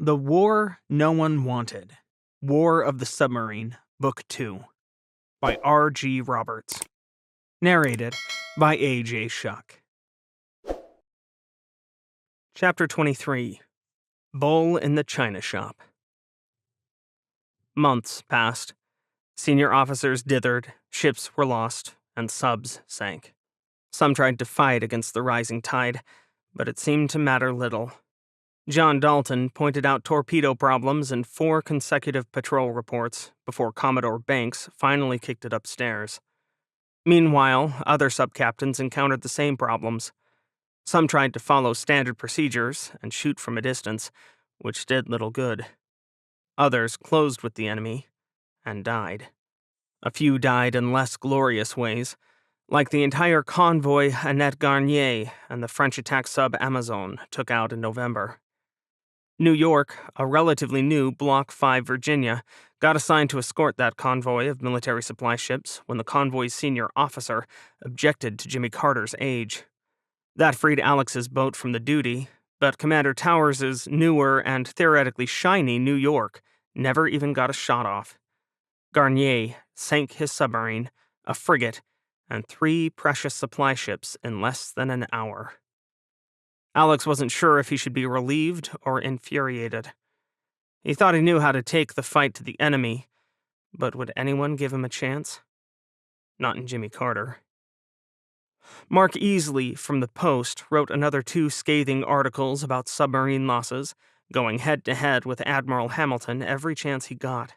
The War No One Wanted. War of the Submarine, Book 2, by R.G. Roberts. Narrated by A.J. Shuck. Chapter 23. Bull in the China Shop. Months passed. Senior officers dithered, ships were lost, and subs sank. Some tried to fight against the rising tide, but it seemed to matter little. John Dalton pointed out torpedo problems in 4 consecutive patrol reports before Commodore Banks finally kicked it upstairs. Meanwhile, other sub-captains encountered the same problems. Some tried to follow standard procedures and shoot from a distance, which did little good. Others closed with the enemy and died. A few died in less glorious ways, like the entire convoy Annette Garnier and the French attack sub Amazon took out in November. New York, a relatively new Block 5 Virginia, got assigned to escort that convoy of military supply ships when the convoy's senior officer objected to Jimmy Carter's age. That freed Alex's boat from the duty, but Commander Towers's newer and theoretically shiny New York never even got a shot off. Garnier sank his submarine, a frigate, and 3 precious supply ships in less than an hour. Alex wasn't sure if he should be relieved or infuriated. He thought he knew how to take the fight to the enemy, but would anyone give him a chance? Not in Jimmy Carter. Mark Easley from the Post wrote another 2 scathing articles about submarine losses, going head-to-head with Admiral Hamilton every chance he got.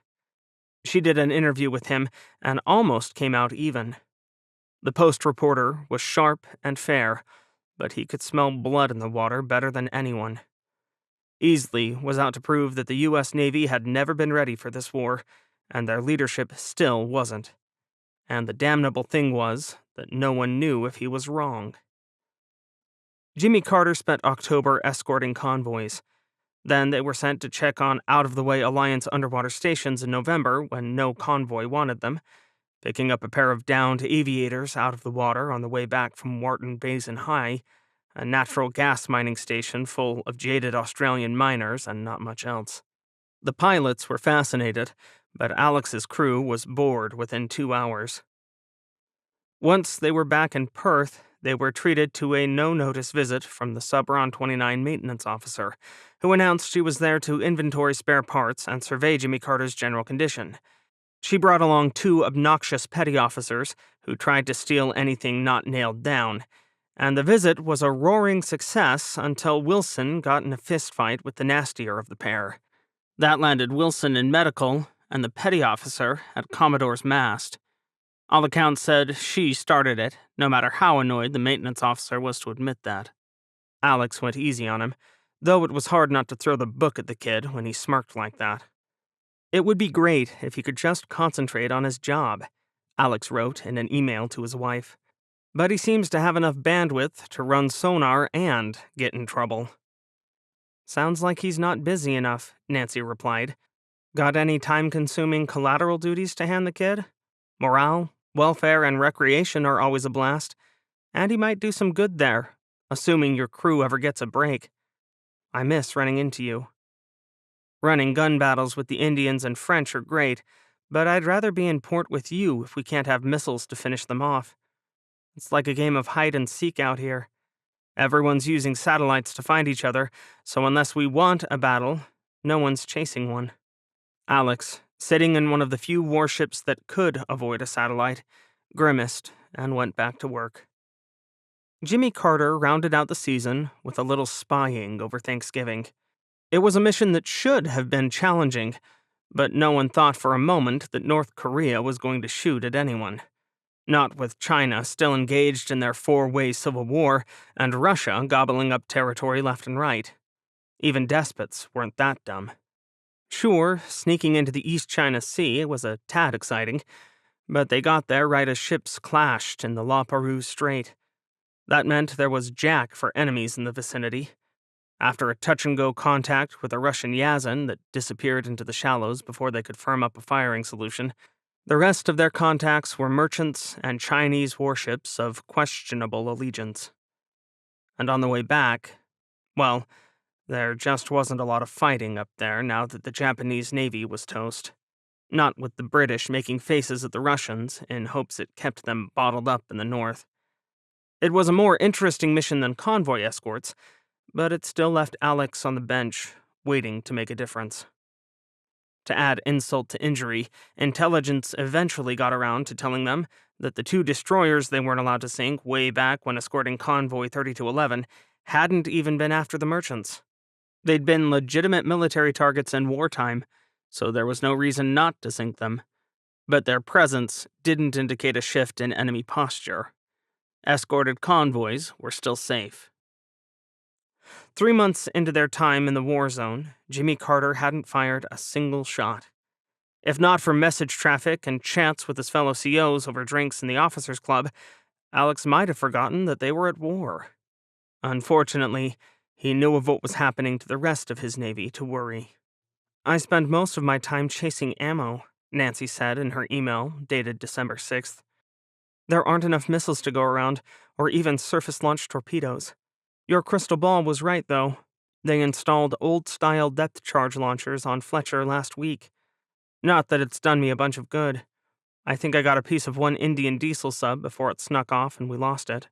She did an interview with him and almost came out even. The Post reporter was sharp and fair, but he could smell blood in the water better than anyone. Easley was out to prove that the U.S. Navy had never been ready for this war, and their leadership still wasn't. And the damnable thing was that no one knew if he was wrong. Jimmy Carter spent October escorting convoys. Then they were sent to check on out-of-the-way Alliance underwater stations in November when no convoy wanted them, picking up a pair of downed aviators out of the water on the way back from Wharton Basin High, a natural gas mining station full of jaded Australian miners and not much else. The pilots were fascinated, but Alex's crew was bored within 2 hours. Once they were back in Perth, they were treated to a no-notice visit from the Subron 29 maintenance officer, who announced she was there to inventory spare parts and survey Jimmy Carter's general condition. She brought along 2 obnoxious petty officers who tried to steal anything not nailed down, and the visit was a roaring success until Wilson got in a fistfight with the nastier of the pair. That landed Wilson in medical, and the petty officer at Commodore's mast. All accounts said she started it, no matter how annoyed the maintenance officer was to admit that. Alex went easy on him, though it was hard not to throw the book at the kid when he smirked like that. It would be great if he could just concentrate on his job, Alex wrote in an email to his wife. But he seems to have enough bandwidth to run sonar and get in trouble. Sounds like he's not busy enough, Nancy replied. Got any time-consuming collateral duties to hand the kid? Morale, welfare, and recreation are always a blast, and he might do some good there, assuming your crew ever gets a break. I miss running into you. Running gun battles with the Indians and French are great, but I'd rather be in port with you if we can't have missiles to finish them off. It's like a game of hide-and-seek out here. Everyone's using satellites to find each other, so unless we want a battle, no one's chasing one. Alex, sitting in one of the few warships that could avoid a satellite, grimaced and went back to work. Jimmy Carter rounded out the season with a little spying over Thanksgiving. It was a mission that should have been challenging, but no one thought for a moment that North Korea was going to shoot at anyone. Not with China still engaged in their 4-way civil war and Russia gobbling up territory left and right. Even despots weren't that dumb. Sure, sneaking into the East China Sea was a tad exciting, but they got there right as ships clashed in the La Perouse Strait. That meant there was jack for enemies in the vicinity. After a touch-and-go contact with a Russian Yazan that disappeared into the shallows before they could firm up a firing solution, the rest of their contacts were merchants and Chinese warships of questionable allegiance. And on the way back, well, There just wasn't a lot of fighting up there now that the Japanese Navy was toast. Not with the British making faces at the Russians in hopes it kept them bottled up in the north. It was a more interesting mission than convoy escorts, but it still left Alex on the bench, waiting to make a difference. To add insult to injury, intelligence eventually got around to telling them that the two destroyers they weren't allowed to sink way back when escorting Convoy 3211 hadn't even been after the merchants. They'd been legitimate military targets in wartime, so there was no reason not to sink them. But their presence didn't indicate a shift in enemy posture. Escorted convoys were still safe. 3 months into their time in the war zone, Jimmy Carter hadn't fired a single shot. If not for message traffic and chats with his fellow COs over drinks in the officers' club, Alex might have forgotten that they were at war. Unfortunately, he knew of what was happening to the rest of his Navy to worry. "I spend most of my time chasing ammo," Nancy said in her email, dated December 6th. "There aren't enough missiles to go around, or even surface-launched torpedoes. Your crystal ball was right, though. They installed old-style depth charge launchers on Fletcher last week. Not that it's done me a bunch of good. I think I got a piece of one Indian diesel sub before it snuck off and we lost it.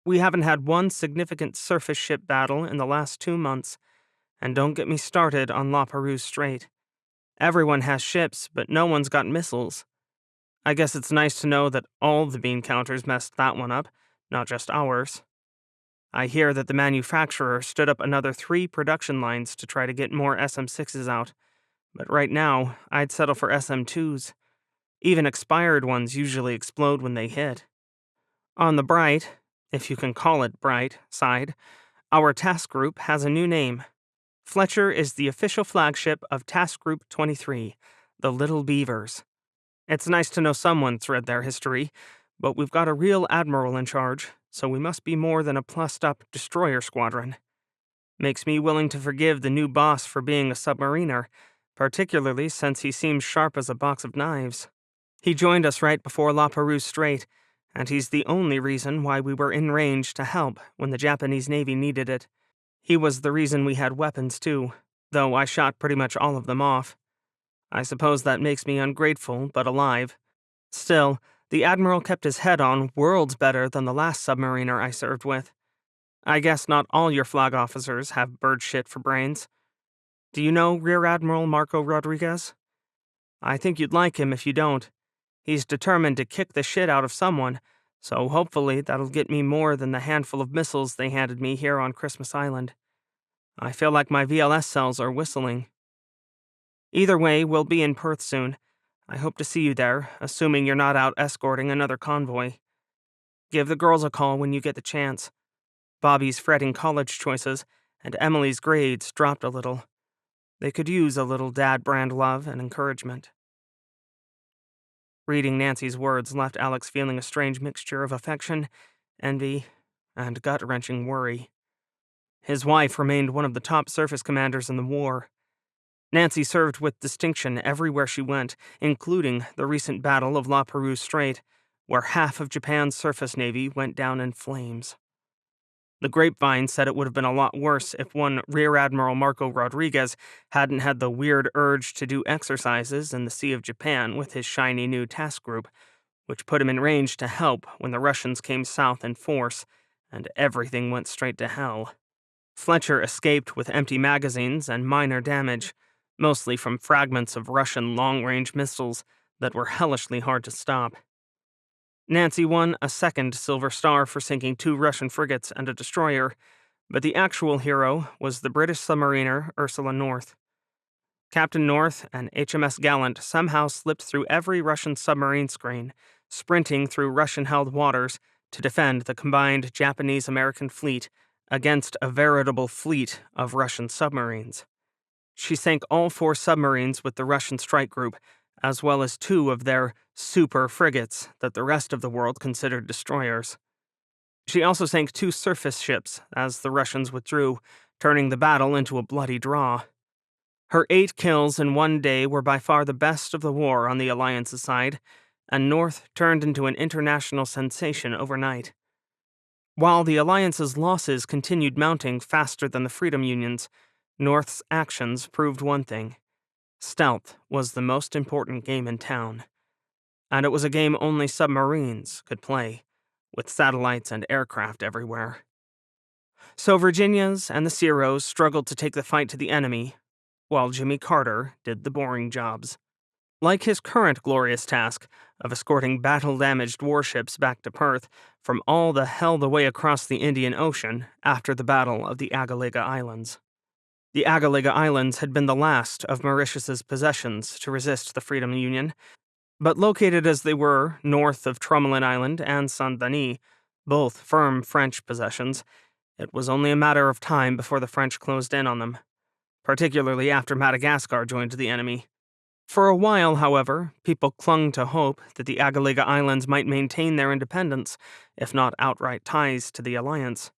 We haven't had one significant surface ship battle in the last 2 months, and don't get me started on La Perouse Strait. Everyone has ships, but no one's got missiles. I guess it's nice to know that all the bean counters messed that one up, not just ours. I hear that the manufacturer stood up another 3 production lines to try to get more SM6s out, but right now, I'd settle for SM2s. Even expired ones usually explode when they hit. On the bright, if you can call it bright, side, our task group has a new name. Fletcher is the official flagship of Task Group 23, the Little Beavers. It's nice to know someone's read their history, but we've got a real admiral in charge, so we must be more than a plussed-up destroyer squadron. Makes me willing to forgive the new boss for being a submariner, particularly since he seems sharp as a box of knives. He joined us right before La Perouse Strait, and he's the only reason why we were in range to help when the Japanese Navy needed it. He was the reason we had weapons, too, though I shot pretty much all of them off. I suppose that makes me ungrateful, but alive. Still, the Admiral kept his head on worlds better than the last submariner I served with. I guess not all your flag officers have bird shit for brains. Do you know Rear Admiral Marco Rodriguez? I think you'd like him if you don't. He's determined to kick the shit out of someone, so hopefully that'll get me more than the handful of missiles they handed me here on Christmas Island. I feel like my VLS cells are whistling. Either way, we'll be in Perth soon. I hope to see you there, assuming you're not out escorting another convoy. Give the girls a call when you get the chance. Bobby's fretting college choices, and Emily's grades dropped a little. They could use a little dad-brand love and encouragement." Reading Nancy's words left Alex feeling a strange mixture of affection, envy, and gut-wrenching worry. His wife remained one of the top surface commanders in the war. Nancy served with distinction everywhere she went, including the recent Battle of La Perouse Strait, where half of Japan's surface navy went down in flames. The grapevine said it would have been a lot worse if one Rear Admiral Marco Rodriguez hadn't had the weird urge to do exercises in the Sea of Japan with his shiny new task group, which put him in range to help when the Russians came south in force, and everything went straight to hell. Fletcher escaped with empty magazines and minor damage, mostly from fragments of Russian long-range missiles that were hellishly hard to stop. Nancy won a second Silver Star for sinking 2 Russian frigates and a destroyer, but the actual hero was the British submariner Ursula North. Captain North and HMS Gallant somehow slipped through every Russian submarine screen, sprinting through Russian-held waters to defend the combined Japanese-American fleet against a veritable fleet of Russian submarines. She sank all 4 submarines with the Russian strike group, as well as 2 of their super frigates that the rest of the world considered destroyers. She also sank 2 surface ships as the Russians withdrew, turning the battle into a bloody draw. Her 8 kills in one day were by far the best of the war on the Alliance's side, and North turned into an international sensation overnight. While the Alliance's losses continued mounting faster than the Freedom Union's, North's actions proved one thing. Stealth was the most important game in town. And it was a game only submarines could play, with satellites and aircraft everywhere. So Virginia's and the Zeros struggled to take the fight to the enemy, while Jimmy Carter did the boring jobs. Like his current glorious task of escorting battle-damaged warships back to Perth from all the hell the way across the Indian Ocean after the Battle of the Agalega Islands. The Agalega Islands had been the last of Mauritius's possessions to resist the Freedom Union, but located as they were north of Tromelin Island and Saint-Denis, both firm French possessions, it was only a matter of time before the French closed in on them, particularly after Madagascar joined the enemy. For a while, however, people clung to hope that the Agalega Islands might maintain their independence, if not outright ties to the Alliance.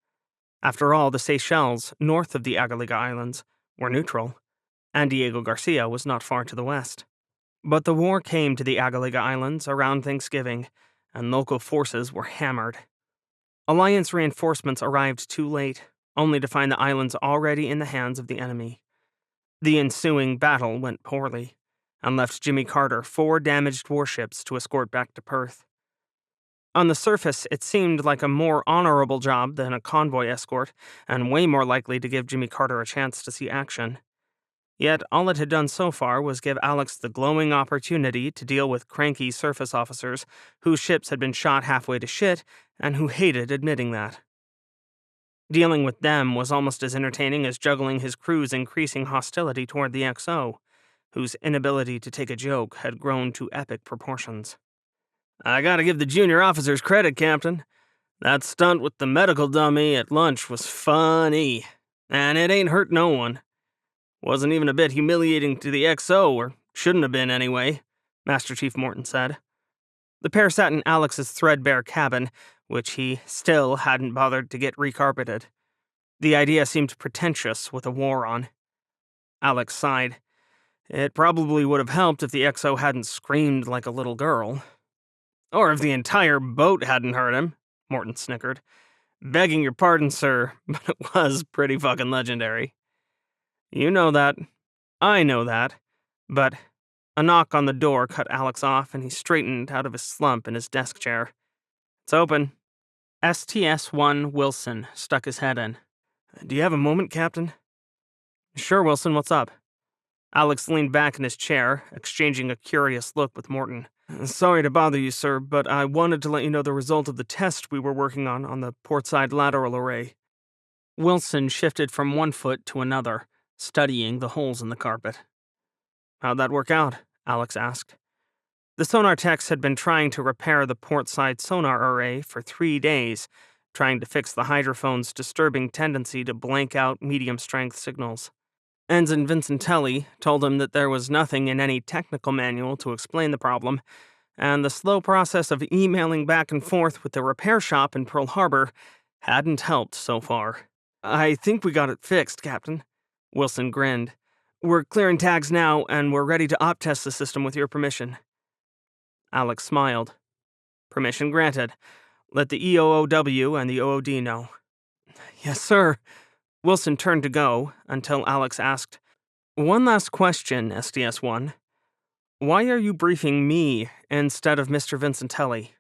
After all, the Seychelles, north of the Agalega Islands, were neutral, and Diego Garcia was not far to the west. But the war came to the Agalega Islands around Thanksgiving, and local forces were hammered. Alliance reinforcements arrived too late, only to find the islands already in the hands of the enemy. The ensuing battle went poorly, and left Jimmy Carter 4 damaged warships to escort back to Perth. On the surface, it seemed like a more honorable job than a convoy escort, and way more likely to give Jimmy Carter a chance to see action. Yet all it had done so far was give Alex the glowing opportunity to deal with cranky surface officers whose ships had been shot halfway to shit and who hated admitting that. Dealing with them was almost as entertaining as juggling his crew's increasing hostility toward the XO, whose inability to take a joke had grown to epic proportions. "I gotta give the junior officers credit, Captain. That stunt with the medical dummy at lunch was funny, and it ain't hurt no one. Wasn't even a bit humiliating to the XO, or shouldn't have been anyway," Master Chief Morton said. The pair sat in Alex's threadbare cabin, which he still hadn't bothered to get recarpeted. The idea seemed pretentious with a war on. Alex sighed. It probably would have helped if the XO hadn't screamed like a little girl. "Or if the entire boat hadn't hurt him," Morton snickered. "Begging your pardon, sir, but it was pretty fucking legendary." "You know that. I know that." But a knock on the door cut Alex off, and he straightened out of his slump in his desk chair. "It's open." STS-1 Wilson stuck his head in. "Do you have a moment, Captain?" "Sure, Wilson, what's up?" Alex leaned back in his chair, exchanging a curious look with Morton. "Sorry to bother you, sir, but I wanted to let you know the result of the test we were working on the portside lateral array." Wilson shifted from one foot to another, studying the holes in the carpet. "How'd that work out?" Alex asked. The sonar techs had been trying to repair the portside sonar array for 3 days, trying to fix the hydrophone's disturbing tendency to blank out medium-strength signals. Ensign Vincentelli told him that there was nothing in any technical manual to explain the problem, and the slow process of emailing back and forth with the repair shop in Pearl Harbor hadn't helped so far. "I think we got it fixed, Captain." Wilson grinned. "We're clearing tags now, and we're ready to op-test the system with your permission." Alex smiled. "Permission granted. Let the EOOW and the OOD know." "Yes, sir." Wilson turned to go, until Alex asked, "One last question, STS-1. Why are you briefing me instead of Mr. Vincentelli?"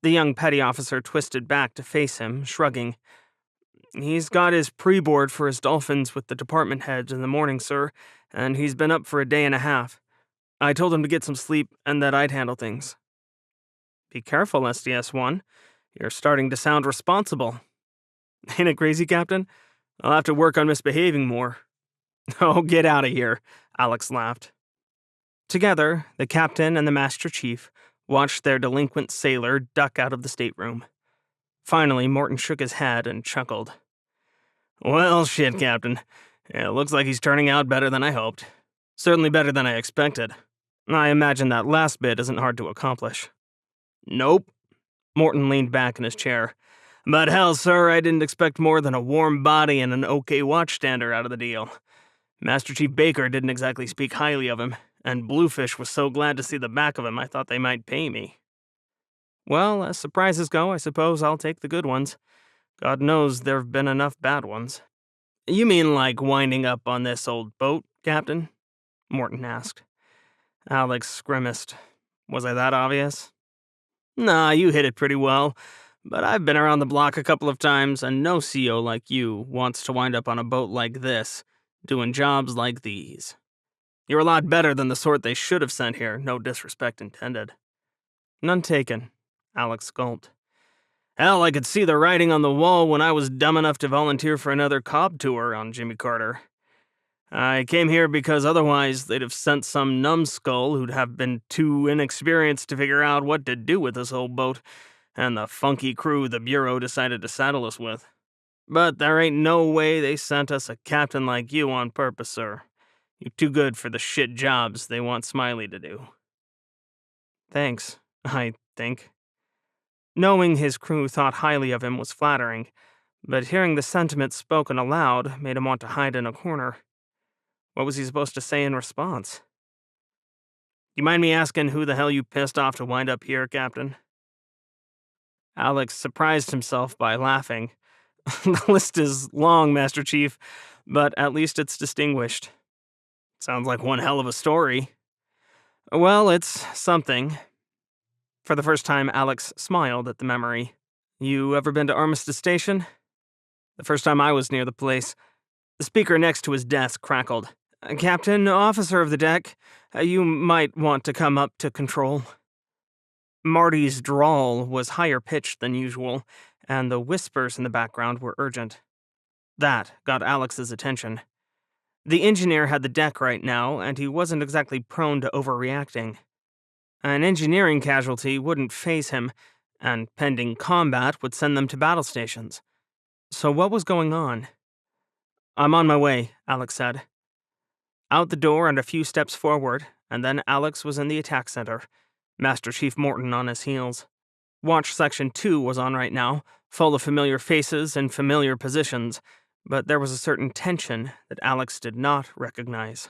The young petty officer twisted back to face him, shrugging. "He's got his pre-board for his dolphins with the department heads in the morning, sir, and he's been up for a day and a half. I told him to get some sleep and that I'd handle things." "Be careful, STS-1. You're starting to sound responsible." "Ain't it crazy, Captain? I'll have to work on misbehaving more." "Oh, get out of here," Alex laughed. Together, the captain and the master chief watched their delinquent sailor duck out of the stateroom. Finally, Morton shook his head and chuckled. "Well, shit, Captain. It looks like he's turning out better than I hoped. Certainly better than I expected. I imagine that last bit isn't hard to accomplish." "Nope." Morton leaned back in his chair. "But hell, sir, I didn't expect more than a warm body and an okay watchstander out of the deal. Master Chief Baker didn't exactly speak highly of him, and Bluefish was so glad to see the back of him I thought they might pay me." Well, as surprises go, I suppose I'll take the good ones. God knows there've been enough bad ones. You mean like winding up on this old boat, Captain? Morton asked. Alex grimaced. Was I that obvious? Nah, you hit it pretty well. But I've been around the block a couple of times, and no CO like you wants to wind up on a boat like this, doing jobs like these. You're a lot better than the sort they should have sent here, no disrespect intended. None taken, Alex gulped. Hell, I could see the writing on the wall when I was dumb enough to volunteer for another Cobb tour on Jimmy Carter. I came here because otherwise they'd have sent some numbskull who'd have been too inexperienced to figure out what to do with this old boat, and the funky crew the Bureau decided to saddle us with. But there ain't no way they sent us a captain like you on purpose, sir. You're too good for the shit jobs they want Smiley to do. Thanks, I think. Knowing his crew thought highly of him was flattering, but hearing the sentiment spoken aloud made him want to hide in a corner. What was he supposed to say in response? You mind me asking who the hell you pissed off to wind up here, Captain? Alex surprised himself by laughing. The list is long, Master Chief, but at least it's distinguished. Sounds like one hell of a story. Well, it's something. For the first time, Alex smiled at the memory. You ever been to Armistice Station? The first time I was near the place. The speaker next to his desk crackled. Captain, officer of the deck, you might want to come up to control. Marty's drawl was higher pitched than usual, and the whispers in the background were urgent. That got Alex's attention. The engineer had the deck right now, and he wasn't exactly prone to overreacting. An engineering casualty wouldn't faze him, and pending combat would send them to battle stations. So what was going on? I'm on my way, Alex said. Out the door and a few steps forward, and then Alex was in the attack center, Master Chief Morton on his heels. Watch Section 2 was on right now, full of familiar faces and familiar positions, but there was a certain tension that Alex did not recognize.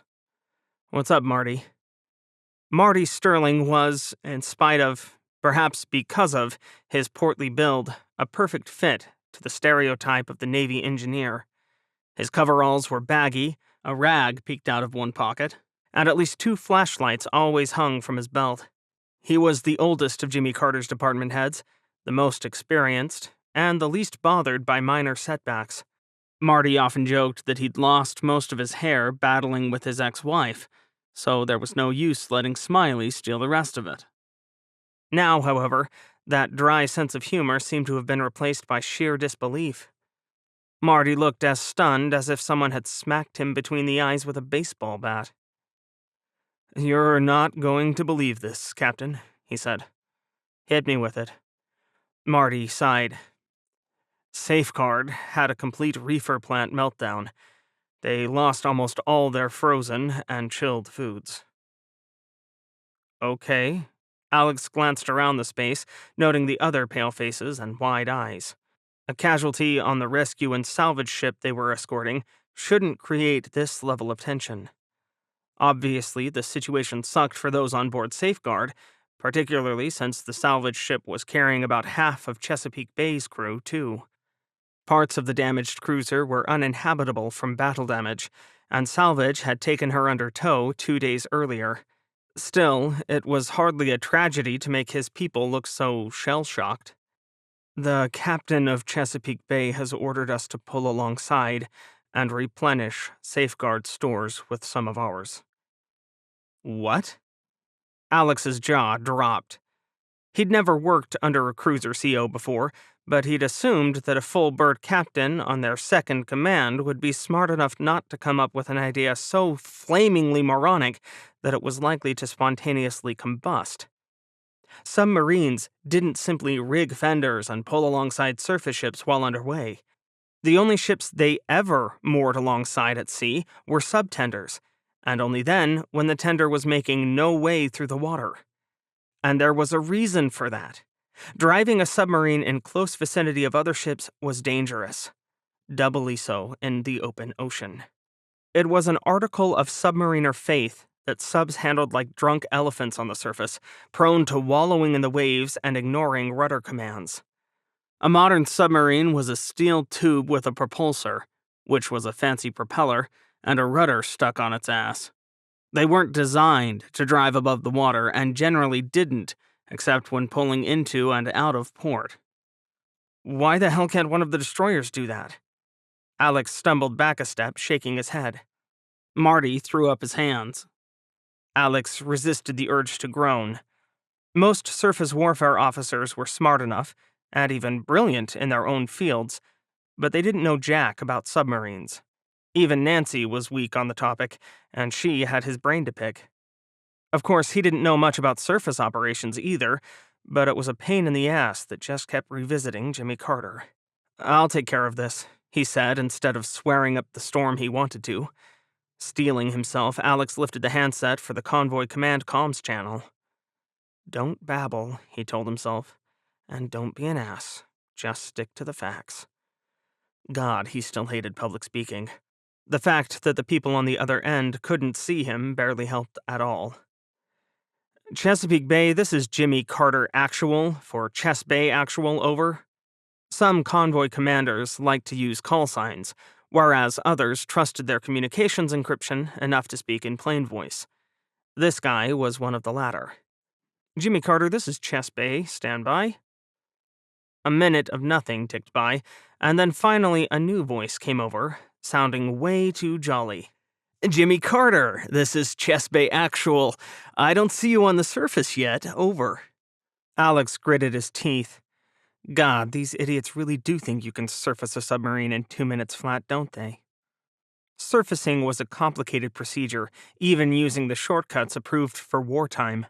What's up, Marty? Marty Sterling was, in spite of, perhaps because of, his portly build, a perfect fit to the stereotype of the Navy engineer. His coveralls were baggy, a rag peeked out of one pocket, and at least 2 flashlights always hung from his belt. He was the oldest of Jimmy Carter's department heads, the most experienced, and the least bothered by minor setbacks. Marty often joked that he'd lost most of his hair battling with his ex-wife, so there was no use letting Smiley steal the rest of it. Now, however, that dry sense of humor seemed to have been replaced by sheer disbelief. Marty looked as stunned as if someone had smacked him between the eyes with a baseball bat. You're not going to believe this, Captain, he said. Hit me with it. Marty sighed. Safeguard had a complete reefer plant meltdown. They lost almost all their frozen and chilled foods. Okay. Alex glanced around the space, noting the other pale faces and wide eyes. A casualty on the rescue and salvage ship they were escorting shouldn't create this level of tension. Obviously, the situation sucked for those on board Safeguard, particularly since the salvage ship was carrying about half of Chesapeake Bay's crew, too. Parts of the damaged cruiser were uninhabitable from battle damage, and salvage had taken her under tow 2 days earlier. Still, it was hardly a tragedy to make his people look so shell-shocked. The captain of Chesapeake Bay has ordered us to pull alongside and replenish Safeguard stores with some of ours. What? Alex's jaw dropped. He'd never worked under a cruiser CO before, but he'd assumed that a full-bird captain on their second command would be smart enough not to come up with an idea so flamingly moronic that it was likely to spontaneously combust. Submarines didn't simply rig fenders and pull alongside surface ships while underway. The only ships they ever moored alongside at sea were subtenders, and only then when the tender was making no way through the water. And there was a reason for that. Driving a submarine in close vicinity of other ships was dangerous, doubly so in the open ocean. It was an article of submariner faith that subs handled like drunk elephants on the surface, prone to wallowing in the waves and ignoring rudder commands. A modern submarine was a steel tube with a propulsor, which was a fancy propeller, and a rudder stuck on its ass. They weren't designed to drive above the water and generally didn't, except when pulling into and out of port. Why the hell can't one of the destroyers do that? Alex stumbled back a step, shaking his head. Marty threw up his hands. Alex resisted the urge to groan. Most surface warfare officers were smart enough, and even brilliant in their own fields, but they didn't know jack about submarines. Even Nancy was weak on the topic, and she had his brain to pick. Of course, he didn't know much about surface operations either, but it was a pain in the ass that just kept revisiting Jimmy Carter. "I'll take care of this," he said, instead of swearing up the storm he wanted to. Steeling himself, Alex lifted the handset for the convoy command comms channel. "Don't babble," he told himself, "and don't be an ass. Just stick to the facts." God, he still hated public speaking. The fact that the people on the other end couldn't see him barely helped at all. "Chesapeake Bay, this is Jimmy Carter Actual for Chess Bay Actual, over." Some convoy commanders liked to use call signs, whereas others trusted their communications encryption enough to speak in plain voice. This guy was one of the latter. "Jimmy Carter, this is Chess Bay, stand by." A minute of nothing ticked by, and then finally a new voice came over, sounding way too jolly. "Jimmy Carter, this is Chess Bay Actual. I don't see you on the surface yet, over." Alex gritted his teeth. God, these idiots really do think you can surface a submarine in 2 minutes flat, don't they? Surfacing was a complicated procedure, even using the shortcuts approved for wartime.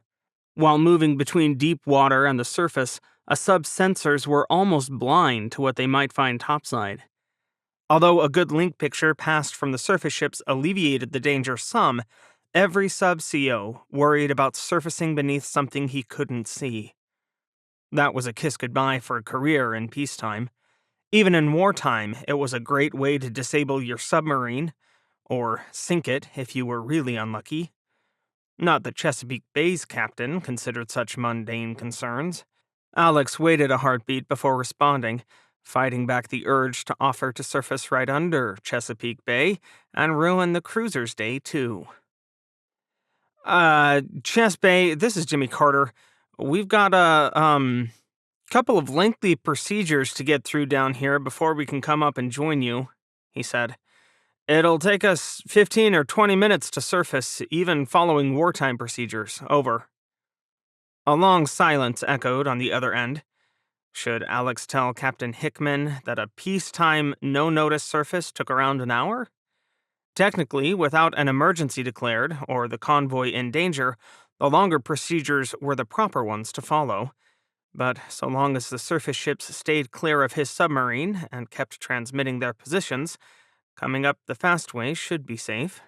While moving between deep water and the surface, a sub's sensors were almost blind to what they might find topside. Although a good link picture passed from the surface ships alleviated the danger some, every sub CO worried about surfacing beneath something he couldn't see. That was a kiss goodbye for a career in peacetime. Even in wartime, it was a great way to disable your submarine, or sink it if you were really unlucky. Not that Chesapeake Bay's captain considered such mundane concerns. Alex waited a heartbeat before responding, fighting back the urge to offer to surface right under Chesapeake Bay and ruin the cruiser's day, too. Chess Bay, this is Jimmy Carter. We've got a, couple of lengthy procedures to get through down here before we can come up and join you," he said. "It'll take us 15 or 20 minutes to surface, even following wartime procedures, over." A long silence echoed on the other end. Should Alex tell Captain Hickman that a peacetime, no-notice surface took around an hour? Technically, without an emergency declared, or the convoy in danger, the longer procedures were the proper ones to follow. But so long as the surface ships stayed clear of his submarine and kept transmitting their positions, coming up the fast way should be safe.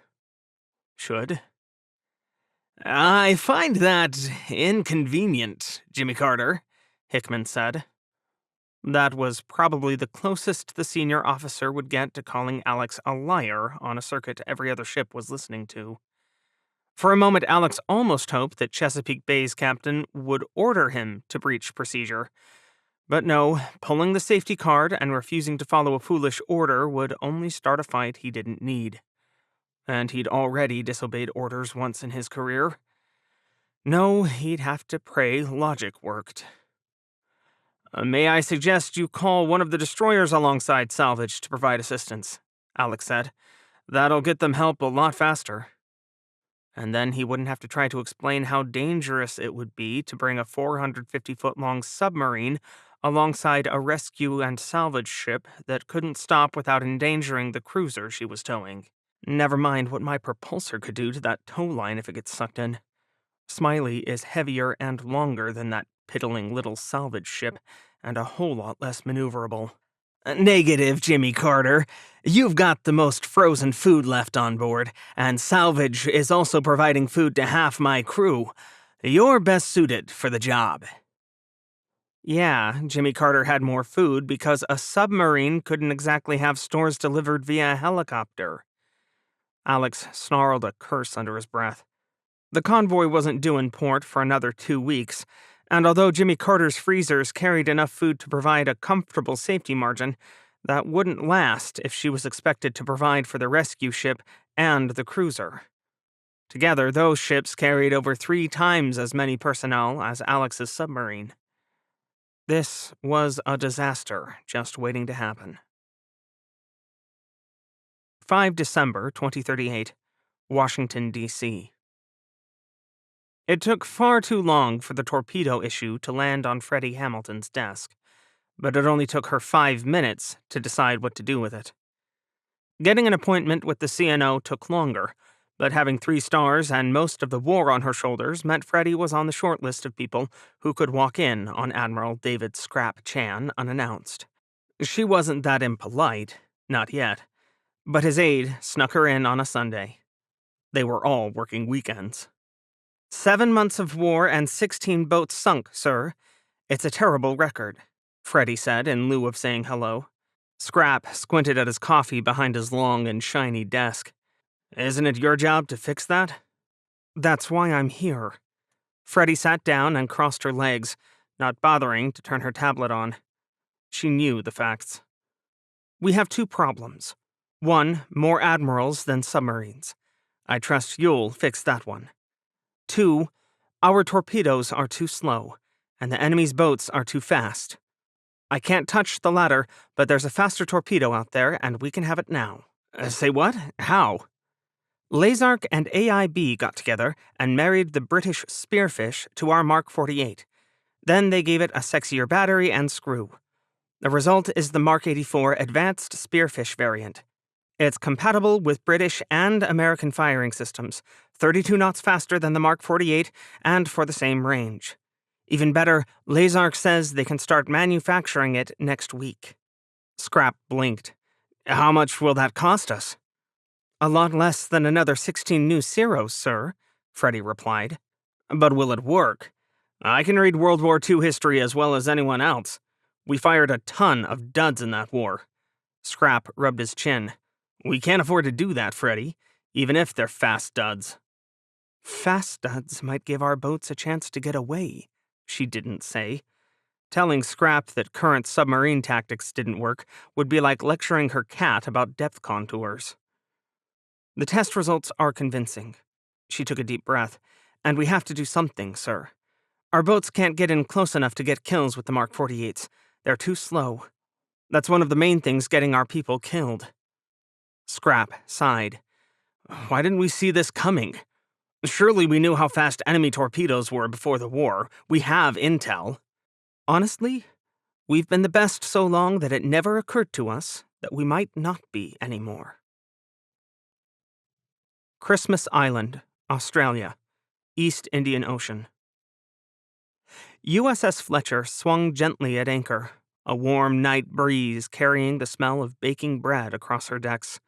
Should. "I find that inconvenient, Jimmy Carter," Hickman said. That was probably the closest the senior officer would get to calling Alex a liar on a circuit every other ship was listening to. For a moment, Alex almost hoped that Chesapeake Bay's captain would order him to breach procedure. But no, pulling the safety card and refusing to follow a foolish order would only start a fight he didn't need. And he'd already disobeyed orders once in his career. No, he'd have to pray logic worked. "May I suggest you call one of the destroyers alongside salvage to provide assistance," Alex said. "That'll get them help a lot faster." And then he wouldn't have to try to explain how dangerous it would be to bring a 450-foot-long submarine alongside a rescue and salvage ship that couldn't stop without endangering the cruiser she was towing. Never mind what my propulsor could do to that tow line if it gets sucked in. Smiley is heavier and longer than that piddling little salvage ship, and a whole lot less maneuverable. "Negative, Jimmy Carter. You've got the most frozen food left on board, and salvage is also providing food to half my crew. You're best suited for the job." Yeah, Jimmy Carter had more food because a submarine couldn't exactly have stores delivered via helicopter. Alex snarled a curse under his breath. The convoy wasn't due in port for another 2 weeks, and although Jimmy Carter's freezers carried enough food to provide a comfortable safety margin, that wouldn't last if she was expected to provide for the rescue ship and the cruiser. Together, those ships carried over 3 times as many personnel as Alex's submarine. This was a disaster just waiting to happen. 5 December 2038, Washington, D.C. It took far too long for the torpedo issue to land on Freddie Hamilton's desk, but it only took her 5 minutes to decide what to do with it. Getting an appointment with the CNO took longer, but having 3 stars and most of the war on her shoulders meant Freddie was on the short list of people who could walk in on Admiral David Scrap Chan unannounced. She wasn't that impolite, not yet, but his aide snuck her in on a Sunday. They were all working weekends. 7 months of war and 16 boats sunk, sir. It's a terrible record, Freddie said in lieu of saying hello. Scrap squinted at his coffee behind his long and shiny desk. Isn't it your job to fix that? That's why I'm here. Freddie sat down and crossed her legs, not bothering to turn her tablet on. She knew the facts. We have 2 problems. 1, more admirals than submarines. I trust you'll fix that one. 2, our torpedoes are too slow, and the enemy's boats are too fast. I can't touch the latter, but there's a faster torpedo out there, and we can have it now. Say what? How? Lazark and AIB got together and married the British Spearfish to our Mark 48. Then they gave it a sexier battery and screw. The result is the Mark 84 Advanced Spearfish variant. It's compatible with British and American firing systems, 32 knots faster than the Mark 48 and for the same range. Even better, Lazark says they can start manufacturing it next week. Scrap blinked. How much will that cost us? A lot less than another 16 new Ceros, sir, Freddie replied. But will it work? I can read World War II history as well as anyone else. We fired a ton of duds in that war. Scrap rubbed his chin. We can't afford to do that, Freddie, even if they're fast duds. Fast duds might give our boats a chance to get away, she didn't say. Telling Scrap that current submarine tactics didn't work would be like lecturing her cat about depth contours. The test results are convincing. She took a deep breath. And we have to do something, sir. Our boats can't get in close enough to get kills with the Mark 48s. They're too slow. That's one of the main things getting our people killed. Scrap sighed. Why didn't we see this coming? Surely we knew how fast enemy torpedoes were before the war. We have intel. Honestly, we've been the best so long that it never occurred to us that we might not be anymore. Christmas Island, Australia, East Indian Ocean. USS Fletcher swung gently at anchor, a warm night breeze carrying the smell of baking bread across her decks.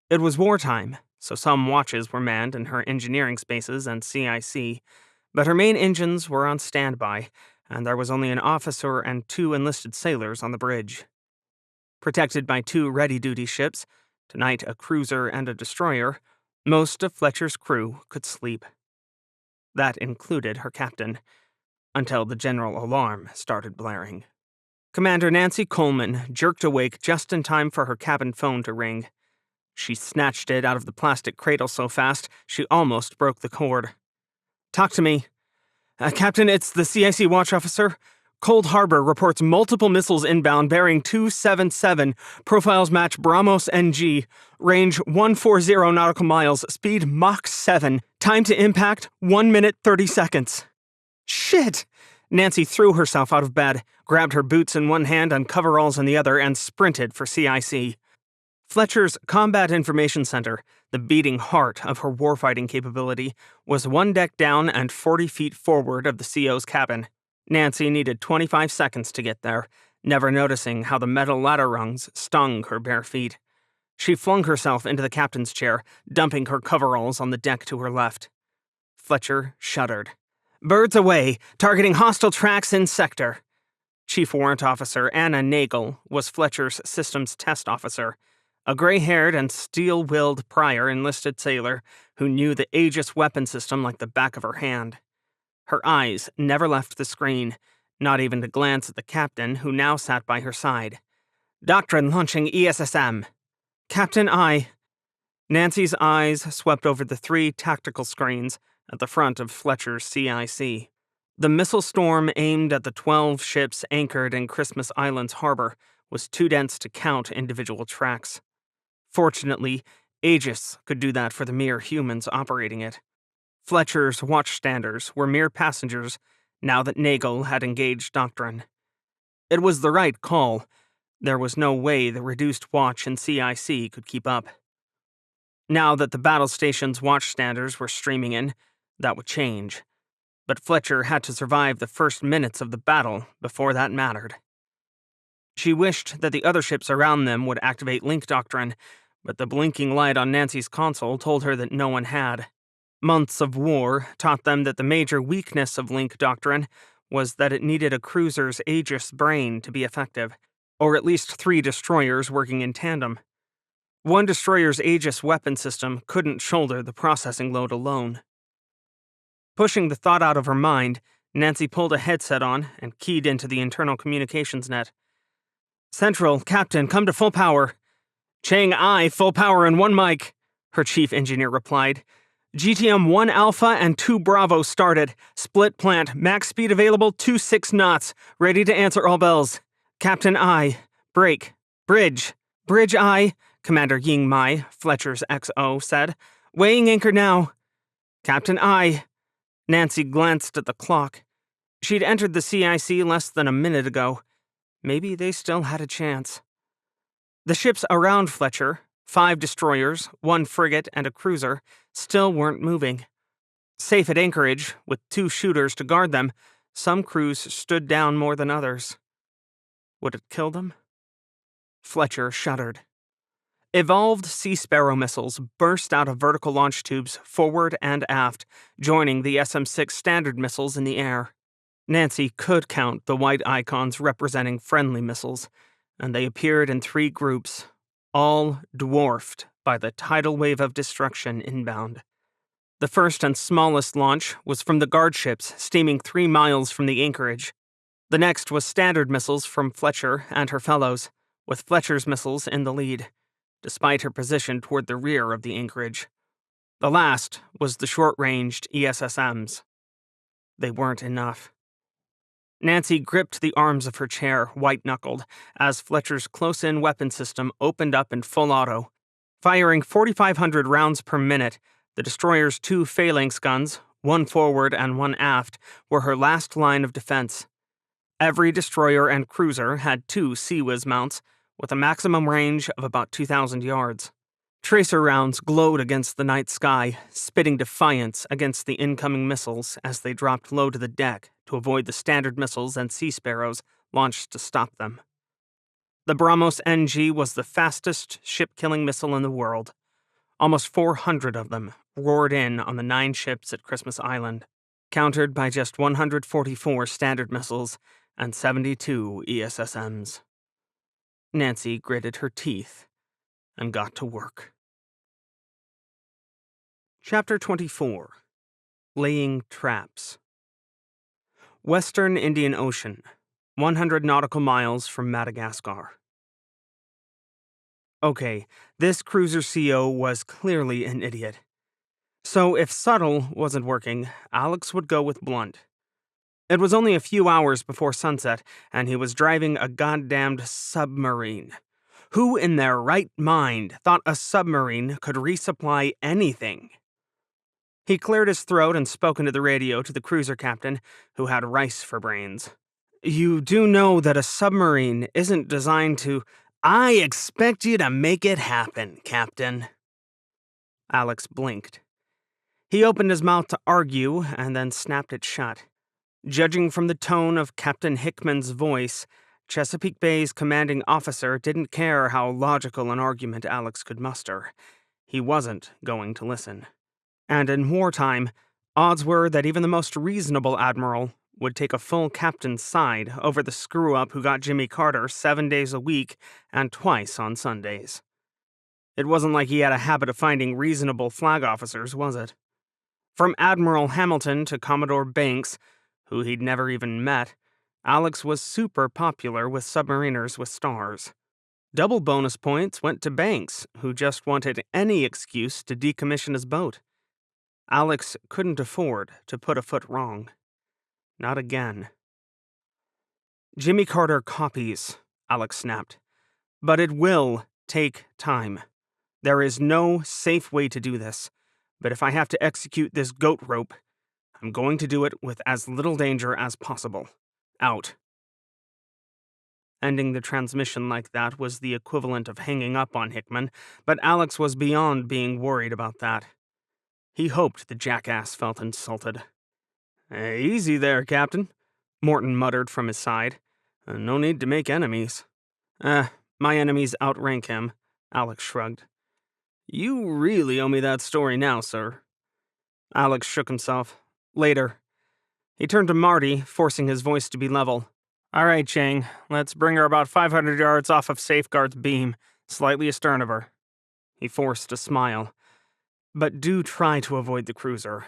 It was wartime, so some watches were manned in her engineering spaces and CIC, but her main engines were on standby, and there was only an officer and 2 enlisted sailors on the bridge. Protected by 2 ready-duty ships, tonight a cruiser and a destroyer, most of Fletcher's crew could sleep. That included her captain, until the general alarm started blaring. Commander Nancy Coleman jerked awake just in time for her cabin phone to ring. She snatched it out of the plastic cradle so fast she almost broke the cord. Talk to me. Captain, it's the CIC watch officer. Cold Harbor reports multiple missiles inbound bearing 277. Profiles match Brahmos NG. Range 140 nautical miles. Speed Mach 7. Time to impact 1 minute 30 seconds. Shit! Nancy threw herself out of bed, grabbed her boots in one hand and coveralls in the other, and sprinted for CIC. Fletcher's Combat Information Center, the beating heart of her warfighting capability, was 1 deck down and 40 feet forward of the CO's cabin. Nancy needed 25 seconds to get there, never noticing how the metal ladder rungs stung her bare feet. She flung herself into the captain's chair, dumping her coveralls on the deck to her left. Fletcher shuddered. Birds away, targeting hostile tracks in sector. Chief Warrant Officer Anna Nagel was Fletcher's systems test officer. a gray-haired and steel-willed prior enlisted sailor who knew the Aegis weapon system like the back of her hand. Her eyes never left the screen, not even to glance at the captain who now sat by her side. "Doctrine launching ESSM. Captain I." Nancy's eyes swept over the 3 tactical screens at the front of Fletcher's CIC. The missile storm aimed at the 12 ships anchored in Christmas Island's harbor was too dense to count individual tracks. Fortunately, Aegis could do that for the mere humans operating it. Fletcher's watchstanders were mere passengers now that Nagel had engaged Doctrine. It was the right call. There was no way the reduced watch in CIC could keep up. Now that the battle station's watchstanders were streaming in, that would change. But Fletcher had to survive the first minutes of the battle before that mattered. She wished that the other ships around them would activate Link Doctrine, but the blinking light on Nancy's console told her that no one had. Months of war taught them that the major weakness of Link Doctrine was that it needed a cruiser's Aegis brain to be effective, or at least 3 destroyers working in tandem. One destroyer's Aegis weapon system couldn't shoulder the processing load alone. Pushing the thought out of her mind, Nancy pulled a headset on and keyed into the internal communications net. "Central, Captain, come to full power." "Chang I, full power and 1 mic," her chief engineer replied. "GTM 1 Alpha and 2 Bravo started. Split plant, max speed available 26 knots, ready to answer all bells. Captain I, break, bridge I," Commander Ying Mai, Fletcher's XO, said. "Weighing anchor now." "Captain I." Nancy glanced at the clock. She'd entered the CIC less than a minute ago. Maybe they still had a chance. The ships around Fletcher, 5 destroyers, 1 frigate, and a cruiser, still weren't moving. Safe at anchorage, with 2 shooters to guard them, some crews stood down more than others. Would it kill them? Fletcher shuddered. Evolved Sea Sparrow missiles burst out of vertical launch tubes forward and aft, joining the SM-6 Standard missiles in the air. Nancy could count the white icons representing friendly missiles, and they appeared in 3 groups, all dwarfed by the tidal wave of destruction inbound. The first and smallest launch was from the guard ships steaming 3 miles from the anchorage. The next was Standard missiles from Fletcher and her fellows, with Fletcher's missiles in the lead, despite her position toward the rear of the anchorage. The last was the short-ranged ESSMs. They weren't enough. Nancy gripped the arms of her chair, white-knuckled, as Fletcher's close-in weapon system opened up in full auto. Firing 4,500 rounds per minute, the destroyer's 2 phalanx guns, 1 forward and 1 aft, were her last line of defense. Every destroyer and cruiser had 2 CIWS mounts, with a maximum range of about 2,000 yards. Tracer rounds glowed against the night sky, spitting defiance against the incoming missiles as they dropped low to the deck to avoid the Standard missiles and Sea Sparrows launched to stop them. The Brahmos NG was the fastest ship-killing missile in the world. Almost 400 of them roared in on the 9 ships at Christmas Island, countered by just 144 Standard missiles and 72 ESSMs. Nancy gritted her teeth and got to work. Chapter 24. Laying Traps. Western Indian Ocean, 100 nautical miles from Madagascar. Okay, this cruiser CO was clearly an idiot. So if subtle wasn't working, Alex would go with blunt. It was only a few hours before sunset, and he was driving a goddamned submarine. Who in their right mind thought a submarine could resupply anything? He cleared his throat and spoke into the radio to the cruiser captain, who had rice for brains. "You do know that a submarine isn't designed to—" "I expect you to make it happen, Captain." Alex blinked. He opened his mouth to argue and then snapped it shut. Judging from the tone of Captain Hickman's voice, Chesapeake Bay's commanding officer didn't care how logical an argument Alex could muster. He wasn't going to listen. And in wartime, odds were that even the most reasonable admiral would take a full captain's side over the screw-up who got Jimmy Carter 7 days a week and twice on Sundays. It wasn't like he had a habit of finding reasonable flag officers, was it? From Admiral Hamilton to Commodore Banks, who he'd never even met, Alex was super popular with submariners with stars. Double bonus points went to Banks, who just wanted any excuse to decommission his boat. Alex couldn't afford to put a foot wrong. Not again. Jimmy Carter copies, Alex snapped. But it will take time. There is no safe way to do this. But if I have to execute this goat rope, I'm going to do it with as little danger as possible. Out. Ending the transmission like that was the equivalent of hanging up on Hickman, but Alex was beyond being worried about that. He hoped the jackass felt insulted. "Hey, easy there, Captain," Morton muttered from his side. "No need to make enemies." My enemies outrank him," Alex shrugged. "You really owe me that story now, sir." Alex shook himself. Later. He turned to Marty, forcing his voice to be level. "All right, Chang, let's bring her about 500 yards off of Safeguard's beam, slightly astern of her." He forced a smile. "But do try to avoid the cruiser.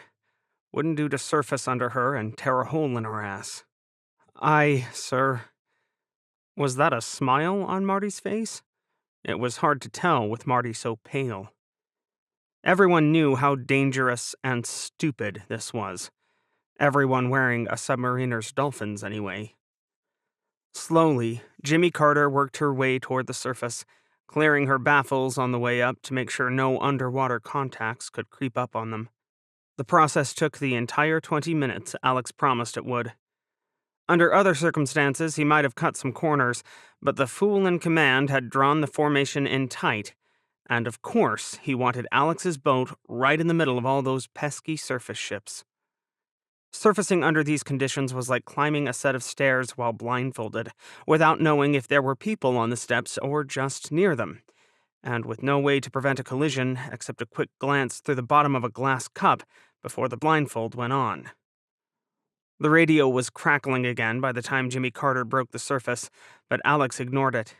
Wouldn't do to surface under her and tear a hole in her ass." "Aye, sir." Was that a smile on Marty's face? It was hard to tell with Marty so pale. Everyone knew how dangerous and stupid this was. Everyone wearing a submariner's dolphins, anyway. Slowly, Jimmy Carter worked her way toward the surface, clearing her baffles on the way up to make sure no underwater contacts could creep up on them. The process took the entire 20 minutes Alex promised it would. Under other circumstances, he might have cut some corners, but the fool in command had drawn the formation in tight, and of course he wanted Alex's boat right in the middle of all those pesky surface ships. Surfacing under these conditions was like climbing a set of stairs while blindfolded, without knowing if there were people on the steps or just near them, and with no way to prevent a collision except a quick glance through the bottom of a glass cup before the blindfold went on. The radio was crackling again by the time Jimmy Carter broke the surface, but Alex ignored it.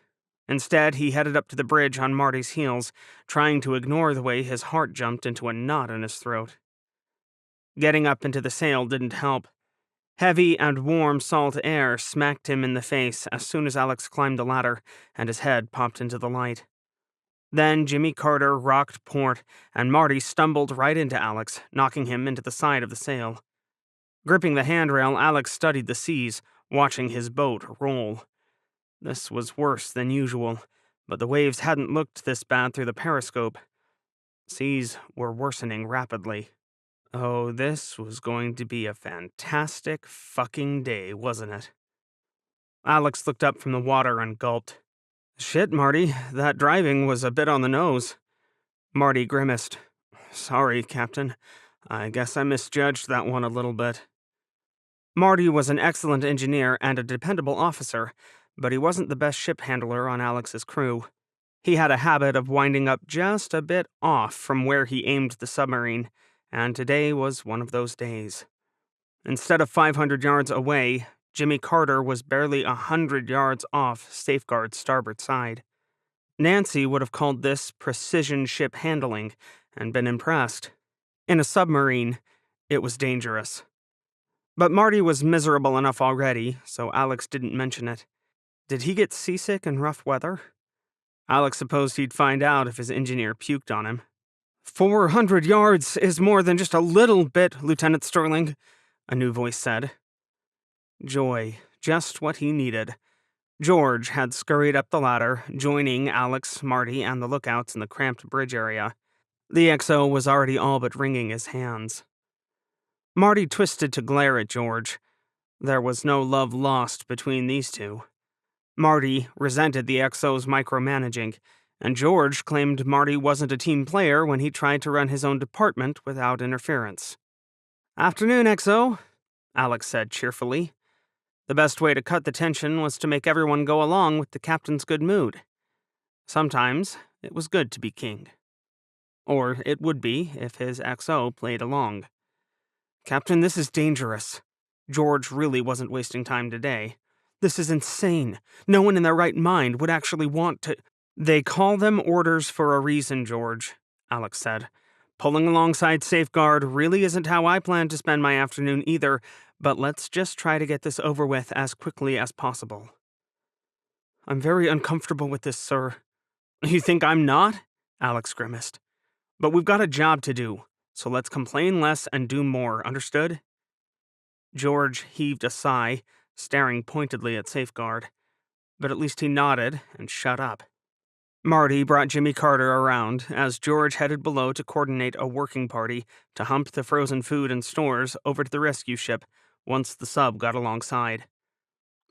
Instead, he headed up to the bridge on Marty's heels, trying to ignore the way his heart jumped into a knot in his throat. Getting up into the sail didn't help. Heavy and warm salt air smacked him in the face as soon as Alex climbed the ladder and his head popped into the light. Then Jimmy Carter rocked port, and Marty stumbled right into Alex, knocking him into the side of the sail. Gripping the handrail, Alex studied the seas, watching his boat roll. This was worse than usual, but the waves hadn't looked this bad through the periscope. Seas were worsening rapidly. Oh, this was going to be a fantastic fucking day, wasn't it? Alex looked up from the water and gulped. "Shit, Marty, that driving was a bit on the nose." Marty grimaced. "Sorry, Captain. I guess I misjudged that one a little bit." Marty was an excellent engineer and a dependable officer, but he wasn't the best ship handler on Alex's crew. He had a habit of winding up just a bit off from where he aimed the submarine, and today was one of those days. Instead of 500 yards away, Jimmy Carter was barely 100 yards off Safeguard's starboard side. Nancy would have called this precision ship handling and been impressed. In a submarine, it was dangerous. But Marty was miserable enough already, so Alex didn't mention it. Did he get seasick in rough weather? Alex supposed he'd find out if his engineer puked on him. 400 yards is more than just a little bit, Lieutenant Sterling, a new voice said. Joy, just what he needed. George had scurried up the ladder, joining Alex, Marty, and the lookouts in the cramped bridge area. The XO was already all but wringing his hands. Marty twisted to glare at George. There was no love lost between these two. Marty resented the XO's micromanaging, and George claimed Marty wasn't a team player when he tried to run his own department without interference. "Afternoon, XO," Alex said cheerfully. The best way to cut the tension was to make everyone go along with the captain's good mood. Sometimes it was good to be king. Or it would be if his XO played along. "Captain, this is dangerous." George really wasn't wasting time today. "This is insane. No one in their right mind would actually want to..." They call them orders for a reason, George, Alex said. Pulling alongside Safeguard really isn't how I plan to spend my afternoon either, but let's just try to get this over with as quickly as possible. I'm very uncomfortable with this, sir. You think I'm not? Alex grimaced. But we've got a job to do, so let's complain less and do more, understood? George heaved a sigh, staring pointedly at Safeguard, but at least he nodded and shut up. Marty brought Jimmy Carter around as George headed below to coordinate a working party to hump the frozen food and stores over to the rescue ship once the sub got alongside.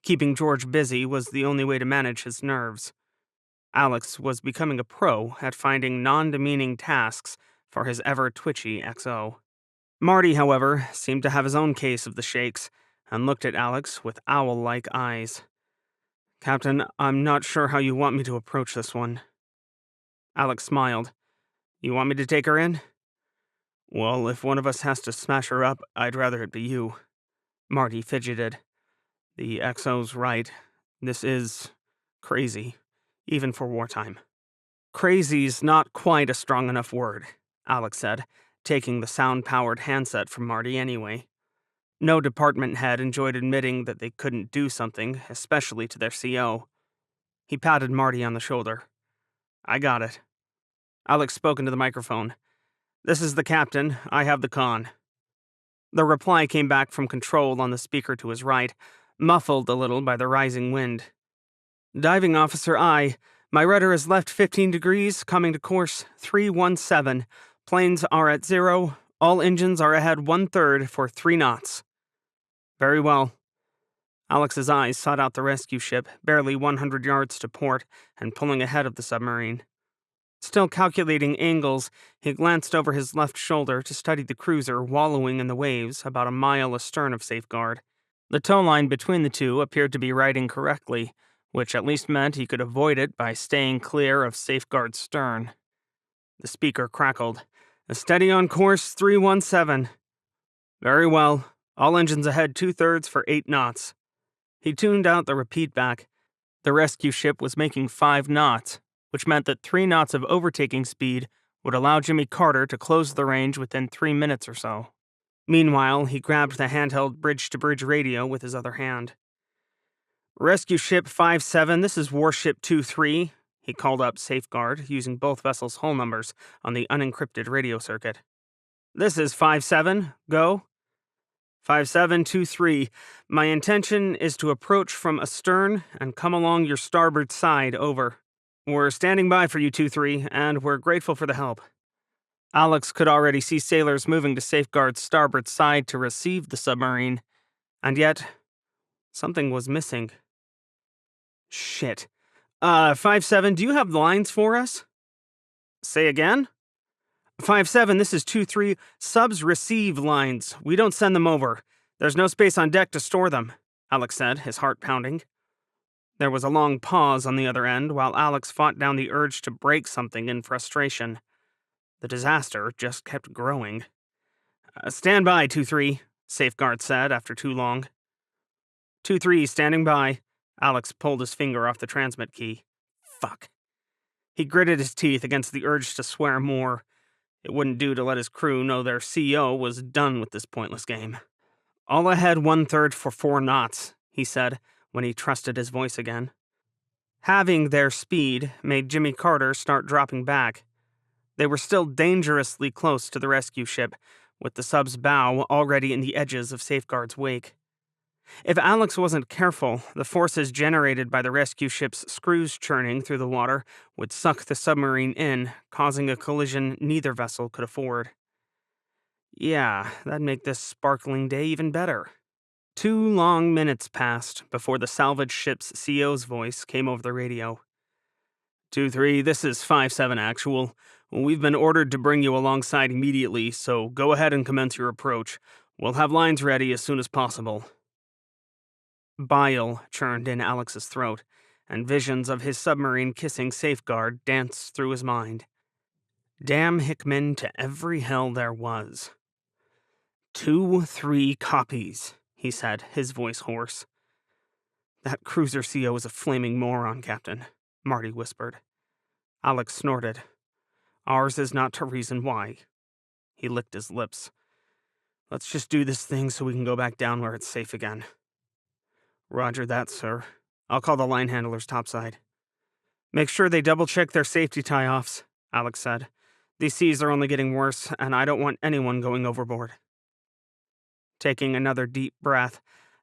Keeping George busy was the only way to manage his nerves. Alex was becoming a pro at finding non-demeaning tasks for his ever-twitchy XO. Marty, however, seemed to have his own case of the shakes and looked at Alex with owl-like eyes. Captain, I'm not sure how you want me to approach this one. Alex smiled. You want me to take her in? Well, if one of us has to smash her up, I'd rather it be you. Marty fidgeted. The XO's right. This is crazy, even for wartime. Crazy's not quite a strong enough word, Alex said, taking the sound-powered handset from Marty anyway. No department head enjoyed admitting that they couldn't do something, especially to their CO. He patted Marty on the shoulder. I got it. Alex spoke into the microphone. This is the captain. I have the con. The reply came back from control on the speaker to his right, muffled a little by the rising wind. Diving Officer I. My rudder is left 15 degrees, coming to course 317. Planes are at 0. All engines are ahead 1/3 for 3 knots. Very well. Alex's eyes sought out the rescue ship, barely 100 yards to port, and pulling ahead of the submarine. Still calculating angles, he glanced over his left shoulder to study the cruiser wallowing in the waves about a mile astern of Safeguard. The tow line between the two appeared to be riding correctly, which at least meant he could avoid it by staying clear of Safeguard's stern. The speaker crackled. Steady on course 317. Very well. All engines ahead 2/3 for 8 knots. He tuned out the repeat back. The rescue ship was making 5 knots, which meant that 3 knots of overtaking speed would allow Jimmy Carter to close the range within 3 minutes or so. Meanwhile, he grabbed the handheld bridge-to-bridge radio with his other hand. Rescue Ship 57, this is Warship 23, he called up Safeguard, using both vessels' hull numbers on the unencrypted radio circuit. This is 57, go. 5723, my intention is to approach from astern and come along your starboard side, over. We're standing by for you, 23, and we're grateful for the help. Alex could already see sailors moving to Safeguard's starboard side to receive the submarine, and yet, something was missing. Shit. 57, do you have lines for us? Say again? 57, this is 23, subs receive lines. We don't send them over. There's no space on deck to store them, Alex said, his heart pounding. There was a long pause on the other end while Alex fought down the urge to break something in frustration. The disaster just kept growing. Stand by, 2-3, Safeguard said after too long. 2-3, standing by. Alex pulled his finger off the transmit key. Fuck. He gritted his teeth against the urge to swear more. It wouldn't do to let his crew know their CEO was done with this pointless game. All ahead 1/3 for 4 knots, he said, when he trusted his voice again. Having their speed made Jimmy Carter start dropping back. They were still dangerously close to the rescue ship, with the sub's bow already in the edges of Safeguard's wake. If Alex wasn't careful, the forces generated by the rescue ship's screws churning through the water would suck the submarine in, causing a collision neither vessel could afford. Yeah, that'd make this sparkling day even better. 2 long minutes passed before the salvage ship's CO's voice came over the radio. 2-3, this is 5-7 actual. We've been ordered to bring you alongside immediately, so go ahead and commence your approach. We'll have lines ready as soon as possible. Bile churned in Alex's throat, and visions of his submarine kissing Safeguard danced through his mind. Damn Hickman to every hell there was. 2-3 copies, he said, his voice hoarse. That cruiser CO is a flaming moron, Captain, Marty whispered. Alex snorted. Ours is not to reason why. He licked his lips. Let's just do this thing so we can go back down where it's safe again. Roger that, sir. I'll call the line handlers topside. Make sure they double-check their safety tie-offs, Alex said. These seas are only getting worse, and I don't want anyone going overboard. Taking another deep breath,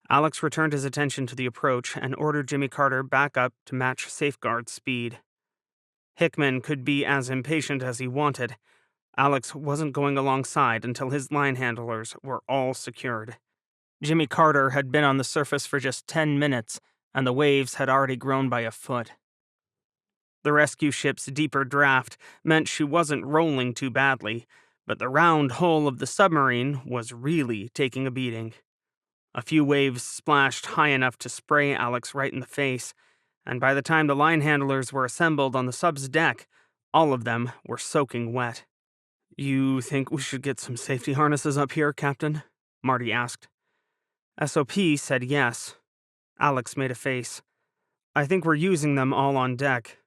Alex returned his attention to the approach and ordered Jimmy Carter back up to match Safeguard's speed. Hickman could be as impatient as he wanted. Alex wasn't going alongside until his line handlers were all secured. Jimmy Carter had been on the surface for just 10 minutes, and the waves had already grown by a foot. The rescue ship's deeper draft meant she wasn't rolling too badly, but the round hull of the submarine was really taking a beating. A few waves splashed high enough to spray Alex right in the face, and by the time the line handlers were assembled on the sub's deck, all of them were soaking wet. You think we should get some safety harnesses up here, Captain? Marty asked. SOP said yes. Alex made a face. I think we're using them all on deck.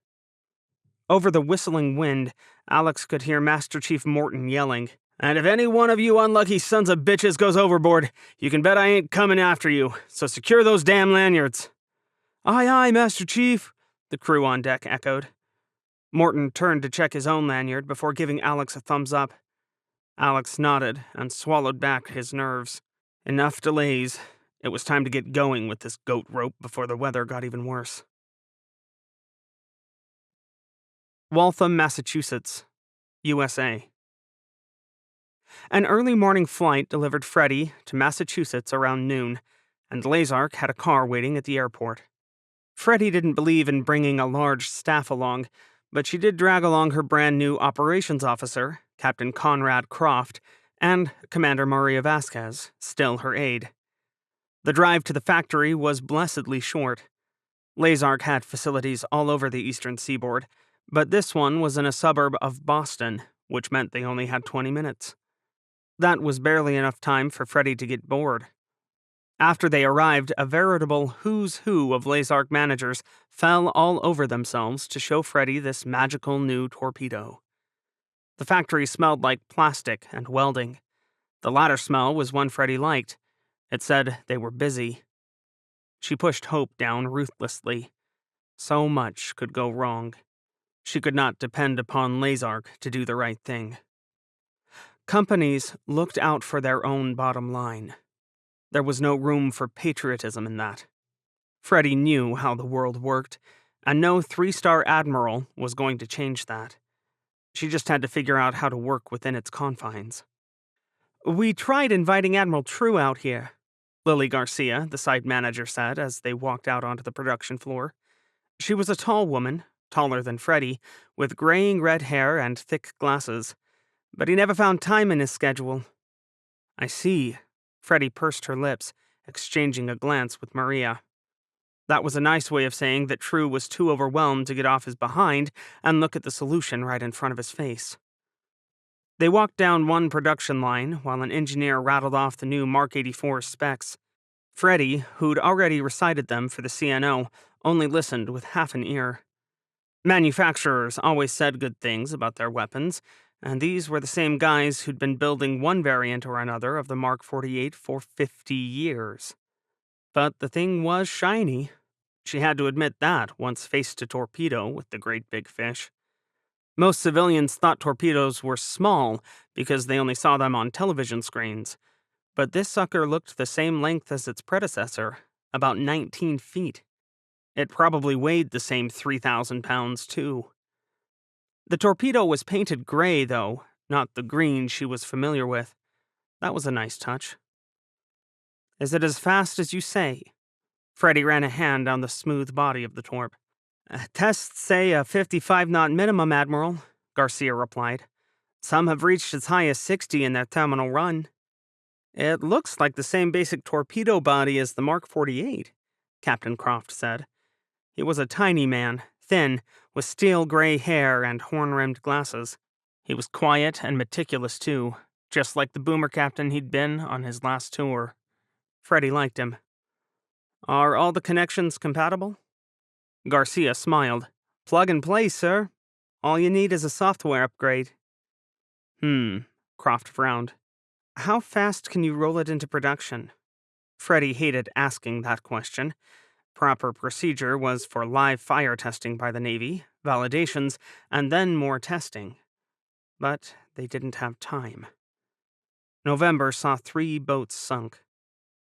Over the whistling wind, Alex could hear Master Chief Morton yelling, "And if any one of you unlucky sons of bitches goes overboard, you can bet I ain't coming after you, so secure those damn lanyards." "Aye, aye, Master Chief," the crew on deck echoed. Morton turned to check his own lanyard before giving Alex a thumbs up. Alex nodded and swallowed back his nerves. Enough delays. It was time to get going with this goat rope before the weather got even worse. Waltham, Massachusetts, USA. An early morning flight delivered Freddie to Massachusetts around noon, and Lazark had a car waiting at the airport. Freddie didn't believe in bringing a large staff along, but she did drag along her brand new operations officer, Captain Conrad Croft, and Commander Maria Vasquez, still her aide. The drive to the factory was blessedly short. Lazark had facilities all over the eastern seaboard, but this one was in a suburb of Boston, which meant they only had 20 minutes. That was barely enough time for Freddie to get bored. After they arrived, a veritable who's who of Lazark managers fell all over themselves to show Freddie this magical new torpedo. The factory smelled like plastic and welding. The latter smell was one Freddie liked. It said they were busy. She pushed hope down ruthlessly. So much could go wrong. She could not depend upon Lazark to do the right thing. Companies looked out for their own bottom line. There was no room for patriotism in that. Freddie knew how the world worked, and no 3-star admiral was going to change that. She just had to figure out how to work within its confines. "We tried inviting Admiral True out here," Lily Garcia, the site manager, said as they walked out onto the production floor. She was a tall woman, taller than Freddie, with graying red hair and thick glasses, but he never found time in his schedule. "I see." Freddie pursed her lips, exchanging a glance with Maria. That was a nice way of saying that True was too overwhelmed to get off his behind and look at the solution right in front of his face. They walked down one production line while an engineer rattled off the new Mark 84 specs. Freddie, who'd already recited them for the CNO, only listened with half an ear. Manufacturers always said good things about their weapons, and these were the same guys who'd been building one variant or another of the Mark 48 for 50 years. But the thing was shiny. She had to admit that once faced a torpedo with the great big fish. Most civilians thought torpedoes were small because they only saw them on television screens, but this sucker looked the same length as its predecessor, about 19 feet. It probably weighed the same 3,000 pounds, too. The torpedo was painted gray, though, not the green she was familiar with. That was a nice touch. "Is it as fast as you say?" Freddie ran a hand down the smooth body of the torp. "Tests say a 55-knot minimum, Admiral," Garcia replied. "Some have reached as high as 60 in their terminal run." "It looks like the same basic torpedo body as the Mark 48, Captain Croft said. He was a tiny man, thin, with steel gray hair and horn-rimmed glasses. He was quiet and meticulous, too, just like the boomer captain he'd been on his last tour. Freddie liked him. "Are all the connections compatible?" Garcia smiled. "Plug and play, sir." All you need is a software upgrade. Croft frowned. How fast can you roll it into production? Freddie hated asking that question. Proper procedure was for live fire testing by the Navy, validations, and then more testing. But they didn't have time. November saw 3 boats sunk.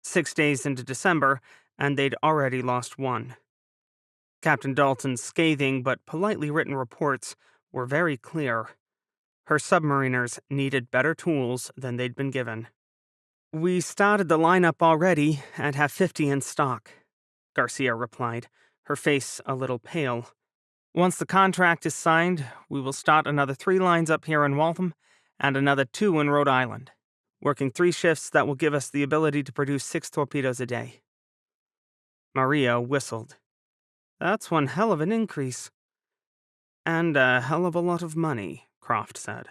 6 days into December, and they'd already lost one. Captain Dalton's scathing but politely written reports were very clear. Her submariners needed better tools than they'd been given. We started the lineup already and have 50 in stock, Garcia replied, her face a little pale. Once the contract is signed, we will start another 3 lines up here in Waltham and another 2 in Rhode Island, working 3 shifts that will give us the ability to produce 6 torpedoes a day. Maria whistled. That's one hell of an increase. And a hell of a lot of money, Croft said.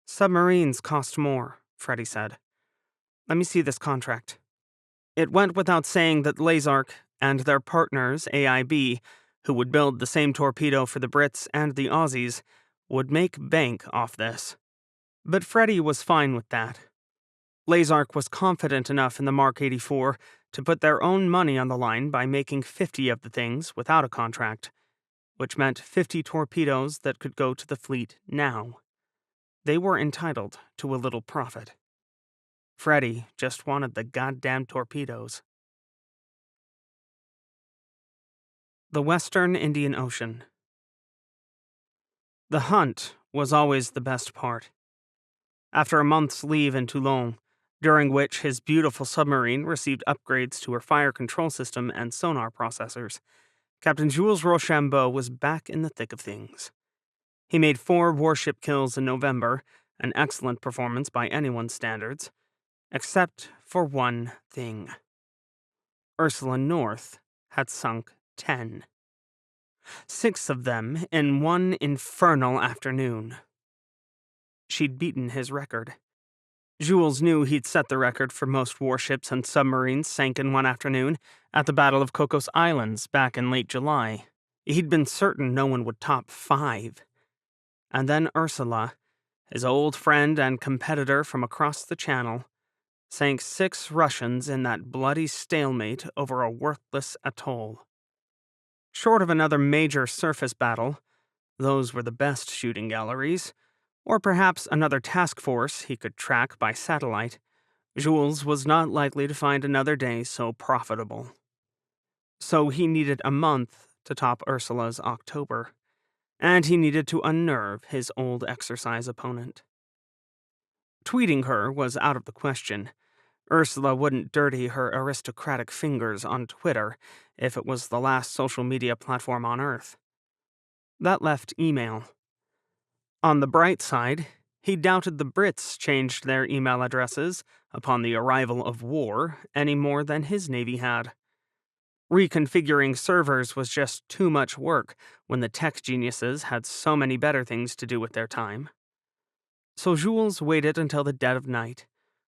Submarines cost more, Freddie said. Let me see this contract. It went without saying that Lazark and their partners, AIB, who would build the same torpedo for the Brits and the Aussies, would make bank off this. But Freddie was fine with that. Lazark was confident enough in the Mark 84 to put their own money on the line by making 50 of the things without a contract, which meant 50 torpedoes that could go to the fleet now. They were entitled to a little profit. Freddie just wanted the goddamn torpedoes. The Western Indian Ocean. The hunt was always the best part. After a month's leave in Toulon, during which his beautiful submarine received upgrades to her fire control system and sonar processors, Captain Jules Rochambeau was back in the thick of things. He made 4 warship kills in November, an excellent performance by anyone's standards, except for one thing. Ursula North had sunk 10. 6 of them in one infernal afternoon. She'd beaten his record. Jules knew he'd set the record for most warships and submarines sank in one afternoon at the Battle of Cocos Islands back in late July. He'd been certain no one would top 5. And then Ursula, his old friend and competitor from across the channel, sank 6 Russians in that bloody stalemate over a worthless atoll. Short of another major surface battle, those were the best shooting galleries, or perhaps another task force he could track by satellite, Jules was not likely to find another day so profitable. So he needed a month to top Ursula's October, and he needed to unnerve his old exercise opponent. Tweeting her was out of the question. Ursula wouldn't dirty her aristocratic fingers on Twitter if it was the last social media platform on Earth. That left email. On the bright side, he doubted the Brits changed their email addresses upon the arrival of war any more than his navy had. Reconfiguring servers was just too much work when the tech geniuses had so many better things to do with their time. So Jules waited until the dead of night,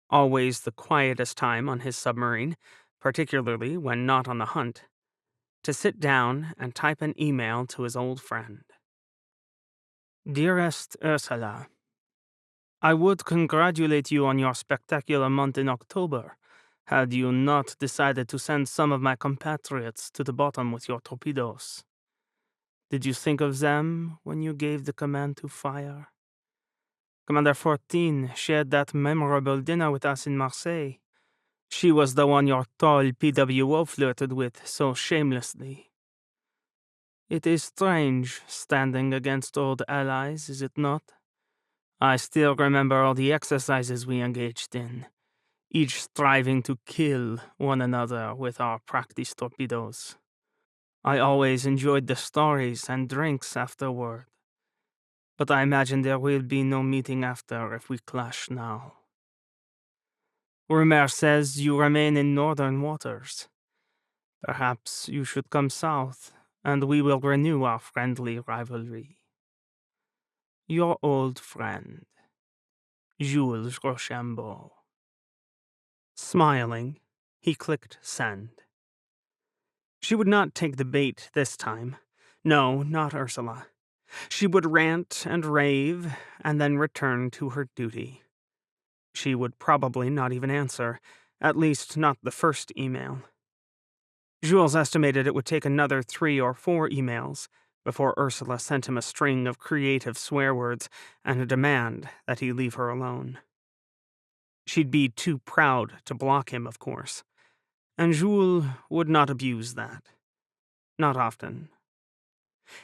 always the quietest time on his submarine, particularly when not on the hunt, to sit down and type an email to his old friend. Dearest Ursula, I would congratulate you on your spectacular month in October, had you not decided to send some of my compatriots to the bottom with your torpedoes. Did you think of them when you gave the command to fire? Commander 14 shared that memorable dinner with us in Marseille. She was the one your tall PWO flirted with so shamelessly. It is strange standing against old allies, is it not? I still remember all the exercises we engaged in, each striving to kill one another with our practice torpedoes. I always enjoyed the stories and drinks afterward, but I imagine there will be no meeting after if we clash now. Rumor says you remain in northern waters. Perhaps you should come south, and we will renew our friendly rivalry. Your old friend, Jules Rochambeau. Smiling, he clicked send. She would not take the bait this time. No, not Ursula. She would rant and rave, and then return to her duty. She would probably not even answer, at least not the first email. Jules estimated it would take another 3 or 4 emails before Ursula sent him a string of creative swear words and a demand that he leave her alone. She'd be too proud to block him, of course, and Jules would not abuse that. Not often.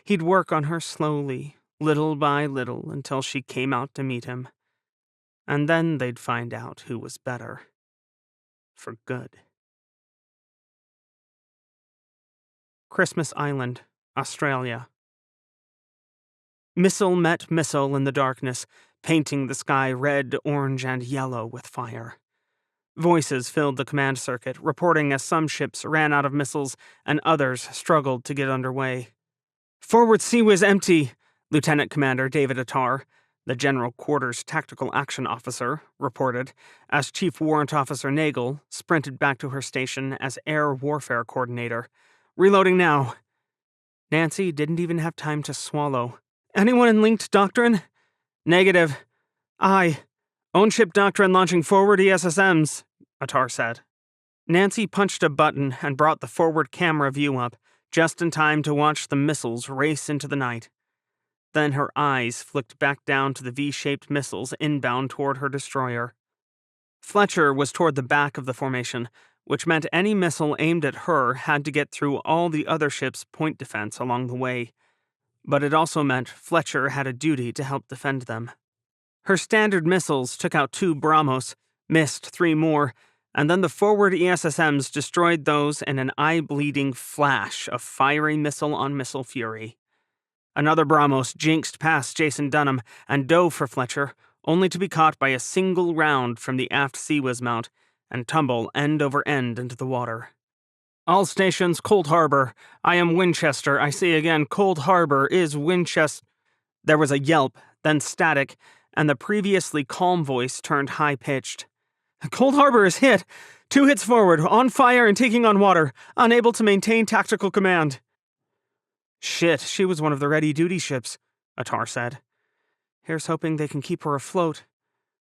He'd work on her slowly, little by little, until she came out to meet him. And then they'd find out who was better. For good. Christmas Island, Australia. Missile met missile in the darkness, painting the sky red, orange, and yellow with fire. Voices filled the command circuit, reporting as some ships ran out of missiles and others struggled to get underway. "Forward sea was empty," Lieutenant Commander David Attar, the General Quarters Tactical Action Officer, reported, as Chief Warrant Officer Nagel sprinted back to her station as Air Warfare Coordinator. "Reloading now." Nancy didn't even have time to swallow. "Anyone in linked doctrine?" "Negative. Aye. Own ship doctrine launching forward ESSMs," Attar said. Nancy punched a button and brought the forward camera view up, just in time to watch the missiles race into the night. Then her eyes flicked back down to the V-shaped missiles inbound toward her destroyer. Fletcher was toward the back of the formation, which meant any missile aimed at her had to get through all the other ships' point defense along the way. But it also meant Fletcher had a duty to help defend them. Her standard missiles took out 2 BrahMos, missed 3 more, and then the forward ESSMs destroyed those in an eye-bleeding flash of fiery missile-on-missile fury. Another BrahMos jinxed past Jason Dunham and dove for Fletcher, only to be caught by a single round from the aft CIWS mount and tumble end over end into the water. "All stations, Cold Harbor. I am Winchester. I say again, Cold Harbor is Winchester." There was a yelp, then static, and the previously calm voice turned high-pitched. "Cold Harbor is hit. 2 hits forward, on fire and taking on water, unable to maintain tactical command." "Shit, she was one of the ready-duty ships," Attar said. "Here's hoping they can keep her afloat."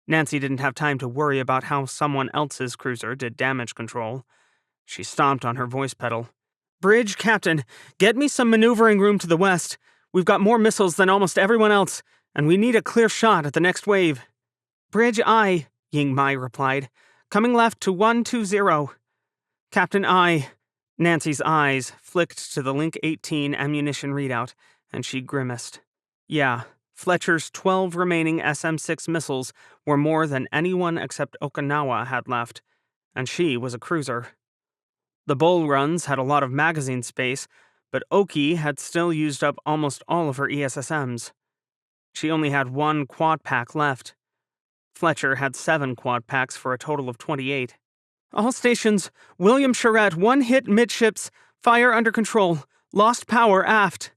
Nancy didn't have time to worry about how someone else's cruiser did damage control. She stomped on her voice pedal. "Bridge captain, get me some maneuvering room to the west. We've got more missiles than almost everyone else, and we need a clear shot at the next wave." "Bridge aye," Ying Mai replied. "Coming left to 120. "Captain aye." Nancy's eyes flicked to the Link 18 ammunition readout, and she grimaced. Yeah, Fletcher's 12 remaining SM-6 missiles were more than anyone except Okinawa had left, and she was a cruiser. The Bull Runs had a lot of magazine space, but Oki had still used up almost all of her ESSMs. She only had 1 quad pack left. Fletcher had 7 quad packs for a total of 28. "All stations, William Charette, 1 hit midships, fire under control, lost power aft,"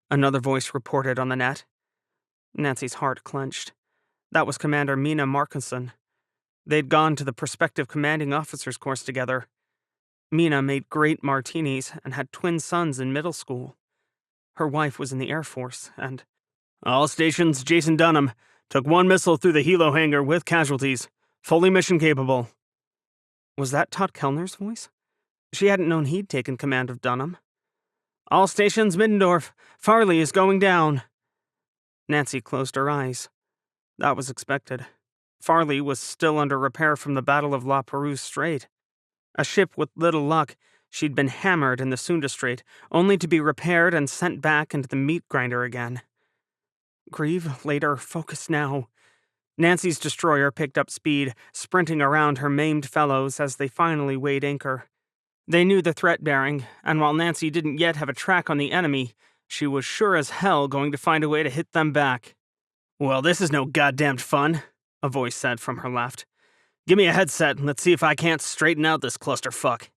another voice reported on the net. Nancy's heart clenched. That was Commander Mina Markinson. They'd gone to the prospective commanding officers course together. Mina made great martinis and had twin sons in middle school. Her wife was in the Air Force, and... "All stations, Jason Dunham. Took 1 missile through the helo hangar with casualties. Fully mission capable." Was that Todd Kellner's voice? She hadn't known he'd taken command of Dunham. "All stations, Middendorf. Farley is going down." Nancy closed her eyes. That was expected. Farley was still under repair from the Battle of La Perouse Strait. A ship with little luck, she'd been hammered in the Sunda Strait, only to be repaired and sent back into the meat grinder again. Grieve later, focus now. Nancy's destroyer picked up speed, sprinting around her maimed fellows as they finally weighed anchor. They knew the threat bearing, and while Nancy didn't yet have a track on the enemy, she was sure as hell going to find a way to hit them back. "Well, this is no goddamned fun," a voice said from her left. "Give me a headset and let's see if I can't straighten out this clusterfuck."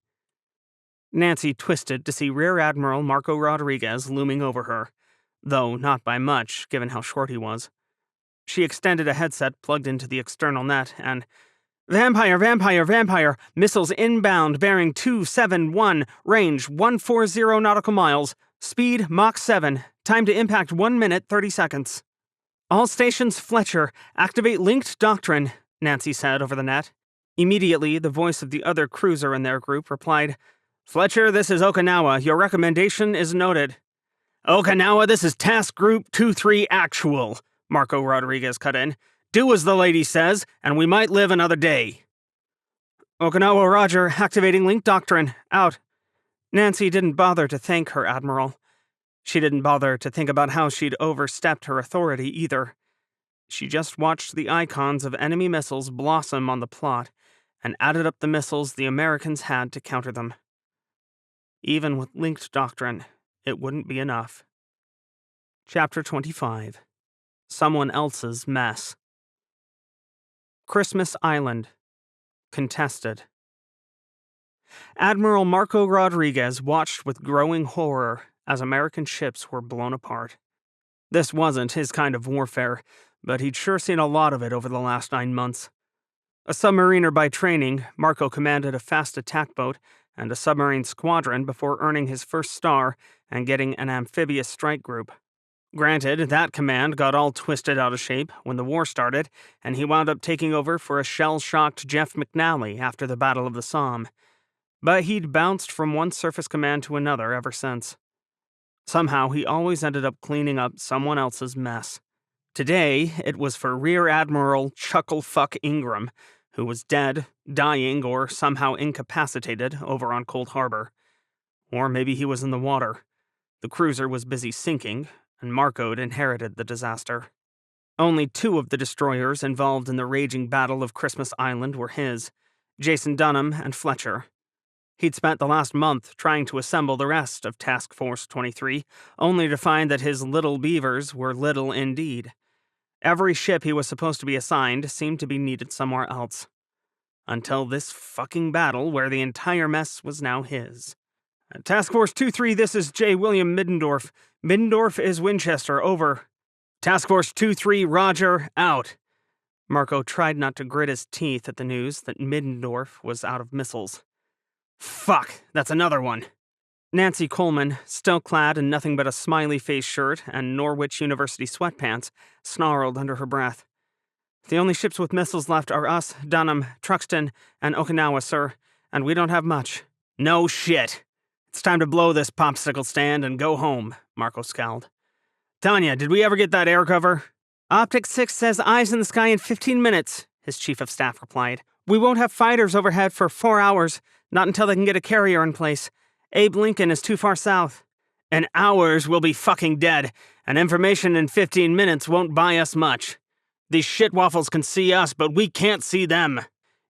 Nancy twisted to see Rear Admiral Marco Rodriguez looming over her, though not by much, given how short he was. She extended a headset plugged into the external net and... "Vampire, vampire, vampire! Missiles inbound bearing 271, range 140 nautical miles, speed Mach 7, Time to impact 1 minute, 30 seconds. All stations, Fletcher, activate linked doctrine, Nancy said over the net. Immediately, the voice of the other cruiser in their group replied, Fletcher, this is Okinawa. Your recommendation is noted. Okinawa, this is Task Group 2-3 Actual, Marco Rodriguez cut in. Do as the lady says, and we might live another day. Okinawa, roger, activating link doctrine. Out. Nancy didn't bother to thank her admiral. She didn't bother to think about how she'd overstepped her authority either. She just watched the icons of enemy missiles blossom on the plot and added up the missiles the Americans had to counter them. Even with linked doctrine, it wouldn't be enough. Chapter 25. Someone Else's Mess. Christmas Island. Contested. Admiral Marco Rodriguez watched with growing horror as American ships were blown apart. This wasn't his kind of warfare, but he'd sure seen a lot of it over the last 9 months. A submariner by training, Marco commanded a fast attack boat and a submarine squadron before earning his first star and getting an amphibious strike group. Granted, that command got all twisted out of shape when the war started, and he wound up taking over for a shell-shocked Jeff McNally after the Battle of the Somme. But he'd bounced from one surface command to another ever since. Somehow, he always ended up cleaning up someone else's mess. Today, it was for Rear Admiral Chucklefuck Ingram, who was dead, dying, or somehow incapacitated over on Cold Harbor. Or maybe he was in the water. The cruiser was busy sinking, and Marco'd inherited the disaster. Only 2 of the destroyers involved in the raging Battle of Christmas Island were his, Jason Dunham and Fletcher. He'd spent the last month trying to assemble the rest of Task Force 23, only to find that his little beavers were little indeed. Every ship he was supposed to be assigned seemed to be needed somewhere else. Until this fucking battle where the entire mess was now his. Task Force 2-3, this is J. William Middendorf. Middendorf is Winchester, over. Task Force 2-3, roger, out. Marco tried not to grit his teeth at the news that Middendorf was out of missiles. Fuck, that's another one. Nancy Coleman, still clad in nothing but a smiley-face shirt and Norwich University sweatpants, snarled under her breath. The only ships with missiles left are us, Dunham, Truxton, and Okinawa, sir, and we don't have much. No shit. It's time to blow this popsicle stand and go home, Marco scowled. Tanya, did we ever get that air cover? Optic 6 says eyes in the sky in 15 minutes, his chief of staff replied. We won't have fighters overhead for 4 hours, not until they can get a carrier in place. Abe Lincoln is too far south. In hours, we'll be fucking dead, and information in 15 minutes won't buy us much. These shitwaffles can see us, but we can't see them.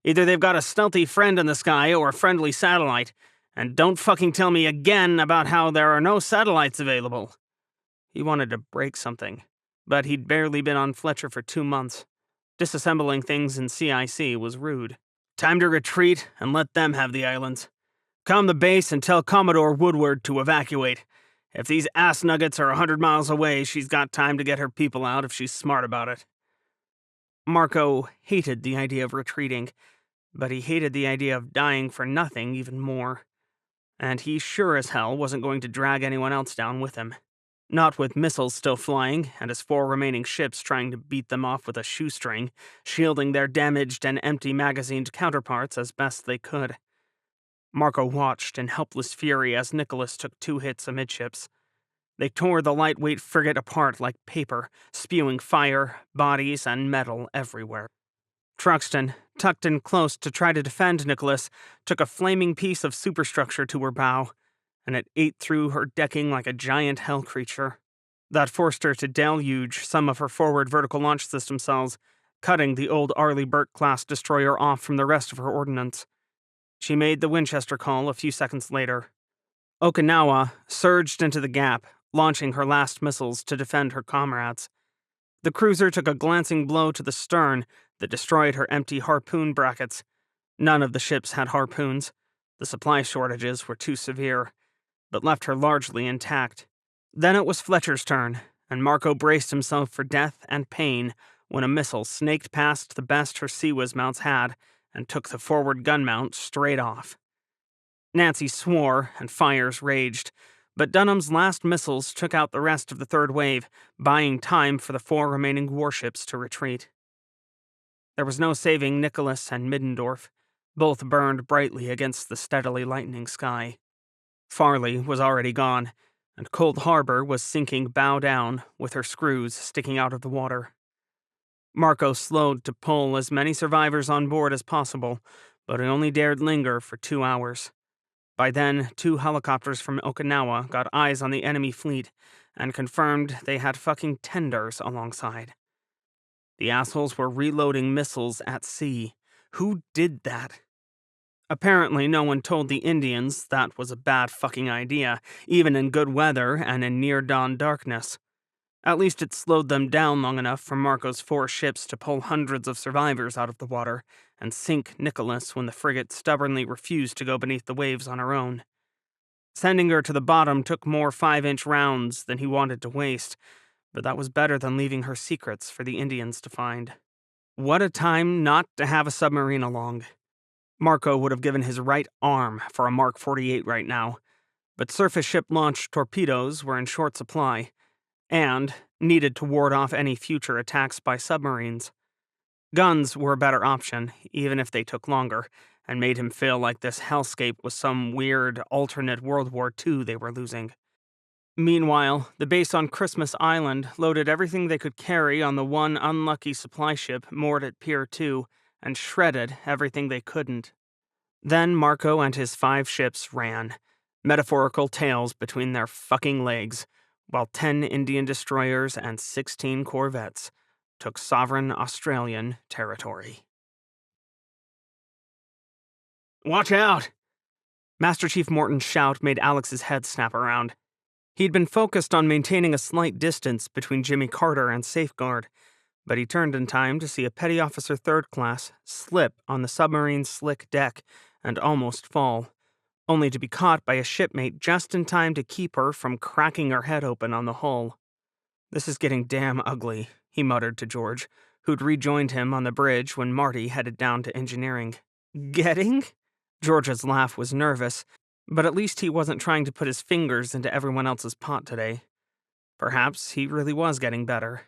Either they've got a stealthy friend in the sky or a friendly satellite, and don't fucking tell me again about how there are no satellites available. He wanted to break something, but he'd barely been on Fletcher for 2 months. Disassembling things in CIC was rude. Time to retreat and let them have the islands. Calm the base and tell Commodore Woodward to evacuate. If these ass nuggets are 100 miles away, she's got time to get her people out if she's smart about it. Marco hated the idea of retreating, but he hated the idea of dying for nothing even more. And he sure as hell wasn't going to drag anyone else down with him. Not with missiles still flying, and his 4 remaining ships trying to beat them off with a shoestring, shielding their damaged and empty magazined counterparts as best they could. Marco watched in helpless fury as Nicholas took 2 hits amidships. They tore the lightweight frigate apart like paper, spewing fire, bodies, and metal everywhere. Truxton, tucked in close to try to defend Nicholas, took a flaming piece of superstructure to her bow, and it ate through her decking like a giant hell creature. That forced her to deluge some of her forward vertical launch system cells, cutting the old Arleigh Burke-class destroyer off from the rest of her ordnance. She made the Winchester call a few seconds later. Okinawa surged into the gap, launching her last missiles to defend her comrades. The cruiser took a glancing blow to the stern that destroyed her empty harpoon brackets. None of the ships had harpoons. The supply shortages were too severe, but left her largely intact. Then it was Fletcher's turn, and Marco braced himself for death and pain when a missile snaked past the best her CIWS mounts had and took the forward gun mount straight off. Nancy swore, and fires raged, But Dunham's last missiles took out the rest of the third wave, buying time for the 4 remaining warships to retreat. There was no saving Nicholas and Middendorf. Both burned brightly against the steadily lightening sky. Farley was already gone, and Cold Harbor was sinking bow down, with her screws sticking out of the water. Marco slowed to pull as many survivors on board as possible, but he only dared linger for 2 hours. By then, 2 helicopters from Okinawa got eyes on the enemy fleet and confirmed they had fucking tenders alongside. The assholes were reloading missiles at sea. Who did that? Apparently, no one told the Indians that was a bad fucking idea, even in good weather and in near-dawn darkness. At least it slowed them down long enough for Marco's 4 ships to pull hundreds of survivors out of the water and sink Nicholas when the frigate stubbornly refused to go beneath the waves on her own. Sending her to the bottom took more 5-inch rounds than he wanted to waste, but that was better than leaving her secrets for the Indians to find. What a time not to have a submarine along. Marco would have given his right arm for a Mark 48 right now, but surface ship-launched torpedoes were in short supply, and needed to ward off any future attacks by submarines. Guns were a better option, even if they took longer, and made him feel like this hellscape was some weird, alternate World War II they were losing. Meanwhile, the base on Christmas Island loaded everything they could carry on the one unlucky supply ship moored at Pier 2, and shredded everything they couldn't. Then Marco and his 5 ships ran, metaphorical tails between their fucking legs, while 10 Indian destroyers and 16 corvettes took sovereign Australian territory. "Watch out!" Master Chief Morton's shout made Alex's head snap around. He'd been focused on maintaining a slight distance between Jimmy Carter and Safeguard, but he turned in time to see a Petty Officer 3rd Class slip on the submarine's slick deck and almost fall, only to be caught by a shipmate just in time to keep her from cracking her head open on the hull. "This is getting damn ugly," he muttered to George, who'd rejoined him on the bridge when Marty headed down to engineering. "Getting?" George's laugh was nervous, but at least he wasn't trying to put his fingers into everyone else's pot today. Perhaps he really was getting better.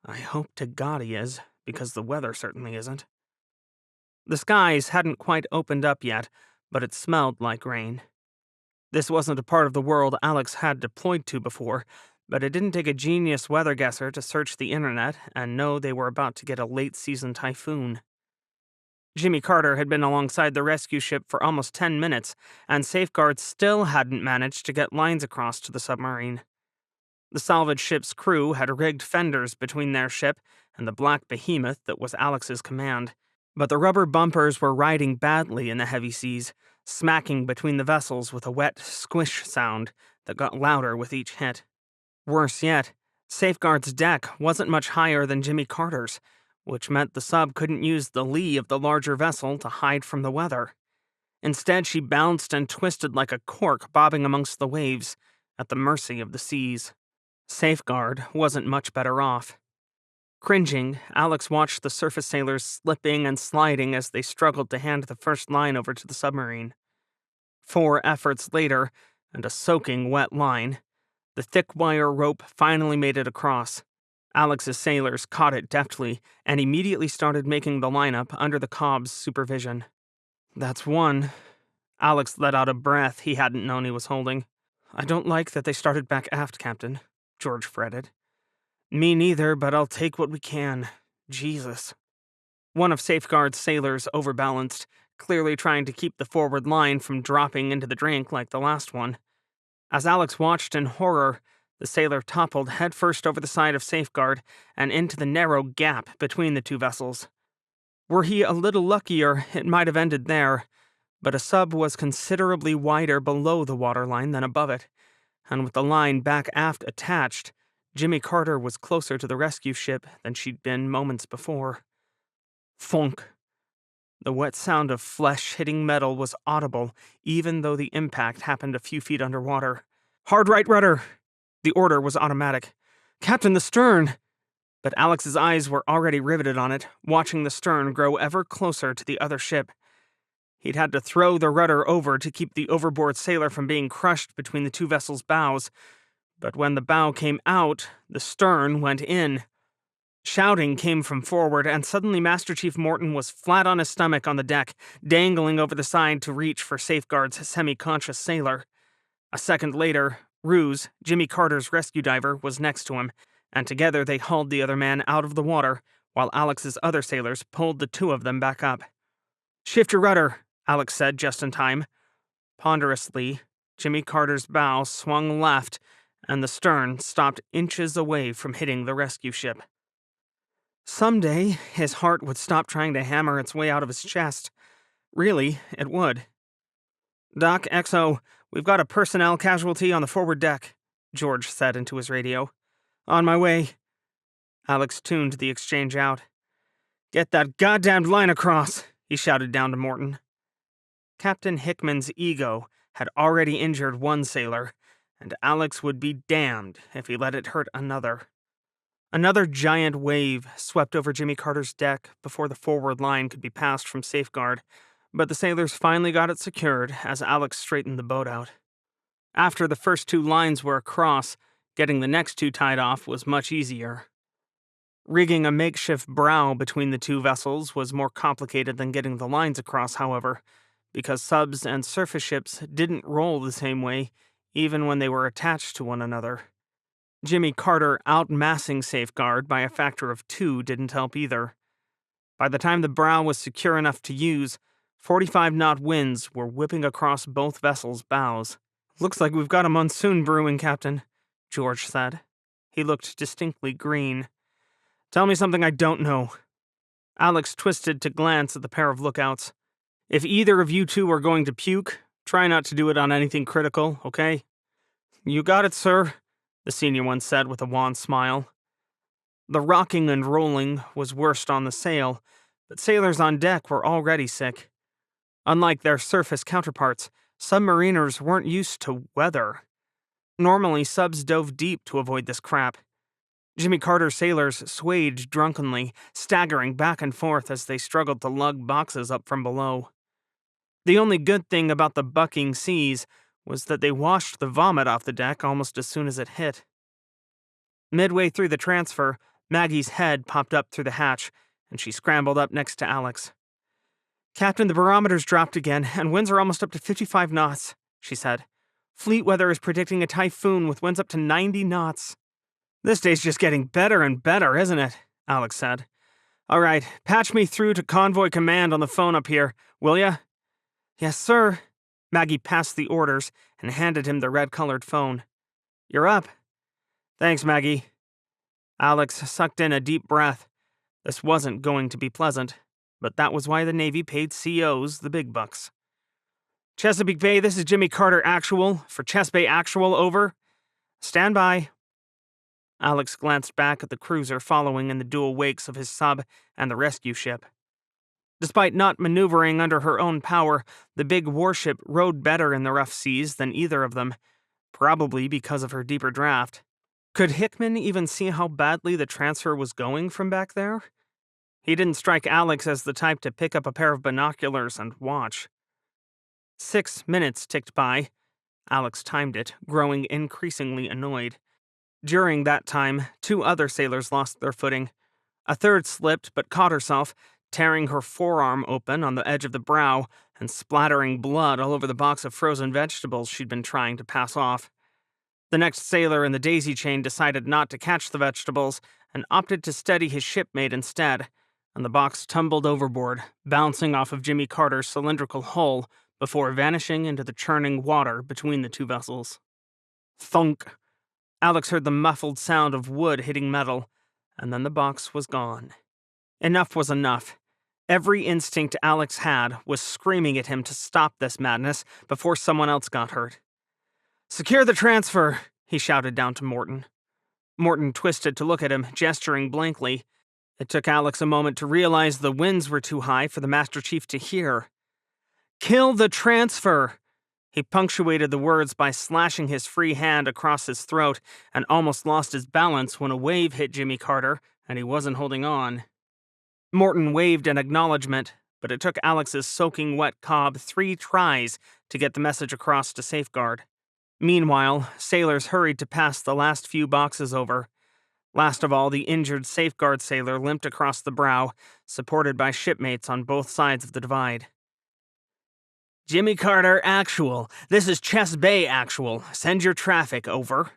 I hope to God he is, because the weather certainly isn't. The skies hadn't quite opened up yet, but it smelled like rain. This wasn't a part of the world Alex had deployed to before, but it didn't take a genius weather guesser to search the internet and know they were about to get a late-season typhoon. Jimmy Carter had been alongside the rescue ship for almost 10 minutes, and Safeguard still hadn't managed to get lines across to the submarine. The salvage ship's crew had rigged fenders between their ship and the black behemoth that was Alex's command, but the rubber bumpers were riding badly in the heavy seas, smacking between the vessels with a wet squish sound that got louder with each hit. Worse yet, Safeguard's deck wasn't much higher than Jimmy Carter's, which meant the sub couldn't use the lee of the larger vessel to hide from the weather. Instead, she bounced and twisted like a cork bobbing amongst the waves, at the mercy of the seas. Safeguard wasn't much better off. Cringing, Alex watched the surface sailors slipping and sliding as they struggled to hand the first line over to the submarine. 4 efforts later, and a soaking wet line, the thick wire rope finally made it across. Alex's sailors caught it deftly and immediately started making the lineup under the Cobb's supervision. "That's one." Alex let out a breath he hadn't known he was holding. "I don't like that they started back aft, Captain," George fretted. "Me neither, but I'll take what we can. Jesus." One of Safeguard's sailors overbalanced, clearly trying to keep the forward line from dropping into the drink like the last one. As Alex watched in horror, the sailor toppled headfirst over the side of Safeguard and into the narrow gap between the 2 vessels. Were he a little luckier, it might have ended there, but a sub was considerably wider below the waterline than above it, and with the line back aft attached, Jimmy Carter was closer to the rescue ship than she'd been moments before. Thunk. The wet sound of flesh hitting metal was audible, even though the impact happened a few feet underwater. "Hard right rudder!" The order was automatic. "Captain, the stern!" But Alex's eyes were already riveted on it, watching the stern grow ever closer to the other ship. He'd had to throw the rudder over to keep the overboard sailor from being crushed between the two vessels' bows, but when the bow came out, the stern went in. Shouting came from forward, and suddenly Master Chief Morton was flat on his stomach on the deck, dangling over the side to reach for Safeguard's semi-conscious sailor. A second later, Ruse, Jimmy Carter's rescue diver, was next to him, and together they hauled the other man out of the water, while Alex's other sailors pulled the two of them back up. "Shift your rudder," Alex said just in time. Ponderously, Jimmy Carter's bow swung left, and the stern stopped inches away from hitting the rescue ship. Someday, his heart would stop trying to hammer its way out of his chest. Really, it would. "Doc, XO, we've got a personnel casualty on the forward deck," George said into his radio. "On my way." Alex tuned the exchange out. "Get that goddamned line across," he shouted down to Morton. Captain Hickman's ego had already injured one sailor, and Alex would be damned if he let it hurt another. Another giant wave swept over Jimmy Carter's deck before the forward line could be passed from Safeguard, but the sailors finally got it secured as Alex straightened the boat out. After the first two lines were across, getting the next two tied off was much easier. Rigging a makeshift brow between the two vessels was more complicated than getting the lines across, however, because subs and surface ships didn't roll the same way, even when they were attached to one another. Jimmy Carter outmassing Safeguard by a factor of 2 didn't help either. By the time the brow was secure enough to use, 45-knot winds were whipping across both vessels' bows. "Looks like we've got a monsoon brewing, Captain," George said. He looked distinctly green. "Tell me something I don't know." Alex twisted to glance at the pair of lookouts. "If either of you two are going to puke, try not to do it on anything critical, okay?" "You got it, sir," the senior one said with a wan smile. The rocking and rolling was worst on the sail, but sailors on deck were already sick. Unlike their surface counterparts, submariners weren't used to weather. Normally, subs dove deep to avoid this crap. Jimmy Carter's sailors swayed drunkenly, staggering back and forth as they struggled to lug boxes up from below. The only good thing about the bucking seas was that they washed the vomit off the deck almost as soon as it hit. Midway through the transfer, Maggie's head popped up through the hatch, and she scrambled up next to Alex. "Captain, the barometer's dropped again, and winds are almost up to 55 knots, she said. "Fleet weather is predicting a typhoon with winds up to 90 knots. "This day's just getting better and better, isn't it?" Alex said. "All right, patch me through to Convoy Command on the phone up here, will ya?" "Yes, sir." Maggie passed the orders and handed him the red-colored phone. "You're up." "Thanks, Maggie." Alex sucked in a deep breath. This wasn't going to be pleasant, but that was why the Navy paid COs the big bucks. "Chesapeake Bay, this is Jimmy Carter Actual. For Chess Bay Actual, over. Stand by." Alex glanced back at the cruiser following in the dual wakes of his sub and the rescue ship. Despite not maneuvering under her own power, the big warship rode better in the rough seas than either of them, probably because of her deeper draft. Could Hickman even see how badly the transfer was going from back there? He didn't strike Alex as the type to pick up a pair of binoculars and watch. 6 minutes ticked by. Alex timed it, growing increasingly annoyed. During that time, 2 other sailors lost their footing. A third slipped but caught herself, tearing her forearm open on the edge of the brow and splattering blood all over the box of frozen vegetables she'd been trying to pass off. The next sailor in the daisy chain decided not to catch the vegetables and opted to steady his shipmate instead, and the box tumbled overboard, bouncing off of Jimmy Carter's cylindrical hull before vanishing into the churning water between the two vessels. Thunk! Alex heard the muffled sound of wood hitting metal, and then the box was gone. Enough was enough. Every instinct Alex had was screaming at him to stop this madness before someone else got hurt. "Secure the transfer," he shouted down to Morton. Morton twisted to look at him, gesturing blankly. It took Alex a moment to realize the winds were too high for the Master Chief to hear. "Kill the transfer!" He punctuated the words by slashing his free hand across his throat and almost lost his balance when a wave hit Jimmy Carter and he wasn't holding on. Morton waved an acknowledgement, but it took Alex's soaking wet cob 3 tries to get the message across to Safeguard. Meanwhile, sailors hurried to pass the last few boxes over. Last of all, the injured Safeguard sailor limped across the brow, supported by shipmates on both sides of the divide. Jimmy Carter, actual. This is Chess Bay, actual. Send your traffic, over.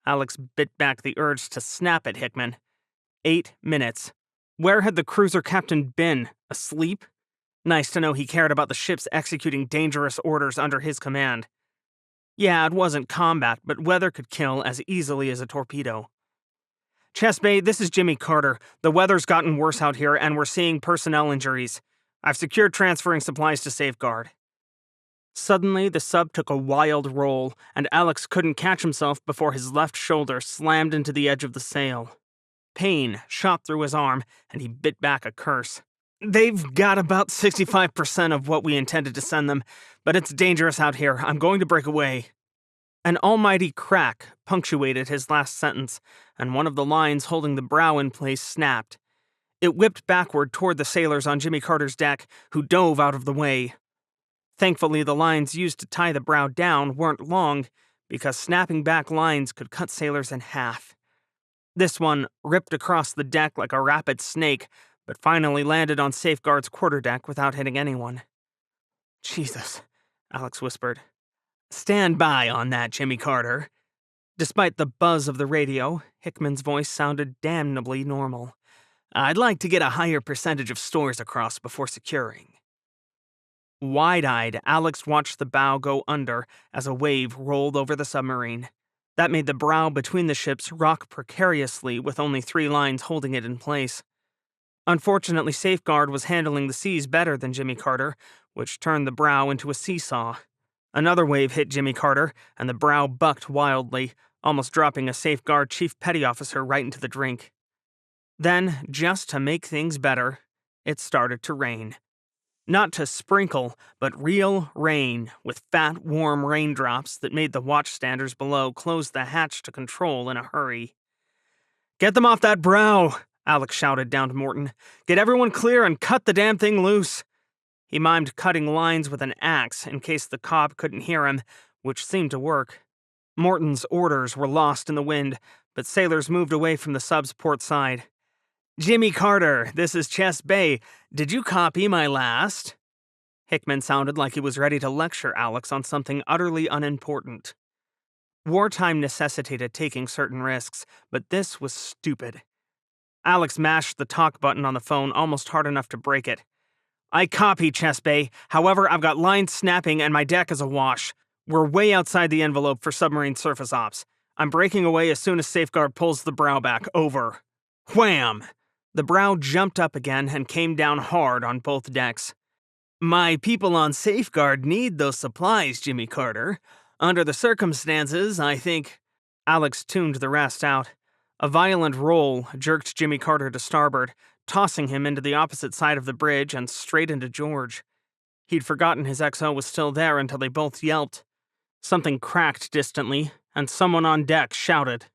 Alex bit back the urge to snap at Hickman. 8 minutes. Where had the cruiser captain been? Asleep? Nice to know he cared about the ships executing dangerous orders under his command. Yeah, it wasn't combat, but weather could kill as easily as a torpedo. Chess Bay, this is Jimmy Carter. The weather's gotten worse out here, and we're seeing personnel injuries. I've secured transferring supplies to Safeguard. Suddenly, the sub took a wild roll, and Alex couldn't catch himself before his left shoulder slammed into the edge of the sail. Pain shot through his arm, and he bit back a curse. They've got about 65% of what we intended to send them, but it's dangerous out here. I'm going to break away. An almighty crack punctuated his last sentence, and one of the lines holding the brow in place snapped. It whipped backward toward the sailors on Jimmy Carter's deck, who dove out of the way. Thankfully, the lines used to tie the brow down weren't long, because snapping back lines could cut sailors in half. This one ripped across the deck like a rapid snake, but finally landed on Safeguard's quarterdeck without hitting anyone. Jesus, Alex whispered. Stand by on that, Jimmy Carter. Despite the buzz of the radio, Hickman's voice sounded damnably normal. I'd like to get a higher percentage of stores across before securing. Wide-eyed, Alex watched the bow go under as a wave rolled over the submarine. That made the brow between the ships rock precariously with only 3 lines holding it in place. Unfortunately, Safeguard was handling the seas better than Jimmy Carter, which turned the brow into a seesaw. Another wave hit Jimmy Carter, and the brow bucked wildly, almost dropping a Safeguard chief petty officer right into the drink. Then, just to make things better, it started to rain. Not to sprinkle, but real rain, with fat, warm raindrops that made the watchstanders below close the hatch to control in a hurry. Get them off that brow, Alex shouted down to Morton. Get everyone clear and cut the damn thing loose. He mimed cutting lines with an axe in case the cob couldn't hear him, which seemed to work. Morton's orders were lost in the wind, but sailors moved away from the sub's port side. Jimmy Carter, this is Chess Bay. Did you copy my last? Hickman sounded like he was ready to lecture Alex on something utterly unimportant. Wartime necessitated taking certain risks, but this was stupid. Alex mashed the talk button on the phone almost hard enough to break it. I copy, Chess Bay. However, I've got lines snapping and my deck is awash. We're way outside the envelope for submarine surface ops. I'm breaking away as soon as Safeguard pulls the brow back. Over. Wham! The brow jumped up again and came down hard on both decks. My people on Safeguard need those supplies, Jimmy Carter. Under the circumstances, I think... Alex tuned the rest out. A violent roll jerked Jimmy Carter to starboard, tossing him into the opposite side of the bridge and straight into George. He'd forgotten his XO was still there until they both yelped. Something cracked distantly, and someone on deck shouted.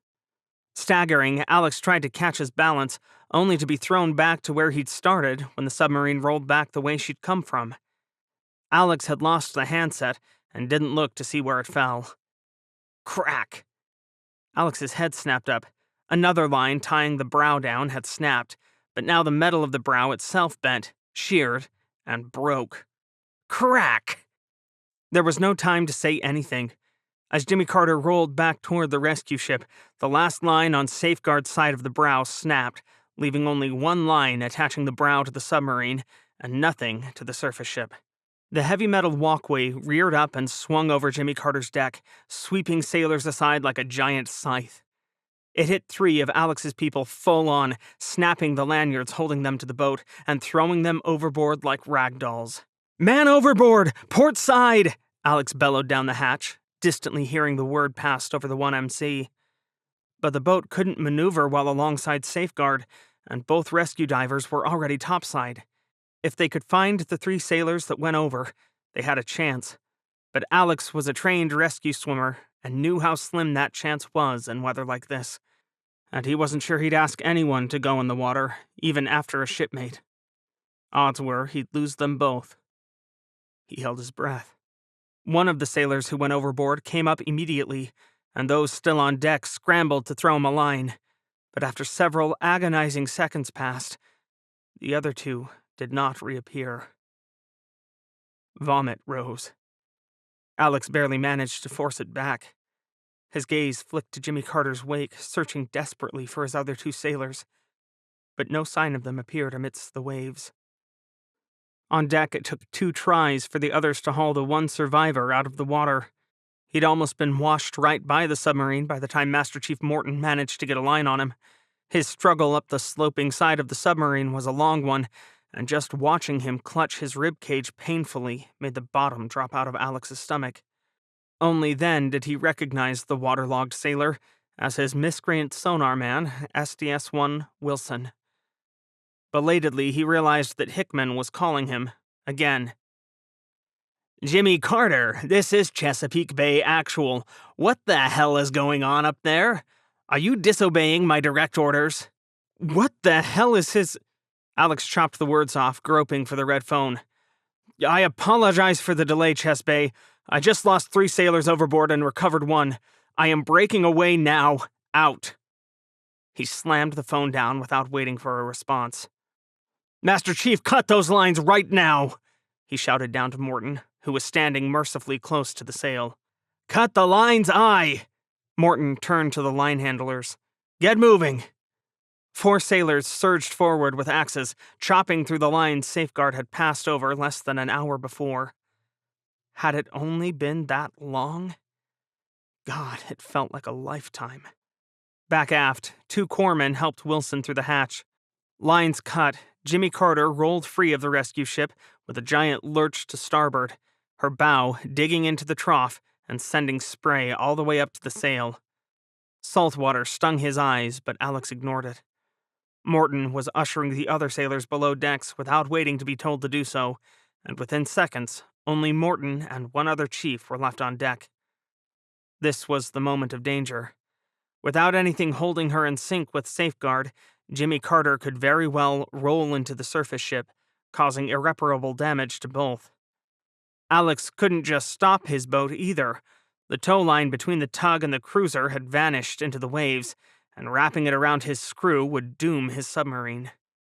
Staggering, Alex tried to catch his balance, only to be thrown back to where he'd started when the submarine rolled back the way she'd come from. Alex had lost the handset and didn't look to see where it fell. Crack! Alex's head snapped up. Another line tying the brow down had snapped, but now the metal of the brow itself bent, sheared, and broke. Crack! There was no time to say anything. As Jimmy Carter rolled back toward the rescue ship, the last line on Safeguard's side of the brow snapped, leaving only one line attaching the brow to the submarine and nothing to the surface ship. The heavy metal walkway reared up and swung over Jimmy Carter's deck, sweeping sailors aside like a giant scythe. It hit 3 of Alex's people full on, snapping the lanyards holding them to the boat and throwing them overboard like rag dolls. Man overboard! Port side! Alex bellowed down the hatch, distantly hearing the word passed over the 1MC. But the boat couldn't maneuver while alongside Safeguard, and both rescue divers were already topside. If they could find the 3 sailors that went over, they had a chance. But Alex was a trained rescue swimmer and knew how slim that chance was in weather like this. And he wasn't sure he'd ask anyone to go in the water, even after a shipmate. Odds were he'd lose them both. He held his breath. One of the sailors who went overboard came up immediately, and those still on deck scrambled to throw him a line. But after several agonizing seconds passed, the other two did not reappear. Vomit rose. Alex barely managed to force it back. His gaze flicked to Jimmy Carter's wake, searching desperately for his other two sailors, but no sign of them appeared amidst the waves. On deck, it took 2 tries for the others to haul the one survivor out of the water. He'd almost been washed right by the submarine by the time Master Chief Morton managed to get a line on him. His struggle up the sloping side of the submarine was a long one, and just watching him clutch his ribcage painfully made the bottom drop out of Alex's stomach. Only then did he recognize the waterlogged sailor as his miscreant sonar man, SDS-1 Wilson. Belatedly, he realized that Hickman was calling him, again. "Jimmy Carter, this is Chesapeake Bay Actual. What the hell is going on up there? Are you disobeying my direct orders?" "What the hell is his—" Alex chopped the words off, groping for the red phone. "I apologize for the delay, Chess Bay. I just lost 3 sailors overboard and recovered 1. I am breaking away now. Out." He slammed the phone down without waiting for a response. "Master Chief, cut those lines right now!" he shouted down to Morton, who was standing mercifully close to the sail. "Cut the lines, aye!" Morton turned to the line handlers. "Get moving!" 4 sailors surged forward with axes, chopping through the lines Safeguard had passed over less than an hour before. Had it only been that long? God, it felt like a lifetime. Back aft, 2 corpsmen helped Wilson through the hatch. Lines cut, Jimmy Carter rolled free of the rescue ship with a giant lurch to starboard, her bow digging into the trough and sending spray all the way up to the sail. Salt water stung his eyes, but Alex ignored it. Morton was ushering the other sailors below decks without waiting to be told to do so, and within seconds, only Morton and 1 other chief were left on deck. This was the moment of danger. Without anything holding her in sync with Safeguard, Jimmy Carter could very well roll into the surface ship, causing irreparable damage to both. Alex couldn't just stop his boat either. The tow line between the tug and the cruiser had vanished into the waves, and wrapping it around his screw would doom his submarine.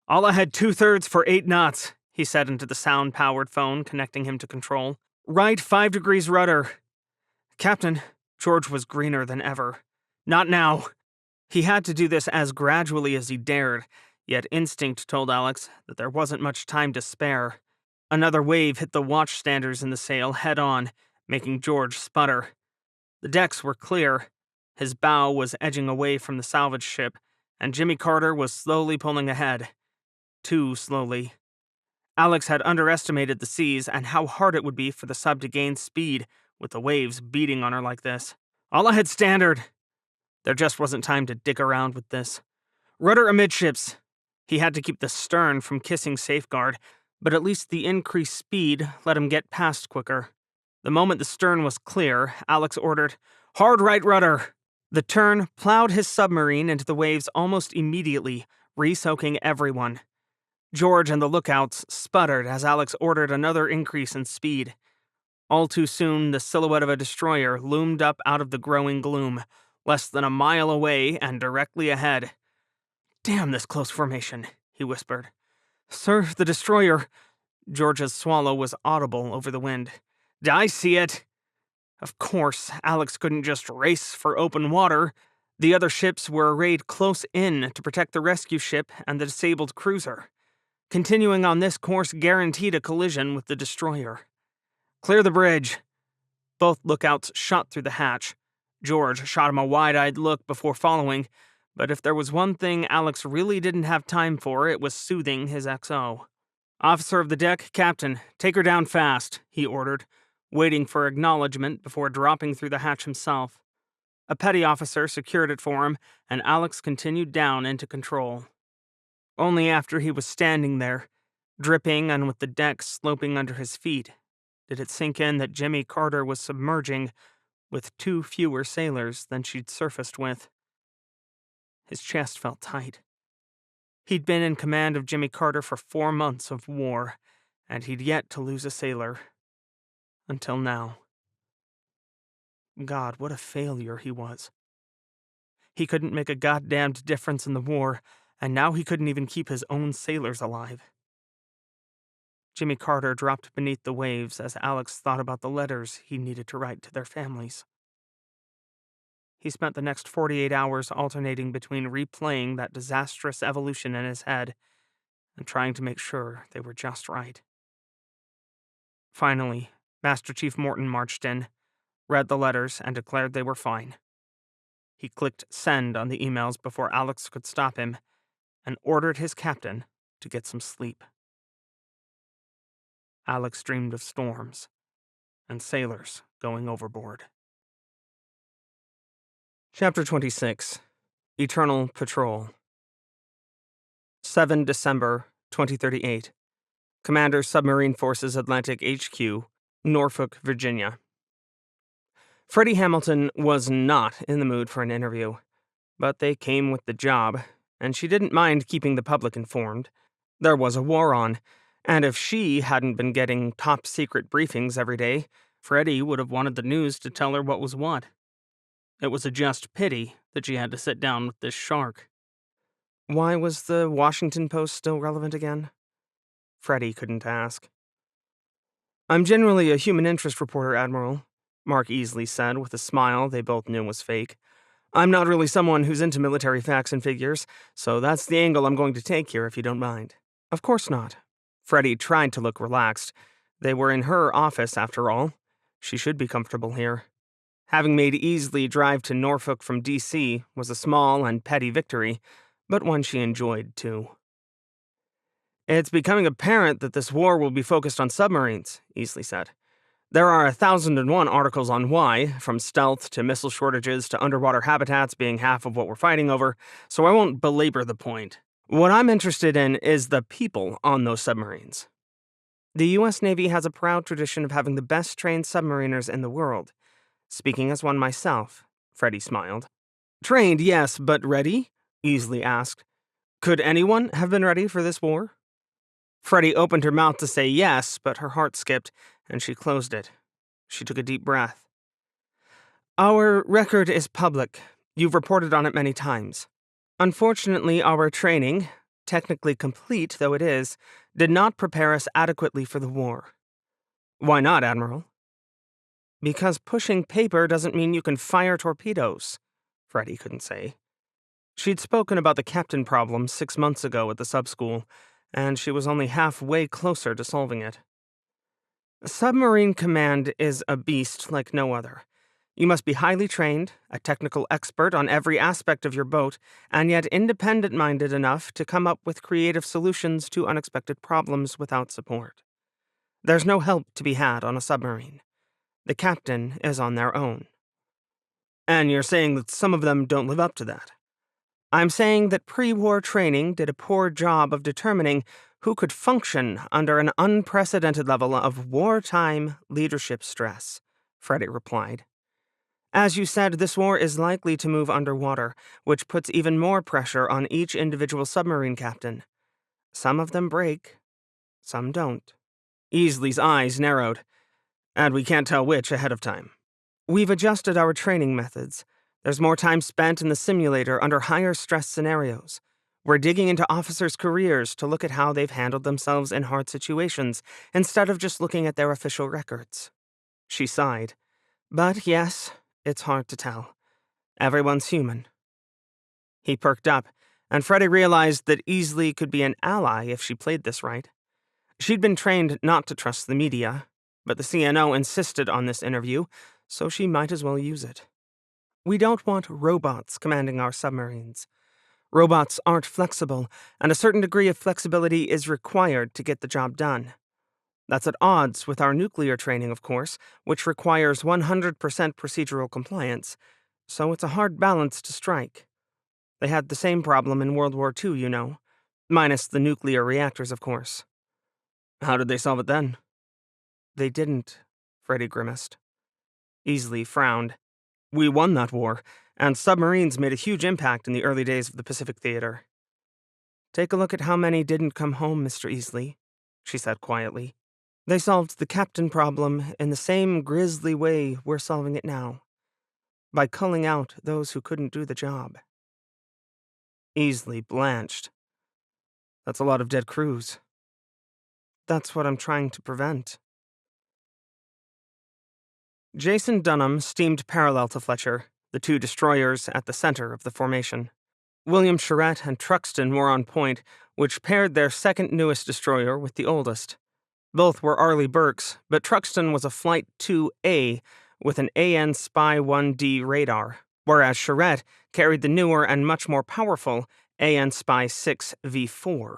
"All ahead 2/3 for 8 knots, he said into the sound-powered phone connecting him to control. "Right 5 degrees rudder." "Captain," George was greener than ever. "Not now." He had to do this as gradually as he dared, yet instinct told Alex that there wasn't much time to spare. Another wave hit the watchstanders in the sail head-on, making George sputter. The decks were clear. His bow was edging away from the salvage ship, and Jimmy Carter was slowly pulling ahead. Too slowly. Alex had underestimated the seas and how hard it would be for the sub to gain speed, with the waves beating on her like this. "All ahead standard!" There just wasn't time to dick around with this. "Rudder amidships!" He had to keep the stern from kissing Safeguard, but at least the increased speed let him get past quicker. The moment the stern was clear, Alex ordered, "Hard right rudder!" The turn plowed his submarine into the waves almost immediately, re-soaking everyone. George and the lookouts sputtered as Alex ordered another increase in speed. All too soon, the silhouette of a destroyer loomed up out of the growing gloom, less than a mile away and directly ahead. "Damn this close formation," he whispered. "Sir, the destroyer—" George's swallow was audible over the wind. "I see it." Of course, Alex couldn't just race for open water. The other ships were arrayed close in to protect the rescue ship and the disabled cruiser. Continuing on this course guaranteed a collision with the destroyer. "Clear the bridge." Both lookouts shot through the hatch. George shot him a wide-eyed look before following, but if there was one thing Alex really didn't have time for, it was soothing his XO. "Officer of the deck, Captain, take her down fast," he ordered, waiting for acknowledgement before dropping through the hatch himself. A petty officer secured it for him, and Alex continued down into control. Only after he was standing there, dripping and with the deck sloping under his feet, did it sink in that Jimmy Carter was submerging with 2 fewer sailors than she'd surfaced with. His chest felt tight. He'd been in command of Jimmy Carter for 4 months of war, and he'd yet to lose a sailor. Until now. God, what a failure he was. He couldn't make a goddamned difference in the war, and now he couldn't even keep his own sailors alive. Jimmy Carter dropped beneath the waves as Alex thought about the letters he needed to write to their families. He spent the next 48 hours alternating between replaying that disastrous evolution in his head and trying to make sure they were just right. Finally, Master Chief Morton marched in, read the letters, and declared they were fine. He clicked send on the emails before Alex could stop him and ordered his captain to get some sleep. Alex dreamed of storms and sailors going overboard. Chapter 26. Eternal Patrol. 7 December 2038. Commander Submarine Forces Atlantic HQ, Norfolk, Virginia. Freddie Hamilton was not in the mood for an interview, but they came with the job, and she didn't mind keeping the public informed. There was a war on, and if she hadn't been getting top-secret briefings every day, Freddie would have wanted the news to tell her what was what. It was a just pity that she had to sit down with this shark. Why was the Washington Post still relevant again? Freddie couldn't ask. "I'm generally a human interest reporter, Admiral," Mark Easley said with a smile they both knew was fake. "I'm not really someone who's into military facts and figures, so that's the angle I'm going to take here if you don't mind." Of course not. Freddie tried to look relaxed. They were in her office, after all. She should be comfortable here. Having made Easley drive to Norfolk from D.C. was a small and petty victory, but one she enjoyed, too. "It's becoming apparent that this war will be focused on submarines," Easley said. "There are 1,001 articles on why, from stealth to missile shortages to underwater habitats being half of what we're fighting over, so I won't belabor the point. What I'm interested in is the people on those submarines. The U.S. Navy has a proud tradition of having the best trained submariners in the world. Speaking as one myself," Freddie smiled. "Trained, yes, but ready?" Easley asked. "Could anyone have been ready for this war?" Freddie opened her mouth to say yes, but her heart skipped, and she closed it. She took a deep breath. "Our record is public. You've reported on it many times. Unfortunately, our training, technically complete though it is, did not prepare us adequately for the war." "Why not, Admiral?" "Because pushing paper doesn't mean you can fire torpedoes," Freddie couldn't say. She'd spoken about the captain problem 6 months ago at the sub-school, and she was only halfway closer to solving it. "Submarine command is a beast like no other. You must be highly trained, a technical expert on every aspect of your boat, and yet independent-minded enough to come up with creative solutions to unexpected problems without support. There's no help to be had on a submarine. The captain is on their own." "And you're saying that some of them don't live up to that?" "I'm saying that pre-war training did a poor job of determining who could function under an unprecedented level of wartime leadership stress," Freddie replied. "As you said, this war is likely to move underwater, which puts even more pressure on each individual submarine captain. Some of them break, some don't." Easley's eyes narrowed. "And we can't tell which ahead of time." "We've adjusted our training methods. There's more time spent in the simulator under higher stress scenarios. We're digging into officers' careers to look at how they've handled themselves in hard situations, instead of just looking at their official records." She sighed. "But yes, it's hard to tell. Everyone's human." He perked up, and Freddie realized that Easley could be an ally if she played this right. She'd been trained not to trust the media, but the CNO insisted on this interview, so she might as well use it. "We don't want robots commanding our submarines. Robots aren't flexible, and a certain degree of flexibility is required to get the job done. That's at odds with our nuclear training, of course, which requires 100% procedural compliance, so it's a hard balance to strike. They had the same problem in World War II, you know. Minus the nuclear reactors, of course." "How did they solve it then?" "They didn't," Freddie grimaced. Easley frowned. "We won that war, and submarines made a huge impact in the early days of the Pacific Theater." Take a look at how many didn't come home, Mr. Easley, she said quietly. They solved the captain problem in the same grisly way we're solving it now, by culling out those who couldn't do the job. Easley blanched. That's a lot of dead crews. That's what I'm trying to prevent. Jason Dunham steamed parallel to Fletcher, the two destroyers at the center of the formation. William Charette and Truxton were on point, which paired their second newest destroyer with the oldest. Both were Arleigh Burkes, but Truxton was a Flight 2A with an AN Spy-1D radar, whereas Charette carried the newer and much more powerful AN Spy-6 V4.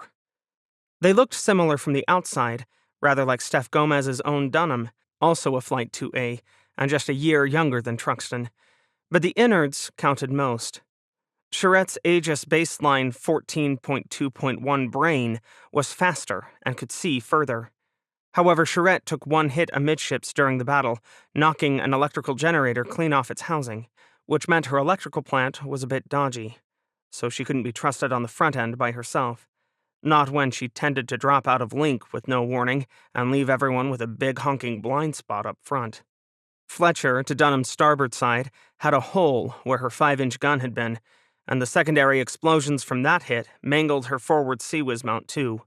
They looked similar from the outside, rather like Steph Gomez's own Dunham, also a Flight 2A, and just a year younger than Truxton. But the innards counted most. Charette's Aegis baseline 14.2.1 brain was faster and could see further. However, Charette took one hit amidships during the battle, knocking an electrical generator clean off its housing, which meant her electrical plant was a bit dodgy, so she couldn't be trusted on the front end by herself. Not when she tended to drop out of link with no warning and leave everyone with a big honking blind spot up front. Fletcher, to Dunham's starboard side, had a hole where her 5-inch gun had been, and the secondary explosions from that hit mangled her forward CIWS mount too.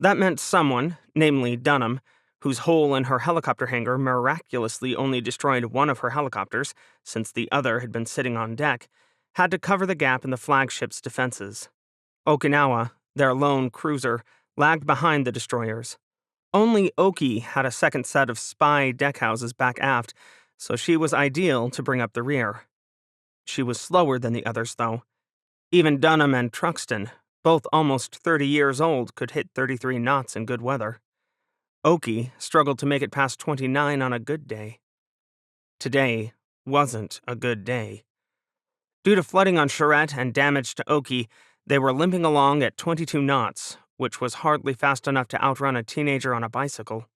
That meant someone, namely Dunham, whose hole in her helicopter hangar miraculously only destroyed one of her helicopters, since the other had been sitting on deck, had to cover the gap in the flagship's defenses. Okinawa, their lone cruiser, lagged behind the destroyers. Only Oki had a second set of spy deckhouses back aft, so she was ideal to bring up the rear. She was slower than the others, though. Even Dunham and Truxton, both almost 30 years old, could hit 33 knots in good weather. Oki struggled to make it past 29 on a good day. Today wasn't a good day. Due to flooding on Charette and damage to Oki, they were limping along at 22 knots, which was hardly fast enough to outrun a teenager on a bicycle.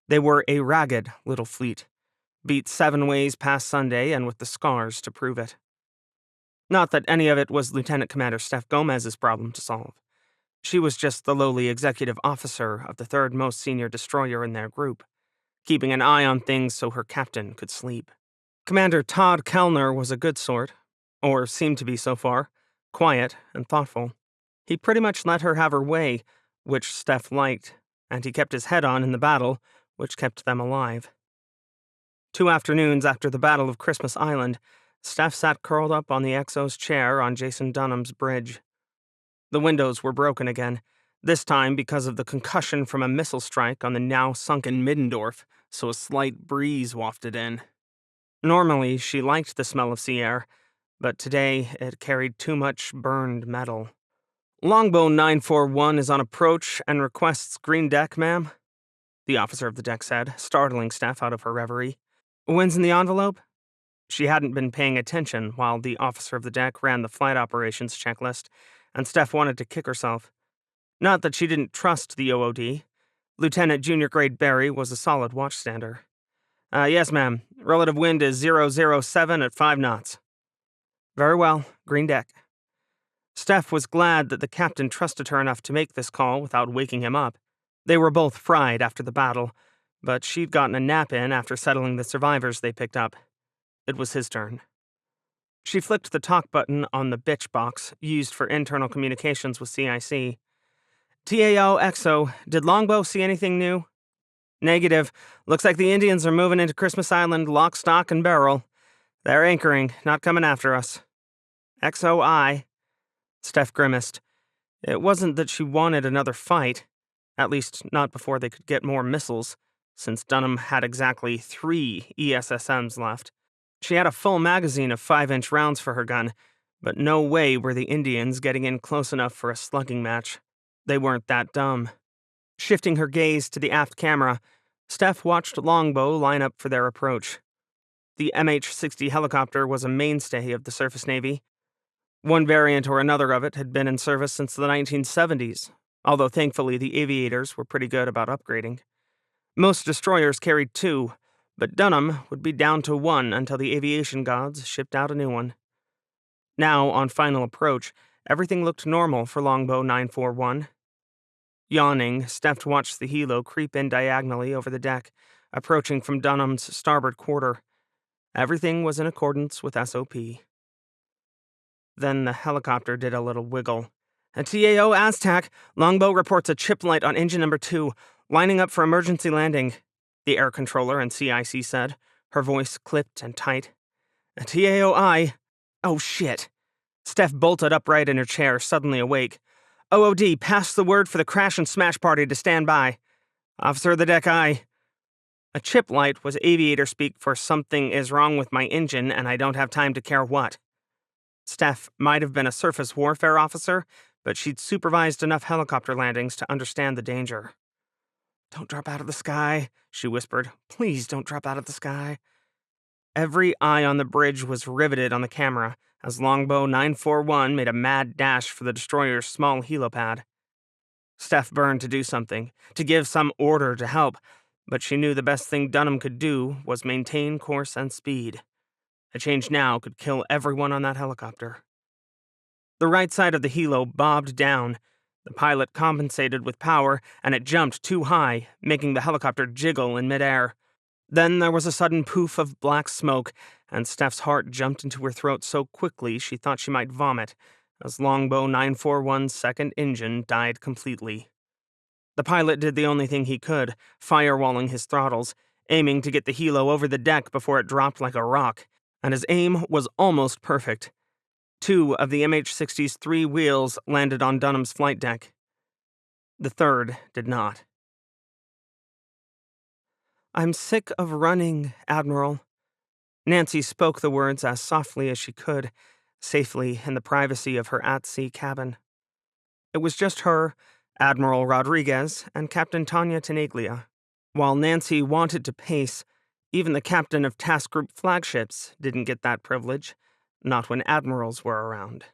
They were a ragged little fleet, beat 7 ways past Sunday and with the scars to prove it. Not that any of it was Lieutenant Commander Steph Gomez's problem to solve. She was just the lowly executive officer of the third most senior destroyer in their group, keeping an eye on things so her captain could sleep. Commander Todd Kellner was a good sort, or seemed to be so far, quiet and thoughtful. He pretty much let her have her way, which Steph liked, and he kept his head on in the battle, which kept them alive. 2 afternoons after the Battle of Christmas Island, Steph sat curled up on the XO's chair on Jason Dunham's bridge. The windows were broken again, this time because of the concussion from a missile strike on the now sunken Middendorf, so a slight breeze wafted in. Normally, she liked the smell of sea air, but today it carried too much burned metal. Longbow 941 is on approach and requests green deck, ma'am, the officer of the deck said, startling Steph out of her reverie. When's in the envelope? She hadn't been paying attention while the officer of the deck ran the flight operations checklist, and Steph wanted to kick herself. Not that she didn't trust the OOD. Lieutenant Junior Grade Barry was a solid watchstander. Yes, ma'am. Relative wind is 007 at 5 knots. Very well. Green deck. Steph was glad that the captain trusted her enough to make this call without waking him up. They were both fried after the battle, but she'd gotten a nap in after settling the survivors they picked up. It was his turn. She flicked the talk button on the bitch box used for internal communications with CIC. TAO XO, did Longbow see anything new? Negative. Looks like the Indians are moving into Christmas Island lock, stock, and barrel. They're anchoring, not coming after us. XOI. Steph grimaced. It wasn't that she wanted another fight, at least not before they could get more missiles, since Dunham had exactly 3 ESSMs left. She had a full magazine of 5-inch rounds for her gun, but no way were the Indians getting in close enough for a slugging match. They weren't that dumb. Shifting her gaze to the aft camera, Steph watched Longbow line up for their approach. The MH-60 helicopter was a mainstay of the surface navy. One variant or another of it had been in service since the 1970s, although thankfully the aviators were pretty good about upgrading. Most destroyers carried 2, but Dunham would be down to 1 until the aviation gods shipped out a new one. Now, on final approach, Everything looked normal for Longbow 941. Yawning, Steph watched the helo creep in diagonally over the deck, approaching from Dunham's starboard quarter. Everything was in accordance with SOP. Then the helicopter did a little wiggle. A TAO Aztec, Longbow reports a chip light on engine number 2, lining up for emergency landing, the air controller and CIC said, her voice clipped and tight. A TAOI. Oh shit. Steph bolted upright in her chair, suddenly awake. OOD, pass the word for the crash and smash party to stand by. Officer of the deck, aye. A chip light was aviator speak for something is wrong with my engine and I don't have time to care what. Steph might have been a surface warfare officer, but she'd supervised enough helicopter landings to understand the danger. Don't drop out of the sky, she whispered. Please don't drop out of the sky. Every eye on the bridge was riveted on the camera as Longbow 941 made a mad dash for the destroyer's small helipad. Steph burned to do something, to give some order to help, but she knew the best thing Dunham could do was maintain course and speed. A change now could kill everyone on that helicopter. The right side of the helo bobbed down. The pilot compensated with power, and it jumped too high, making the helicopter jiggle in midair. Then there was a sudden poof of black smoke, and Steph's heart jumped into her throat so quickly she thought she might vomit, as Longbow 941's second engine died completely. The pilot did the only thing he could, firewalling his throttles, aiming to get the helo over the deck before it dropped like a rock, and his aim was almost perfect. 2 of the MH-60's 3 wheels landed on Dunham's flight deck. The third did not. I'm sick of running, Admiral. Nancy spoke the words as softly as she could, safely in the privacy of her at-sea cabin. It was just her, Admiral Rodriguez, and Captain Tanya Tenaglia. While Nancy wanted to pace, even the captain of task group flagships didn't get that privilege, not when admirals were around.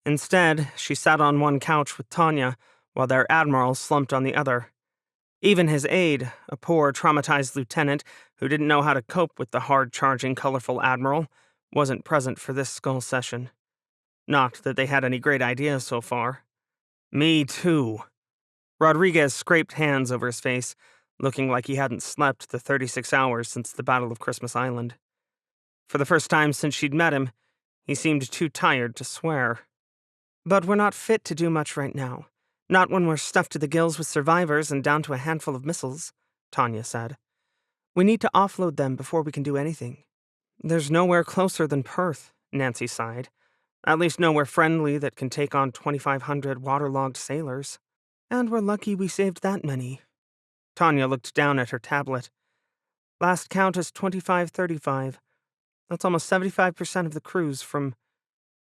Instead, she sat on one couch with Tanya, while their admiral slumped on the other. Even his aide, a poor, traumatized lieutenant who didn't know how to cope with the hard-charging, colorful admiral, wasn't present for this skull session. Not that they had any great ideas so far. Me too. Rodriguez scraped hands over his face, looking like he hadn't slept the 36 hours since the Battle of Christmas Island. For the first time since she'd met him, he seemed too tired to swear. But we're not fit to do much right now. Not when we're stuffed to the gills with survivors and down to a handful of missiles, Tanya said. We need to offload them before we can do anything. There's nowhere closer than Perth, Nancy sighed. At least nowhere friendly that can take on 2,500 waterlogged sailors. And we're lucky we saved that many. Tanya looked down at her tablet. Last count is 2535. That's almost 75% of the crews from...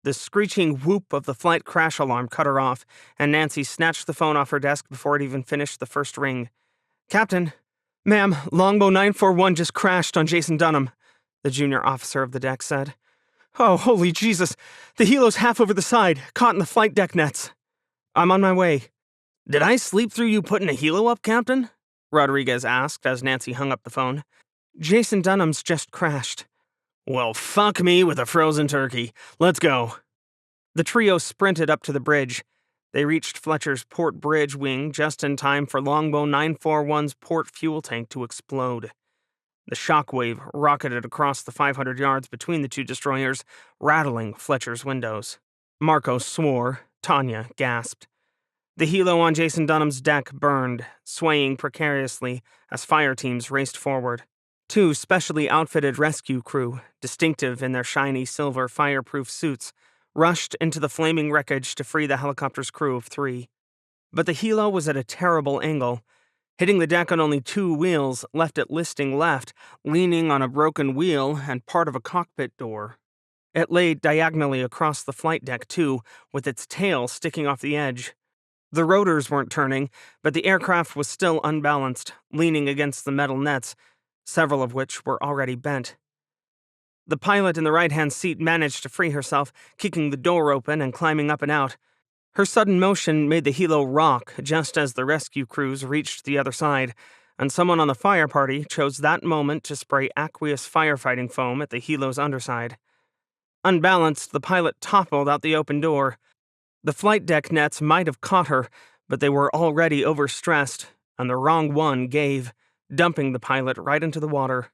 The screeching whoop of the flight crash alarm cut her off, and Nancy snatched the phone off her desk before it even finished the first ring. Captain, ma'am, Longbow 941 just crashed on Jason Dunham, the junior officer of the deck said. Oh, holy Jesus, the helo's half over the side, caught in the flight deck nets. I'm on my way. Did I sleep through you putting a helo up, Captain? Rodriguez asked as Nancy hung up the phone. Jason Dunham's just crashed. Well, fuck me with a frozen turkey. Let's go. The trio sprinted up to the bridge. They reached Fletcher's port bridge wing just in time for Longbow 941's port fuel tank to explode. The shockwave rocketed across the 500 yards between the two destroyers, rattling Fletcher's windows. Marco swore. Tanya gasped. The helo on Jason Dunham's deck burned, swaying precariously as fire teams raced forward. 2 specially outfitted rescue crew, distinctive in their shiny silver fireproof suits, rushed into the flaming wreckage to free the helicopter's crew of 3. But the helo was at a terrible angle. Hitting the deck on only 2 wheels left it listing left, leaning on a broken wheel and part of a cockpit door. It lay diagonally across the flight deck, too, with its tail sticking off the edge. The rotors weren't turning, but the aircraft was still unbalanced, leaning against the metal nets, several of which were already bent. The pilot in the right-hand seat managed to free herself, kicking the door open and climbing up and out. Her sudden motion made the helo rock just as the rescue crews reached the other side, and someone on the fire party chose that moment to spray aqueous firefighting foam at the helo's underside. Unbalanced, the pilot toppled out the open door. The flight deck nets might have caught her, but they were already overstressed, and the wrong one gave, dumping the pilot right into the water.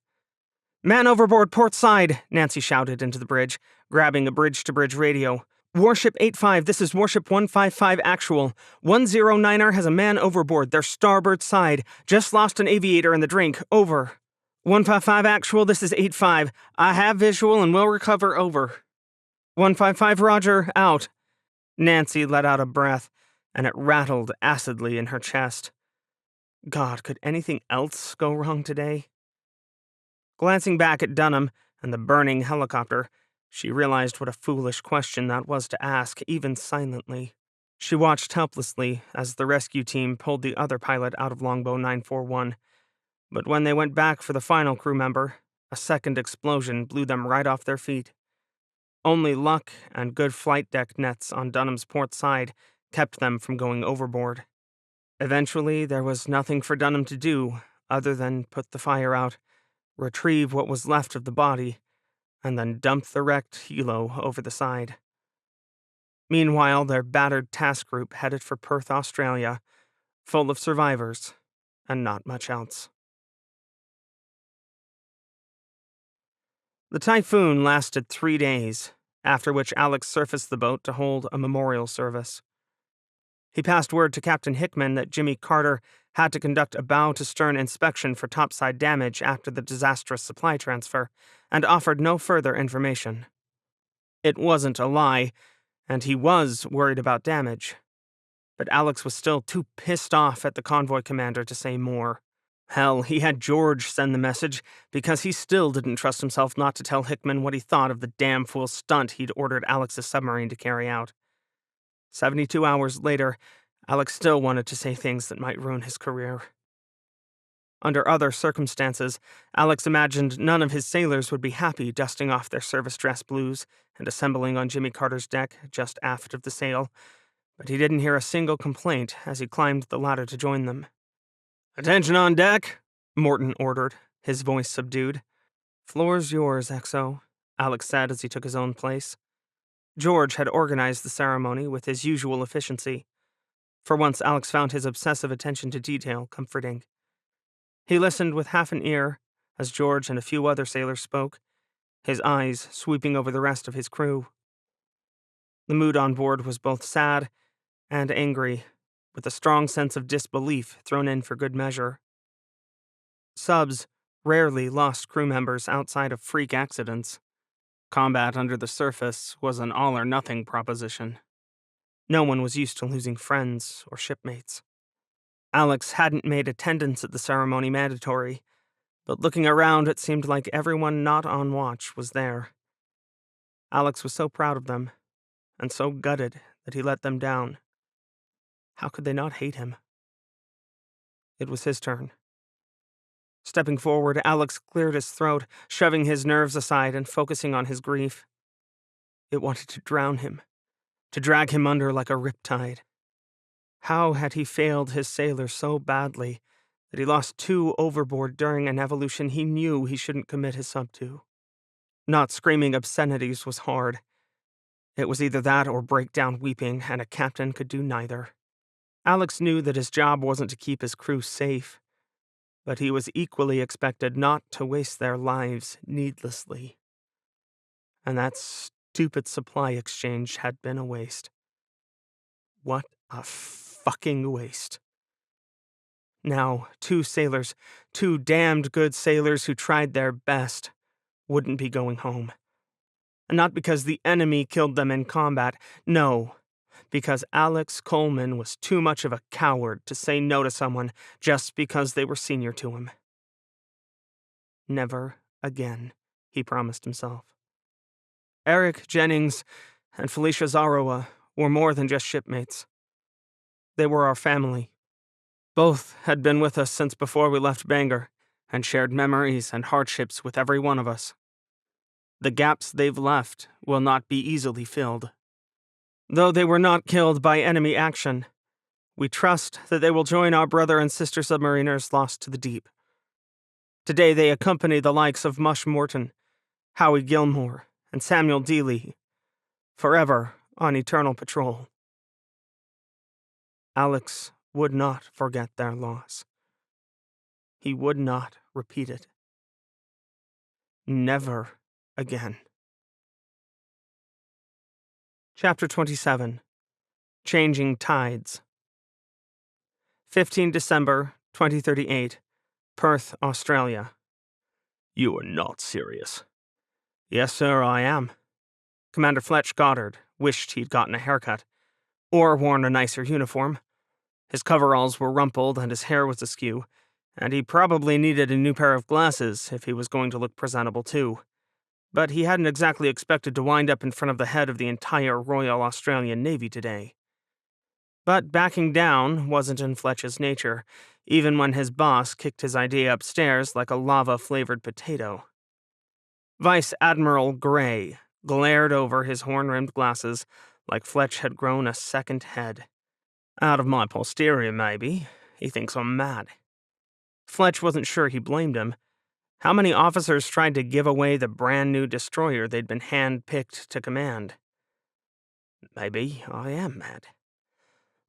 "Man overboard, port side," Nancy shouted into the bridge, grabbing a bridge-to-bridge radio. "Warship 85, this is Warship 155 actual. 109er has a man overboard, their starboard side. Just lost an aviator in the drink, over. 155 actual, this is 85. I have visual and will recover, over. 155 roger, out." Nancy let out a breath, and it rattled acidly in her chest. God, could anything else go wrong today? Glancing back at Dunham and the burning helicopter, she realized what a foolish question that was to ask, even silently. She watched helplessly as the rescue team pulled the other pilot out of Longbow 941, but when they went back for the final crew member, a second explosion blew them right off their feet. Only luck and good flight deck nets on Dunham's port side kept them from going overboard. Eventually, there was nothing for Dunham to do other than put the fire out, retrieve what was left of the body, and then dump the wrecked helo over the side. Meanwhile, their battered task group headed for Perth, Australia, full of survivors, and not much else. The typhoon lasted 3 days, after which Alex surfaced the boat to hold a memorial service. He passed word to Captain Hickman that Jimmy Carter had to conduct a bow-to-stern inspection for topside damage after the disastrous supply transfer, and offered no further information. It wasn't a lie, and he was worried about damage. But Alex was still too pissed off at the convoy commander to say more. Hell, he had George send the message, because he still didn't trust himself not to tell Hickman what he thought of the damn fool stunt he'd ordered Alex's submarine to carry out. 72 hours later, Alex still wanted to say things that might ruin his career. Under other circumstances, Alex imagined none of his sailors would be happy dusting off their service dress blues and assembling on Jimmy Carter's deck just aft of the sail, but he didn't hear a single complaint as he climbed the ladder to join them. "Attention on deck," Morton ordered, his voice subdued. "Floor's yours, XO," Alex said as he took his own place. George had organized the ceremony with his usual efficiency. For once, Alex found his obsessive attention to detail comforting. He listened with half an ear as George and a few other sailors spoke, his eyes sweeping over the rest of his crew. The mood on board was both sad and angry, with a strong sense of disbelief thrown in for good measure. Subs rarely lost crew members outside of freak accidents. Combat under the surface was an all-or-nothing proposition. No one was used to losing friends or shipmates. Alex hadn't made attendance at the ceremony mandatory, but looking around, it seemed like everyone not on watch was there. Alex was so proud of them, and so gutted that he let them down. How could they not hate him? It was his turn. Stepping forward, Alex cleared his throat, shoving his nerves aside and focusing on his grief. It wanted to drown him, to drag him under like a riptide. How had he failed his sailors so badly that he lost 2 overboard during an evolution he knew he shouldn't commit his sub to? Not screaming obscenities was hard. It was either that or break down weeping, and a captain could do neither. Alex knew that his job wasn't to keep his crew safe, but he was equally expected not to waste their lives needlessly. And that stupid supply exchange had been a waste. What a fucking waste. Now, 2 sailors, 2 damned good sailors who tried their best, wouldn't be going home. And not because the enemy killed them in combat, no, because Alex Coleman was too much of a coward to say no to someone just because they were senior to him. Never again, he promised himself. Eric Jennings and Felicia Zarowa were more than just shipmates. They were our family. Both had been with us since before we left Bangor, and shared memories and hardships with every one of us. The gaps they've left will not be easily filled. Though they were not killed by enemy action, we trust that they will join our brother and sister submariners lost to the deep. Today they accompany the likes of Mush Morton, Howie Gilmore, and Samuel Dealey, forever on eternal patrol. Alex would not forget their loss. He would not repeat it. Never again. Chapter 27. Changing Tides. 15 December 2038, Perth, Australia. You are not serious. Yes, sir, I am. Commander Fletch Goddard wished he'd gotten a haircut, or worn a nicer uniform. His coveralls were rumpled and his hair was askew, and he probably needed a new pair of glasses if he was going to look presentable too. But he hadn't exactly expected to wind up in front of the head of the entire Royal Australian Navy today. But backing down wasn't in Fletch's nature, even when his boss kicked his idea upstairs like a lava-flavored potato. Vice Admiral Gray glared over his horn-rimmed glasses like Fletch had grown a second head. Out of my posterior, maybe. He thinks I'm mad. Fletch wasn't sure he blamed him. How many officers tried to give away the brand-new destroyer they'd been hand-picked to command? Maybe I am mad.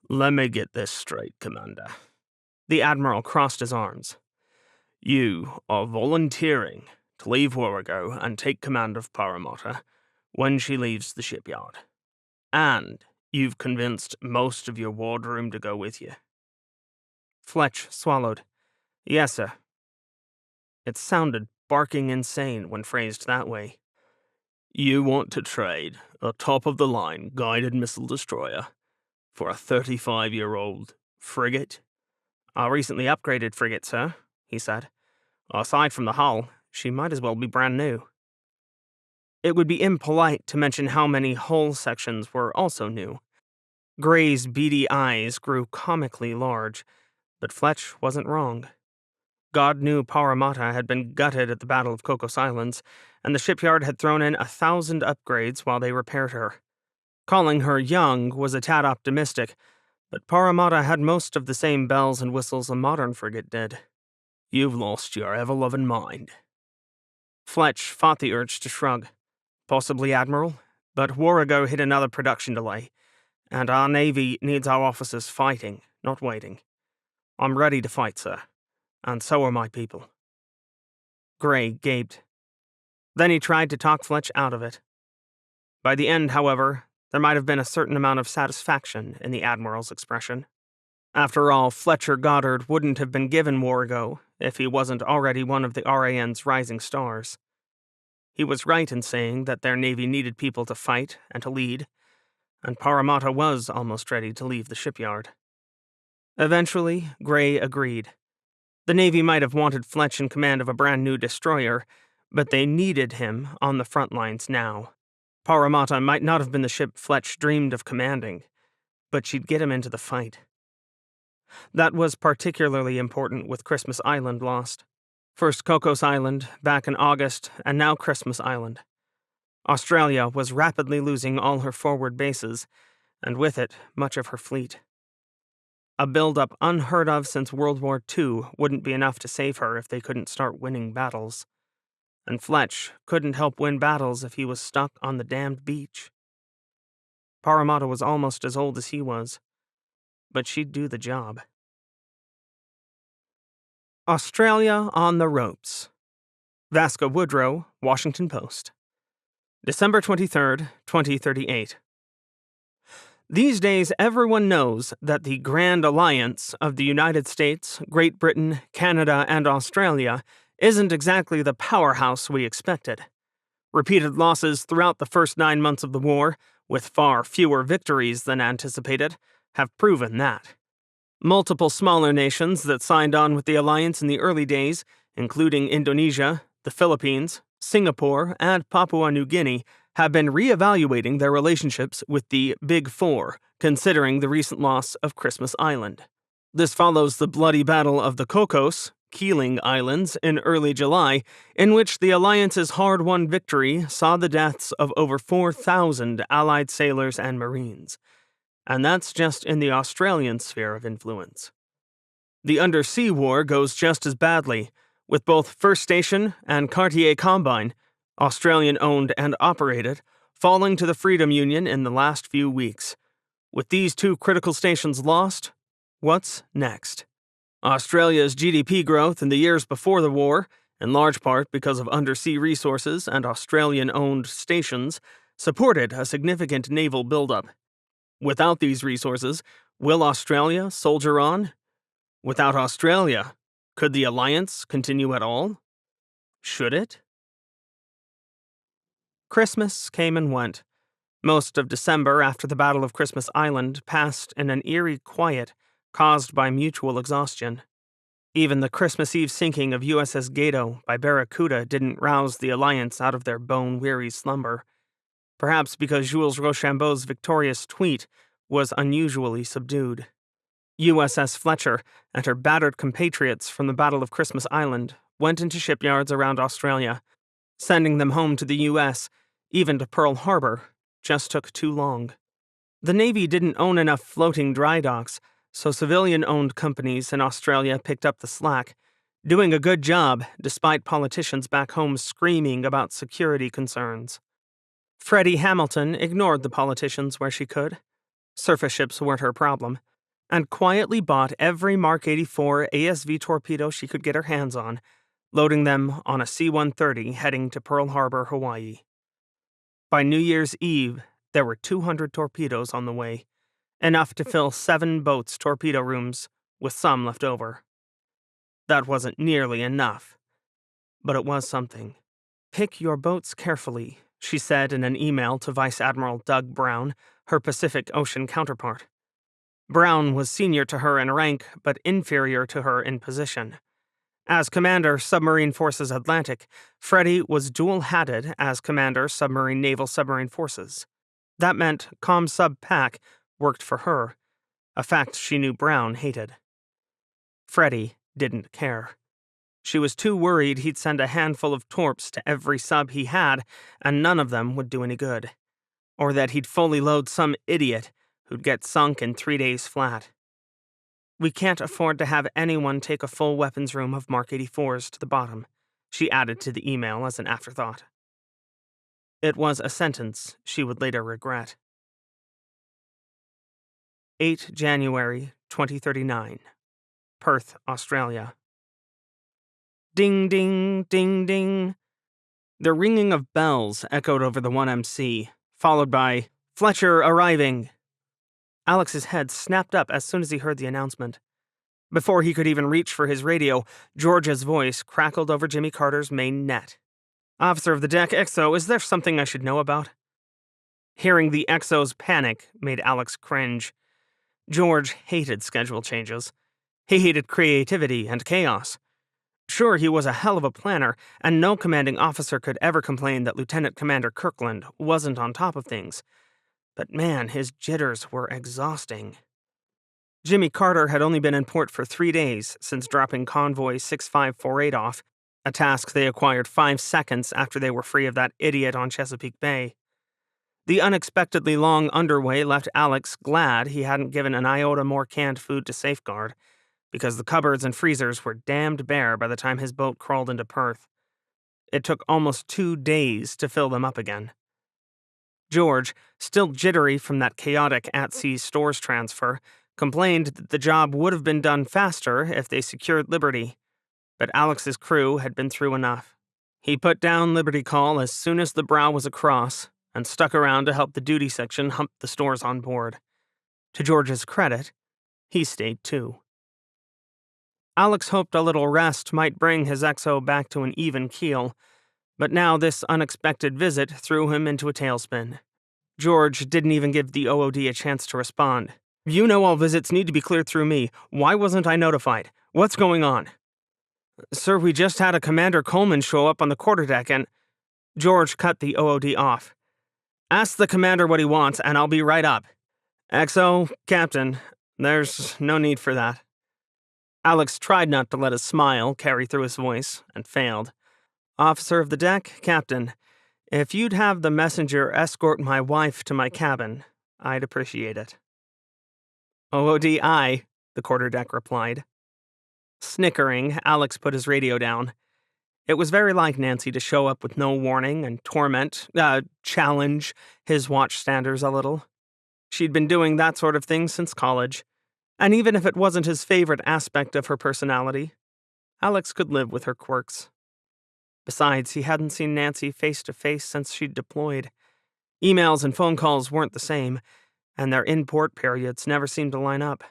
Let me get this straight, Commander. The Admiral crossed his arms. You are volunteering to leave Warrego and take command of Parramatta when she leaves the shipyard. And you've convinced most of your wardroom to go with you. Fletch swallowed. Yes, sir. It sounded barking insane when phrased that way. You want to trade a top-of-the-line guided missile destroyer for a 35-year-old frigate? A recently upgraded frigate, sir, he said. Aside from the hull, she might as well be brand new. It would be impolite to mention how many hull sections were also new. Gray's beady eyes grew comically large, but Fletch wasn't wrong. God knew Parramatta had been gutted at the Battle of Cocos Islands, and the shipyard had thrown in 1,000 upgrades while they repaired her. Calling her young was a tad optimistic, but Parramatta had most of the same bells and whistles a modern frigate did. You've lost your ever-loving mind. Fletch fought the urge to shrug. Possibly, Admiral, but Warrego hit another production delay, and our Navy needs our officers fighting, not waiting. I'm ready to fight, sir, and so are my people. Gray gaped. Then he tried to talk Fletch out of it. By the end, however, there might have been a certain amount of satisfaction in the Admiral's expression. After all, Fletcher Goddard wouldn't have been given Warrego if he wasn't already one of the RAN's rising stars. He was right in saying that their Navy needed people to fight and to lead, and Parramatta was almost ready to leave the shipyard. Eventually, Gray agreed. The Navy might have wanted Fletch in command of a brand new destroyer, but they needed him on the front lines now. Parramatta might not have been the ship Fletch dreamed of commanding, but she'd get him into the fight. That was particularly important with Christmas Island lost. First Cocos Island, back in August, and now Christmas Island. Australia was rapidly losing all her forward bases, and with it, much of her fleet. A build-up unheard of since World War II wouldn't be enough to save her if they couldn't start winning battles. And Fletch couldn't help win battles if he was stuck on the damned beach. Parramatta was almost as old as he was, but she'd do the job. Australia on the ropes. Vasco Woodrow, Washington Post. December 23rd, 2038. These days, everyone knows that the Grand Alliance of the United States, Great Britain, Canada, and Australia isn't exactly the powerhouse we expected. Repeated losses throughout the first 9 months of the war, with far fewer victories than anticipated, have proven that. Multiple smaller nations that signed on with the alliance in the early days, including Indonesia, the Philippines, Singapore, and Papua New Guinea, have been re-evaluating their relationships with the Big Four, considering the recent loss of Christmas Island. This follows the bloody Battle of the Cocos, Keeling Islands, in early July, in which the alliance's hard-won victory saw the deaths of over 4,000 Allied sailors and Marines. And that's just in the Australian sphere of influence. The undersea war goes just as badly, with both First Station and Cartier Combine, Australian-owned and operated, falling to the Freedom Union in the last few weeks. With these two critical stations lost, what's next? Australia's GDP growth in the years before the war, in large part because of undersea resources and Australian-owned stations, supported a significant naval buildup. Without these resources, will Australia soldier on? Without Australia, could the alliance continue at all? Should it? Christmas came and went. Most of December after the Battle of Christmas Island passed in an eerie quiet caused by mutual exhaustion. Even the Christmas Eve sinking of USS Gato by Barracuda didn't rouse the Alliance out of their bone-weary slumber. Perhaps because Jules Rochambeau's victorious tweet was unusually subdued. USS Fletcher and her battered compatriots from the Battle of Christmas Island went into shipyards around Australia. Sending them home to the U.S., even to Pearl Harbor, just took too long. The Navy didn't own enough floating dry docks, so civilian-owned companies in Australia picked up the slack, doing a good job despite politicians back home screaming about security concerns. Freddie Hamilton ignored the politicians where she could. Surface ships weren't her problem, and quietly bought every Mark 84 ASV torpedo she could get her hands on, loading them on a C-130 heading to Pearl Harbor, Hawaii. By New Year's Eve, there were 200 torpedoes on the way, enough to fill 7 boats' torpedo rooms, with some left over. That wasn't nearly enough, but it was something. "Pick your boats carefully," she said in an email to Vice Admiral Doug Brown, her Pacific Ocean counterpart. Brown was senior to her in rank, but inferior to her in position. As Commander, Submarine Forces Atlantic, Freddie was dual-hatted as Commander, Submarine Naval Submarine Forces. That meant ComSub PAC worked for her, a fact she knew Brown hated. Freddie didn't care. She was too worried he'd send a handful of torps to every sub he had, and none of them would do any good. Or that he'd fully load some idiot who'd get sunk in 3 days flat. "We can't afford to have anyone take a full weapons room of Mark 84s to the bottom," she added to the email as an afterthought. It was a sentence she would later regret. 8 January 2039. Perth, Australia. Ding ding, ding ding. The ringing of bells echoed over the 1MC, followed by, "Fletcher arriving." Alex's head snapped up as soon as he heard the announcement. Before he could even reach for his radio, George's voice crackled over Jimmy Carter's main net. "Officer of the deck, XO, is there something I should know about?" Hearing the XO's panic made Alex cringe. George hated schedule changes. He hated creativity and chaos. Sure, he was a hell of a planner, and no commanding officer could ever complain that Lieutenant Commander Kirkland wasn't on top of things. But man, his jitters were exhausting. Jimmy Carter had only been in port for 3 days since dropping Convoy 6548 off, a task they acquired 5 seconds after they were free of that idiot on Chesapeake Bay. The unexpectedly long underway left Alex glad he hadn't given an iota more canned food to safeguard, because the cupboards and freezers were damned bare by the time his boat crawled into Perth. It took almost 2 days to fill them up again. George, still jittery from that chaotic at-sea stores transfer, complained that the job would have been done faster if they secured Liberty. But Alex's crew had been through enough. He put down Liberty Call as soon as the brow was across, and stuck around to help the duty section hump the stores on board. To George's credit, he stayed too. Alex hoped a little rest might bring his XO back to an even keel, but now this unexpected visit threw him into a tailspin. George didn't even give the OOD a chance to respond. "You know all visits need to be cleared through me. Why wasn't I notified? What's going on?" "Sir, we just had a Commander Coleman show up on the quarterdeck and—" George cut the OOD off. "Ask the commander what he wants, and I'll be right up." "XO, Captain, there's no need for that." Alex tried not to let a smile carry through his voice, and failed. "Officer of the deck, Captain, if you'd have the messenger escort my wife to my cabin, I'd appreciate it." "OOD, aye," the quarterdeck replied. Snickering, Alex put his radio down. It was very like Nancy to show up with no warning and challenge his watchstanders a little. She'd been doing that sort of thing since college, and even if it wasn't his favorite aspect of her personality, Alex could live with her quirks. Besides, he hadn't seen Nancy face to face since she'd deployed. Emails and phone calls weren't the same, and their in-port periods never seemed to line up.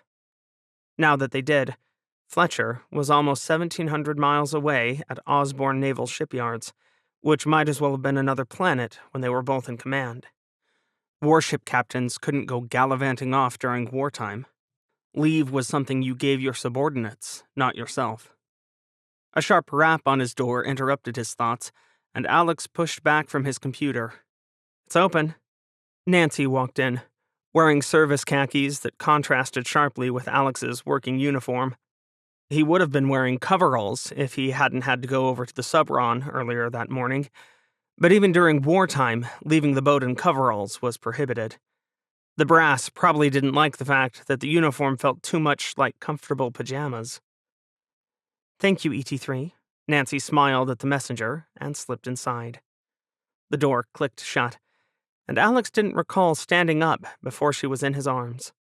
Now that they did, Fletcher was almost 1,700 miles away at Osborne Naval Shipyards, which might as well have been another planet when they were both in command. Warship captains couldn't go gallivanting off during wartime. Leave was something you gave your subordinates, not yourself. A sharp rap on his door interrupted his thoughts, and Alex pushed back from his computer. "It's open." Nancy walked in, wearing service khakis that contrasted sharply with Alex's working uniform. He would have been wearing coveralls if he hadn't had to go over to the Submarine earlier that morning, but even during wartime, leaving the boat in coveralls was prohibited. The brass probably didn't like the fact that the uniform felt too much like comfortable pajamas. "Thank you, ET3. Nancy smiled at the messenger and slipped inside. The door clicked shut, and Alex didn't recall standing up before she was in his arms.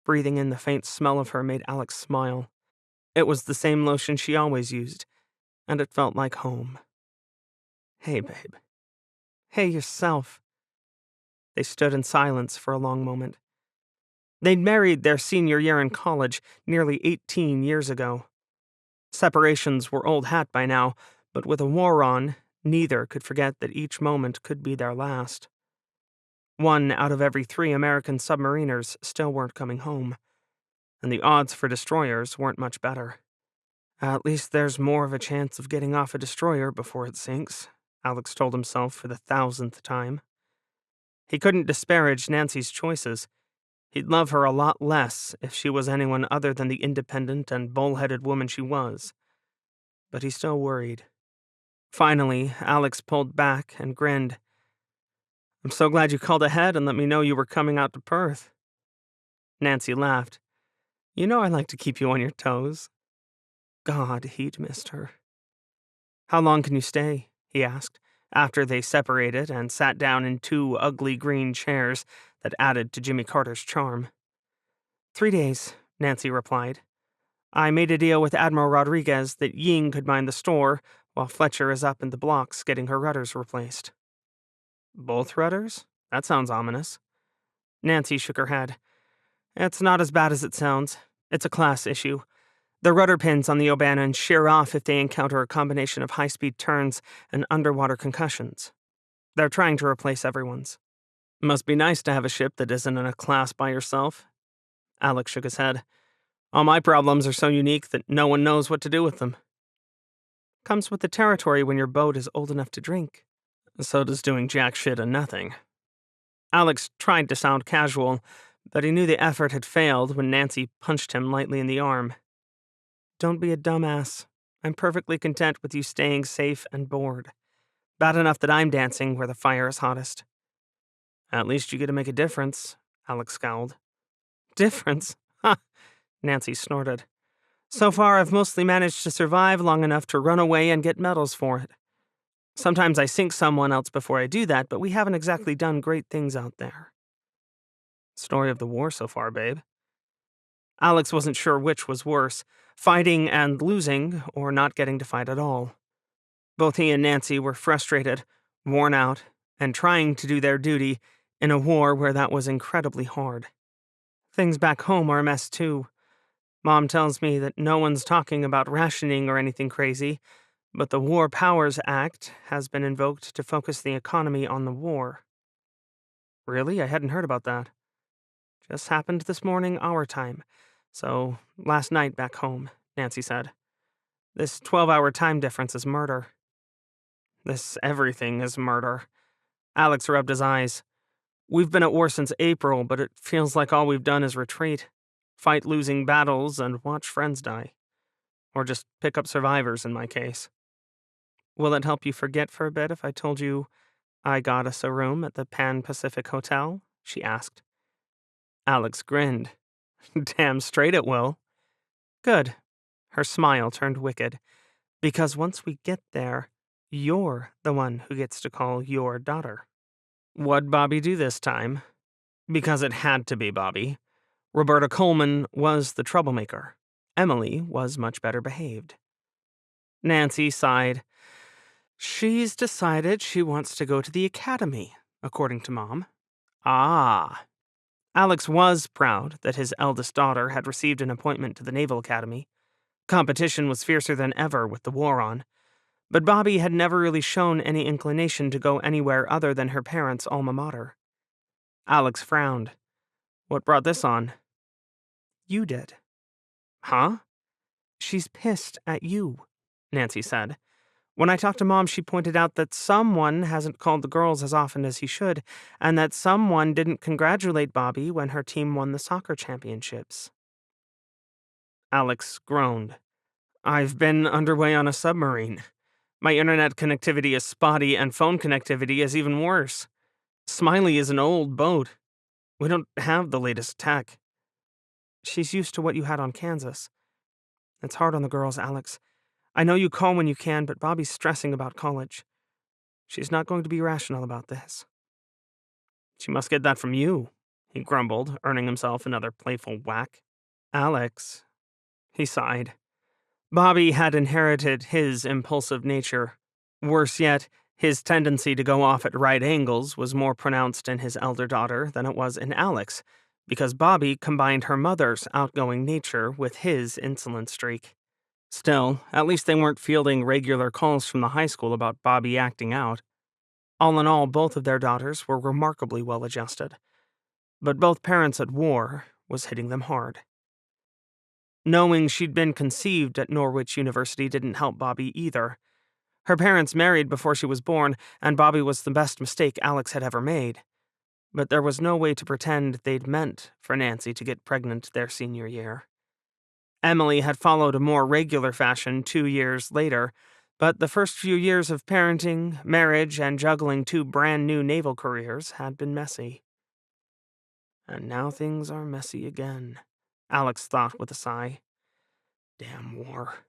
Breathing in the faint smell of her made Alex smile. It was the same lotion she always used, and it felt like home. "Hey, babe." "Hey, yourself." They stood in silence for a long moment. They'd married their senior year in college, nearly 18 years ago. Separations were old hat by now, but with a war on, neither could forget that each moment could be their last. 1 out of every 3 American submariners still weren't coming home, and the odds for destroyers weren't much better. "At least there's more of a chance of getting off a destroyer before it sinks," Alex told himself for the 1,000th time. He couldn't disparage Nancy's choices. He'd love her a lot less if she was anyone other than the independent and bull-headed woman she was. But he still worried. Finally, Alex pulled back and grinned. "I'm so glad you called ahead and let me know you were coming out to Perth." Nancy laughed. "You know I like to keep you on your toes." God, he'd missed her. "How long can you stay?" he asked, after they separated and sat down in 2 ugly green chairs that added to Jimmy Carter's charm. "3 days," Nancy replied. "I made a deal with Admiral Rodriguez that Ying could mind the store while Fletcher is up in the blocks getting her rudders replaced." "Both rudders? That sounds ominous." Nancy shook her head. "It's not as bad as it sounds. It's a class issue. The rudder pins on the O'Bannon shear off if they encounter a combination of high-speed turns and underwater concussions. They're trying to replace everyone's." "Must be nice to have a ship that isn't in a class by yourself." Alex shook his head. "All my problems are so unique that no one knows what to do with them." "Comes with the territory when your boat is old enough to drink." "So does doing jack shit and nothing." Alex tried to sound casual, but he knew the effort had failed when Nancy punched him lightly in the arm. "Don't be a dumbass. I'm perfectly content with you staying safe and bored. Bad enough that I'm dancing where the fire is hottest." "At least you get to make a difference," Alex scowled. "Difference? Ha!" Nancy snorted. "So far, I've mostly managed to survive long enough to run away and get medals for it. Sometimes I sink someone else before I do that, but we haven't exactly done great things out there." "Story of the war so far, babe." Alex wasn't sure which was worse, fighting and losing, or not getting to fight at all. Both he and Nancy were frustrated, worn out, and trying to do their duty in a war where that was incredibly hard. "Things back home are a mess, too. Mom tells me that no one's talking about rationing or anything crazy, but the War Powers Act has been invoked to focus the economy on the war." "Really? I hadn't heard about that." "Just happened this morning, our time. So, last night back home," Nancy said. "This 12-hour time difference is murder." "This everything is murder." Alex rubbed his eyes. "We've been at war since April, but it feels like all we've done is retreat, fight losing battles, and watch friends die. Or just pick up survivors in my case." "Will it help you forget for a bit if I told you I got us a room at the Pan Pacific Hotel?" she asked. Alex grinned. "Damn straight it will." "Good." Her smile turned wicked. "Because once we get there, you're the one who gets to call your daughter." "What'd Bobby do this time?" Because it had to be Bobby. Roberta Coleman was the troublemaker. Emily was much better behaved. Nancy sighed. She's decided she wants to go to the academy, according to Mom. Ah. Alex was proud that his eldest daughter had received an appointment to the Naval Academy. Competition was fiercer than ever with the war on, but Bobby had never really shown any inclination to go anywhere other than her parents' alma mater. Alex frowned. What brought this on? You did. Huh? She's pissed at you, Nancy said. When I talked to Mom, she pointed out that someone hasn't called the girls as often as he should, and that someone didn't congratulate Bobby when her team won the soccer championships. Alex groaned. I've been underway on a submarine. My internet connectivity is spotty, and phone connectivity is even worse. Smiley is an old boat. We don't have the latest tech. She's used to what you had on Kansas. It's hard on the girls, Alex. I know you call when you can, but Bobby's stressing about college. She's not going to be rational about this. She must get that from you, he grumbled, earning himself another playful whack. Alex, he sighed. Bobby had inherited his impulsive nature. Worse yet, his tendency to go off at right angles was more pronounced in his elder daughter than it was in Alex, because Bobby combined her mother's outgoing nature with his insolent streak. Still, at least they weren't fielding regular calls from the high school about Bobby acting out. All in all, both of their daughters were remarkably well adjusted. But both parents at war was hitting them hard. Knowing she'd been conceived at Norwich University didn't help Bobby either. Her parents married before she was born, and Bobby was the best mistake Alex had ever made. But there was no way to pretend they'd meant for Nancy to get pregnant their senior year. Emily had followed a more regular fashion 2 years later, but the first few years of parenting, marriage, and juggling 2 brand new naval careers had been messy. And now things are messy again, Alex thought with a sigh. Damn war.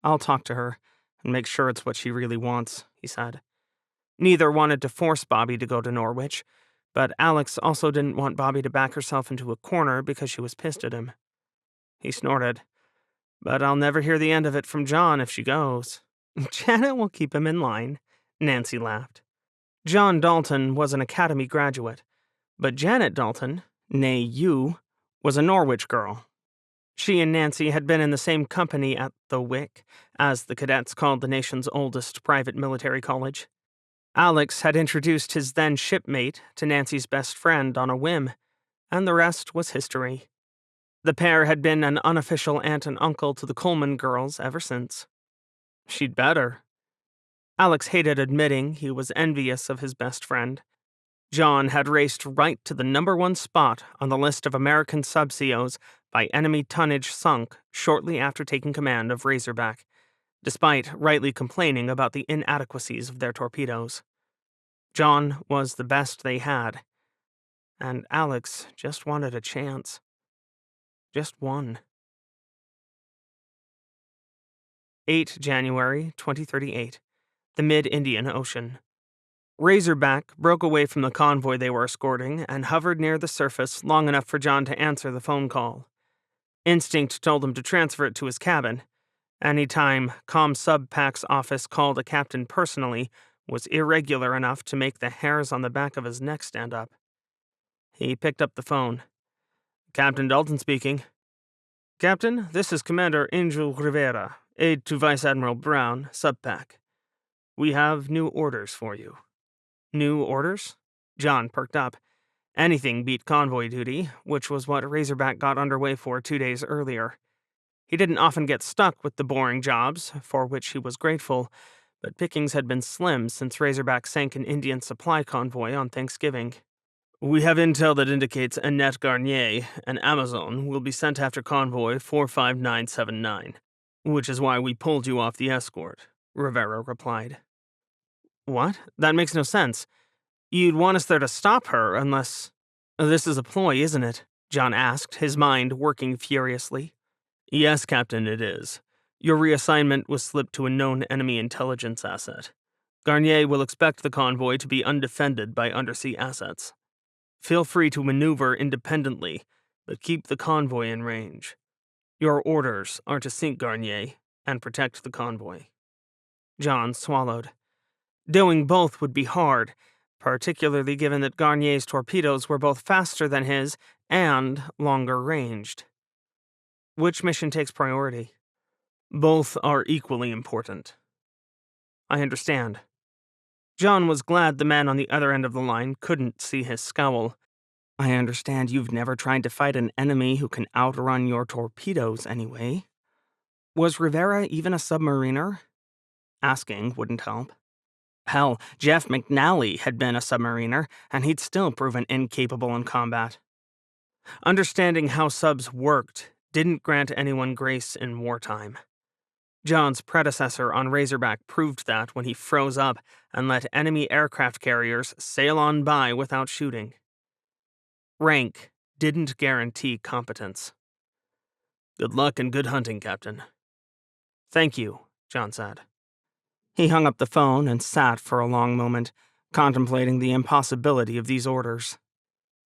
I'll talk to her and make sure it's what she really wants, he said. Neither wanted to force Bobby to go to Norwich, but Alex also didn't want Bobby to back herself into a corner because she was pissed at him. He snorted. But I'll never hear the end of it from John if she goes. Janet will keep him in line, Nancy laughed. John Dalton was an academy graduate, but Janet Dalton, née you, was a Norwich girl. She and Nancy had been in the same company at the Wick, as the cadets called the nation's oldest private military college. Alex had introduced his then shipmate to Nancy's best friend on a whim, and the rest was history. The pair had been an unofficial aunt and uncle to the Coleman girls ever since. She'd better. Alex hated admitting he was envious of his best friend. John had raced right to the #1 spot on the list of American sub-COs by enemy tonnage sunk shortly after taking command of Razorback, despite rightly complaining about the inadequacies of their torpedoes. John was the best they had, and Alex just wanted a chance. Just one. 8 January 2038. The Mid-Indian Ocean. Razorback broke away from the convoy they were escorting and hovered near the surface long enough for John to answer the phone call. Instinct told him to transfer it to his cabin. Any time ComSubPac's office called a captain personally was irregular enough to make the hairs on the back of his neck stand up. He picked up the phone. Captain Dalton speaking. Captain, this is Commander Angel Rivera, aide to Vice Admiral Brown, SubPac. We have new orders for you. New orders? John perked up. Anything beat convoy duty, which was what Razorback got underway for 2 days earlier. He didn't often get stuck with the boring jobs, for which he was grateful, but pickings had been slim since Razorback sank an Indian supply convoy on Thanksgiving. We have intel that indicates Annette Garnier, an Amazon, will be sent after convoy 45979, which is why we pulled you off the escort, Rivera replied. What? That makes no sense. You'd want us there to stop her, unless... This is a ploy, isn't it? John asked, his mind working furiously. Yes, Captain, it is. Your reassignment was slipped to a known enemy intelligence asset. Garnier will expect the convoy to be undefended by undersea assets. Feel free to maneuver independently, but keep the convoy in range. Your orders are to sink Garnier and protect the convoy." John swallowed. Doing both would be hard, particularly given that Garnier's torpedoes were both faster than his and longer ranged. Which mission takes priority? Both are equally important. I understand. John was glad the man on the other end of the line couldn't see his scowl. I understand you've never tried to fight an enemy who can outrun your torpedoes anyway. Was Rivera even a submariner? Asking wouldn't help. Hell, Jeff McNally had been a submariner, and he'd still proven incapable in combat. Understanding how subs worked didn't grant anyone grace in wartime. John's predecessor on Razorback proved that when he froze up and let enemy aircraft carriers sail on by without shooting. Rank didn't guarantee competence. "Good luck and good hunting, Captain." "Thank you," John said. He hung up the phone and sat for a long moment, contemplating the impossibility of these orders.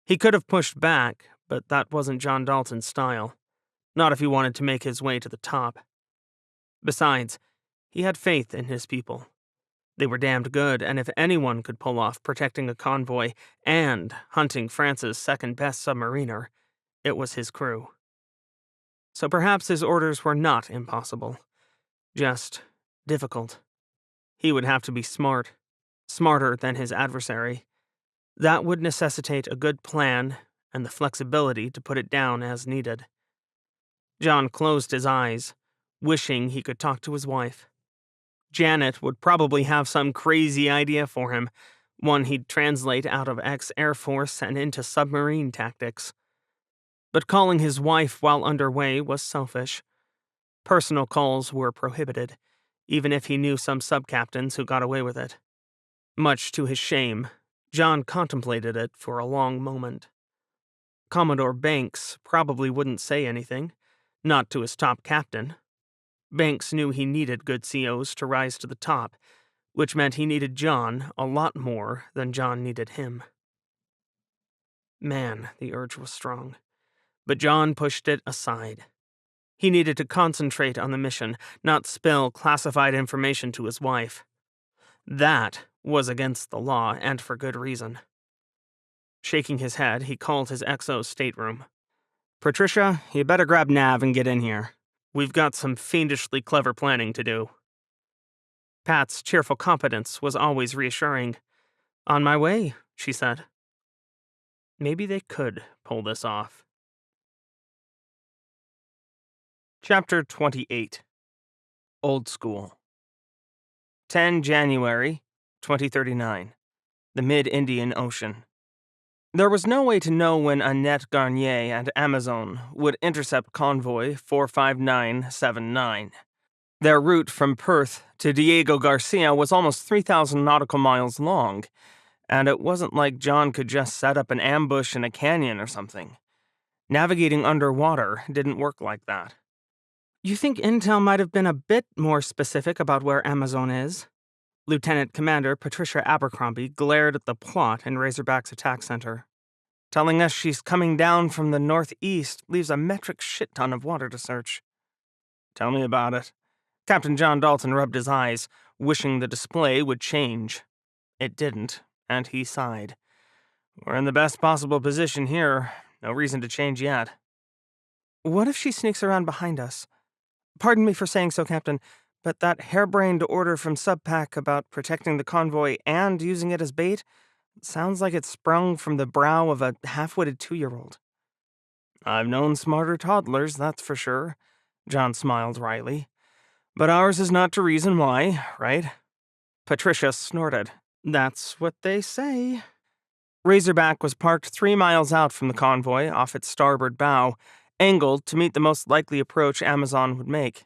He could have pushed back, but that wasn't John Dalton's style. Not if he wanted to make his way to the top. Besides, he had faith in his people. They were damned good, and if anyone could pull off protecting a convoy and hunting France's second-best submariner, it was his crew. So perhaps his orders were not impossible, just difficult. He would have to be smart, smarter than his adversary. That would necessitate a good plan and the flexibility to put it down as needed. John closed his eyes, wishing he could talk to his wife. Janet would probably have some crazy idea for him, one he'd translate out of ex-Air Force and into submarine tactics. But calling his wife while underway was selfish. Personal calls were prohibited, even if he knew some sub-captains who got away with it. Much to his shame, John contemplated it for a long moment. Commodore Banks probably wouldn't say anything, not to his top captain. Banks knew he needed good COs to rise to the top, which meant he needed John a lot more than John needed him. Man, the urge was strong. But John pushed it aside. He needed to concentrate on the mission, not spill classified information to his wife. That was against the law, and for good reason. Shaking his head, he called his XO's stateroom. "Patricia, you better grab Nav and get in here. We've got some fiendishly clever planning to do." Pat's cheerful competence was always reassuring. "On my way," she said. Maybe they could pull this off. Chapter 28. Old School. 10 January, 2039. The Mid-Indian Ocean. There was no way to know when Annette Garnier and Amazon would intercept convoy 45979. Their route from Perth to Diego Garcia was almost 3,000 nautical miles long, and it wasn't like John could just set up an ambush in a canyon or something. Navigating underwater didn't work like that. "You think intel might have been a bit more specific about where Amazon is?" Lieutenant Commander Patricia Abercrombie glared at the plot in Razorback's attack center. "Telling us she's coming down from the northeast leaves a metric shit ton of water to search." "Tell me about it." Captain John Dalton rubbed his eyes, wishing the display would change. It didn't, and he sighed. "We're in the best possible position here. No reason to change yet." "What if she sneaks around behind us? Pardon me for saying so, Captain, but that harebrained order from Subpac about protecting the convoy and using it as bait sounds like it sprung from the brow of a half-witted 2-year-old. "I've known smarter toddlers, that's for sure," John smiled wryly. "But ours is not to reason why, right?" Patricia snorted. "That's what they say." Razorback was parked 3 miles out from the convoy off its starboard bow, angled to meet the most likely approach Amazon would make.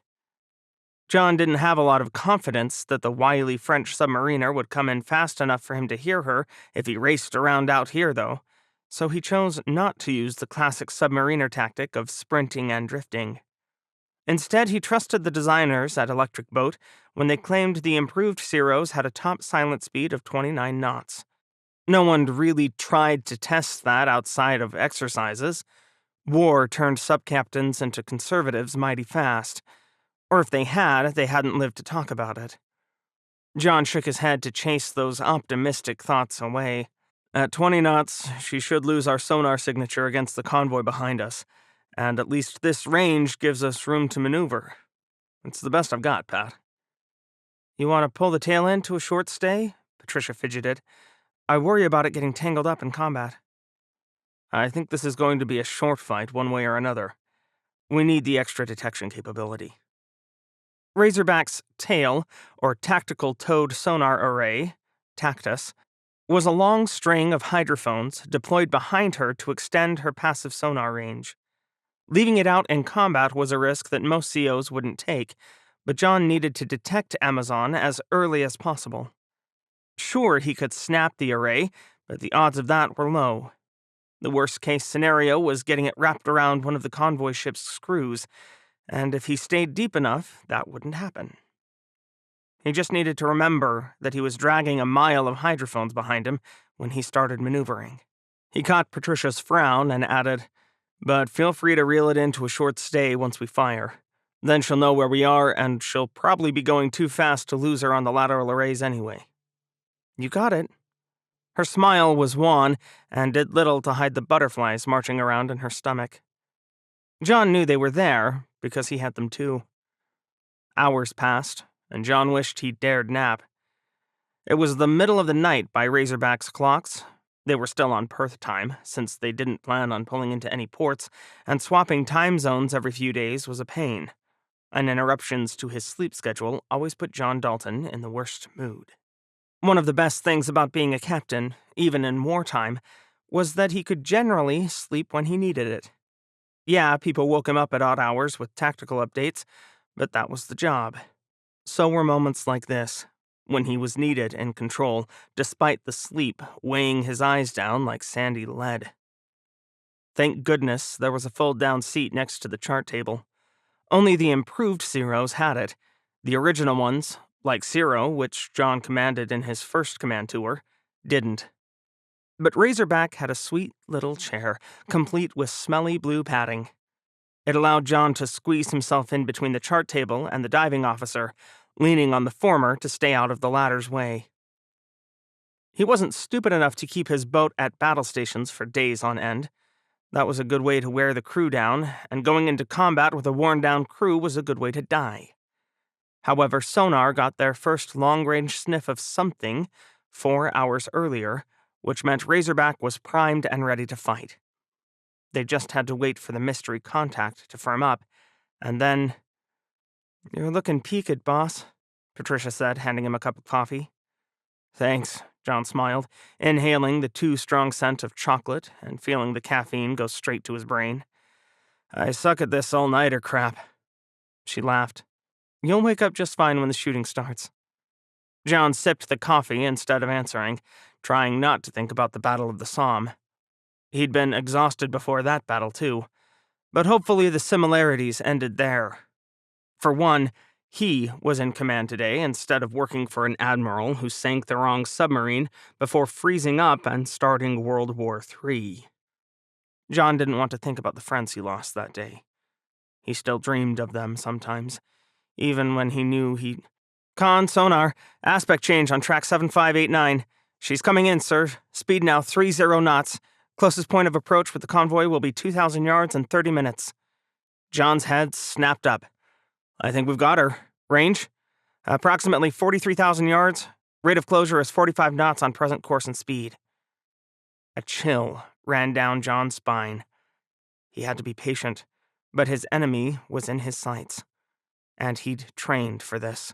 John didn't have a lot of confidence that the wily French submariner would come in fast enough for him to hear her if he raced around out here, though, so he chose not to use the classic submariner tactic of sprinting and drifting. Instead, he trusted the designers at Electric Boat when they claimed the improved Ceros had a top silent speed of 29 knots. No one really tried to test that outside of exercises. War turned sub-captains into conservatives mighty fast. Or if they hadn't lived to talk about it. John shook his head to chase those optimistic thoughts away. At 20 knots, she should lose our sonar signature against the convoy behind us, and at least this range gives us room to maneuver. It's the best I've got, Pat. You want to pull the tail end to a short stay? Patricia fidgeted. I worry about it getting tangled up in combat. I think this is going to be a short fight one way or another. We need the extra detection capability. Razorback's tail, or Tactical Towed Sonar Array, TACTUS, was a long string of hydrophones deployed behind her to extend her passive sonar range. Leaving it out in combat was a risk that most COs wouldn't take, but John needed to detect Amazon as early as possible. Sure, he could snap the array, but the odds of that were low. The worst-case scenario was getting it wrapped around one of the convoy ship's screws, and if he stayed deep enough, that wouldn't happen. He just needed to remember that he was dragging a mile of hydrophones behind him when he started maneuvering. He caught Patricia's frown and added, "But feel free to reel it into a short stay once we fire. Then she'll know where we are, and she'll probably be going too fast to lose her on the lateral arrays anyway." You got it. Her smile was wan and did little to hide the butterflies marching around in her stomach. John knew they were there because he had them too. Hours passed, and John wished he dared nap. It was the middle of the night by Razorback's clocks. They were still on Perth time, since they didn't plan on pulling into any ports, and swapping time zones every few days was a pain. And interruptions to his sleep schedule always put John Dalton in the worst mood. One of the best things about being a captain, even in wartime, was that he could generally sleep when he needed it. Yeah, people woke him up at odd hours with tactical updates, but that was the job. So were moments like this, when he was needed in control, despite the sleep weighing his eyes down like sandy lead. Thank goodness there was a fold-down seat next to the chart table. Only the improved Zeros had it. The original ones, like Zero, which John commanded in his first command tour, didn't. But Razorback had a sweet little chair, complete with smelly blue padding. It allowed John to squeeze himself in between the chart table and the diving officer, leaning on the former to stay out of the latter's way. He wasn't stupid enough to keep his boat at battle stations for days on end. That was a good way to wear the crew down, and going into combat with a worn-down crew was a good way to die. However, sonar got their first long-range sniff of something 4 hours earlier, which meant Razorback was primed and ready to fight. They just had to wait for the mystery contact to firm up, and then... "You're looking peaked, boss," Patricia said, handing him a cup of coffee. "Thanks," John smiled, inhaling the too-strong scent of chocolate and feeling the caffeine go straight to his brain. "I suck at this all-nighter crap." She laughed. "You'll wake up just fine when the shooting starts." John sipped the coffee instead of answering, trying not to think about the Battle of the Somme. He'd been exhausted before that battle, too, but hopefully the similarities ended there. For one, he was in command today instead of working for an admiral who sank the wrong submarine before freezing up and starting World War III. John didn't want to think about the friends he lost that day. He still dreamed of them sometimes, even when he knew he'd... "Con, sonar, aspect change on track 7589. She's coming in, sir. Speed now 30 knots. Closest point of approach with the convoy will be 2,000 yards in 30 minutes. John's head snapped up. "I think we've got her. Range? Approximately 43,000 yards. Rate of closure is 45 knots on present course and speed." A chill ran down John's spine. He had to be patient, but his enemy was in his sights, and he'd trained for this.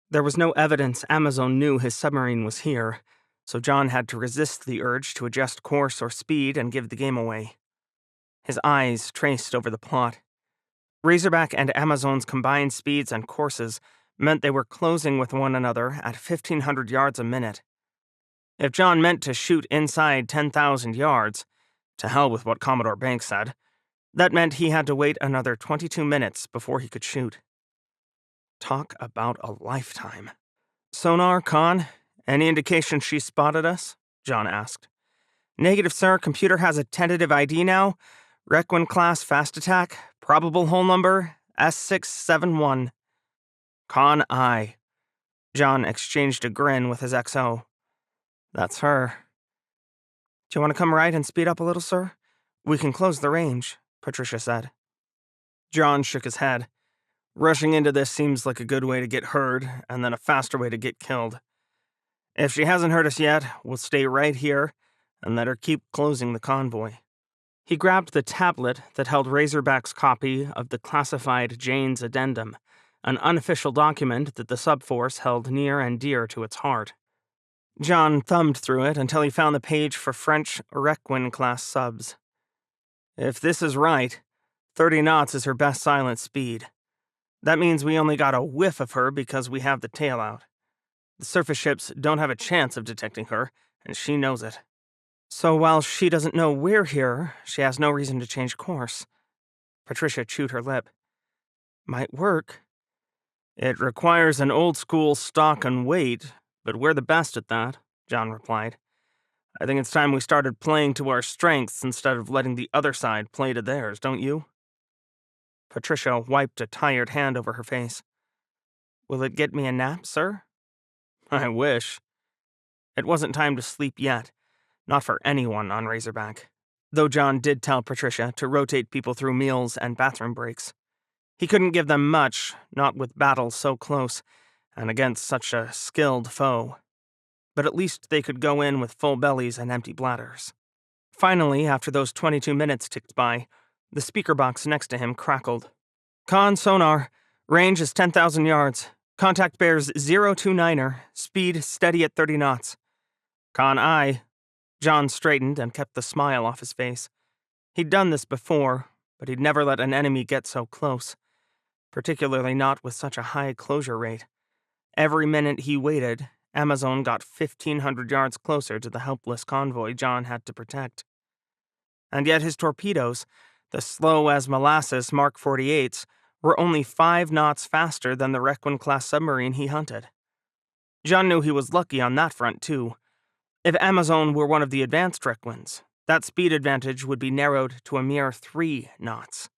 There was no evidence Amazon knew his submarine was here, so John had to resist the urge to adjust course or speed and give the game away. His eyes traced over the plot. Razorback and Amazon's combined speeds and courses meant they were closing with one another at 1,500 yards a minute. If John meant to shoot inside 10,000 yards, to hell with what Commodore Banks said, that meant he had to wait another 22 minutes before he could shoot. Talk about a lifetime. "Sonar, Con, any indication she spotted us?" John asked. Negative, sir. Computer has a tentative ID now. Requin class fast attack. Probable hull number S671. Con I. John exchanged a grin with his XO. That's her. Do you want to come right and speed up a little, sir? We can close the range, Patricia said. John shook his head. Rushing into this seems like a good way to get heard, and then a faster way to get killed. If she hasn't heard us yet, we'll stay right here and let her keep closing the convoy. He grabbed the tablet that held Razorback's copy of the classified Jane's Addendum, an unofficial document that the subforce held near and dear to its heart. John thumbed through it until he found the page for French Requin-class subs. If this is right, 30 knots is her best silent speed. That means we only got a whiff of her because we have the tail out. The surface ships don't have a chance of detecting her, and she knows it. So while she doesn't know we're here, she has no reason to change course. Patricia chewed her lip. Might work. It requires an old-school stock and wait, but we're the best at that, John replied. I think it's time we started playing to our strengths instead of letting the other side play to theirs, don't you? Patricia wiped a tired hand over her face. Will it get me a nap, sir? I wish. It wasn't time to sleep yet, not for anyone on Razorback, though John did tell Patricia to rotate people through meals and bathroom breaks. He couldn't give them much, not with battles so close, and against such a skilled foe. But at least they could go in with full bellies and empty bladders. Finally, after those 22 minutes ticked by, the speaker box next to him crackled. Con sonar. Range is 10,000 yards. Contact bears 029er. Speed steady at 30 knots. Con I. John straightened and kept the smile off his face. He'd done this before, but he'd never let an enemy get so close. Particularly not with such a high closure rate. Every minute he waited, Amazon got 1,500 yards closer to the helpless convoy John had to protect. And yet his torpedoes, the slow-as-molasses Mark 48s, were only 5 knots faster than the Requin-class submarine he hunted. John knew he was lucky on that front, too. If Amazon were one of the advanced Requins, that speed advantage would be narrowed to a mere 3 knots.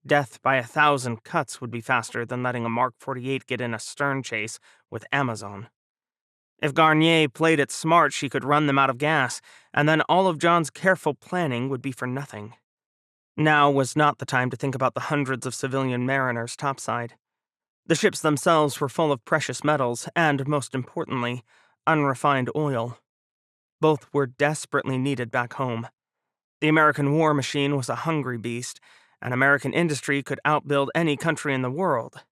Death by 1,000 cuts would be faster than letting a Mark 48 get in a stern chase with Amazon. If Garnier played it smart, she could run them out of gas, and then all of John's careful planning would be for nothing. Now was not the time to think about the hundreds of civilian mariners topside. The ships themselves were full of precious metals and, most importantly, unrefined oil. Both were desperately needed back home. The American war machine was a hungry beast, and American industry could outbuild any country in the world.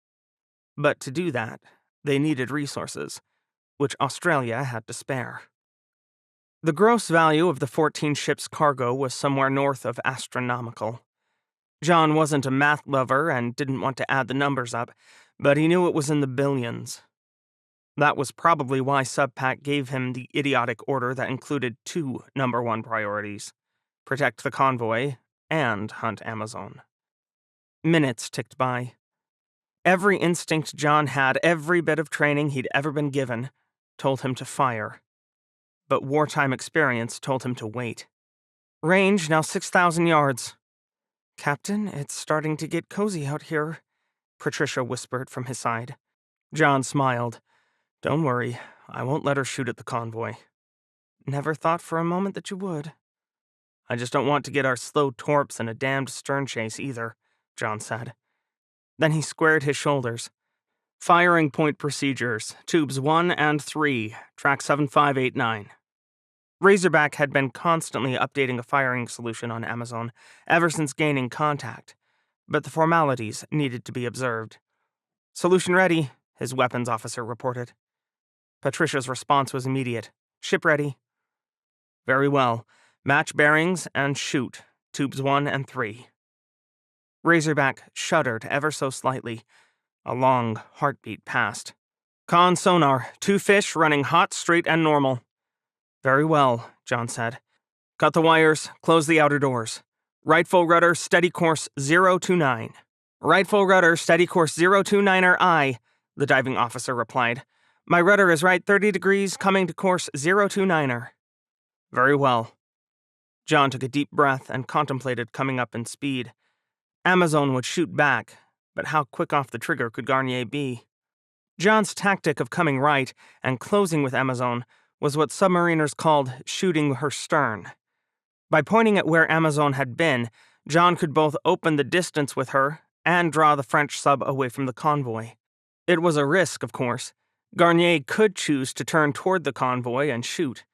But to do that, they needed resources, which Australia had to spare. The gross value of the 14 ships' cargo was somewhere north of astronomical. John wasn't a math lover and didn't want to add the numbers up, but he knew it was in the billions. That was probably why Subpac gave him the idiotic order that included 2 number 1 priorities: protect the convoy and hunt Amazon. Minutes ticked by. Every instinct John had, every bit of training he'd ever been given, told him to fire. But wartime experience told him to wait. Range now 6,000 yards. Captain, it's starting to get cozy out here, Patricia whispered from his side. John smiled. Don't worry, I won't let her shoot at the convoy. Never thought for a moment that you would. I just don't want to get our slow torps in a damned stern chase either, John said. Then he squared his shoulders. Firing point procedures, tubes 1 and 3, track 7589. Razorback had been constantly updating a firing solution on Amazon ever since gaining contact, but the formalities needed to be observed. Solution ready, his weapons officer reported. Patricia's response was immediate. Ship ready. Very well. Match bearings and shoot, tubes 1 and 3. Razorback shuddered ever so slightly. A long heartbeat passed. Con sonar, 2 fish running hot, straight, and normal. Very well, John said. Cut the wires, close the outer doors. Right full rudder, steady course 029. Right full rudder, steady course 029er I, the diving officer replied. My rudder is right 30 degrees, coming to course 029er. Very well. John took a deep breath and contemplated coming up in speed. Amazon would shoot back, but how quick off the trigger could Garnier be? John's tactic of coming right and closing with Amazon was what submariners called shooting her stern. By pointing at where Amazon had been, John could both open the distance with her and draw the French sub away from the convoy. It was a risk, of course. Garnier could choose to turn toward the convoy and shoot.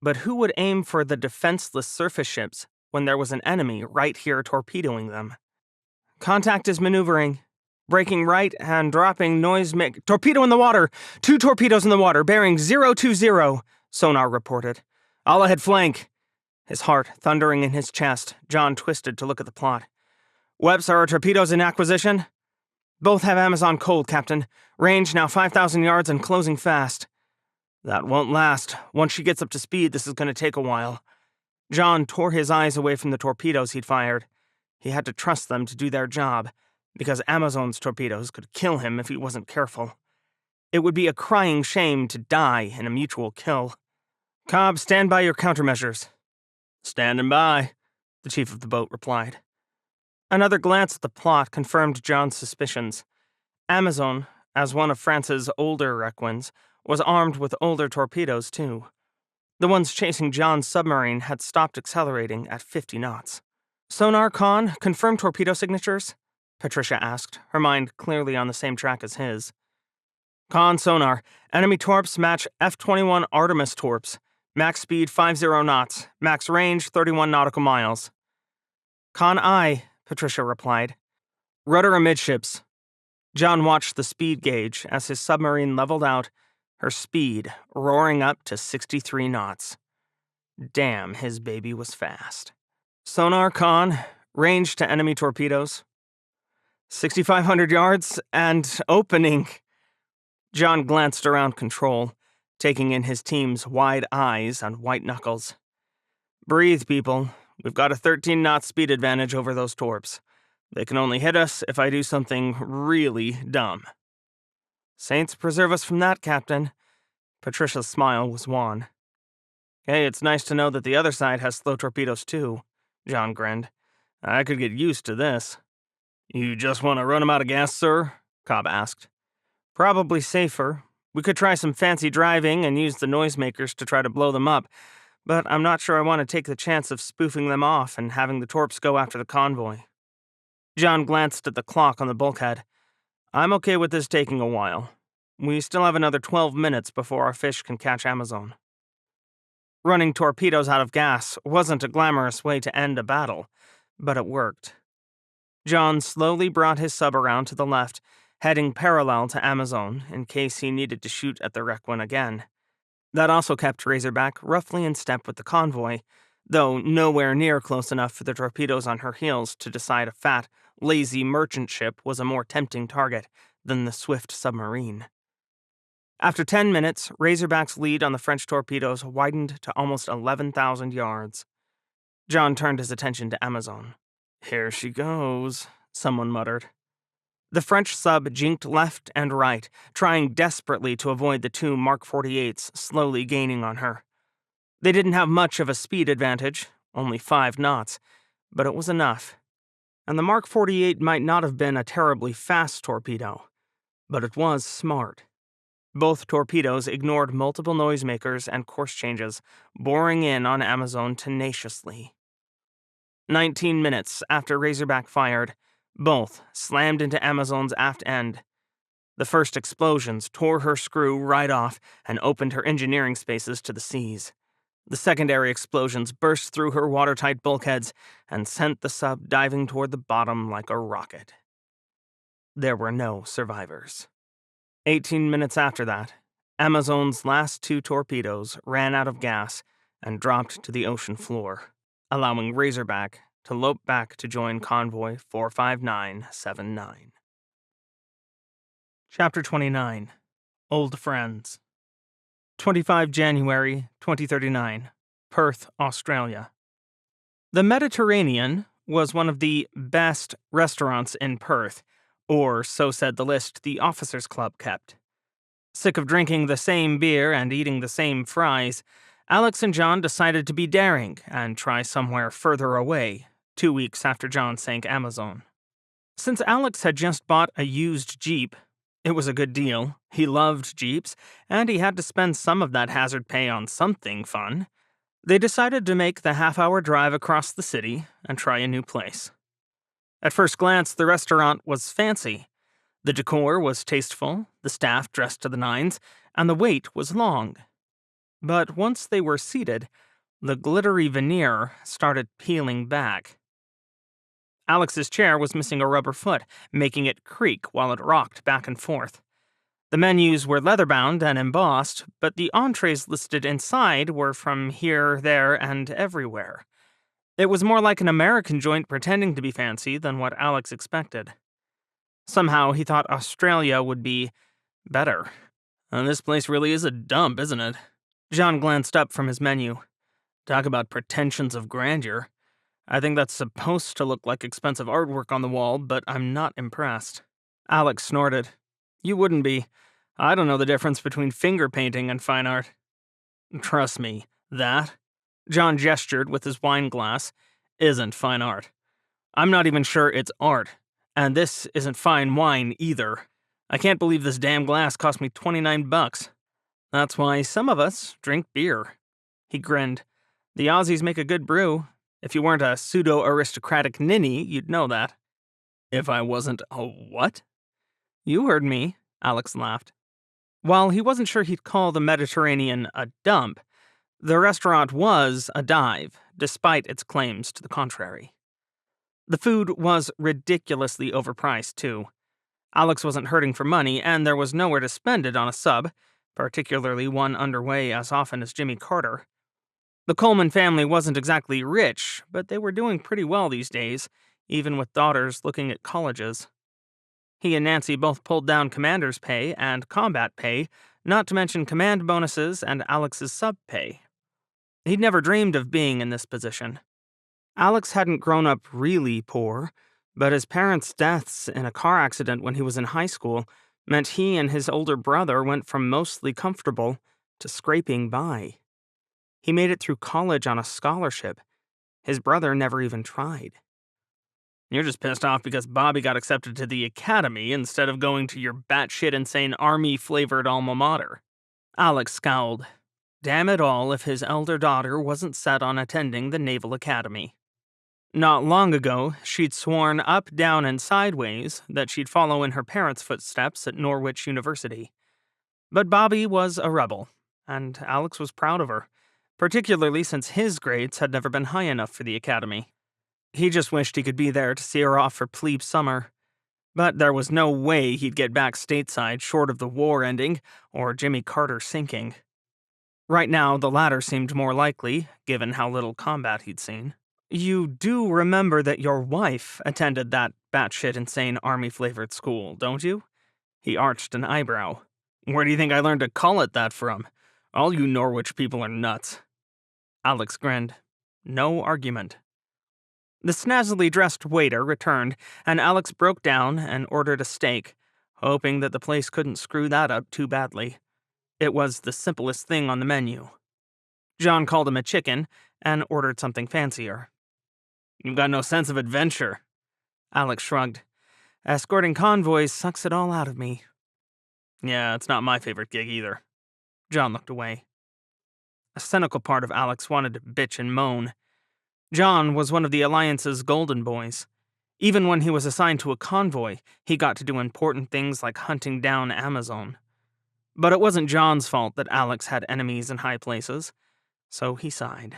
But who would aim for the defenseless surface ships when there was an enemy right here torpedoing them? Contact is maneuvering. Braking right and dropping Torpedo in the water! 2 torpedoes in the water, bearing 020, sonar reported. All ahead flank. His heart thundering in his chest, John twisted to look at the plot. Webs, are our torpedoes in acquisition? Both have Amazon cold, Captain. Range now 5,000 yards and closing fast. That won't last. Once she gets up to speed, this is going to take a while. John tore his eyes away from the torpedoes he'd fired. He had to trust them to do their job, because Amazon's torpedoes could kill him if he wasn't careful. It would be a crying shame to die in a mutual kill. Cobb, stand by your countermeasures. Standing by, the chief of the boat replied. Another glance at the plot confirmed John's suspicions. Amazon, as one of France's older Requins, was armed with older torpedoes, too. The ones chasing John's submarine had stopped accelerating at 50 knots. Sonar Con, confirm torpedo signatures? Patricia asked, her mind clearly on the same track as his. Con sonar, enemy torps match F-21 Artemis torps. Max speed 50 knots, max range 31 nautical miles. Con aye, Patricia replied. Rudder amidships. John watched the speed gauge as his submarine leveled out, her speed roaring up to 63 knots. Damn, his baby was fast. Sonar con, range to enemy torpedoes. 6,500 yards, and opening. John glanced around control, taking in his team's wide eyes and white knuckles. Breathe, people. We've got a 13-knot speed advantage over those torps. They can only hit us if I do something really dumb. Saints preserve us from that, Captain. Patricia's smile was wan. Hey, it's nice to know that the other side has slow torpedoes too, John grinned. I could get used to this. You just want to run them out of gas, sir? Cobb asked. Probably safer. We could try some fancy driving and use the noisemakers to try to blow them up, but I'm not sure I want to take the chance of spoofing them off and having the torps go after the convoy. John glanced at the clock on the bulkhead. I'm okay with this taking a while. We still have another 12 minutes before our fish can catch Amazon. Running torpedoes out of gas wasn't a glamorous way to end a battle, but it worked. John slowly brought his sub around to the left, heading parallel to Amazon in case he needed to shoot at the Requin again. That also kept Razorback roughly in step with the convoy, though nowhere near close enough for the torpedoes on her heels to decide a fat, lazy merchant ship was a more tempting target than the swift submarine. After 10 minutes, Razorback's lead on the French torpedoes widened to almost 11,000 yards. John turned his attention to Amazon. Here she goes, someone muttered. The French sub jinked left and right, trying desperately to avoid the 2 Mark 48s slowly gaining on her. They didn't have much of a speed advantage, only 5 knots, but it was enough. And the Mark 48 might not have been a terribly fast torpedo, but it was smart. Both torpedoes ignored multiple noisemakers and course changes, boring in on Amazon tenaciously. 19 minutes after Razorback fired, both slammed into Amazon's aft end. The first explosions tore her screw right off and opened her engineering spaces to the seas. The secondary explosions burst through her watertight bulkheads and sent the sub diving toward the bottom like a rocket. There were no survivors. 18 minutes after that, Amazon's last 2 torpedoes ran out of gas and dropped to the ocean floor, allowing Razorback to lope back to join Convoy 45979. Chapter 29. Old Friends. 25 January 2039, Perth, Australia. The Mediterranean was one of the best restaurants in Perth, or so said the list the officers' club kept. Sick of drinking the same beer and eating the same fries, Alex and John decided to be daring and try somewhere further away, 2 weeks after John sank Amazon. Since Alex had just bought a used Jeep, it was a good deal. He loved Jeeps, and he had to spend some of that hazard pay on something fun. They decided to make the half-hour drive across the city and try a new place. At first glance, the restaurant was fancy. The decor was tasteful, the staff dressed to the nines, and the wait was long. But once they were seated, the glittery veneer started peeling back. Alex's chair was missing a rubber foot, making it creak while it rocked back and forth. The menus were leather-bound and embossed, but the entrees listed inside were from here, there, and everywhere. It was more like an American joint pretending to be fancy than what Alex expected. Somehow he thought Australia would be better. This place really is a dump, isn't it? John glanced up from his menu. Talk about pretensions of grandeur. I think that's supposed to look like expensive artwork on the wall, but I'm not impressed. Alex snorted. You wouldn't be. I don't know the difference between finger painting and fine art. Trust me, that, John gestured with his wine glass, isn't fine art. I'm not even sure it's art, and this isn't fine wine either. I can't believe this damn glass cost me $29. That's why some of us drink beer. He grinned. The Aussies make a good brew. If you weren't a pseudo-aristocratic ninny, you'd know that. If I wasn't a what? You heard me, Alex laughed. While he wasn't sure he'd call the Mediterranean a dump, the restaurant was a dive, despite its claims to the contrary. The food was ridiculously overpriced, too. Alex wasn't hurting for money, and there was nowhere to spend it on a sub, particularly one underway as often as Jimmy Carter. The Coleman family wasn't exactly rich, but they were doing pretty well these days, even with daughters looking at colleges. He and Nancy both pulled down commander's pay and combat pay, not to mention command bonuses and Alex's sub pay. He'd never dreamed of being in this position. Alex hadn't grown up really poor, but his parents' deaths in a car accident when he was in high school meant he and his older brother went from mostly comfortable to scraping by. He made it through college on a scholarship. His brother never even tried. You're just pissed off because Bobby got accepted to the academy instead of going to your batshit insane army-flavored alma mater. Alex scowled. Damn it all if his elder daughter wasn't set on attending the Naval Academy. Not long ago, she'd sworn up, down, and sideways that she'd follow in her parents' footsteps at Norwich University. But Bobby was a rebel, and Alex was proud of her, particularly since his grades had never been high enough for the academy. He just wished he could be there to see her off for plebe summer. But there was no way he'd get back stateside short of the war ending or Jimmy Carter sinking. Right now, the latter seemed more likely, given how little combat he'd seen. You do remember that your wife attended that batshit insane army-flavored school, don't you? He arched an eyebrow. Where do you think I learned to call it that from? All you Norwich people are nuts. Alex grinned. No argument. The snazzily dressed waiter returned, and Alex broke down and ordered a steak, hoping that the place couldn't screw that up too badly. It was the simplest thing on the menu. John called him a chicken and ordered something fancier. You've got no sense of adventure. Alex shrugged. Escorting convoys sucks it all out of me. Yeah, it's not my favorite gig either. John looked away. A cynical part of Alex wanted to bitch and moan. John was one of the Alliance's golden boys. Even when he was assigned to a convoy, he got to do important things like hunting down Amazon. But it wasn't John's fault that Alex had enemies in high places, so he sighed.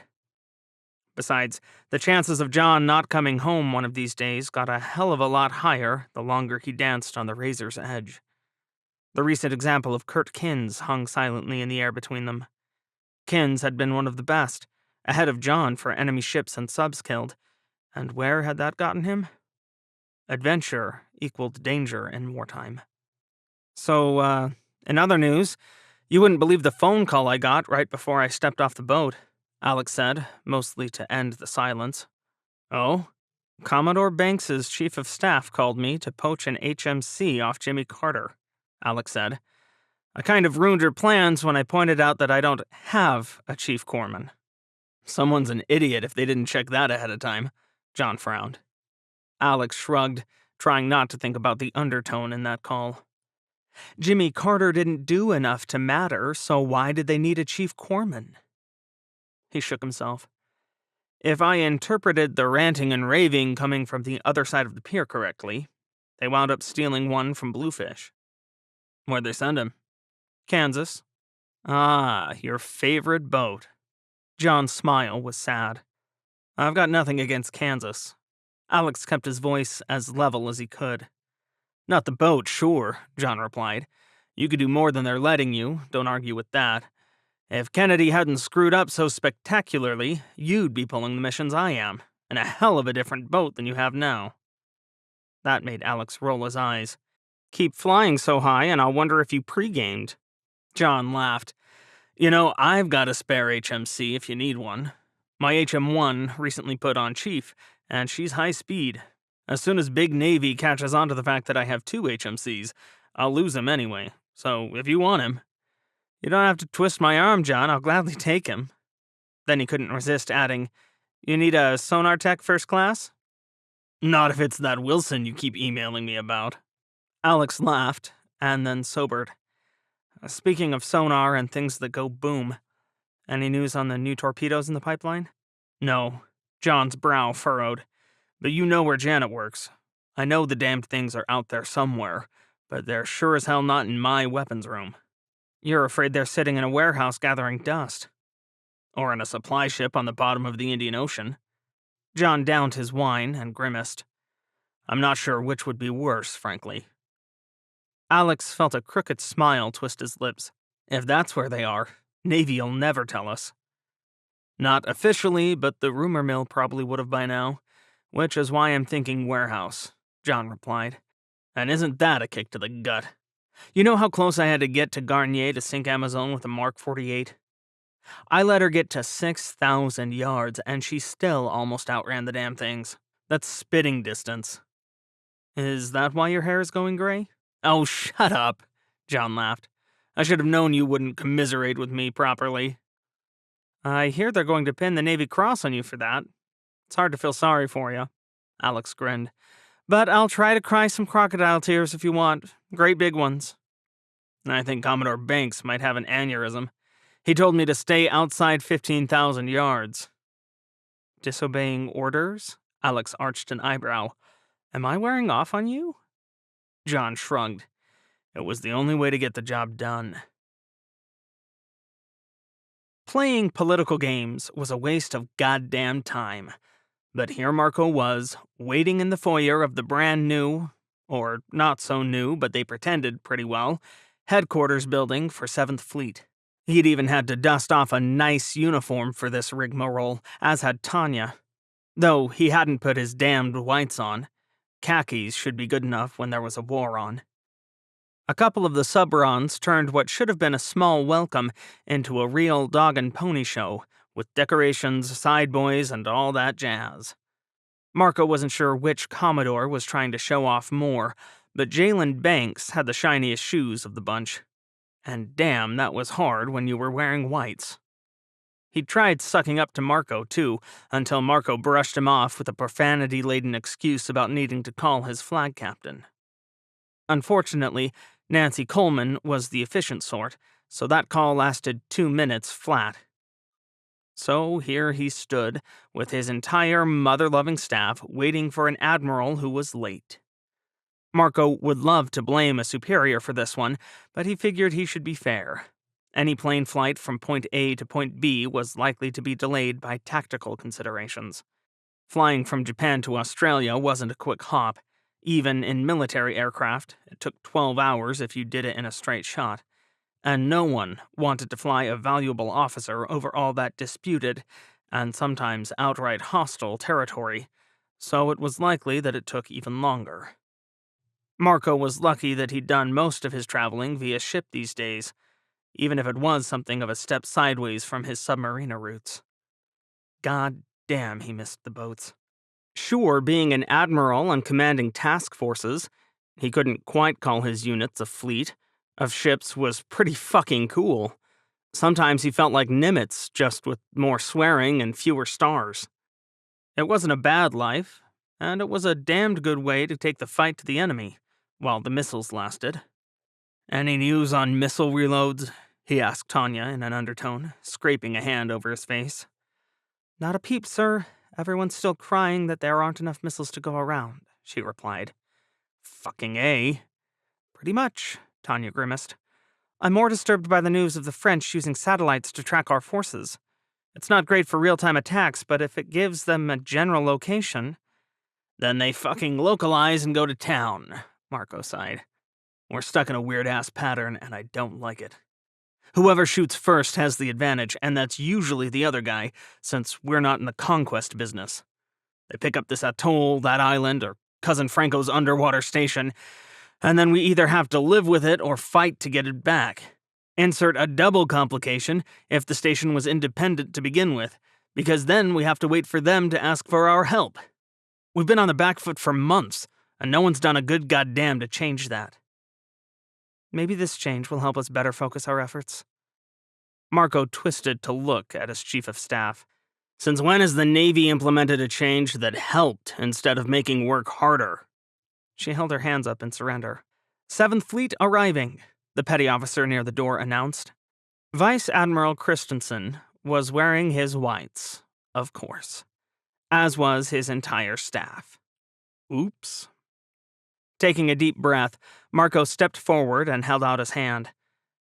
Besides, the chances of John not coming home one of these days got a hell of a lot higher the longer he danced on the razor's edge. The recent example of Kurt Kins hung silently in the air between them. Kins had been one of the best, ahead of John for enemy ships and subs killed, and where had that gotten him? Adventure equaled danger in wartime. So, in other news, you wouldn't believe the phone call I got right before I stepped off the boat, Alex said, mostly to end the silence. Oh? Commodore Banks's chief of staff called me to poach an HMC off Jimmy Carter, Alex said. I kind of ruined her plans when I pointed out that I don't have a chief corpsman. Someone's an idiot if they didn't check that ahead of time, John frowned. Alex shrugged, trying not to think about the undertone in that call. Jimmy Carter didn't do enough to matter, so why did they need a chief corpsman? He shook himself. If I interpreted the ranting and raving coming from the other side of the pier correctly, they wound up stealing one from Bluefish. Where'd they send him? Kansas. Ah, your favorite boat. John's smile was sad. I've got nothing against Kansas. Alex kept his voice as level as he could. Not the boat, sure, John replied. You could do more than they're letting you, don't argue with that. If Kennedy hadn't screwed up so spectacularly, you'd be pulling the missions I am, in a hell of a different boat than you have now. That made Alex roll his eyes. Keep flying so high and I'll wonder if you pre-gamed. John laughed. You know, I've got a spare HMC if you need one. My HM1 recently put on chief, and she's high speed. As soon as Big Navy catches on to the fact that I have two HMCs, I'll lose him anyway. So if you want him, you don't have to twist my arm, John. I'll gladly take him. Then he couldn't resist adding, You need a sonar tech first class? Not if it's that Wilson you keep emailing me about. Alex laughed, and then sobered. Speaking of sonar and things that go boom, any news on the new torpedoes in the pipeline? No. John's brow furrowed. But you know where Janet works. I know the damned things are out there somewhere, but they're sure as hell not in my weapons room. You're afraid they're sitting in a warehouse gathering dust. Or in a supply ship on the bottom of the Indian Ocean. John downed his wine and grimaced. I'm not sure which would be worse, frankly. Alex felt a crooked smile twist his lips. If that's where they are, Navy'll never tell us. Not officially, but the rumor mill probably would have by now, which is why I'm thinking warehouse, John replied. And isn't that a kick to the gut? You know how close I had to get to Garnier to sink Amazon with a Mark 48? I let her get to 6,000 yards, and she still almost outran the damn things. That's spitting distance. Is that why your hair is going gray? Oh, shut up, John laughed. I should have known you wouldn't commiserate with me properly. I hear they're going to pin the Navy Cross on you for that. It's hard to feel sorry for you. Alex grinned. But I'll try to cry some crocodile tears if you want. Great big ones. I think Commodore Banks might have an aneurysm. He told me to stay outside 15,000 yards. Disobeying orders? Alex arched an eyebrow. Am I wearing off on you? John shrugged. It was the only way to get the job done. Playing political games was a waste of goddamn time. But here Marco was, waiting in the foyer of the brand new, or not so new, but they pretended pretty well, headquarters building for 7th Fleet. He'd even had to dust off a nice uniform for this rigmarole, as had Tanya. Though he hadn't put his damned whites on. Khakis should be good enough when there was a war on. A couple of the subrons turned what should have been a small welcome into a real dog and pony show, with decorations, side boys, and all that jazz. Marco wasn't sure which Commodore was trying to show off more, but Jalen Banks had the shiniest shoes of the bunch. And damn, that was hard when you were wearing whites. He tried sucking up to Marco, too, until Marco brushed him off with a profanity-laden excuse about needing to call his flag captain. Unfortunately, Nancy Coleman was the efficient sort, so that call lasted 2 minutes flat. So here he stood, with his entire mother-loving staff waiting for an admiral who was late. Marco would love to blame a superior for this one, but he figured he should be fair. Any plane flight from point A to point B was likely to be delayed by tactical considerations. Flying from Japan to Australia wasn't a quick hop. Even in military aircraft, it took 12 hours if you did it in a straight shot. And no one wanted to fly a valuable officer over all that disputed, and sometimes outright hostile territory, so it was likely that it took even longer. Marco was lucky that he'd done most of his traveling via ship these days, even if it was something of a step sideways from his submariner roots. God damn, he missed the boats. Sure, being an admiral and commanding task forces, he couldn't quite call his units a fleet, of ships was pretty fucking cool. Sometimes he felt like Nimitz, just with more swearing and fewer stars. It wasn't a bad life, and it was a damned good way to take the fight to the enemy, while the missiles lasted. "Any news on missile reloads?" he asked Tanya in an undertone, scraping a hand over his face. "Not a peep, sir. Everyone's still crying that there aren't enough missiles to go around," she replied. "Fucking A." "Pretty much," Tanya grimaced. "I'm more disturbed by the news of the French using satellites to track our forces. It's not great for real-time attacks, but if it gives them a general location..." "Then they fucking localize and go to town," Marco sighed. "We're stuck in a weird-ass pattern, and I don't like it. Whoever shoots first has the advantage, and that's usually the other guy, since we're not in the conquest business. They pick up this atoll, that island, or Cousin Franco's underwater station, and then we either have to live with it or fight to get it back. Insert a double complication if the station was independent to begin with, because then we have to wait for them to ask for our help. We've been on the back foot for months, and no one's done a good goddamn to change that." "Maybe this change will help us better focus our efforts." Marco twisted to look at his chief of staff. "Since when has the Navy implemented a change that helped instead of making work harder?" She held her hands up in surrender. "7th Fleet arriving," the petty officer near the door announced. Vice Admiral Christensen was wearing his whites, of course, as was his entire staff. Oops. Taking a deep breath, Marco stepped forward and held out his hand.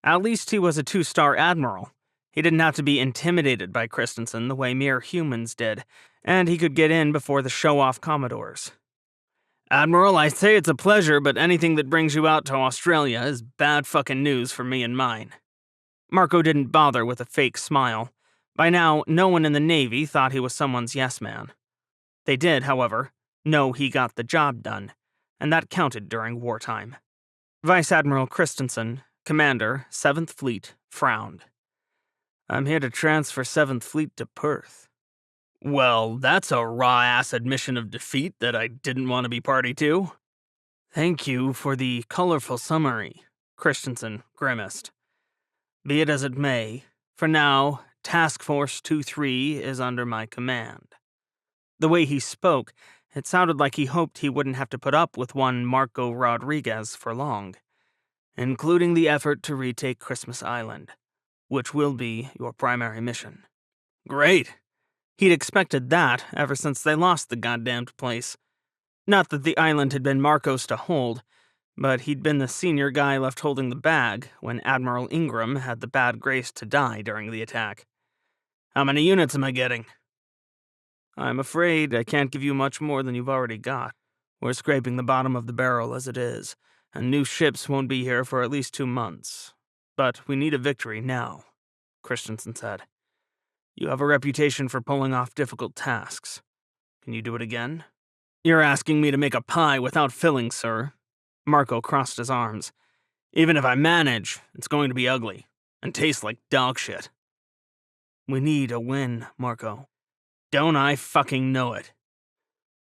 At least he was a 2-star admiral. He didn't have to be intimidated by Christensen the way mere humans did, and he could get in before the show-off commodores. "Admiral, I say it's a pleasure, but anything that brings you out to Australia is bad fucking news for me and mine." Marco didn't bother with a fake smile. By now, no one in the Navy thought he was someone's yes-man. They did, however, know he got the job done, and that counted during wartime. Vice Admiral Christensen, Commander, 7th Fleet, frowned. "I'm here to transfer 7th Fleet to Perth." "Well, that's a raw-ass admission of defeat that I didn't want to be party to." "Thank you for the colorful summary," Christensen grimaced. "Be it as it may, for now, Task Force 2-3 is under my command." The way he spoke, it sounded like he hoped he wouldn't have to put up with one Marco Rodriguez for long. "Including the effort to retake Christmas Island, which will be your primary mission." Great. He'd expected that ever since they lost the goddamned place. Not that the island had been Marco's to hold, but he'd been the senior guy left holding the bag when Admiral Ingram had the bad grace to die during the attack. "How many units am I getting?" "I'm afraid I can't give you much more than you've already got. We're scraping the bottom of the barrel as it is, and new ships won't be here for at least 2 months. But we need a victory now," Christensen said. "You have a reputation for pulling off difficult tasks. Can you do it again?" "You're asking me to make a pie without filling, sir." Marco crossed his arms. "Even if I manage, it's going to be ugly, and taste like dog shit." "We need a win, Marco." "Don't I fucking know it?"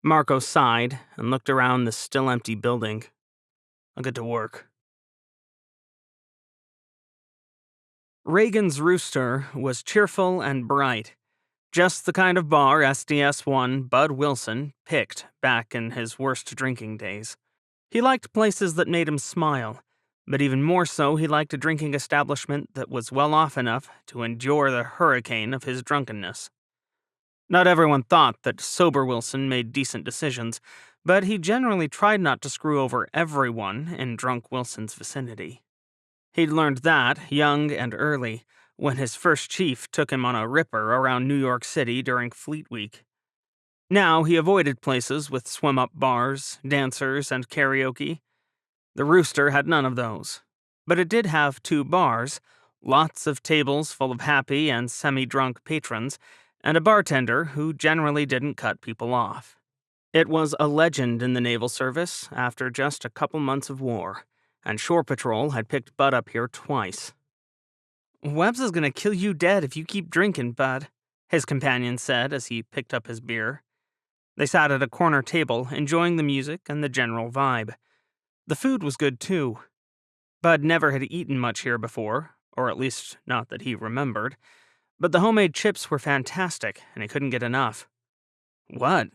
Marco sighed and looked around the still empty building. "I'll get to work." Reagan's Rooster was cheerful and bright, just the kind of bar SDS-1 Bud Wilson picked back in his worst drinking days. He liked places that made him smile, but even more so he liked a drinking establishment that was well off enough to endure the hurricane of his drunkenness. Not everyone thought that sober Wilson made decent decisions, but he generally tried not to screw over everyone in drunk Wilson's vicinity. He'd learned that, young and early, when his first chief took him on a ripper around New York City during Fleet Week. Now he avoided places with swim-up bars, dancers, and karaoke. The Rooster had none of those. But it did have 2 bars, lots of tables full of happy and semi-drunk patrons, and a bartender who generally didn't cut people off. It was a legend in the naval service after just a couple months of war, and Shore Patrol had picked Bud up here twice. "Webbs is gonna kill you dead if you keep drinking, Bud," his companion said as he picked up his beer. They sat at a corner table, enjoying the music and the general vibe. The food was good, too. Bud never had eaten much here before, or at least not that he remembered, but the homemade chips were fantastic, and he couldn't get enough. What?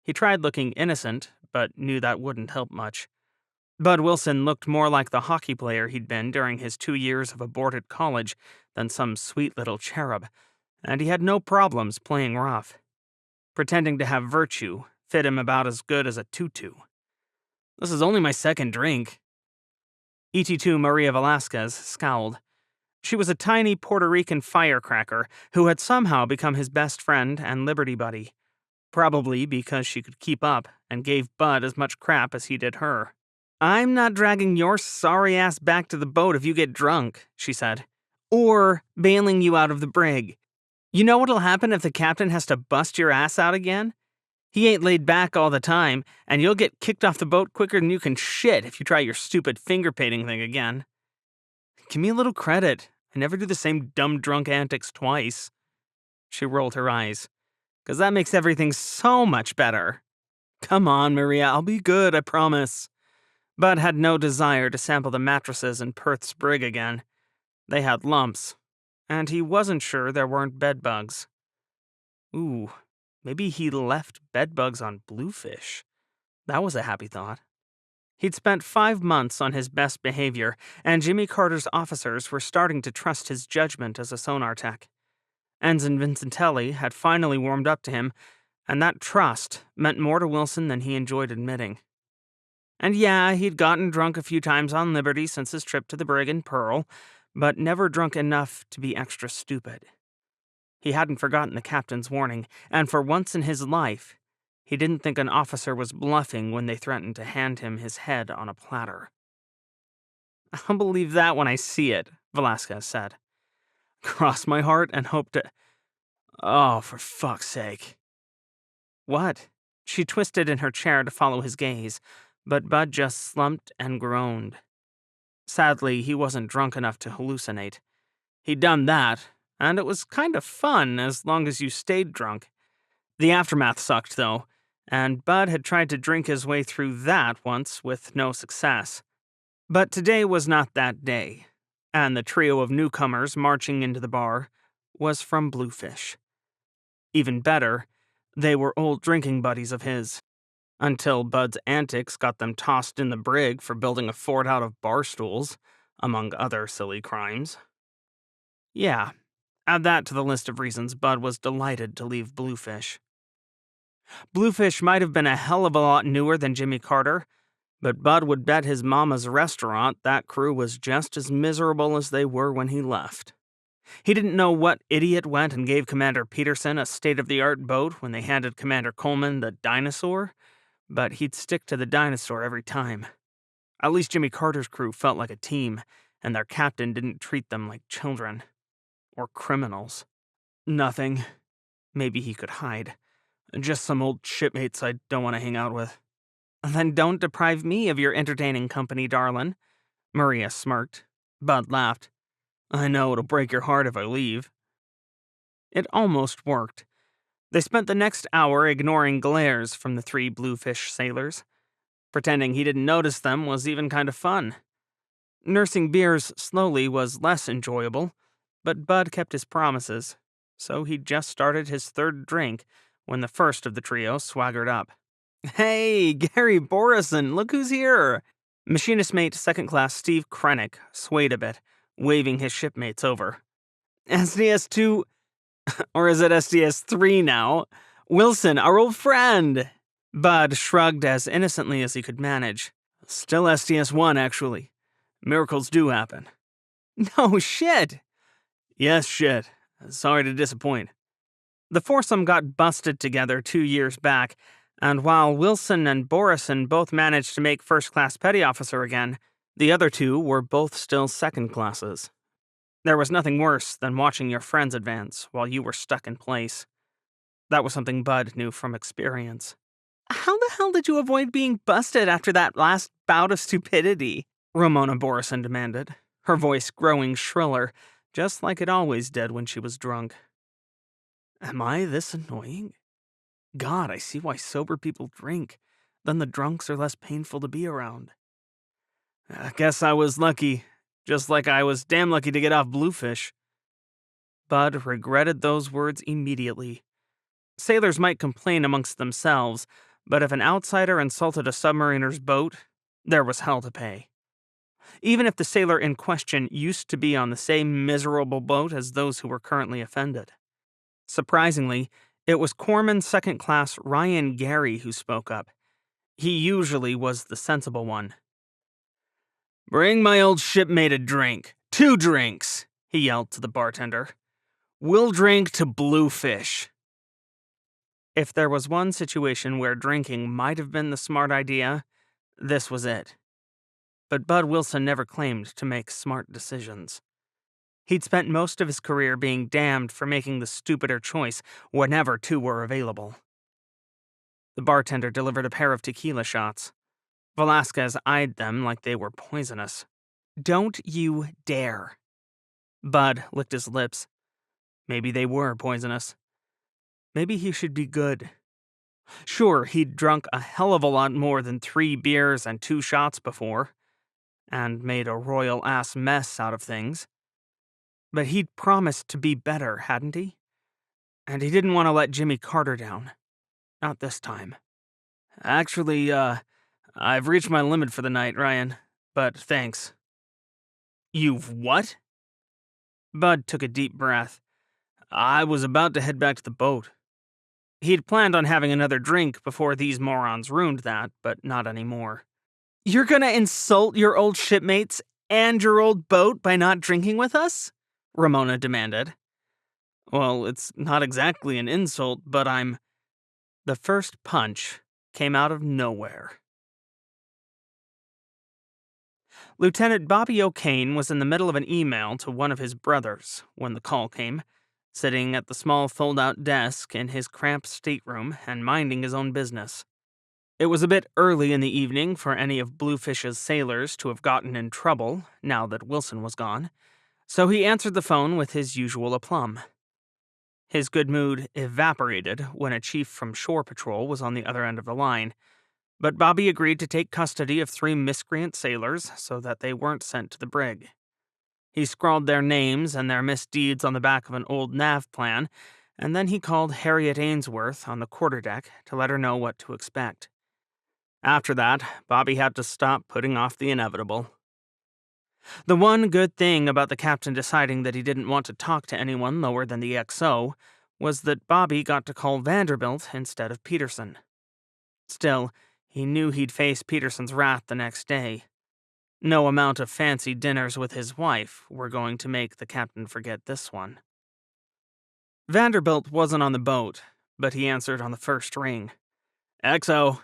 He tried looking innocent, but knew that wouldn't help much. Bud Wilson looked more like the hockey player he'd been during his 2 years of aborted college than some sweet little cherub, and he had no problems playing rough. Pretending to have virtue fit him about as good as a tutu. This is only my second drink. ET2 Maria Velasquez scowled. She was a tiny Puerto Rican firecracker who had somehow become his best friend and liberty buddy, probably because she could keep up and gave Bud as much crap as he did her. "I'm not dragging your sorry ass back to the boat if you get drunk," she said, "or bailing you out of the brig. You know what'll happen if the captain has to bust your ass out again? He ain't laid back all the time, and you'll get kicked off the boat quicker than you can shit if you try your stupid finger painting thing again. Give me a little credit. I never do the same dumb drunk antics twice." She rolled her eyes. "'Cause that makes everything so much better. Come on, Maria, I'll be good, I promise." Bud had no desire to sample the mattresses in Perth's brig again. They had lumps, and he wasn't sure there weren't bedbugs. Ooh, maybe he left bedbugs on Bluefish. That was a happy thought. He'd spent 5 months on his best behavior, and Jimmy Carter's officers were starting to trust his judgment as a sonar tech. Ensign Vincentelli had finally warmed up to him, and that trust meant more to Wilson than he enjoyed admitting. And yeah, he'd gotten drunk a few times on Liberty since his trip to the brig in Pearl, but never drunk enough to be extra stupid. He hadn't forgotten the captain's warning, and for once in his life, he didn't think an officer was bluffing when they threatened to hand him his head on a platter. "I'll believe that when I see it," Velasquez said. "Cross my heart and hope to... Oh, for fuck's sake." "What?" She twisted in her chair to follow his gaze, but Bud just slumped and groaned. Sadly, he wasn't drunk enough to hallucinate. He'd done that, and it was kind of fun as long as you stayed drunk. The aftermath sucked, though, and Bud had tried to drink his way through that once with no success. But today was not that day, and the trio of newcomers marching into the bar was from Bluefish. Even better, they were old drinking buddies of his. Until Bud's antics got them tossed in the brig for building a fort out of bar stools, among other silly crimes. Yeah, add that to the list of reasons Bud was delighted to leave Bluefish. Bluefish might have been a hell of a lot newer than Jimmy Carter, but Bud would bet his mama's restaurant that crew was just as miserable as they were when he left. He didn't know what idiot went and gave Commander Peterson a state-of-the-art boat when they handed Commander Coleman the dinosaur, but he'd stick to the dinosaur every time. At least Jimmy Carter's crew felt like a team, and their captain didn't treat them like children. Or criminals. Nothing. Maybe he could hide. Just some old shipmates I don't want to hang out with. "Then don't deprive me of your entertaining company, darlin'." Maria smirked. Bud laughed. "I know it'll break your heart if I leave." It almost worked. They spent the next hour ignoring glares from the 3 Bluefish sailors. Pretending he didn't notice them was even kind of fun. Nursing beers slowly was less enjoyable, but Bud kept his promises, so he just started his 3rd drink when the first of the trio swaggered up. "Hey, Gary Borison, look who's here!" Machinist mate 2nd Class Steve Krennic swayed a bit, waving his shipmates over. "SDS2, or is it SDS3 now? Wilson, our old friend!" Bud shrugged as innocently as he could manage. "Still SDS1, actually. Miracles do happen." "No shit!" "Yes, shit. Sorry to disappoint." The foursome got busted together 2 years back, and while Wilson and Borison both managed to make 1st Class Petty Officer again, the other 2 were both still 2nd classes. There was nothing worse than watching your friends advance while you were stuck in place. That was something Bud knew from experience. "How the hell did you avoid being busted after that last bout of stupidity?" Ramona Borison demanded, her voice growing shriller, just like it always did when she was drunk. "Am I this annoying? God, I see why sober people drink. Then the drunks are less painful to be around." I guess I was lucky, just like I was damn lucky to get off Bluefish. Bud regretted those words immediately. Sailors might complain amongst themselves, but if an outsider insulted a submariner's boat, there was hell to pay. Even if the sailor in question used to be on the same miserable boat as those who were currently offended. Surprisingly, it was Corpsman Second Class Ryan Gary who spoke up. He usually was the sensible one. "Bring my old shipmate a drink. 2 drinks," he yelled to the bartender. "We'll drink to Bluefish." If there was one situation where drinking might have been the smart idea, this was it. But Bud Wilson never claimed to make smart decisions. He'd spent most of his career being damned for making the stupider choice whenever 2 were available. The bartender delivered a pair of tequila shots. Velasquez eyed them like they were poisonous. "Don't you dare." Bud licked his lips. Maybe they were poisonous. Maybe he should be good. Sure, he'd drunk a hell of a lot more than 3 beers and 2 shots before, and made a royal-ass mess out of things. But he'd promised to be better, hadn't he? And he didn't want to let Jimmy Carter down. Not this time. "Actually, I've reached my limit for the night, Ryan, but thanks." "You've what?" Bud took a deep breath. "I was about to head back to the boat." He'd planned on having another drink before these morons ruined that, but not anymore. "You're gonna insult your old shipmates and your old boat by not drinking with us?" Ramona demanded. "Well, it's not exactly an insult, but I'm..." The first punch came out of nowhere. Lieutenant Bobby O'Kane was in the middle of an email to one of his brothers when the call came, sitting at the small fold-out desk in his cramped stateroom and minding his own business. It was a bit early in the evening for any of Bluefish's sailors to have gotten in trouble now that Wilson was gone, so he answered the phone with his usual aplomb. His good mood evaporated when a chief from Shore Patrol was on the other end of the line, but Bobby agreed to take custody of 3 miscreant sailors so that they weren't sent to the brig. He scrawled their names and their misdeeds on the back of an old nav plan, and then he called Harriet Ainsworth on the quarterdeck to let her know what to expect. After that, Bobby had to stop putting off the inevitable. The one good thing about the captain deciding that he didn't want to talk to anyone lower than the XO was that Bobby got to call Vanderbilt instead of Peterson. Still, he knew he'd face Peterson's wrath the next day. No amount of fancy dinners with his wife were going to make the captain forget this one. Vanderbilt wasn't on the boat, but he answered on the first ring. "XO.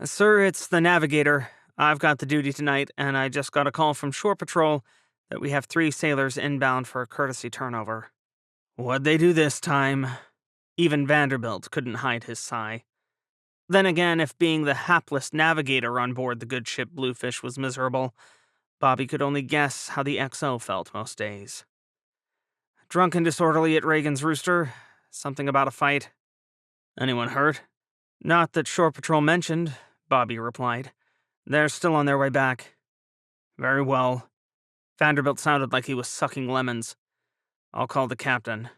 Sir, it's the navigator. I've got the duty tonight, and I just got a call from Shore Patrol that we have 3 sailors inbound for a courtesy turnover." "What'd they do this time?" Even Vanderbilt couldn't hide his sigh. Then again, if being the hapless navigator on board the good ship Bluefish was miserable, Bobby could only guess how the XO felt most days. "Drunk and disorderly at Reagan's Rooster. Something about a fight." "Anyone hurt?" "Not that Shore Patrol mentioned," Bobby replied. "They're still on their way back." "Very well." Vanderbilt sounded like he was sucking lemons. "I'll call the captain."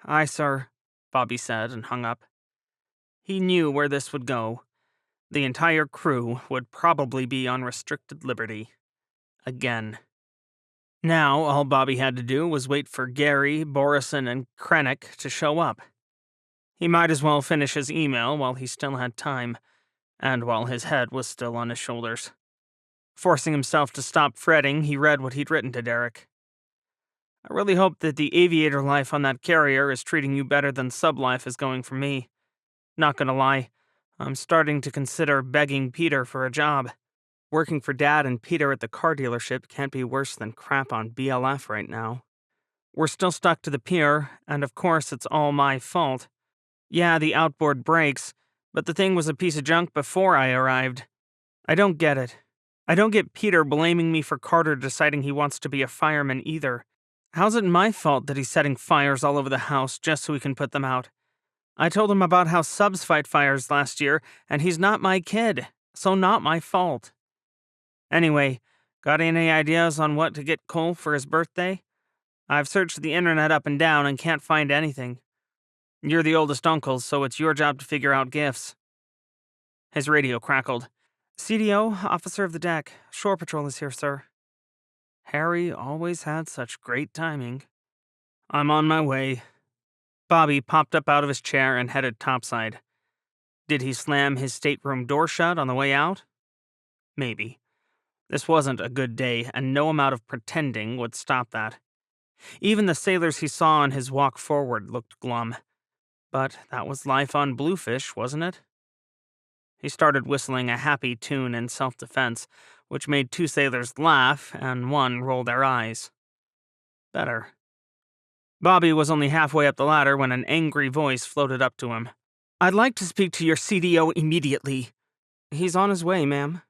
"Aye, sir," Bobby said and hung up. He knew where this would go. The entire crew would probably be on restricted liberty. Again. Now, all Bobby had to do was wait for Gary, Borison, and Krennic to show up. He might as well finish his email while he still had time, and while his head was still on his shoulders. Forcing himself to stop fretting, he read what he'd written to Derek. "I really hope that the aviator life on that carrier is treating you better than sub life is going for me. Not gonna lie, I'm starting to consider begging Peter for a job. Working for Dad and Peter at the car dealership can't be worse than crap on BLF right now. We're still stuck to the pier, and of course it's all my fault. Yeah, the outboard breaks, but the thing was a piece of junk before I arrived. I don't get it. I don't get Peter blaming me for Carter deciding he wants to be a fireman either. How's it my fault that he's setting fires all over the house just so he can put them out? I told him about how subs fight fires last year, and he's not my kid, so not my fault. Anyway, Got any ideas on what to get Cole for his birthday? I've searched the internet up and down and can't find anything. You're the oldest uncle, so it's your job to figure out gifts." His radio crackled. "CDO, officer of the deck. Shore Patrol is here, sir." Harry always had such great timing. "I'm on my way." Bobby popped up out of his chair and headed topside. Did he slam his stateroom door shut on the way out? Maybe. This wasn't a good day, and no amount of pretending would stop that. Even the sailors he saw on his walk forward looked glum. But that was life on Bluefish, wasn't it? He started whistling a happy tune in self-defense, which made 2 sailors laugh and 1 roll their eyes. Better. Bobby was only halfway up the ladder when an angry voice floated up to him. "I'd like to speak to your CDO immediately." "He's on his way, ma'am."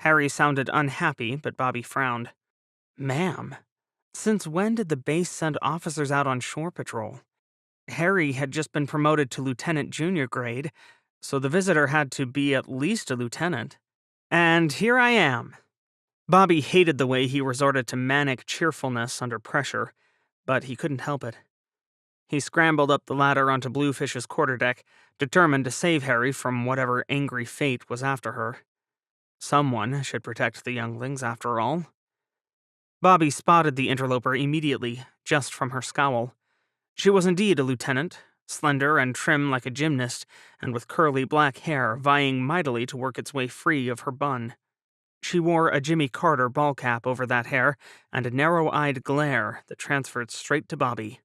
Harry sounded unhappy, but Bobby frowned. Ma'am? Since when did the base send officers out on shore patrol? Harry had just been promoted to lieutenant junior grade, so the visitor had to be at least a lieutenant. And here I am. Bobby hated the way he resorted to manic cheerfulness under pressure, but he couldn't help it. He scrambled up the ladder onto Bluefish's quarterdeck, determined to save Harry from whatever angry fate was after her. Someone should protect the younglings, after all. Bobby spotted the interloper immediately, just from her scowl. She was indeed a lieutenant, slender and trim like a gymnast, and with curly black hair vying mightily to work its way free of her bun. She wore a Jimmy Carter ball cap over that hair, and a narrow-eyed glare that transferred straight to Bobby.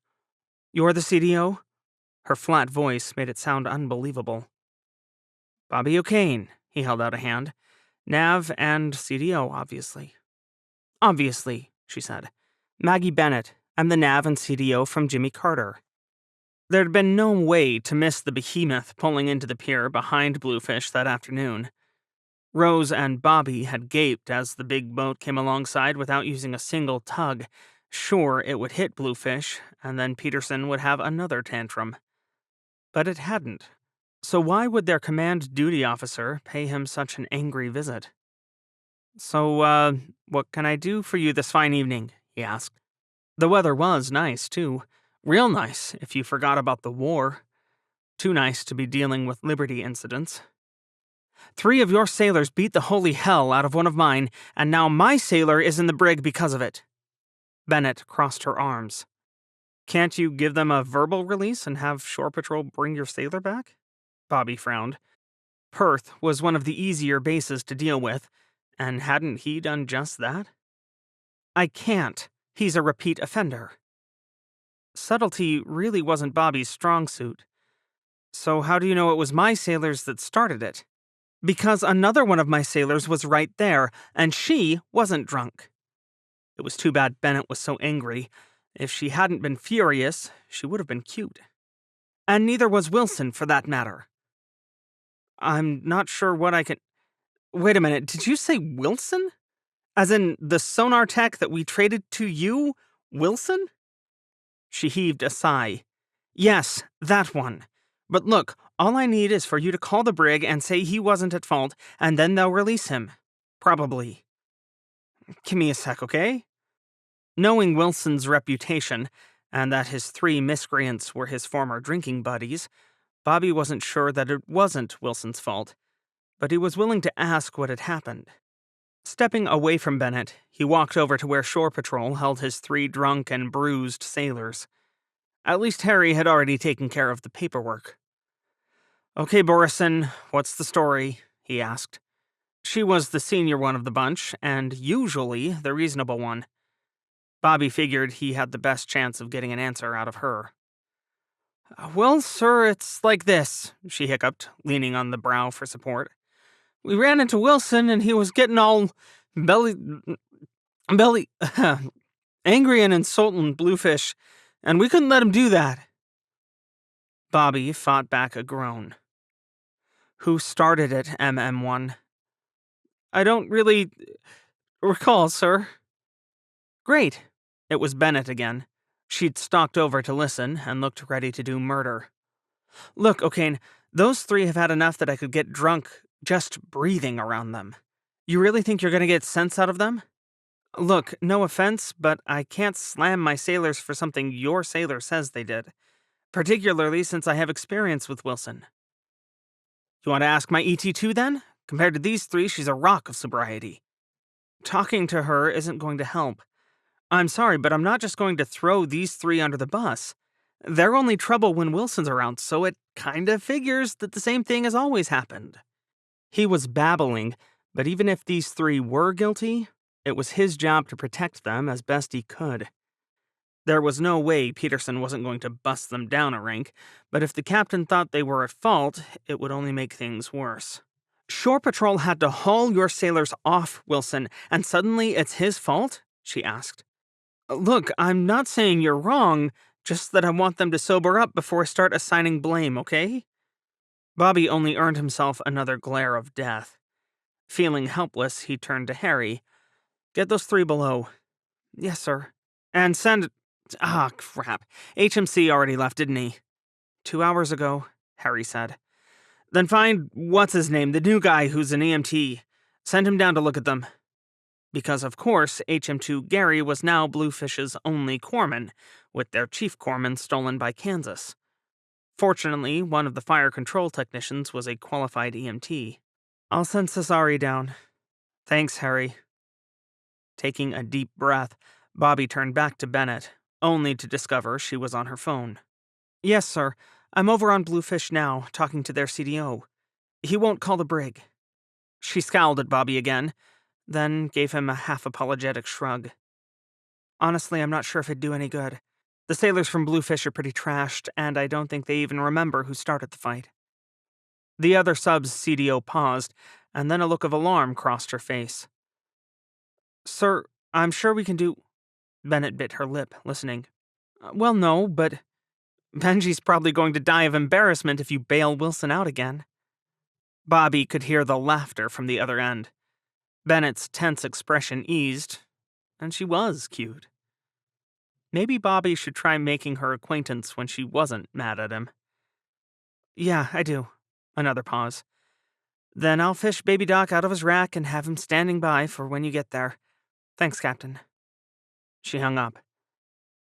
"You're the CDO?" Her flat voice made it sound unbelievable. "Bobby O'Kane," he held out a hand. "Nav and CDO, obviously." "Obviously," she said. "Maggie Bennett. I'm the Nav and CDO from Jimmy Carter." There'd been no way to miss the behemoth pulling into the pier behind Bluefish that afternoon. Rose and Bobby had gaped as the big boat came alongside without using a single tug, sure it would hit Bluefish, and then Peterson would have another tantrum. But it hadn't. So why would their command duty officer pay him such an angry visit? "So, what can I do for you this fine evening?" he asked. The weather was nice, too. Real nice, if you forgot about the war. Too nice to be dealing with Liberty incidents. "3 of your sailors beat the holy hell out of one of mine, and now my sailor is in the brig because of it." Bennett crossed her arms. "Can't you give them a verbal release and have Shore Patrol bring your sailor back?" Bobby frowned. Perth was one of the easier bases to deal with, and hadn't he done just that? "I can't. He's a repeat offender." Subtlety really wasn't Bobby's strong suit. "So how do you know it was my sailors that started it?" "Because another one of my sailors was right there, and she wasn't drunk." It was too bad Bennett was so angry. If she hadn't been furious, she would have been cute. "And neither was Wilson, for that matter." "I'm not sure what I can—" "Wait a minute, did you say Wilson? As in the sonar tech that we traded to you, Wilson?" She heaved a sigh. "Yes, that one. But look, all I need is for you to call the brig and say he wasn't at fault, and then they'll release him. Probably. Give me a sec, okay?" Knowing Wilson's reputation, and that his 3 miscreants were his former drinking buddies, Bobby wasn't sure that it wasn't Wilson's fault, but he was willing to ask what had happened. Stepping away from Bennett, he walked over to where Shore Patrol held his 3 drunk and bruised sailors. At least Harry had already taken care of the paperwork. "Okay, Borison, what's the story?" he asked. She was the senior one of the bunch, and usually the reasonable one. Bobby figured he had the best chance of getting an answer out of her. "Well, sir, it's like this," she hiccuped, leaning on the brow for support. "We ran into Wilson, and he was getting all belly angry and insulting Bluefish, and we couldn't let him do that." Bobby fought back a groan. "Who started it, MM1? "I don't really recall, sir." "Great." It was Bennett again. She'd stalked over to listen and looked ready to do murder. "Look, O'Kane, those 3 have had enough that I could get drunk just breathing around them. You really think you're going to get sense out of them?" Look, no offense, but I can't slam my sailors for something your sailor says they did, particularly since I have experience with Wilson. You want to ask my ET2 then? Compared to these three, she's a rock of sobriety. Talking to her isn't going to help. I'm sorry, but I'm not just going to throw these three under the bus. They're only trouble when Wilson's around, so it kinda figures that the same thing has always happened. He was babbling, but even if these three were guilty, it was his job to protect them as best he could. There was no way Peterson wasn't going to bust them down a rank, but if the captain thought they were at fault, it would only make things worse. Shore Patrol had to haul your sailors off, Wilson, and suddenly it's his fault? She asked. Look, I'm not saying you're wrong, just that I want them to sober up before I start assigning blame, okay? Bobby only earned himself another glare of death. Feeling helpless, he turned to Harry. Get those three below. Yes, sir. And send. Ah, crap. HMC already left, didn't he? 2 hours ago, Harry said. Then find what's his name, the new guy who's an EMT. Send him down to look at them. Because, of course, HM2 Gary was now Bluefish's only corpsman, with their chief corpsman stolen by Kansas. Fortunately, one of the fire control technicians was a qualified EMT. I'll send Cesare down. Thanks, Harry. Taking a deep breath, Bobby turned back to Bennett, only to discover she was on her phone. Yes, sir. I'm over on Bluefish now, talking to their CDO. He won't call the brig. She scowled at Bobby again, then gave him a half-apologetic shrug. Honestly, I'm not sure if it'd do any good. The sailors from Bluefish are pretty trashed, and I don't think they even remember who started the fight. The other sub's CDO paused, and then a look of alarm crossed her face. Sir, I'm sure we can do... Bennett bit her lip, listening. Well, no, but... Benji's probably going to die of embarrassment if you bail Wilson out again. Bobby could hear the laughter from the other end. Bennett's tense expression eased, and she was cute. Maybe Bobby should try making her acquaintance when she wasn't mad at him. Yeah, I do. Another pause. Then I'll fish Baby Doc out of his rack and have him standing by for when you get there. Thanks, Captain. She hung up.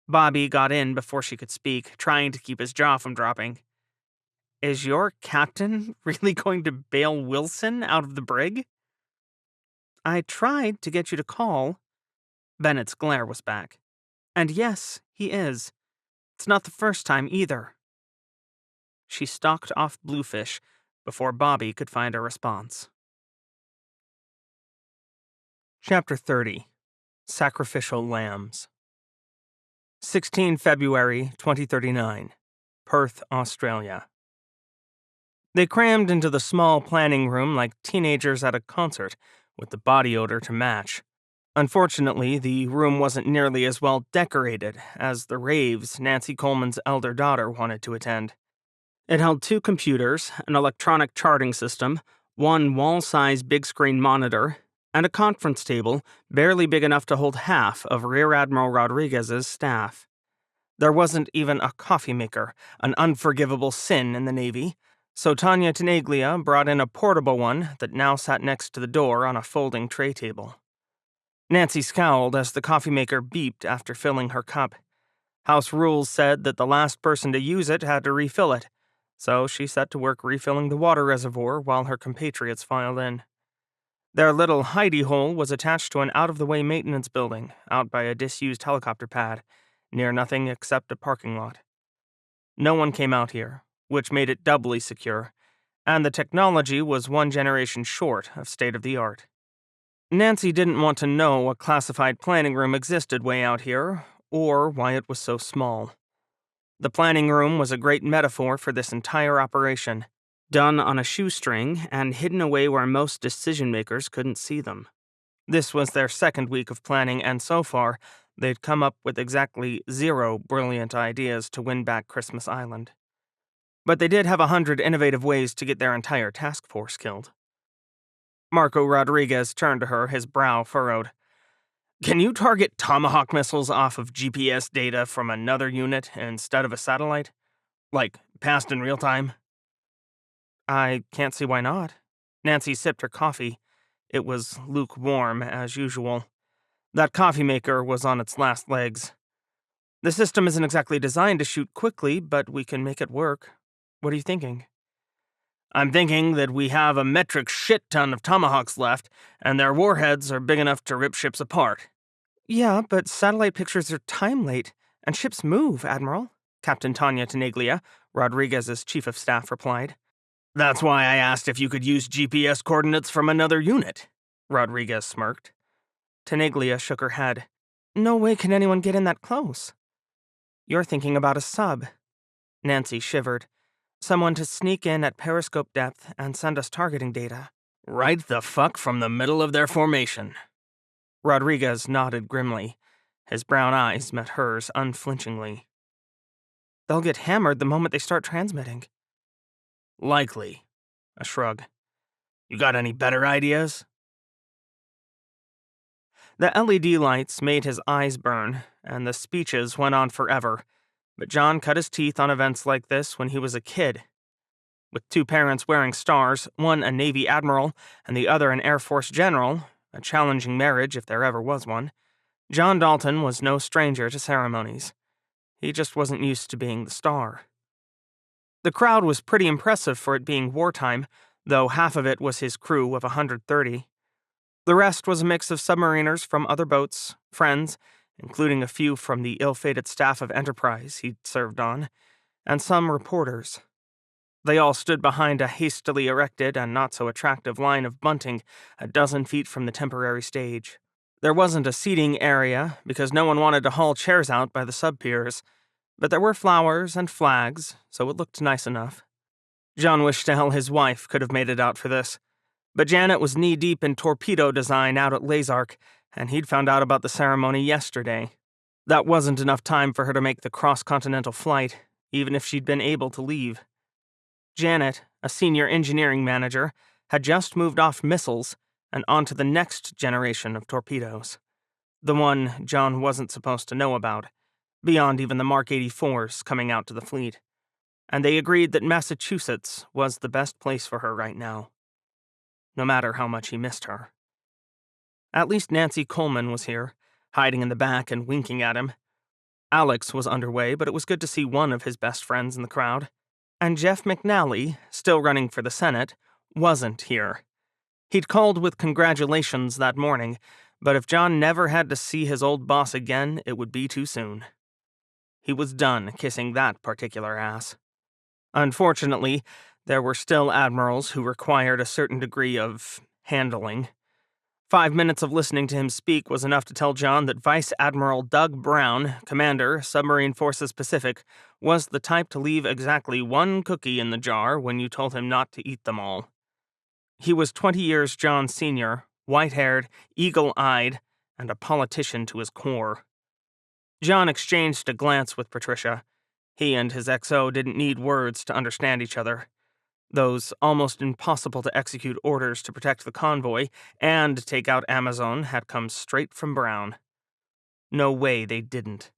Bobby got in before she could speak, trying to keep his jaw from dropping. Is your captain really going to bail Wilson out of the brig? I tried to get you to call. Bennett's glare was back. And yes, he is. It's not the first time either. She stalked off Bluefish before Bobby could find a response. Chapter 30. Sacrificial Lambs. 16 February 2039. Perth, Australia. They crammed into the small planning room like teenagers at a concert, with the body odor to match. Unfortunately, the room wasn't nearly as well decorated as the raves Nancy Coleman's elder daughter wanted to attend. It held 2 computers, an electronic charting system, 1 wall-size big-screen monitor, and a conference table barely big enough to hold half of Rear Admiral Rodriguez's staff. There wasn't even a coffee maker, an unforgivable sin in the Navy, so Tanya Tenaglia brought in a portable one that now sat next to the door on a folding tray table. Nancy scowled as the coffee maker beeped after filling her cup. House rules said that the last person to use it had to refill it, so she set to work refilling the water reservoir while her compatriots filed in. Their little hidey hole was attached to an out-of-the-way maintenance building out by a disused helicopter pad, near nothing except a parking lot. No one came out here, which made it doubly secure, and the technology was 1 generation short of state-of-the-art. Nancy didn't want to know a classified planning room existed way out here, or why it was so small. The planning room was a great metaphor for this entire operation, done on a shoestring and hidden away where most decision-makers couldn't see them. This was their 2nd week of planning, and so far, they'd come up with exactly 0 brilliant ideas to win back Christmas Island. But they did have 100 innovative ways to get their entire task force killed. Marco Rodriguez turned to her, his brow furrowed. Can you target Tomahawk missiles off of GPS data from another unit instead of a satellite? Like, passed in real time? I can't see why not. Nancy sipped her coffee. It was lukewarm, as usual. That coffee maker was on its last legs. The system isn't exactly designed to shoot quickly, but we can make it work. What are you thinking? I'm thinking that we have a metric shit ton of tomahawks left, and their warheads are big enough to rip ships apart. Yeah, but satellite pictures are time late, and ships move, Admiral, Captain Tanya Tenaglia, Rodriguez's chief of staff, replied. That's why I asked if you could use GPS coordinates from another unit, Rodriguez smirked. Tenaglia shook her head. No way can anyone get in that close. You're thinking about a sub. Nancy shivered. Someone to sneak in at periscope depth and send us targeting data. Right the fuck from the middle of their formation. Rodriguez nodded grimly. His brown eyes met hers unflinchingly. They'll get hammered the moment they start transmitting. Likely. A shrug. You got any better ideas? The LED lights made his eyes burn, and the speeches went on forever, but John cut his teeth on events like this when he was a kid. With two parents wearing stars, one a Navy admiral and the other an Air Force general, a challenging marriage if there ever was one, John Dalton was no stranger to ceremonies. He just wasn't used to being the star. The crowd was pretty impressive for it being wartime, though half of it was his crew of 130. The rest was a mix of submariners from other boats, friends, including a few from the ill-fated staff of Enterprise he'd served on, and some reporters. They all stood behind a hastily erected and not-so-attractive line of bunting a dozen feet from the temporary stage. There wasn't a seating area because no one wanted to haul chairs out by the sub-piers, but there were flowers and flags, so it looked nice enough. John wished to hell his wife could have made it out for this. But Janet was knee-deep in torpedo design out at Lazark, and he'd found out about the ceremony yesterday. That wasn't enough time for her to make the cross-continental flight, even if she'd been able to leave. Janet, a senior engineering manager, had just moved off missiles and onto the next generation of torpedoes. The one John wasn't supposed to know about, beyond even the Mark 84s coming out to the fleet. And they agreed that Massachusetts was the best place for her right now. No matter how much he missed her. At least Nancy Coleman was here, hiding in the back and winking at him. Alex was underway, but it was good to see one of his best friends in the crowd. And Jeff McNally, still running for the Senate, wasn't here. He'd called with congratulations that morning, but if John never had to see his old boss again, it would be too soon. He was done kissing that particular ass. Unfortunately, there were still admirals who required a certain degree of handling. 5 minutes of listening to him speak was enough to tell John that Vice Admiral Doug Brown, Commander, Submarine Forces Pacific, was the type to leave exactly one cookie in the jar when you told him not to eat them all. He was 20 years John's senior, white-haired, eagle-eyed, and a politician to his core. John exchanged a glance with Patricia. He and his XO didn't need words to understand each other. Those almost impossible-to-execute orders to protect the convoy and take out Amazon had come straight from Brown. No way they didn't.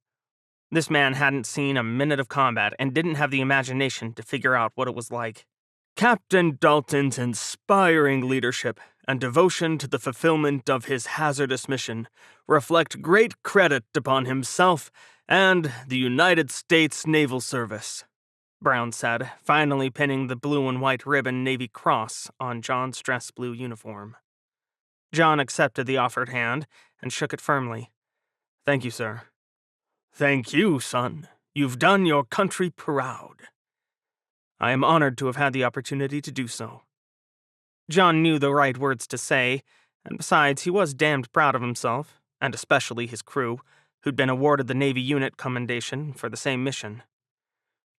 This man hadn't seen a minute of combat and didn't have the imagination to figure out what it was like. Captain Dalton's inspiring leadership and devotion to the fulfillment of his hazardous mission reflect great credit upon himself and the United States Naval Service, Brown said, finally pinning the blue and white ribbon Navy Cross on John's dress blue uniform. John accepted the offered hand and shook it firmly. Thank you, sir. Thank you, son. You've done your country proud. I am honored to have had the opportunity to do so. John knew the right words to say, and besides, he was damned proud of himself, and especially his crew, who'd been awarded the Navy Unit Commendation for the same mission.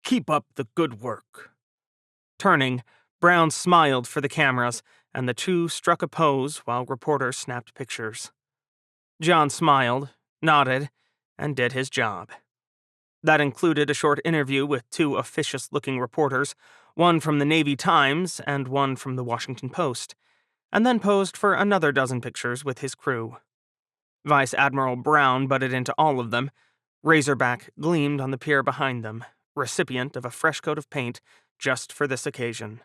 Keep up the good work. Turning, Brown smiled for the cameras, and the two struck a pose while reporters snapped pictures. John smiled, nodded, and did his job. That included a short interview with two officious-looking reporters, one from the Navy Times and one from the Washington Post, and then posed for another dozen pictures with his crew. Vice Admiral Brown butted into all of them. Razorback gleamed on the pier behind them, recipient of a fresh coat of paint just for this occasion.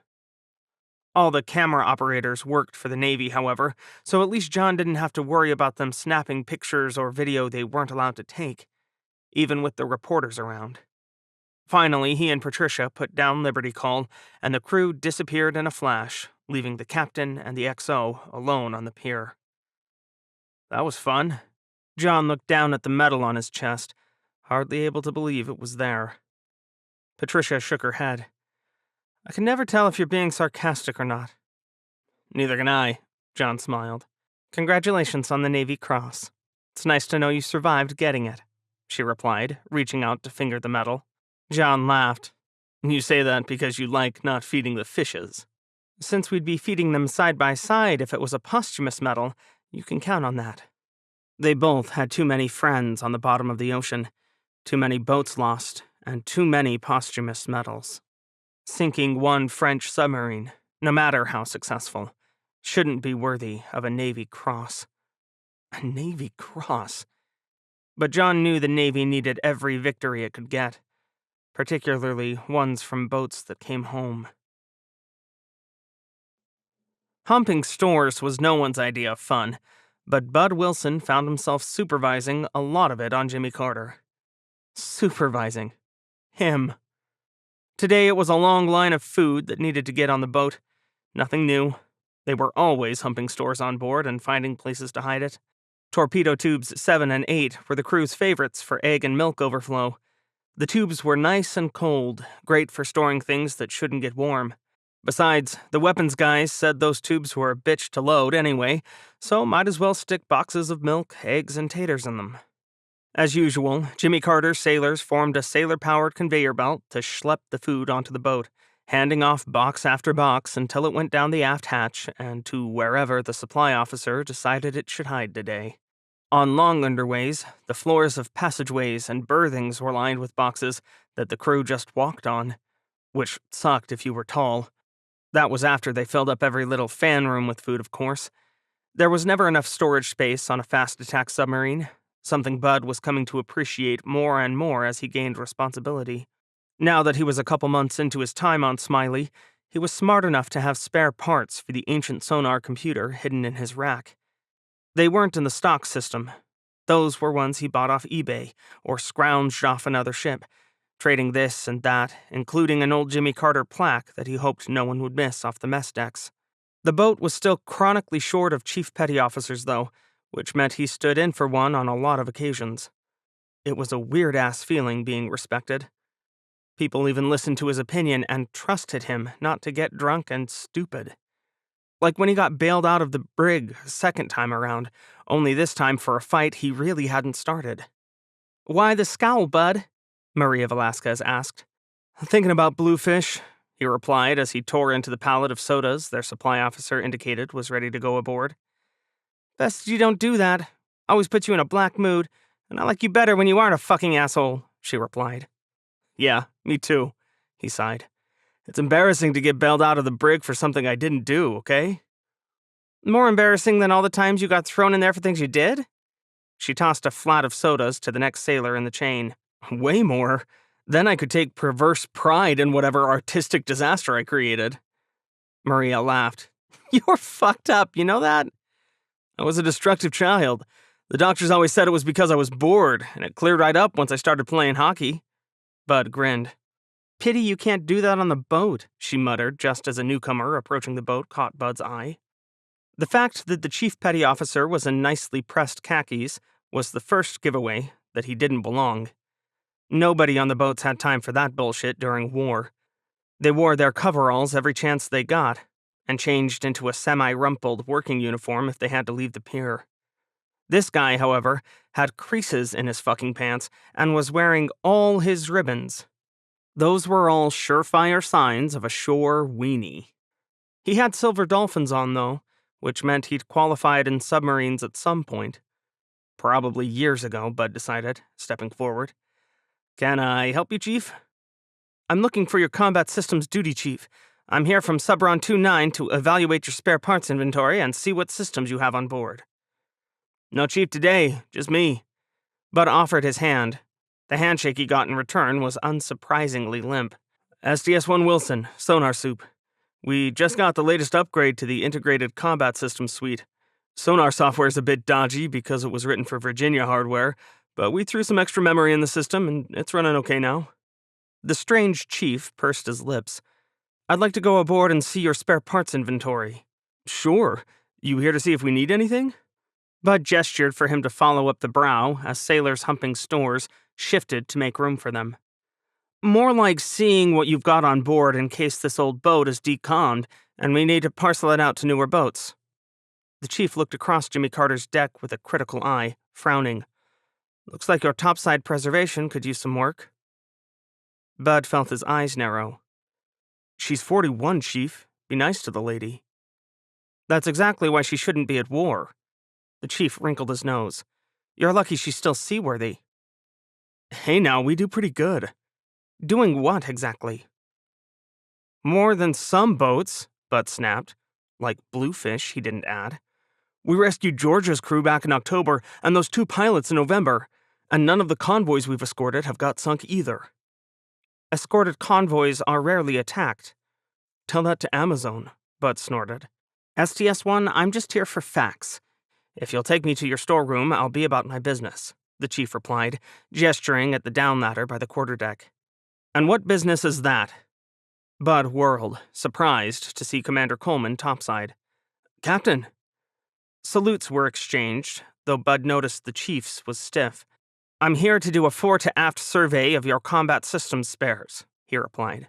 All the camera operators worked for the Navy, however, so at least John didn't have to worry about them snapping pictures or video they weren't allowed to take, even with the reporters around. Finally, he and Patricia put down Liberty Call, and the crew disappeared in a flash, leaving the captain and the XO alone on the pier. That was fun. John looked down at the medal on his chest, hardly able to believe it was there. Patricia shook her head. I can never tell if you're being sarcastic or not. Neither can I, John smiled. Congratulations on the Navy Cross. It's nice to know you survived getting it, she replied, reaching out to finger the medal. John laughed. You say that because you like not feeding the fishes. Since we'd be feeding them side by side if it was a posthumous medal, you can count on that. They both had too many friends on the bottom of the ocean, too many boats lost, and too many posthumous medals. Sinking one French submarine, no matter how successful, shouldn't be worthy of a Navy Cross. A Navy Cross? But John knew the Navy needed every victory it could get, particularly ones from boats that came home. Humping stores was no one's idea of fun, but Bud Wilson found himself supervising a lot of it on Jimmy Carter. Supervising. Him. Today it was a long line of food that needed to get on the boat. Nothing new. They were always humping stores on board and finding places to hide it. Torpedo tubes 7 and 8 were the crew's favorites for egg and milk overflow. The tubes were nice and cold, great for storing things that shouldn't get warm. Besides, the weapons guys said those tubes were a bitch to load anyway, so might as well stick boxes of milk, eggs, and taters in them. As usual, Jimmy Carter's sailors formed a sailor-powered conveyor belt to schlep the food onto the boat, handing off box after box until it went down the aft hatch and to wherever the supply officer decided it should hide today. On long underways, the floors of passageways and berthings were lined with boxes that the crew just walked on, which sucked if you were tall. That was after they filled up every little fan room with food, of course. There was never enough storage space on a fast-attack submarine, something Bud was coming to appreciate more and more as he gained responsibility. Now that he was a couple months into his time on Smiley, he was smart enough to have spare parts for the ancient sonar computer hidden in his rack. They weren't in the stock system. Those were ones he bought off eBay or scrounged off another ship, trading this and that, including an old Jimmy Carter plaque that he hoped no one would miss off the mess decks. The boat was still chronically short of chief petty officers, though, which meant he stood in for one on a lot of occasions. It was a weird-ass feeling being respected. People even listened to his opinion and trusted him not to get drunk and stupid. Like when he got bailed out of the brig a second time around, only this time for a fight he really hadn't started. Why the scowl, Bud? Maria Velasquez asked. Thinking about Bluefish, he replied as he tore into the pallet of sodas their supply officer indicated was ready to go aboard. Best you don't do that. Always puts you in a black mood, and I like you better when you aren't a fucking asshole, she replied. Yeah, me too, he sighed. It's embarrassing to get bailed out of the brig for something I didn't do, okay? More embarrassing than all the times you got thrown in there for things you did? She tossed a flat of sodas to the next sailor in the chain. Way more. Then I could take perverse pride in whatever artistic disaster I created. Maria laughed. You're fucked up, you know that? I was a destructive child. The doctors always said it was because I was bored, and it cleared right up once I started playing hockey. Bud grinned. Pity you can't do that on the boat, she muttered just as a newcomer approaching the boat caught Bud's eye. The fact that the chief petty officer was in nicely pressed khakis was the first giveaway that he didn't belong. Nobody on the boats had time for that bullshit during war. They wore their coveralls every chance they got, and changed into a semi-rumpled working uniform if they had to leave the pier. This guy, however, had creases in his fucking pants and was wearing all his ribbons. Those were all surefire signs of a shore weenie. He had silver dolphins on, though, which meant he'd qualified in submarines at some point. Probably years ago, Bud decided, stepping forward. Can I help you, Chief? I'm looking for your combat systems duty chief. I'm here from Subron 29 to evaluate your spare parts inventory and see what systems you have on board. No chief today, just me. Bud offered his hand. The handshake he got in return was unsurprisingly limp. STS-1 Wilson, sonar soup. We just got the latest upgrade to the Integrated Combat Systems suite. Sonar software's a bit dodgy because it was written for Virginia hardware, but we threw some extra memory in the system and it's running okay now. The strange chief pursed his lips. I'd like to go aboard and see your spare parts inventory. Sure. You here to see if we need anything? Bud gestured for him to follow up the brow as sailors humping stores shifted to make room for them. More like seeing what you've got on board in case this old boat is deconned and we need to parcel it out to newer boats. The chief looked across Jimmy Carter's deck with a critical eye, frowning. Looks like your topside preservation could use some work. Bud felt his eyes narrow. She's 41, Chief. Be nice to the lady. That's exactly why she shouldn't be at war. The chief wrinkled his nose. You're lucky she's still seaworthy. Hey now, we do pretty good. Doing what, exactly? More than some boats, Bud snapped. Like Bluefish, he didn't add. We rescued Georgia's crew back in October, and those 2 pilots in November, and none of the convoys we've escorted have got sunk either. Escorted convoys are rarely attacked. Tell that to Amazon, Bud snorted. STS-1, I'm just here for facts. If you'll take me to your storeroom, I'll be about my business, the chief replied, gesturing at the down ladder by the quarterdeck. And what business is that? Bud whirled, surprised to see Commander Coleman topside. Captain. Salutes were exchanged, though Bud noticed the chief's was stiff. I'm here to do a fore-to-aft survey of your combat systems spares, he replied.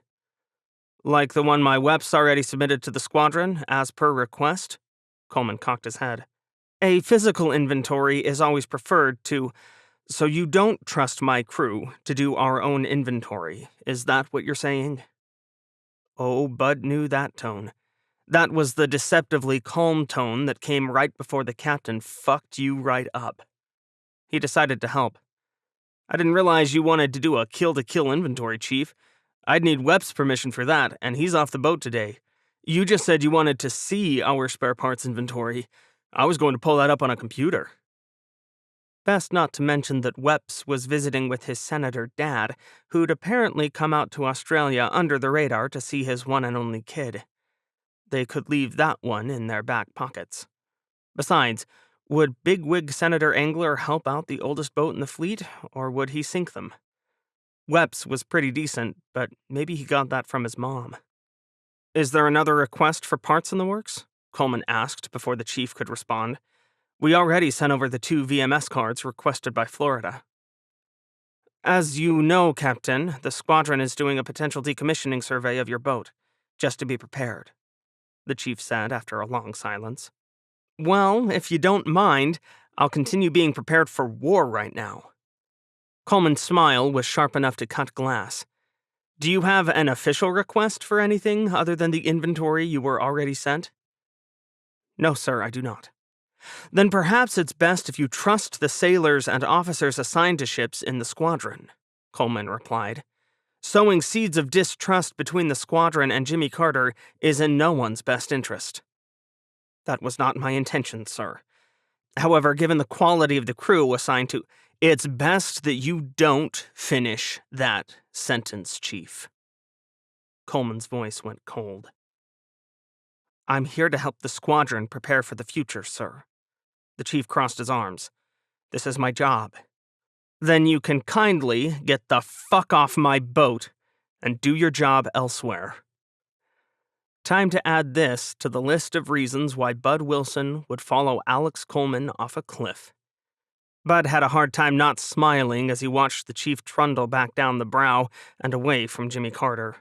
Like the one my WEP's already submitted to the squadron, as per request? Coleman cocked his head. A physical inventory is always preferred so you don't trust my crew to do our own inventory, is that what you're saying? Oh, Bud knew that tone. That was the deceptively calm tone that came right before the captain fucked you right up. He decided to help. I didn't realize you wanted to do a kill-to-kill inventory, Chief. I'd need WEP's permission for that, and he's off the boat today. You just said you wanted to see our spare parts inventory. I was going to pull that up on a computer. Best not to mention that WEP's was visiting with his senator dad, who'd apparently come out to Australia under the radar to see his one and only kid. They could leave that one in their back pockets. Besides, would bigwig Senator Angler help out the oldest boat in the fleet, or would he sink them? WEP's was pretty decent, but maybe he got that from his mom. Is there another request for parts in the works? Coleman asked before the chief could respond. We already sent over the 2 VMS cards requested by Florida. As you know, Captain, the squadron is doing a potential decommissioning survey of your boat, just to be prepared, the chief said after a long silence. Well, if you don't mind, I'll continue being prepared for war right now. Coleman's smile was sharp enough to cut glass. Do you have an official request for anything other than the inventory you were already sent? No, sir, I do not. Then perhaps it's best if you trust the sailors and officers assigned to ships in the squadron, Coleman replied. Sowing seeds of distrust between the squadron and Jimmy Carter is in no one's best interest. That was not my intention, sir. However, given the quality of the crew assigned to, it's best that you don't finish that sentence, Chief. Coleman's voice went cold. I'm here to help the squadron prepare for the future, sir. The chief crossed his arms. This is my job. Then you can kindly get the fuck off my boat and do your job elsewhere. Time to add this to the list of reasons why Bud Wilson would follow Alex Coleman off a cliff. Bud had a hard time not smiling as he watched the chief trundle back down the brow and away from Jimmy Carter.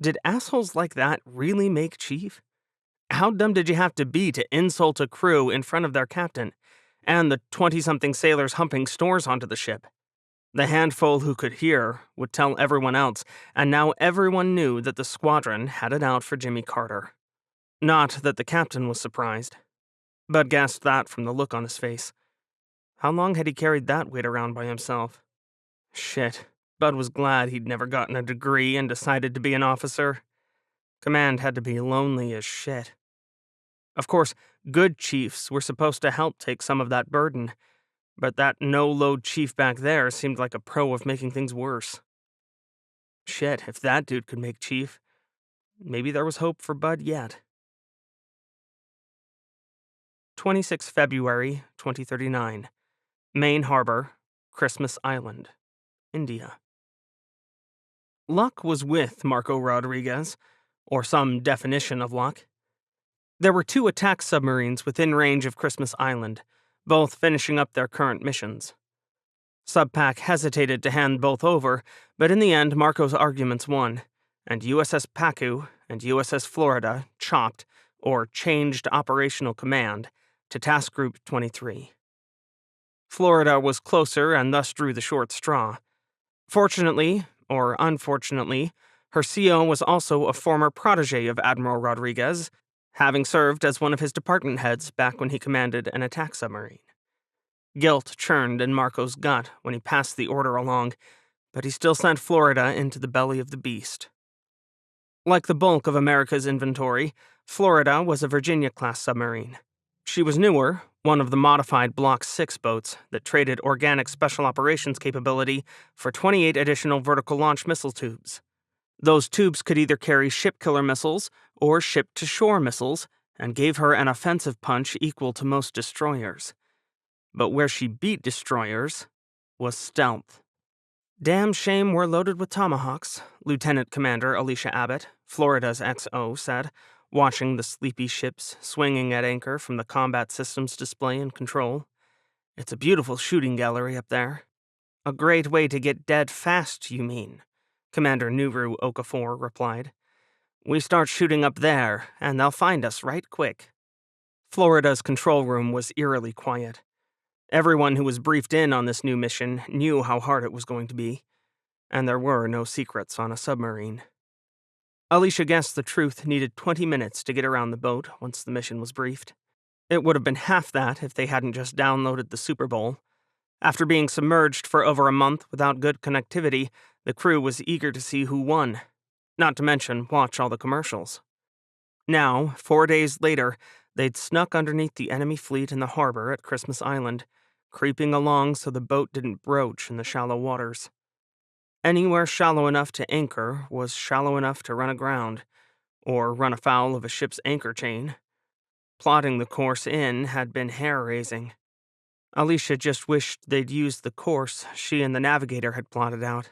Did assholes like that really make chief? How dumb did you have to be to insult a crew in front of their captain, and the 20-something sailors humping stores onto the ship? The handful who could hear would tell everyone else, and now everyone knew that the squadron had it out for Jimmy Carter. Not that the captain was surprised. Bud guessed that from the look on his face. How long had he carried that weight around by himself? Shit, Bud was glad he'd never gotten a degree and decided to be an officer. Command had to be lonely as shit. Of course, good chiefs were supposed to help take some of that burden, but that no-load chief back there seemed like a pro of making things worse. Shit, if that dude could make chief, maybe there was hope for Bud yet. 26 February 2039. Main Harbor, Christmas Island, India. Luck was with Marco Rodriguez, or some definition of luck. There were 2 attack submarines within range of Christmas Island, both finishing up their current missions. Subpac hesitated to hand both over, but in the end Marco's arguments won, and USS Pacu and USS Florida chopped, or changed operational command, to Task Group 23. Florida was closer and thus drew the short straw. Fortunately, or unfortunately, her CO was also a former protege of Admiral Rodriguez, having served as one of his department heads back when he commanded an attack submarine. Guilt churned in Marco's gut when he passed the order along, but he still sent Florida into the belly of the beast. Like the bulk of America's inventory, Florida was a Virginia-class submarine. She was newer, one of the modified Block 6 boats that traded organic special operations capability for 28 additional vertical launch missile tubes. Those tubes could either carry ship-killer missiles or ship-to-shore missiles, and gave her an offensive punch equal to most destroyers. But where she beat destroyers was stealth. Damn shame we're loaded with tomahawks, Lieutenant Commander Alicia Abbott, Florida's XO, said, watching the sleepy ships swinging at anchor from the combat systems display and control. It's a beautiful shooting gallery up there. A great way to get dead fast, you mean? Commander Nuru Okafor replied. We start shooting up there, and they'll find us right quick. Florida's control room was eerily quiet. Everyone who was briefed in on this new mission knew how hard it was going to be, and there were no secrets on a submarine. Alicia guessed the truth needed 20 minutes to get around the boat once the mission was briefed. It would have been half that if they hadn't just downloaded the Super Bowl. After being submerged for over a month without good connectivity, the crew was eager to see who won, not to mention watch all the commercials. Now, 4 days later, they'd snuck underneath the enemy fleet in the harbor at Christmas Island, creeping along so the boat didn't broach in the shallow waters. Anywhere shallow enough to anchor was shallow enough to run aground, or run afoul of a ship's anchor chain. Plotting the course in had been hair-raising. Alicia just wished they'd used the course she and the navigator had plotted out.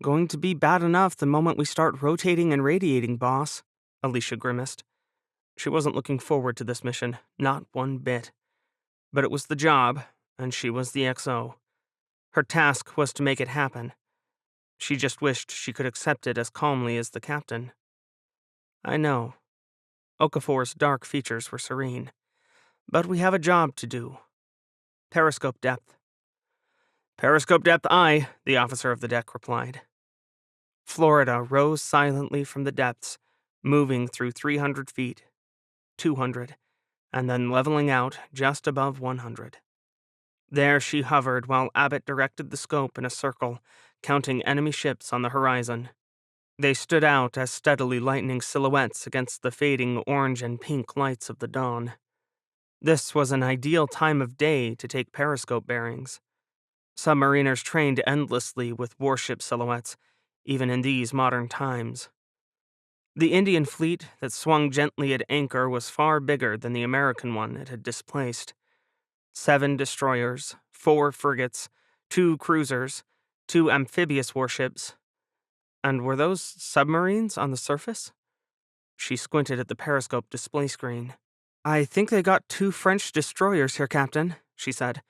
Going to be bad enough the moment we start rotating and radiating, boss, Alicia grimaced. She wasn't looking forward to this mission, not one bit. But it was the job, and she was the XO. Her task was to make it happen. She just wished she could accept it as calmly as the captain. I know. Okafor's dark features were serene. But we have a job to do. Periscope depth. Periscope depth, aye, the officer of the deck replied. Florida rose silently from the depths, moving through 300 feet, 200, and then leveling out just above 100. There she hovered while Abbott directed the scope in a circle, counting enemy ships on the horizon. They stood out as steadily lightening silhouettes against the fading orange and pink lights of the dawn. This was an ideal time of day to take periscope bearings. Submariners trained endlessly with warship silhouettes, even in these modern times. The Indian fleet that swung gently at anchor was far bigger than the American one it had displaced. 7 destroyers, 4 frigates, 2 cruisers, 2 amphibious warships. And were those submarines on the surface? She squinted at the periscope display screen. I think they got 2 French destroyers here, Captain, she said.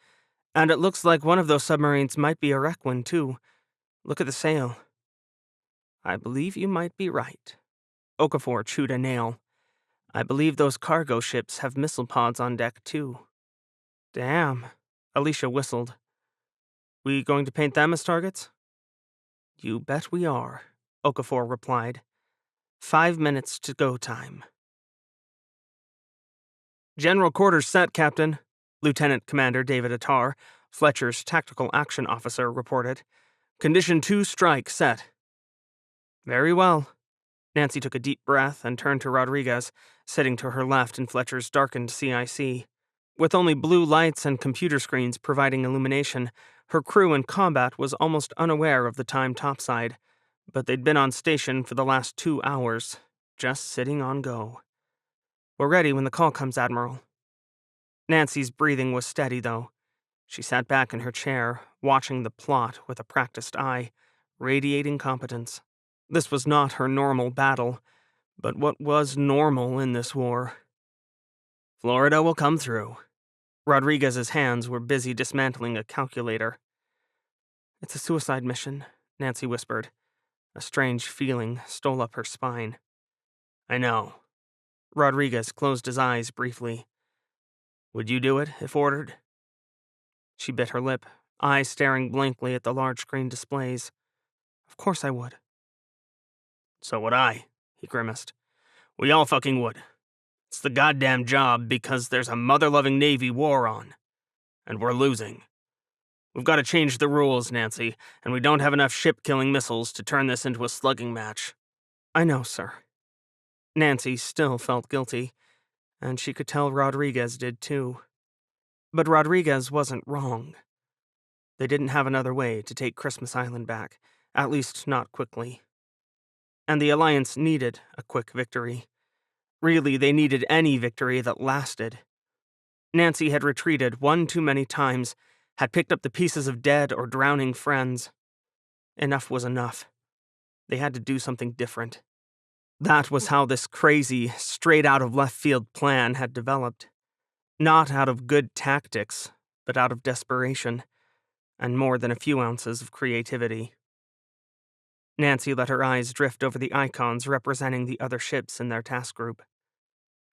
And it looks like one of those submarines might be a wreck one, too. Look at the sail. I believe you might be right. Okafor chewed a nail. I believe those cargo ships have missile pods on deck, too. Damn, Alicia whistled. We going to paint them as targets? You bet we are, Okafor replied. 5 minutes to go time. General quarters set, Captain, Lieutenant Commander David Attar, Fletcher's tactical action officer, reported. Condition 2 strike set. Very well. Nancy took a deep breath and turned to Rodriguez, sitting to her left in Fletcher's darkened CIC. With only blue lights and computer screens providing illumination, her crew in combat was almost unaware of the time topside, but they'd been on station for the last 2 hours, just sitting on go. "We're ready when the call comes, Admiral." Nancy's breathing was steady, though. She sat back in her chair, watching the plot with a practiced eye, radiating competence. This was not her normal battle, but what was normal in this war? "Florida will come through." Rodriguez's hands were busy dismantling a calculator. "It's a suicide mission," Nancy whispered. A strange feeling stole up her spine. "I know." Rodriguez closed his eyes briefly. "Would you do it, if ordered?" She bit her lip, eyes staring blankly at the large screen displays. "Of course I would." "So would I," he grimaced. "We all fucking would. It's the goddamn job because there's a mother-loving Navy war on. And we're losing. We've got to change the rules, Nancy, and we don't have enough ship-killing missiles to turn this into a slugging match." "I know, sir." Nancy still felt guilty, and she could tell Rodriguez did too. But Rodriguez wasn't wrong. They didn't have another way to take Christmas Island back, at least not quickly. And the Alliance needed a quick victory. Really, they needed any victory that lasted. Nancy had retreated one too many times, had picked up the pieces of dead or drowning friends. Enough was enough. They had to do something different. That was how this crazy, straight-out-of-left-field plan had developed. Not out of good tactics, but out of desperation, and more than a few ounces of creativity. Nancy let her eyes drift over the icons representing the other ships in their task group.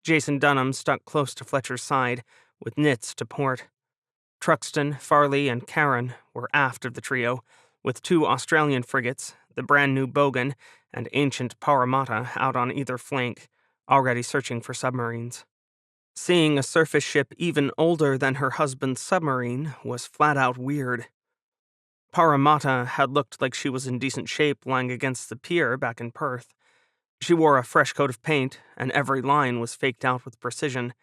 Jason Dunham stuck close to Fletcher's side, with nits to port. Truxton, Farley, and Karen were aft of the trio, with 2 Australian frigates, the brand-new Bogan and ancient Parramatta out on either flank, already searching for submarines. Seeing a surface ship even older than her husband's submarine was flat-out weird. Parramatta had looked like she was in decent shape lying against the pier back in Perth. She wore a fresh coat of paint, and every line was faked out with precision,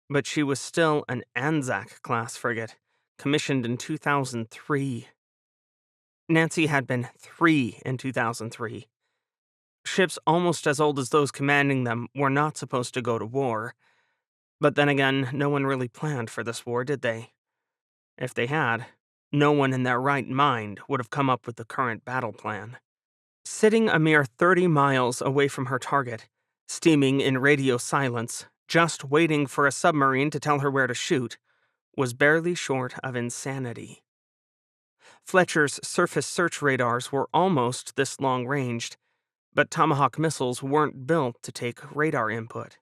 but she was still an Anzac-class frigate, commissioned in 2003. Nancy had been 3 in 2003. Ships almost as old as those commanding them were not supposed to go to war. But then again, no one really planned for this war, did they? If they had, no one in their right mind would have come up with the current battle plan. Sitting a mere 30 miles away from her target, steaming in radio silence, just waiting for a submarine to tell her where to shoot, was barely short of insanity. Fletcher's surface search radars were almost this long-ranged, but Tomahawk missiles weren't built to take radar input.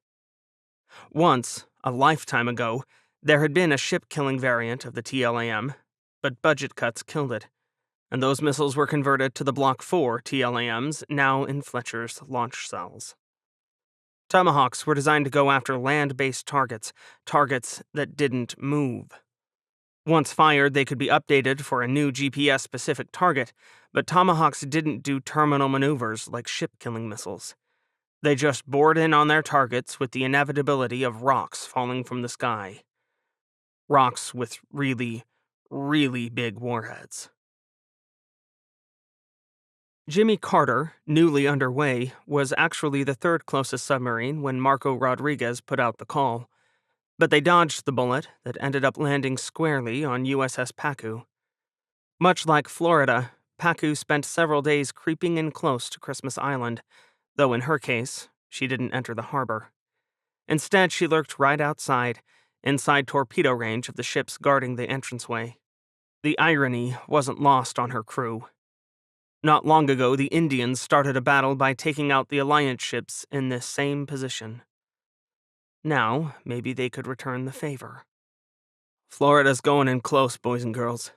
Once, a lifetime ago, there had been a ship-killing variant of the TLAM, but budget cuts killed it, and those missiles were converted to the Block 4 TLAMs now in Fletcher's launch cells. Tomahawks were designed to go after land-based targets that didn't move. Once fired, they could be updated for a new GPS-specific target, but Tomahawks didn't do terminal maneuvers like ship-killing missiles. They just bored in on their targets with the inevitability of rocks falling from the sky. Rocks with really, really big warheads. Jimmy Carter, newly underway, was actually the 3rd closest submarine when Marco Rodriguez put out the call. But they dodged the bullet that ended up landing squarely on USS Pacu. Much like Florida, Pacu spent several days creeping in close to Christmas Island, though in her case, she didn't enter the harbor. Instead, she lurked right outside, inside torpedo range of the ships guarding the entranceway. The irony wasn't lost on her crew. Not long ago, the Indians started a battle by taking out the Alliance ships in this same position. Now, maybe they could return the favor. "Florida's going in close, boys and girls.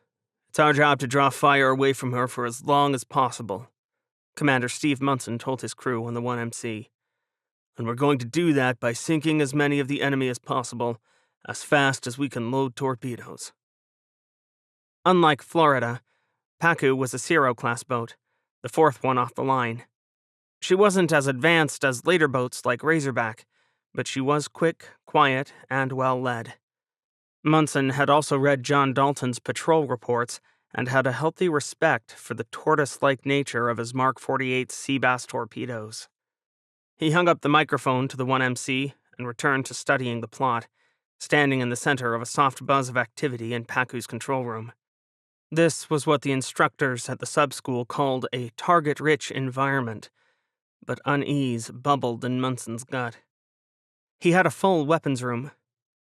It's our job to draw fire away from her for as long as possible," Commander Steve Munson told his crew on the 1MC. "And we're going to do that by sinking as many of the enemy as possible, as fast as we can load torpedoes." Unlike Florida, Pacu was a Cero-class boat, the 4th one off the line. She wasn't as advanced as later boats like Razorback, but she was quick, quiet, and well-led. Munson had also read John Dalton's patrol reports and had a healthy respect for the tortoise-like nature of his Mark 48 sea bass torpedoes. He hung up the microphone to the 1MC and returned to studying the plot, standing in the center of a soft buzz of activity in Paku's control room. This was what the instructors at the sub-school called a target-rich environment, but unease bubbled in Munson's gut. He had a full weapons room.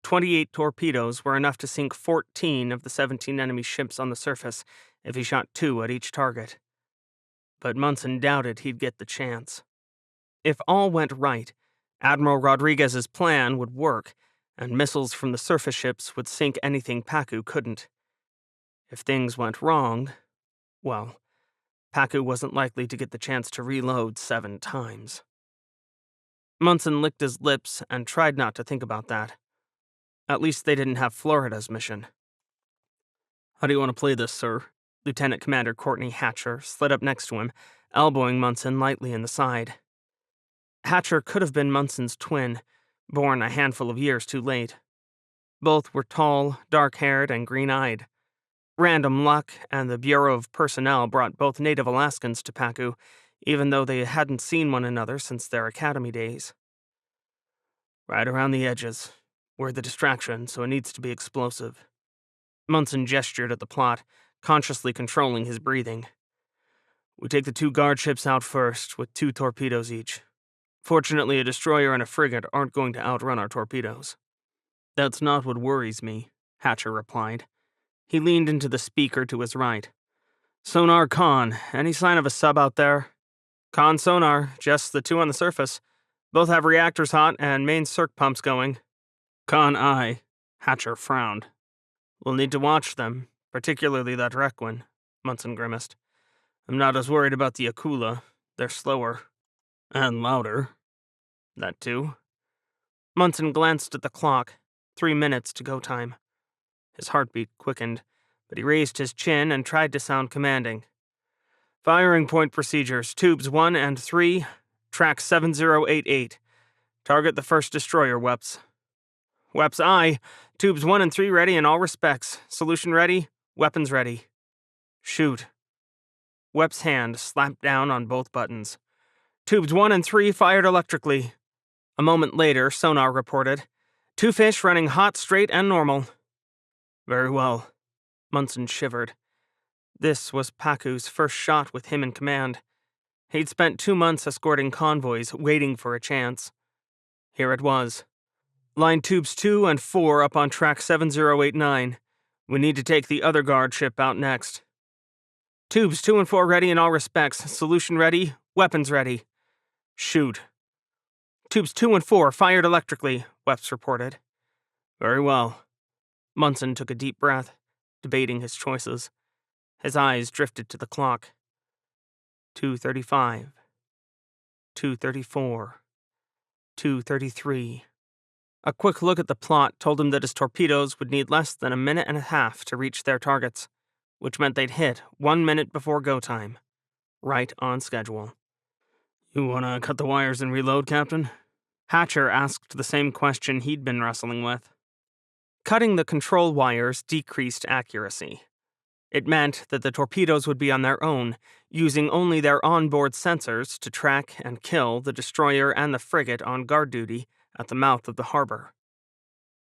28 torpedoes were enough to sink 14 of the 17 enemy ships on the surface if he shot 2 at each target. But Munson doubted he'd get the chance. If all went right, Admiral Rodriguez's plan would work, and missiles from the surface ships would sink anything Paku couldn't. If things went wrong, well, Paku wasn't likely to get the chance to reload 7 times. Munson licked his lips and tried not to think about that. At least they didn't have Florida's mission. "How do you want to play this, sir?" Lieutenant Commander Courtney Hatcher slid up next to him, elbowing Munson lightly in the side. Hatcher could have been Munson's twin, born a handful of years too late. Both were tall, dark-haired, and green-eyed. Random luck and the Bureau of Personnel brought both native Alaskans to Paku, even though they hadn't seen one another since their academy days. "Right around the edges. We're the distraction, so it needs to be explosive." Munson gestured at the plot, consciously controlling his breathing. "We take the 2 guard ships out first, with 2 torpedoes each. Fortunately, a destroyer and a frigate aren't going to outrun our torpedoes." "That's not what worries me," Hatcher replied. He leaned into the speaker to his right. "Sonar Con, any sign of a sub out there?" "Con sonar, just the 2 on the surface. Both have reactors hot and main circ pumps going." "Con aye." Hatcher frowned. "We'll need to watch them, particularly that wreck one," Munson grimaced. "I'm not as worried about the Akula. They're slower. And louder." "That too." Munson glanced at the clock. 3 minutes to go time. His heartbeat quickened, but he raised his chin and tried to sound commanding. "Firing point procedures, tubes 1 and 3, track 7088. Target the first destroyer, Weps." "Weps, aye. Tubes 1 and 3 ready in all respects. Solution ready, weapons ready." "Shoot." Weps' hand slapped down on both buttons. "Tubes 1 and 3 fired electrically." A moment later, sonar reported, "2 fish running hot, straight, and normal." "Very well." Munson shivered. This was Paku's first shot with him in command. He'd spent 2 months escorting convoys, waiting for a chance. Here it was. "Line tubes 2 and 4 up on track 7089. We need to take the other guard ship out next." "Tubes 2 and 4 ready in all respects. Solution ready, weapons ready." "Shoot." "Tubes 2 and 4 fired electrically," Weps reported. "Very well." Munson took a deep breath, debating his choices. His eyes drifted to the clock. 2:35. 2:34. 2:33. A quick look at the plot told him that his torpedoes would need less than a minute and a half to reach their targets, which meant they'd hit 1 minute before go time. Right on schedule. "You wanna cut the wires and reload, Captain?" Hatcher asked the same question he'd been wrestling with. Cutting the control wires decreased accuracy. It meant that the torpedoes would be on their own, using only their onboard sensors to track and kill the destroyer and the frigate on guard duty at the mouth of the harbor.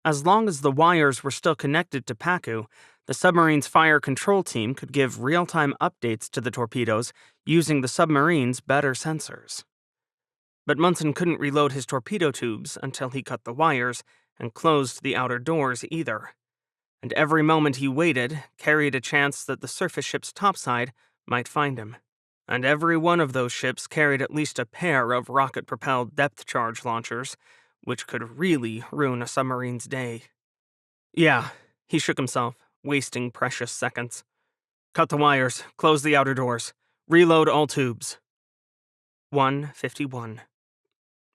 As long as the wires were still connected to Paku, the submarine's fire control team could give real-time updates to the torpedoes using the submarine's better sensors. But Munson couldn't reload his torpedo tubes until he cut the wires and closed the outer doors either. And every moment he waited carried a chance that the surface ship's topside might find him. And every one of those ships carried at least a pair of rocket-propelled depth charge launchers, which could really ruin a submarine's day. "Yeah," he shook himself, wasting precious seconds. "Cut the wires, close the outer doors, reload all tubes." 1:51.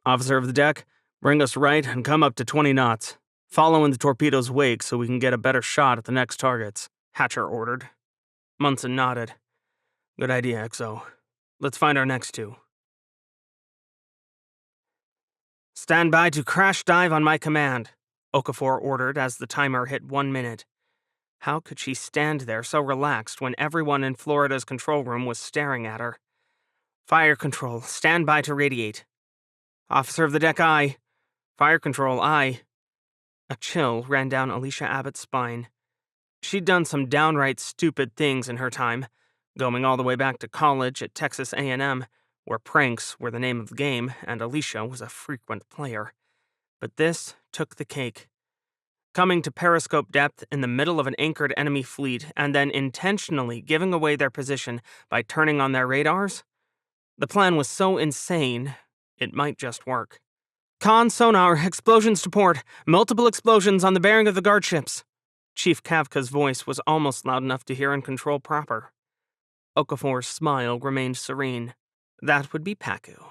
"Officer of the deck, bring us right and come up to 20 knots. Follow in the torpedo's wake so we can get a better shot at the next targets," Hatcher ordered. Munson nodded. "Good idea, XO. Let's find our next 2. "Stand by to crash dive on my command," Okafor ordered as the timer hit 1 minute. How could she stand there so relaxed when everyone in Florida's control room was staring at her? Fire control, stand by to radiate. Officer of the deck, aye. Fire control, aye. A chill ran down Alicia Abbott's spine. She'd done some downright stupid things in her time, going all the way back to college at Texas A&M, where pranks were the name of the game and Alicia was a frequent player. But this took the cake. Coming to periscope depth in the middle of an anchored enemy fleet and then intentionally giving away their position by turning on their radars? The plan was so insane, it might just work. Con sonar, explosions to port, multiple explosions on the bearing of the guard ships. Chief Kavka's voice was almost loud enough to hear in control proper. Okafor's smile remained serene. That would be Paku.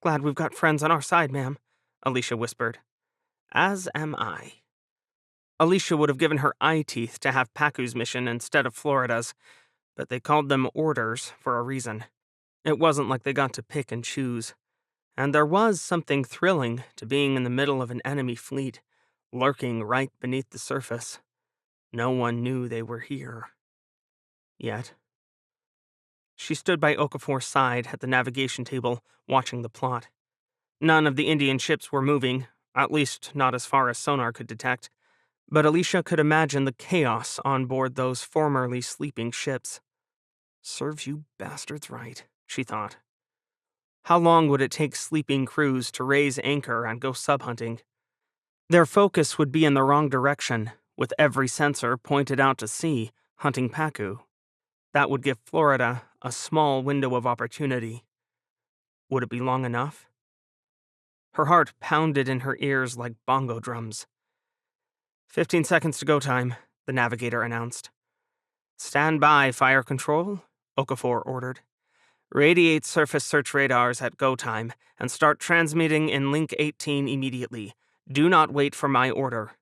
Glad we've got friends on our side, ma'am, Alicia whispered. As am I. Alicia would have given her eye teeth to have Paku's mission instead of Florida's, but they called them orders for a reason. It wasn't like they got to pick and choose. And there was something thrilling to being in the middle of an enemy fleet, lurking right beneath the surface. No one knew they were here. Yet. She stood by Okafor's side at the navigation table, watching the plot. None of the Indian ships were moving, at least not as far as sonar could detect, but Alicia could imagine the chaos on board those formerly sleeping ships. Serves you bastards right, she thought. How long would it take sleeping crews to raise anchor and go sub-hunting? Their focus would be in the wrong direction, with every sensor pointed out to sea, hunting Paku. That would give Florida a small window of opportunity. Would it be long enough? Her heart pounded in her ears like bongo drums. 15 seconds to go time, the navigator announced. Stand by, fire control, Okafor ordered. Radiate surface search radars at go time and start transmitting in Link 18 immediately. Do not wait for my order.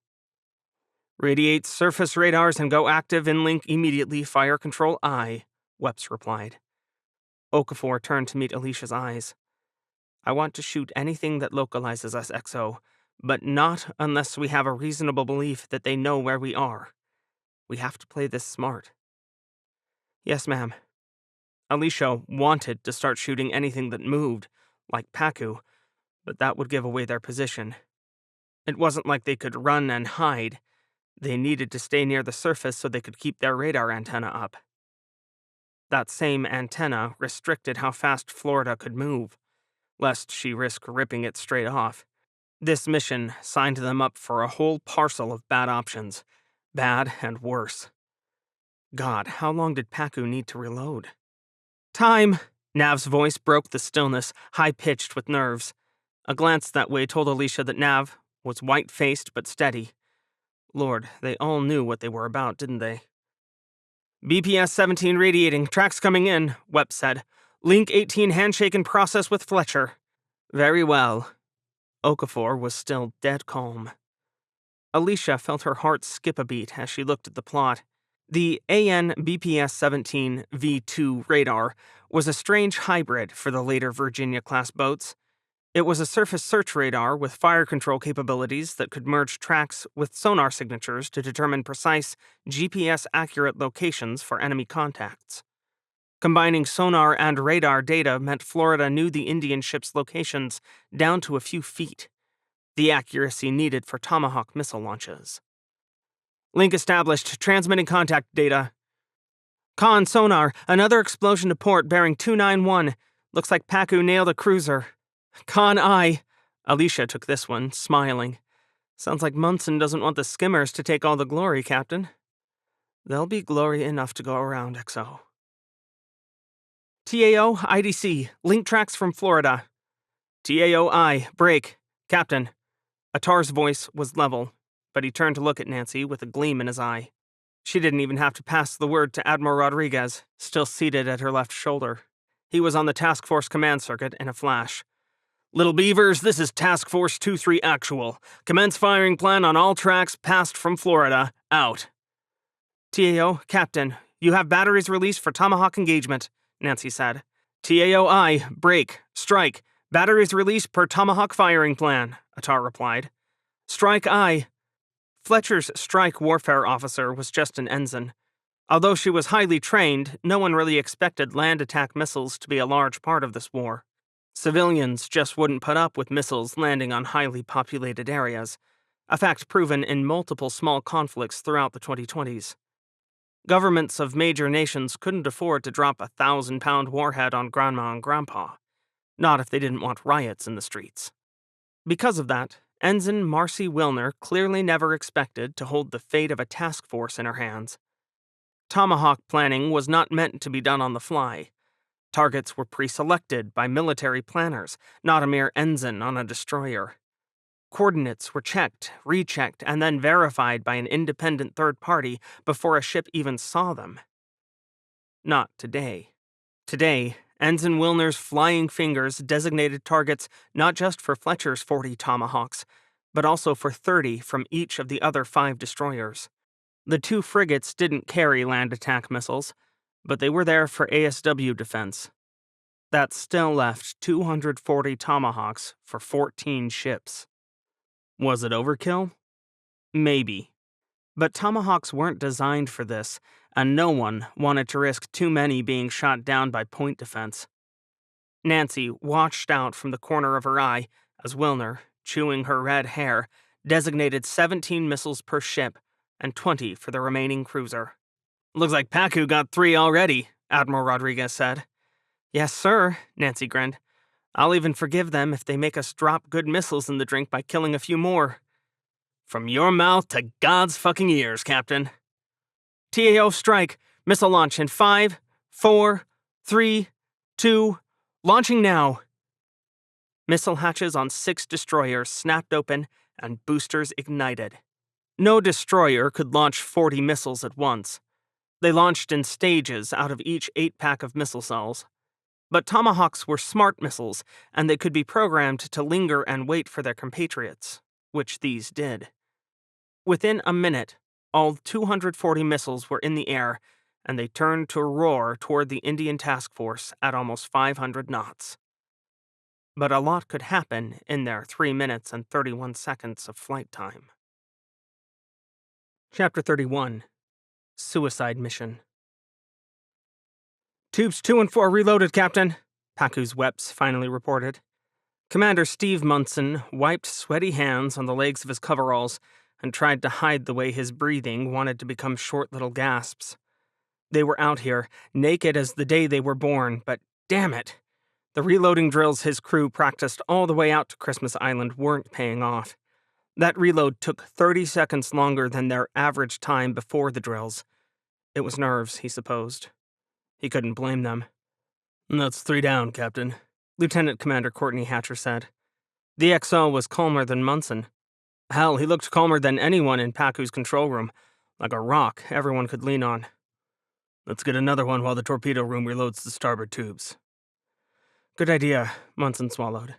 Radiate surface radars and go active in Link immediately, fire control aye, Wepps replied. Okafor turned to meet Alicia's eyes. I want to shoot anything that localizes us, XO, but not unless we have a reasonable belief that they know where we are. We have to play this smart. Yes, ma'am. Alicia wanted to start shooting anything that moved, like Paku, but that would give away their position. It wasn't like they could run and hide. They needed to stay near the surface so they could keep their radar antenna up. That same antenna restricted how fast Florida could move, lest she risk ripping it straight off. This mission signed them up for a whole parcel of bad options, bad and worse. God, how long did Paku need to reload? Time! Nav's voice broke the stillness, high-pitched with nerves. A glance that way told Alicia that Nav was white-faced but steady. Lord, they all knew what they were about, didn't they? BPS 17 radiating, tracks coming in, Wepps said. Link 18 handshake in process with Fletcher. Very well. Okafor was still dead calm. Alicia felt her heart skip a beat as she looked at the plot. The AN BPS-17 V2 radar was a strange hybrid for the later Virginia-class boats. It was a surface search radar with fire control capabilities that could merge tracks with sonar signatures to determine precise, GPS-accurate locations for enemy contacts. Combining sonar and radar data meant Florida knew the Indian ship's locations down to a few feet, the accuracy needed for Tomahawk missile launches. Link established, transmitting contact data. Con sonar, another explosion to port bearing 291. Looks like Paku nailed a cruiser. Con aye. Alicia took this one, smiling. Sounds like Munson doesn't want the skimmers to take all the glory, Captain. There'll be glory enough to go around, XO. TAO, IDC, link tracks from Florida. TAO, I, break. Captain. Attar's voice was level, but he turned to look at Nancy with a gleam in his eye. She didn't even have to pass the word to Admiral Rodriguez, still seated at her left shoulder. He was on the Task Force command circuit in a flash. Little Beavers, this is Task Force 2-3 Actual. Commence firing plan on all tracks passed from Florida. Out. TAO, Captain, you have batteries released for Tomahawk engagement, Nancy said. TAO I, break, strike. Batteries released per Tomahawk firing plan, Attar replied. Strike I. Fletcher's strike warfare officer was just an ensign. Although she was highly trained, no one really expected land attack missiles to be a large part of this war. Civilians just wouldn't put up with missiles landing on highly populated areas, a fact proven in multiple small conflicts throughout the 2020s. Governments of major nations couldn't afford to drop a 1,000-pound warhead on Grandma and Grandpa, not if they didn't want riots in the streets. Because of that, Ensign Marcy Wilner clearly never expected to hold the fate of a task force in her hands. Tomahawk planning was not meant to be done on the fly. Targets were pre-selected by military planners, not a mere ensign on a destroyer. Coordinates were checked, rechecked, and then verified by an independent third party before a ship even saw them. Not today. Today, Ensign Wilner's flying fingers designated targets not just for Fletcher's 40 Tomahawks, but also for 30 from each of the other 5 destroyers. The 2 frigates didn't carry land attack missiles, but they were there for ASW defense. That still left 240 Tomahawks for 14 ships. Was it overkill? Maybe. But Tomahawks weren't designed for this, and no one wanted to risk too many being shot down by point defense. Nancy watched out from the corner of her eye as Wilner, chewing her red hair, designated 17 missiles per ship and 20 for the remaining cruiser. "Looks like Pacu got 3 already," Admiral Rodriguez said. "Yes, sir," Nancy grinned. "I'll even forgive them if they make us drop good missiles in the drink by killing a few more." "From your mouth to God's fucking ears, Captain." "TAO strike. Missile launch in 5, 4, 3, 2, launching now." Missile hatches on 6 destroyers snapped open and boosters ignited. No destroyer could launch 40 missiles at once. They launched in stages out of each 8-pack of missile cells. But Tomahawks were smart missiles, and they could be programmed to linger and wait for their compatriots, which these did. Within a minute, all 240 missiles were in the air, and they turned to roar toward the Indian task force at almost 500 knots. But a lot could happen in their 3 minutes and 31 seconds of flight time. Chapter 31. Suicide Mission. "Tubes 2 and 4 reloaded, Captain," Pacu's Weps finally reported. Commander Steve Munson wiped sweaty hands on the legs of his coveralls and tried to hide the way his breathing wanted to become short little gasps. They were out here, naked as the day they were born, but damn it! The reloading drills his crew practiced all the way out to Christmas Island weren't paying off. That reload took 30 seconds longer than their average time before the drills. It was nerves, he supposed. He couldn't blame them. "That's 3 down, Captain," Lieutenant Commander Courtney Hatcher said. The XO was calmer than Munson. Hell, he looked calmer than anyone in Pacu's control room, like a rock everyone could lean on. "Let's get another one while the torpedo room reloads the starboard tubes." "Good idea," Munson swallowed.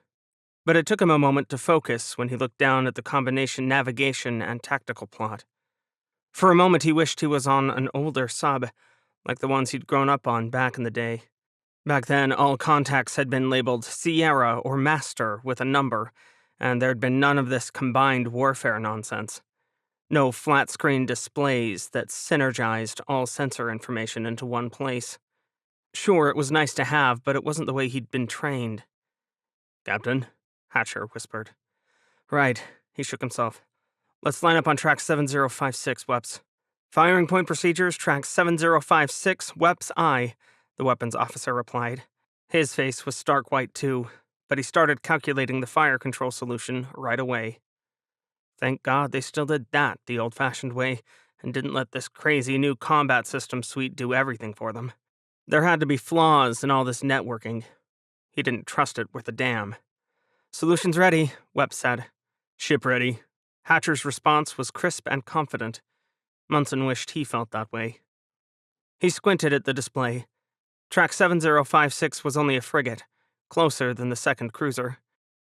But it took him a moment to focus when he looked down at the combination navigation and tactical plot. For a moment he wished he was on an older sub, like the ones he'd grown up on back in the day. Back then, all contacts had been labeled Sierra or Master with a number, and there'd been none of this combined warfare nonsense. No flat-screen displays that synergized all sensor information into one place. Sure, it was nice to have, but it wasn't the way he'd been trained. "Captain," Hatcher whispered. "Right," he shook himself. "Let's line up on track 7056, Weps." "Firing point procedures, track 7056, Weps I," the weapons officer replied. His face was stark white too, but he started calculating the fire control solution right away. Thank God they still did that the old-fashioned way, and didn't let this crazy new combat system suite do everything for them. There had to be flaws in all this networking. He didn't trust it worth a damn. "Solution's ready," Webb said. "Ship ready." Hatcher's response was crisp and confident. Munson wished he felt that way. He squinted at the display. Track 7056 was only a frigate, closer than the second cruiser.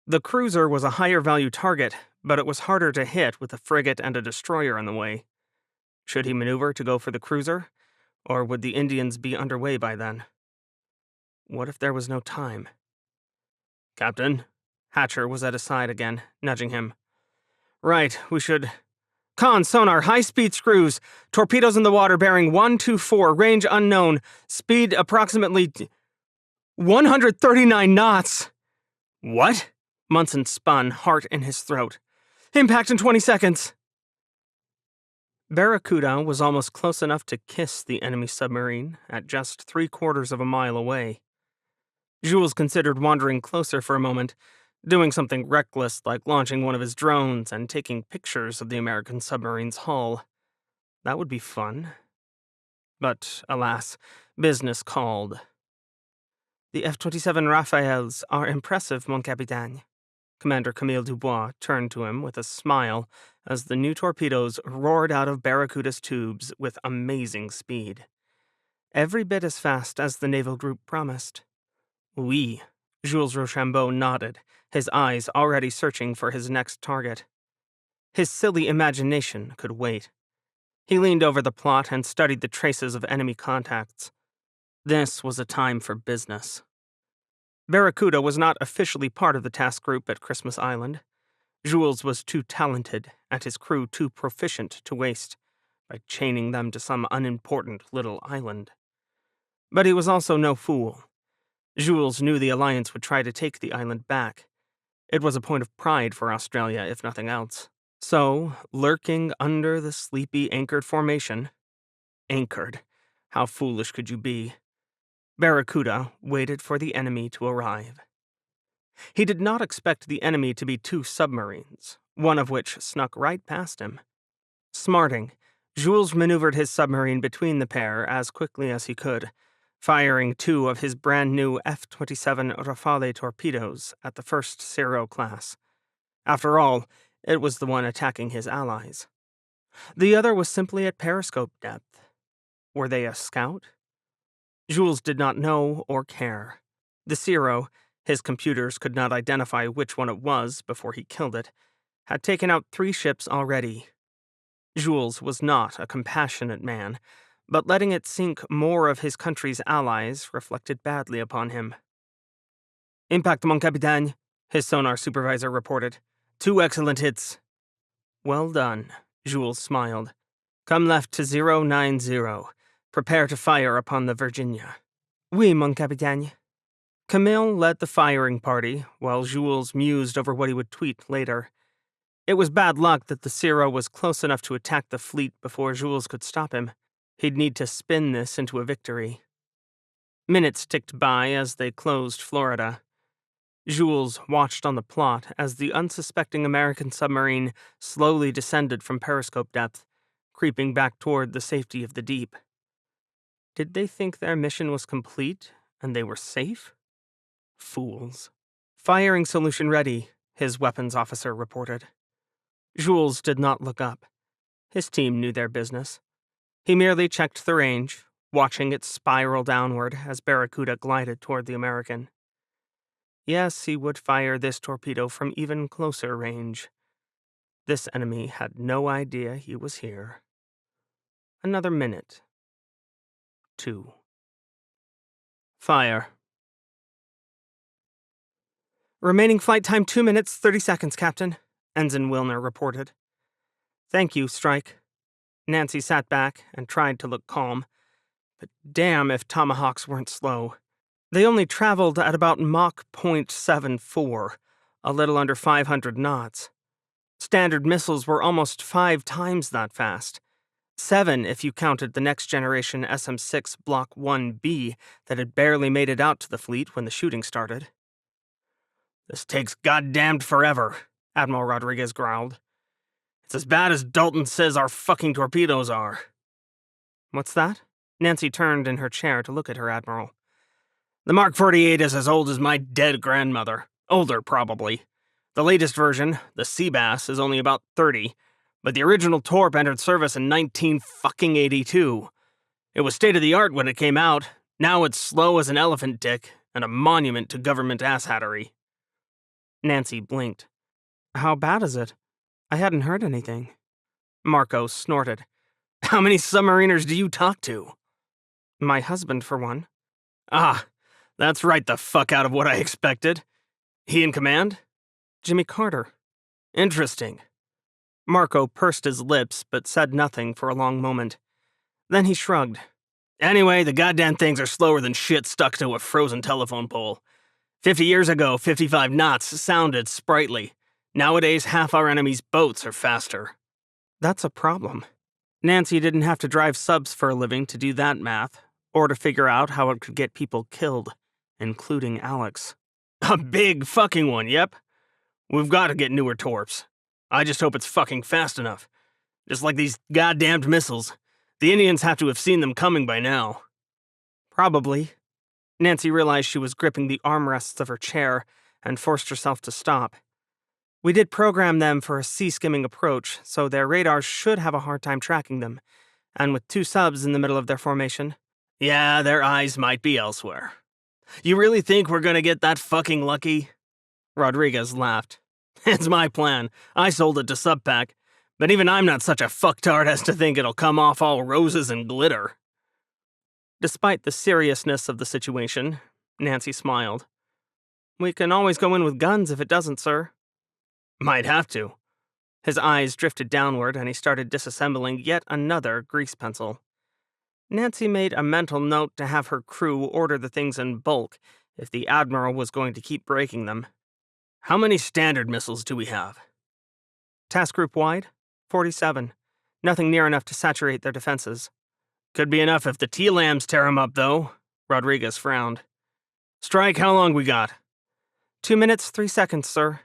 The cruiser was a higher-value target, but it was harder to hit with a frigate and a destroyer in the way. Should he maneuver to go for the cruiser, or would the Indians be underway by then? What if there was no time? "Captain?" Hatcher was at his side again, nudging him. "Right, we should..." Con, sonar, high-speed screws. Torpedoes in the water bearing 124, range unknown. Speed approximately 139 knots. What? Munson spun, heart in his throat. Impact in 20 seconds. Barracuda was almost close enough to kiss the enemy submarine at just 3/4 of a mile away. Jules considered wandering closer for a moment, doing something reckless like launching one of his drones and taking pictures of the American submarine's hull. That would be fun. But, alas, business called. The F-27 Raphaels are impressive, mon capitaine. Commander Camille Dubois turned to him with a smile as the new torpedoes roared out of Barracuda's tubes with amazing speed. Every bit as fast as the naval group promised. Oui, Jules Rochambeau nodded, his eyes already searching for his next target. His silly imagination could wait. He leaned over the plot and studied the traces of enemy contacts. This was a time for business. Barracuda was not officially part of the task group at Christmas Island. Jules was too talented, and his crew too proficient to waste, by chaining them to some unimportant little island. But he was also no fool. Jules knew the Alliance would try to take the island back. It was a point of pride for Australia, if nothing else. So, lurking under the sleepy anchored formation— anchored, how foolish could you be? Barracuda waited for the enemy to arrive. He did not expect the enemy to be 2 submarines, one of which snuck right past him. Smarting, Jules maneuvered his submarine between the pair as quickly as he could, firing 2 of his brand-new F-27 Rafale torpedoes at the first Zero class. After all, it was the one attacking his allies. The other was simply at periscope depth. Were they a scout? Jules did not know or care. The Zero, his computers could not identify which one it was before he killed it, had taken out 3 ships already. Jules was not a compassionate man, but letting it sink more of his country's allies reflected badly upon him. Impact, mon capitaine, his sonar supervisor reported. 2 excellent hits. Well done, Jules smiled. Come left to 090. Prepare to fire upon the Virginia. Oui, mon capitaine. Camille led the firing party, while Jules mused over what he would tweet later. It was bad luck that the Zero was close enough to attack the fleet before Jules could stop him. He'd need to spin this into a victory. Minutes ticked by as they closed Florida. Jules watched on the plot as the unsuspecting American submarine slowly descended from periscope depth, creeping back toward the safety of the deep. Did they think their mission was complete and they were safe? Fools. Firing solution ready, his weapons officer reported. Jules did not look up. His team knew their business. He merely checked the range, watching it spiral downward as Barracuda glided toward the American. Yes, he would fire this torpedo from even closer range. This enemy had no idea he was here. Another minute. 2. Fire. Remaining flight time 2 minutes, 30 seconds, Captain, Ensign Wilner reported. Thank you, Strike. Nancy sat back and tried to look calm. But damn if Tomahawks weren't slow. They only traveled at about Mach .74, a little under 500 knots. Standard missiles were almost 5 times that fast. 7 if you counted the next-generation SM-6 Block 1B that had barely made it out to the fleet when the shooting started. This takes goddamned forever, Admiral Rodriguez growled. It's as bad as Dalton says our fucking torpedoes are. What's that? Nancy turned in her chair to look at her admiral. The Mark 48 is as old as my dead grandmother. Older, probably. The latest version, the Seabass, is only about 30, but the original Torp entered service in 1982. It was state-of-the-art when it came out. Now it's slow as an elephant dick and a monument to government asshattery. Nancy blinked. How bad is it? I hadn't heard anything. Marco snorted. How many submariners do you talk to? My husband, for one. Ah, that's right the fuck out of what I expected. He in command? Jimmy Carter. Interesting. Marco pursed his lips but said nothing for a long moment. Then he shrugged. Anyway, the goddamn things are slower than shit stuck to a frozen telephone pole. 50 years ago, 55 knots sounded sprightly. Nowadays, half our enemies' boats are faster. That's a problem. Nancy didn't have to drive subs for a living to do that math, or to figure out how it could get people killed, including Alex. A big fucking one, yep. We've got to get newer torps. I just hope it's fucking fast enough. Just like these goddamned missiles. The Indians have to have seen them coming by now. Probably. Nancy realized she was gripping the armrests of her chair and forced herself to stop. We did program them for a sea-skimming approach, so their radars should have a hard time tracking them. And with 2 subs in the middle of their formation, yeah, their eyes might be elsewhere. You really think we're gonna get that fucking lucky? Rodriguez laughed. It's my plan. I sold it to Subpac, but even I'm not such a fucktard as to think it'll come off all roses and glitter. Despite the seriousness of the situation, Nancy smiled. We can always go in with guns if it doesn't, sir. Might have to. His eyes drifted downward and he started disassembling yet another grease pencil. Nancy made a mental note to have her crew order the things in bulk if the Admiral was going to keep breaking them. How many standard missiles do we have? Task group wide? 47. Nothing near enough to saturate their defenses. Could be enough if the T-Lambs tear 'em up, though. Rodriguez frowned. Strike, how long we got? 2 minutes, 3 seconds, sir.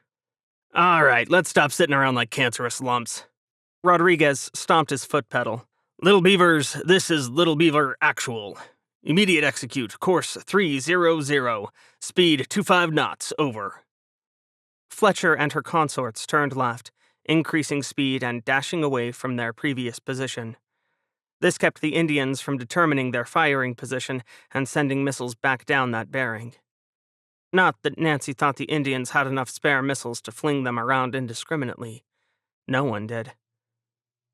All right, let's stop sitting around like cancerous lumps. Rodriguez stomped his foot pedal. Little Beavers, this is Little Beaver Actual. Immediate execute, course 300, speed 25 knots, over. Fletcher and her consorts turned left, increasing speed and dashing away from their previous position. This kept the Indians from determining their firing position and sending missiles back down that bearing. Not that Nancy thought the Indians had enough spare missiles to fling them around indiscriminately. No one did.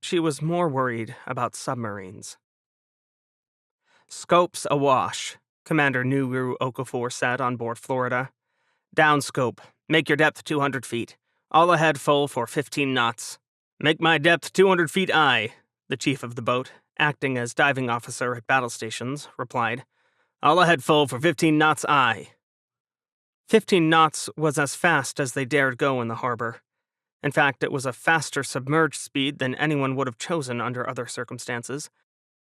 She was more worried about submarines. Scopes awash, Commander Nuru Okafor said on board Florida. Downscope. Make your depth 200 feet. All ahead full for 15 knots. Make my depth 200 feet aye, the chief of the boat, acting as diving officer at battle stations, replied. All ahead full for 15 knots aye. 15 knots was as fast as they dared go in the harbor. In fact, it was a faster submerged speed than anyone would have chosen under other circumstances.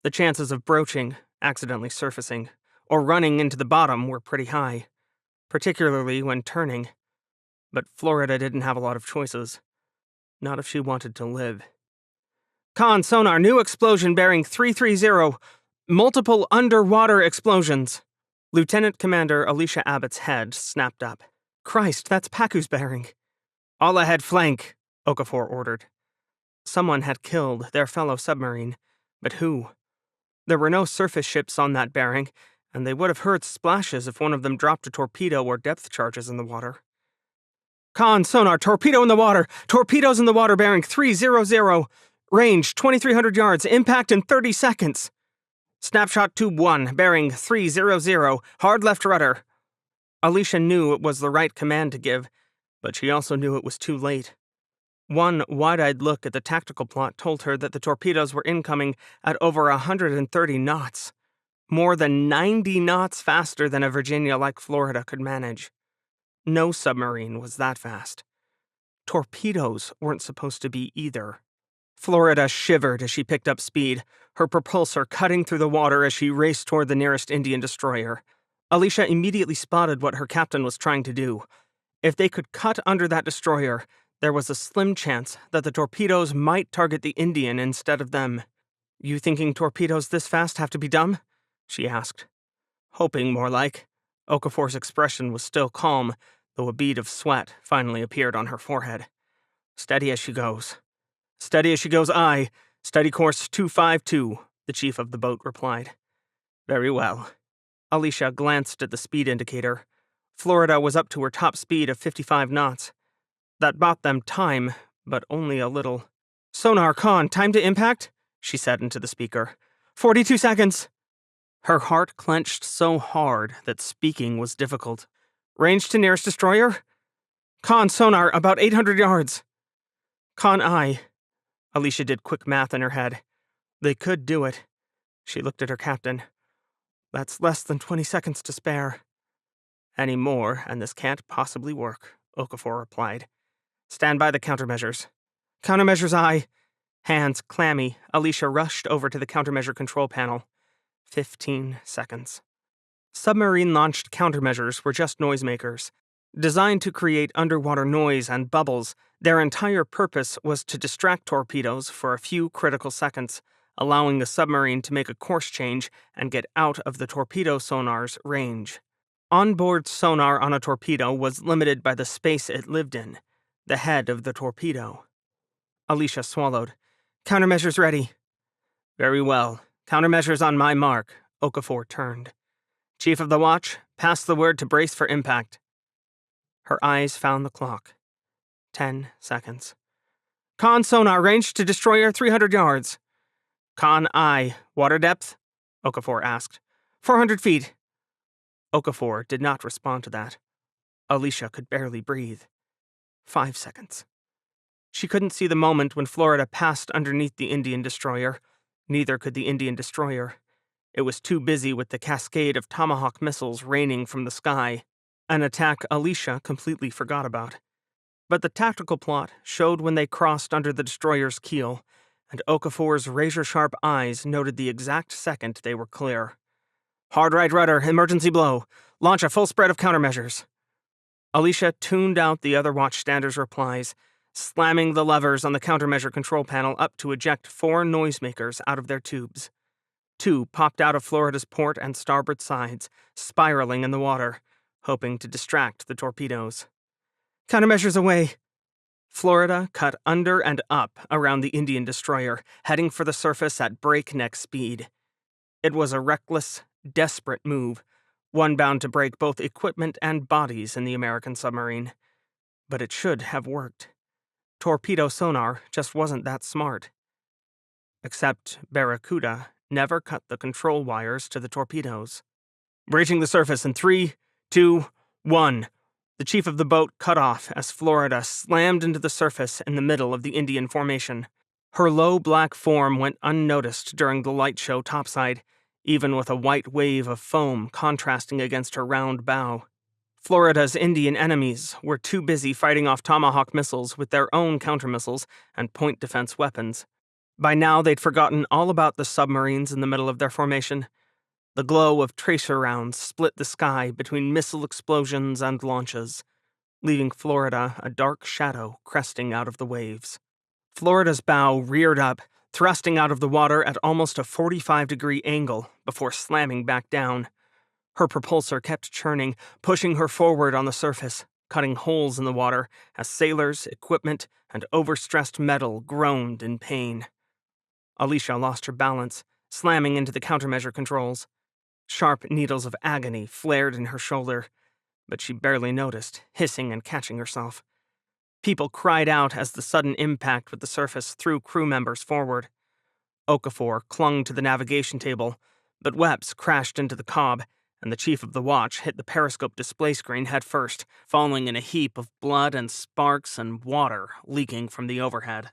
The chances of broaching, accidentally surfacing, or running into the bottom were pretty high, particularly when turning. But Florida didn't have a lot of choices. Not if she wanted to live. Con sonar, new explosion bearing 330. Multiple underwater explosions. Lieutenant Commander Alicia Abbott's head snapped up. Christ, that's Pacu's bearing. All ahead flank, Okafor ordered. Someone had killed their fellow submarine, but who? There were no surface ships on that bearing, and they would have heard splashes if one of them dropped a torpedo or depth charges in the water. Con sonar, torpedo in the water! Torpedoes in the water bearing 300. Range 2,300 yards, impact in 30 seconds. Snapshot tube 1, bearing 300, hard left rudder. Alicia knew it was the right command to give, but she also knew it was too late. One wide-eyed look at the tactical plot told her that the torpedoes were incoming at over 130 knots, more than 90 knots faster than a Virginia like Florida could manage. No submarine was that fast. Torpedoes weren't supposed to be either. Florida shivered as she picked up speed, her propulsor cutting through the water as she raced toward the nearest Indian destroyer. Alicia immediately spotted what her captain was trying to do. If they could cut under that destroyer, there was a slim chance that the torpedoes might target the Indian instead of them. You thinking torpedoes this fast have to be dumb? She asked. Hoping, more like. Okafor's expression was still calm, though a bead of sweat finally appeared on her forehead. Steady as she goes. Steady as she goes, aye. Steady course 252, the chief of the boat replied. Very well. Alicia glanced at the speed indicator. Florida was up to her top speed of 55 knots. That bought them time, but only a little. Sonar, Con, time to impact? She said into the speaker. 42 seconds. Her heart clenched so hard that speaking was difficult. Range to nearest destroyer? Con, sonar, about 800 yards. Con, aye. Alicia did quick math in her head. They could do it. She looked at her captain. That's less than 20 seconds to spare. Any more, and this can't possibly work, Okafor replied. Stand by the countermeasures. Countermeasures aye. Hands clammy, Alicia rushed over to the countermeasure control panel. 15 seconds. Submarine-launched countermeasures were just noisemakers. Designed to create underwater noise and bubbles, their entire purpose was to distract torpedoes for a few critical seconds, allowing the submarine to make a course change and get out of the torpedo sonar's range. Onboard sonar on a torpedo was limited by the space it lived in, the head of the torpedo. Alicia swallowed. Countermeasures ready. Very well. Countermeasures on my mark. Okafor turned. Chief of the watch, pass the word to brace for impact. Her eyes found the clock. 10 seconds. Con sonar range to destroyer 300 yards. Con aye. Water depth? Okafor asked. 400 feet. Okafor did not respond to that. Alicia could barely breathe. 5 seconds. She couldn't see the moment when Florida passed underneath the Indian destroyer. Neither could the Indian destroyer. It was too busy with the cascade of Tomahawk missiles raining from the sky, an attack Alicia completely forgot about. But the tactical plot showed when they crossed under the destroyer's keel, and Okafor's razor-sharp eyes noted the exact second they were clear. Hard right rudder, emergency blow. Launch a full spread of countermeasures. Alicia tuned out the other watchstander's replies, slamming the levers on the countermeasure control panel up to eject 4 noisemakers out of their tubes. 2 popped out of Florida's port and starboard sides, spiraling in the water, hoping to distract the torpedoes. Countermeasures away. Florida cut under and up around the Indian destroyer, heading for the surface at breakneck speed. It was a reckless, desperate move, one bound to break both equipment and bodies in the American submarine. But it should have worked. Torpedo sonar just wasn't that smart. Except Barracuda never cut the control wires to the torpedoes. Breaching the surface in 3, 2, 1. The chief of the boat cut off as Florida slammed into the surface in the middle of the Indian formation. Her low black form went unnoticed during the light show topside, even with a white wave of foam contrasting against her round bow. Florida's Indian enemies were too busy fighting off Tomahawk missiles with their own countermissiles and point defense weapons. By now, they'd forgotten all about the submarines in the middle of their formation. The glow of tracer rounds split the sky between missile explosions and launches, leaving Florida a dark shadow cresting out of the waves. Florida's bow reared up, thrusting out of the water at almost a 45-degree angle before slamming back down. Her propulsor kept churning, pushing her forward on the surface, cutting holes in the water as sailors, equipment, and overstressed metal groaned in pain. Alicia lost her balance, slamming into the countermeasure controls. Sharp needles of agony flared in her shoulder, but she barely noticed, hissing and catching herself. People cried out as the sudden impact with the surface threw crew members forward. Okafor clung to the navigation table, but Webs crashed into the cob, and the chief of the watch hit the periscope display screen headfirst, falling in a heap of blood and sparks and water leaking from the overhead.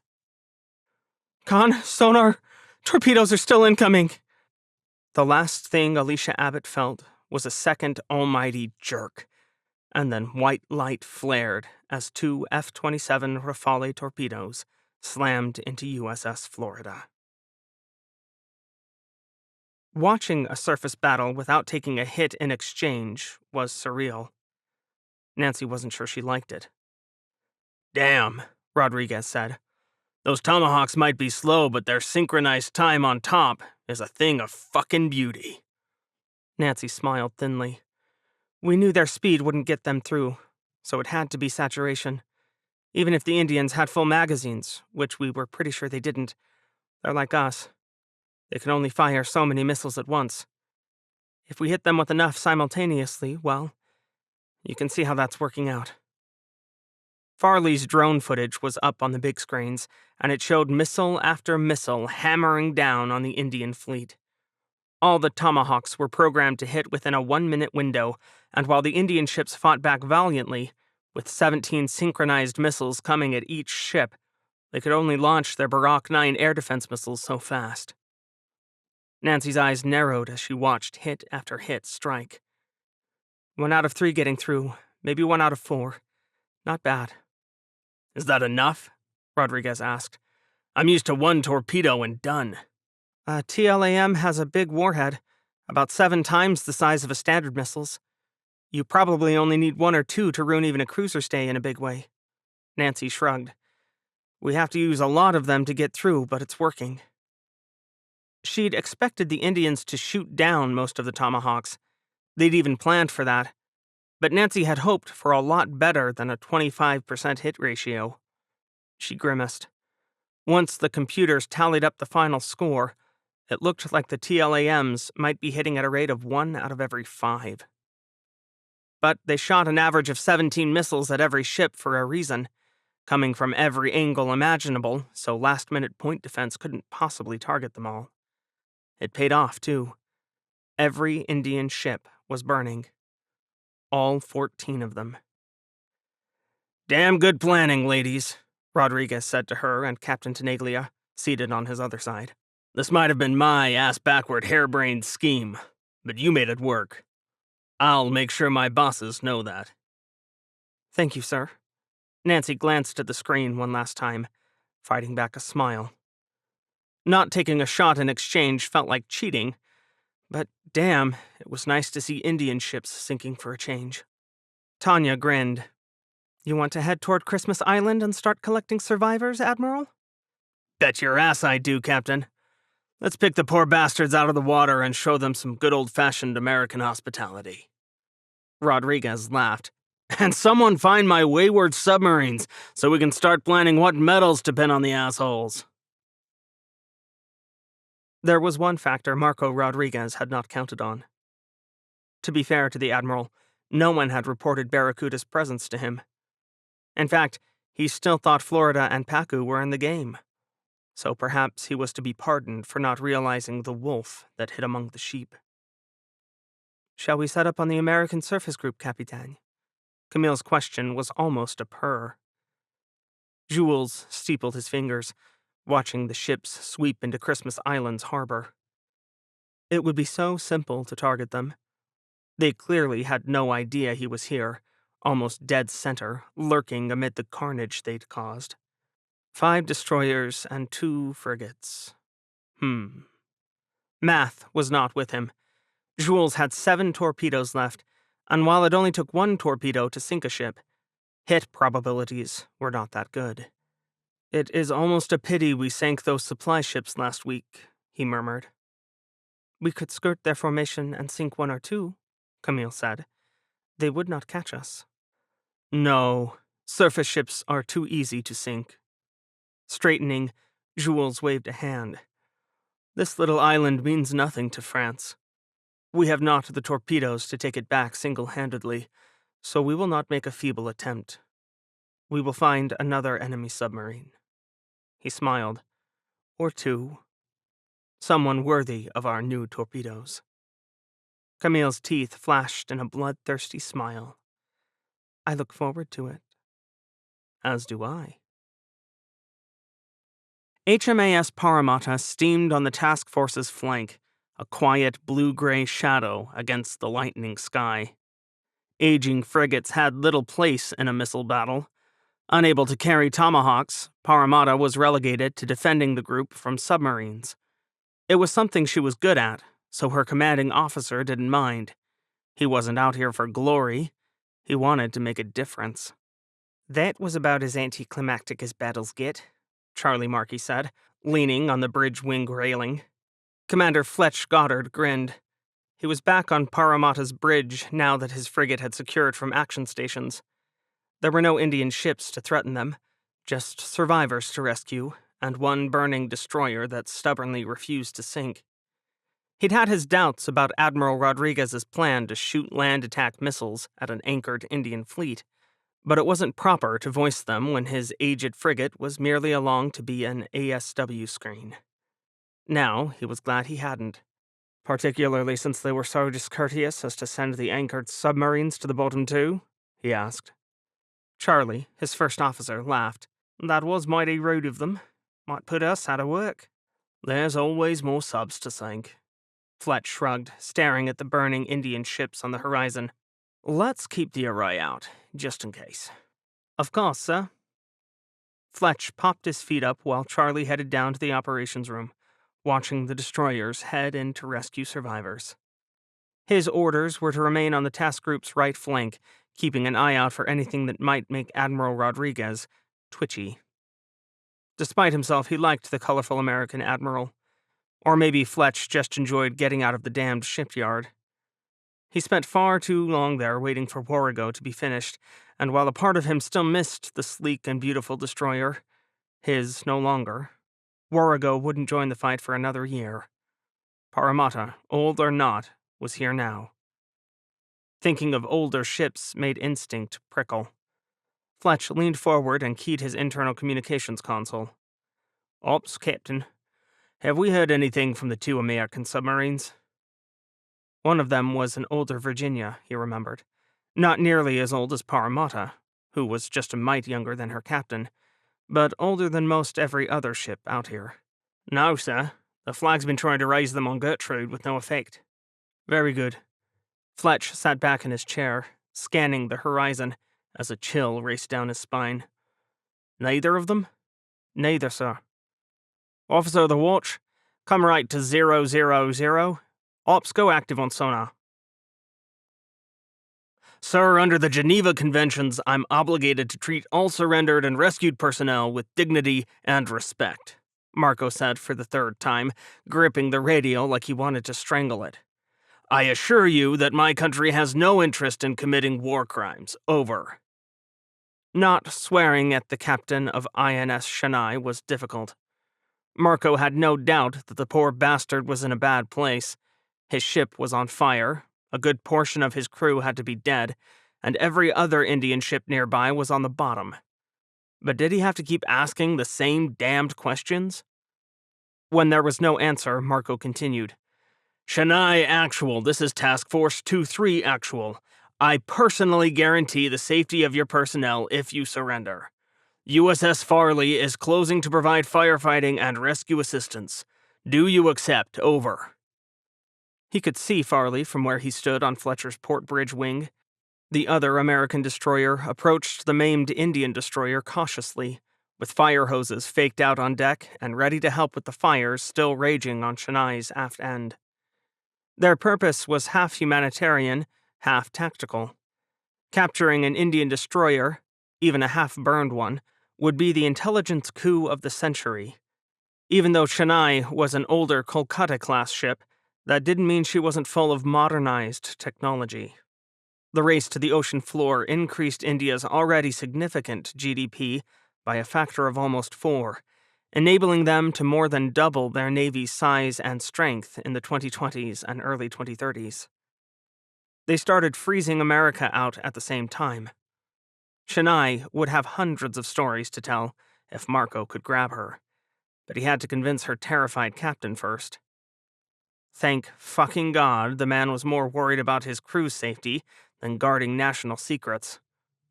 Con, sonar, torpedoes are still incoming. The last thing Alicia Abbott felt was a second almighty jerk, and then white light flared as 2 F-27 Rafale torpedoes slammed into USS Florida. Watching a surface battle without taking a hit in exchange was surreal. Nancy wasn't sure she liked it. Damn, Rodriguez said. Those Tomahawks might be slow, but their synchronized time on top is a thing of fucking beauty. Nancy smiled thinly. We knew their speed wouldn't get them through, so it had to be saturation. Even if the Indians had full magazines, which we were pretty sure they didn't, they're like us. They can only fire so many missiles at once. If we hit them with enough simultaneously, well, you can see how that's working out. Farley's drone footage was up on the big screens, and it showed missile after missile hammering down on the Indian fleet. All the Tomahawks were programmed to hit within a 1-minute window, and while the Indian ships fought back valiantly, with 17 synchronized missiles coming at each ship, They could only launch their Barak 9 air defense missiles so fast. Nancy's eyes narrowed as she watched hit after hit strike. 1 out of 3 getting through, maybe 1 out of 4. Not bad. Is that enough? Rodriguez asked. I'm used to 1 torpedo and done. A TLAM has a big warhead, about 7 times the size of a standard missile's. You probably only need 1 or 2 to ruin even a cruiser stay in a big way. Nancy shrugged. We have to use a lot of them to get through, but it's working. She'd expected the Indians to shoot down most of the Tomahawks. They'd even planned for that. But Nancy had hoped for a lot better than a 25% hit ratio. She grimaced. Once the computers tallied up the final score, it looked like the TLAMs might be hitting at a rate of 1 out of every 5. But they shot an average of 17 missiles at every ship for a reason, coming from every angle imaginable, so last-minute point defense couldn't possibly target them all. It paid off, too. Every Indian ship was burning. All 14 of them. Damn good planning, ladies, Rodriguez said to her and Captain Tenaglia, seated on his other side. This might have been my ass-backward harebrained scheme, but you made it work. I'll make sure my bosses know that. Thank you, sir. Nancy glanced at the screen one last time, fighting back a smile. Not taking a shot in exchange felt like cheating, but damn, it was nice to see Indian ships sinking for a change. Tanya grinned. You want to head toward Christmas Island and start collecting survivors, Admiral? Bet your ass I do, Captain. Let's pick the poor bastards out of the water and show them some good old-fashioned American hospitality. Rodriguez laughed. And someone find my wayward submarines so we can start planning what medals to pin on the assholes. There was one factor Marco Rodriguez had not counted on. To be fair to the Admiral, no one had reported Barracuda's presence to him. In fact, he still thought Florida and Pacu were in the game. So perhaps he was to be pardoned for not realizing the wolf that hid among the sheep. Shall we set up on the American Surface Group, Capitan? Camille's question was almost a purr. Jules steepled his fingers, watching the ships sweep into Christmas Island's harbor. It would be so simple to target them. They clearly had no idea he was here, almost dead center, lurking amid the carnage they'd caused. 5 destroyers and 2 frigates. Math was not with him. Jules had 7 torpedoes left, and while it only took 1 torpedo to sink a ship, hit probabilities were not that good. It is almost a pity we sank those supply ships last week, he murmured. We could skirt their formation and sink 1 or 2, Camille said. They would not catch us. No, surface ships are too easy to sink. Straightening, Jules waved a hand. This little island means nothing to France. We have not the torpedoes to take it back single-handedly, so we will not make a feeble attempt. We will find another enemy submarine. He smiled. Or 2. Someone worthy of our new torpedoes. Camille's teeth flashed in a bloodthirsty smile. I look forward to it. As do I. HMAS Parramatta steamed on the task force's flank, a quiet blue-gray shadow against the lightening sky. Aging frigates had little place in a missile battle. Unable to carry tomahawks, Parramatta was relegated to defending the group from submarines. It was something she was good at, so her commanding officer didn't mind. He wasn't out here for glory. He wanted to make a difference. That was about as anticlimactic as battles get, Charlie Markey said, leaning on the bridge wing railing. Commander Fletch Goddard grinned. He was back on Parramatta's bridge now that his frigate had secured from action stations. There were no Indian ships to threaten them, just survivors to rescue, and 1 burning destroyer that stubbornly refused to sink. He'd had his doubts about Admiral Rodriguez's plan to shoot land attack missiles at an anchored Indian fleet, but it wasn't proper to voice them when his aged frigate was merely along to be an ASW screen. Now, he was glad he hadn't, particularly since they were so discourteous as to send the anchored submarines to the bottom too, he asked. Charlie, his first officer, laughed. That was mighty rude of them. Might put us out of work. There's always more subs to sink. Fletch shrugged, staring at the burning Indian ships on the horizon. Let's keep the array out, just in case. Of course, sir. Fletch popped his feet up while Charlie headed down to the operations room, watching the destroyers head in to rescue survivors. His orders were to remain on the task group's right flank, keeping an eye out for anything that might make Admiral Rodriguez twitchy. Despite himself, he liked the colorful American admiral. Or maybe Fletch just enjoyed getting out of the damned shipyard. He spent far too long there waiting for Warrego to be finished, and while a part of him still missed the sleek and beautiful destroyer, his no longer, Warrego wouldn't join the fight for another year. Parramatta, old or not, was here now. Thinking of older ships made instinct prickle. Fletch leaned forward and keyed his internal communications console. Ops, Captain. Have we heard anything from the 2 American submarines? One of them was an older Virginia, he remembered. Not nearly as old as Parramatta, who was just a mite younger than her captain, but older than most every other ship out here. No, sir. The flag's been trying to raise them on Gertrude with no effect. Very good. Fletch sat back in his chair, scanning the horizon as a chill raced down his spine. Neither of them? Neither, sir. Officer of the watch, come right to 000. Ops, go active on sonar. Sir, under the Geneva Conventions, I'm obligated to treat all surrendered and rescued personnel with dignity and respect, Marco said for the 3rd time, gripping the radio like he wanted to strangle it. I assure you that my country has no interest in committing war crimes. Over. Not swearing at the captain of INS Chennai was difficult. Marco had no doubt that the poor bastard was in a bad place. His ship was on fire, a good portion of his crew had to be dead, and every other Indian ship nearby was on the bottom. But did he have to keep asking the same damned questions? When there was no answer, Marco continued. Chennai Actual, this is Task Force 2-3 Actual. I personally guarantee the safety of your personnel if you surrender. USS Farley is closing to provide firefighting and rescue assistance. Do you accept? Over. He could see Farley from where he stood on Fletcher's port bridge wing. The other American destroyer approached the maimed Indian destroyer cautiously, with fire hoses faked out on deck and ready to help with the fires still raging on Chennai's aft end. Their purpose was half humanitarian, half tactical. Capturing an Indian destroyer, even a half-burned one, would be the intelligence coup of the century. Even though Chennai was an older Kolkata-class ship, that didn't mean she wasn't full of modernized technology. The race to the ocean floor increased India's already significant GDP by a factor of almost 4, enabling them to more than double their navy's size and strength in the 2020s and early 2030s. They started freezing America out at the same time. Chennai would have hundreds of stories to tell if Marco could grab her, but he had to convince her terrified captain first. Thank fucking God the man was more worried about his crew's safety than guarding national secrets.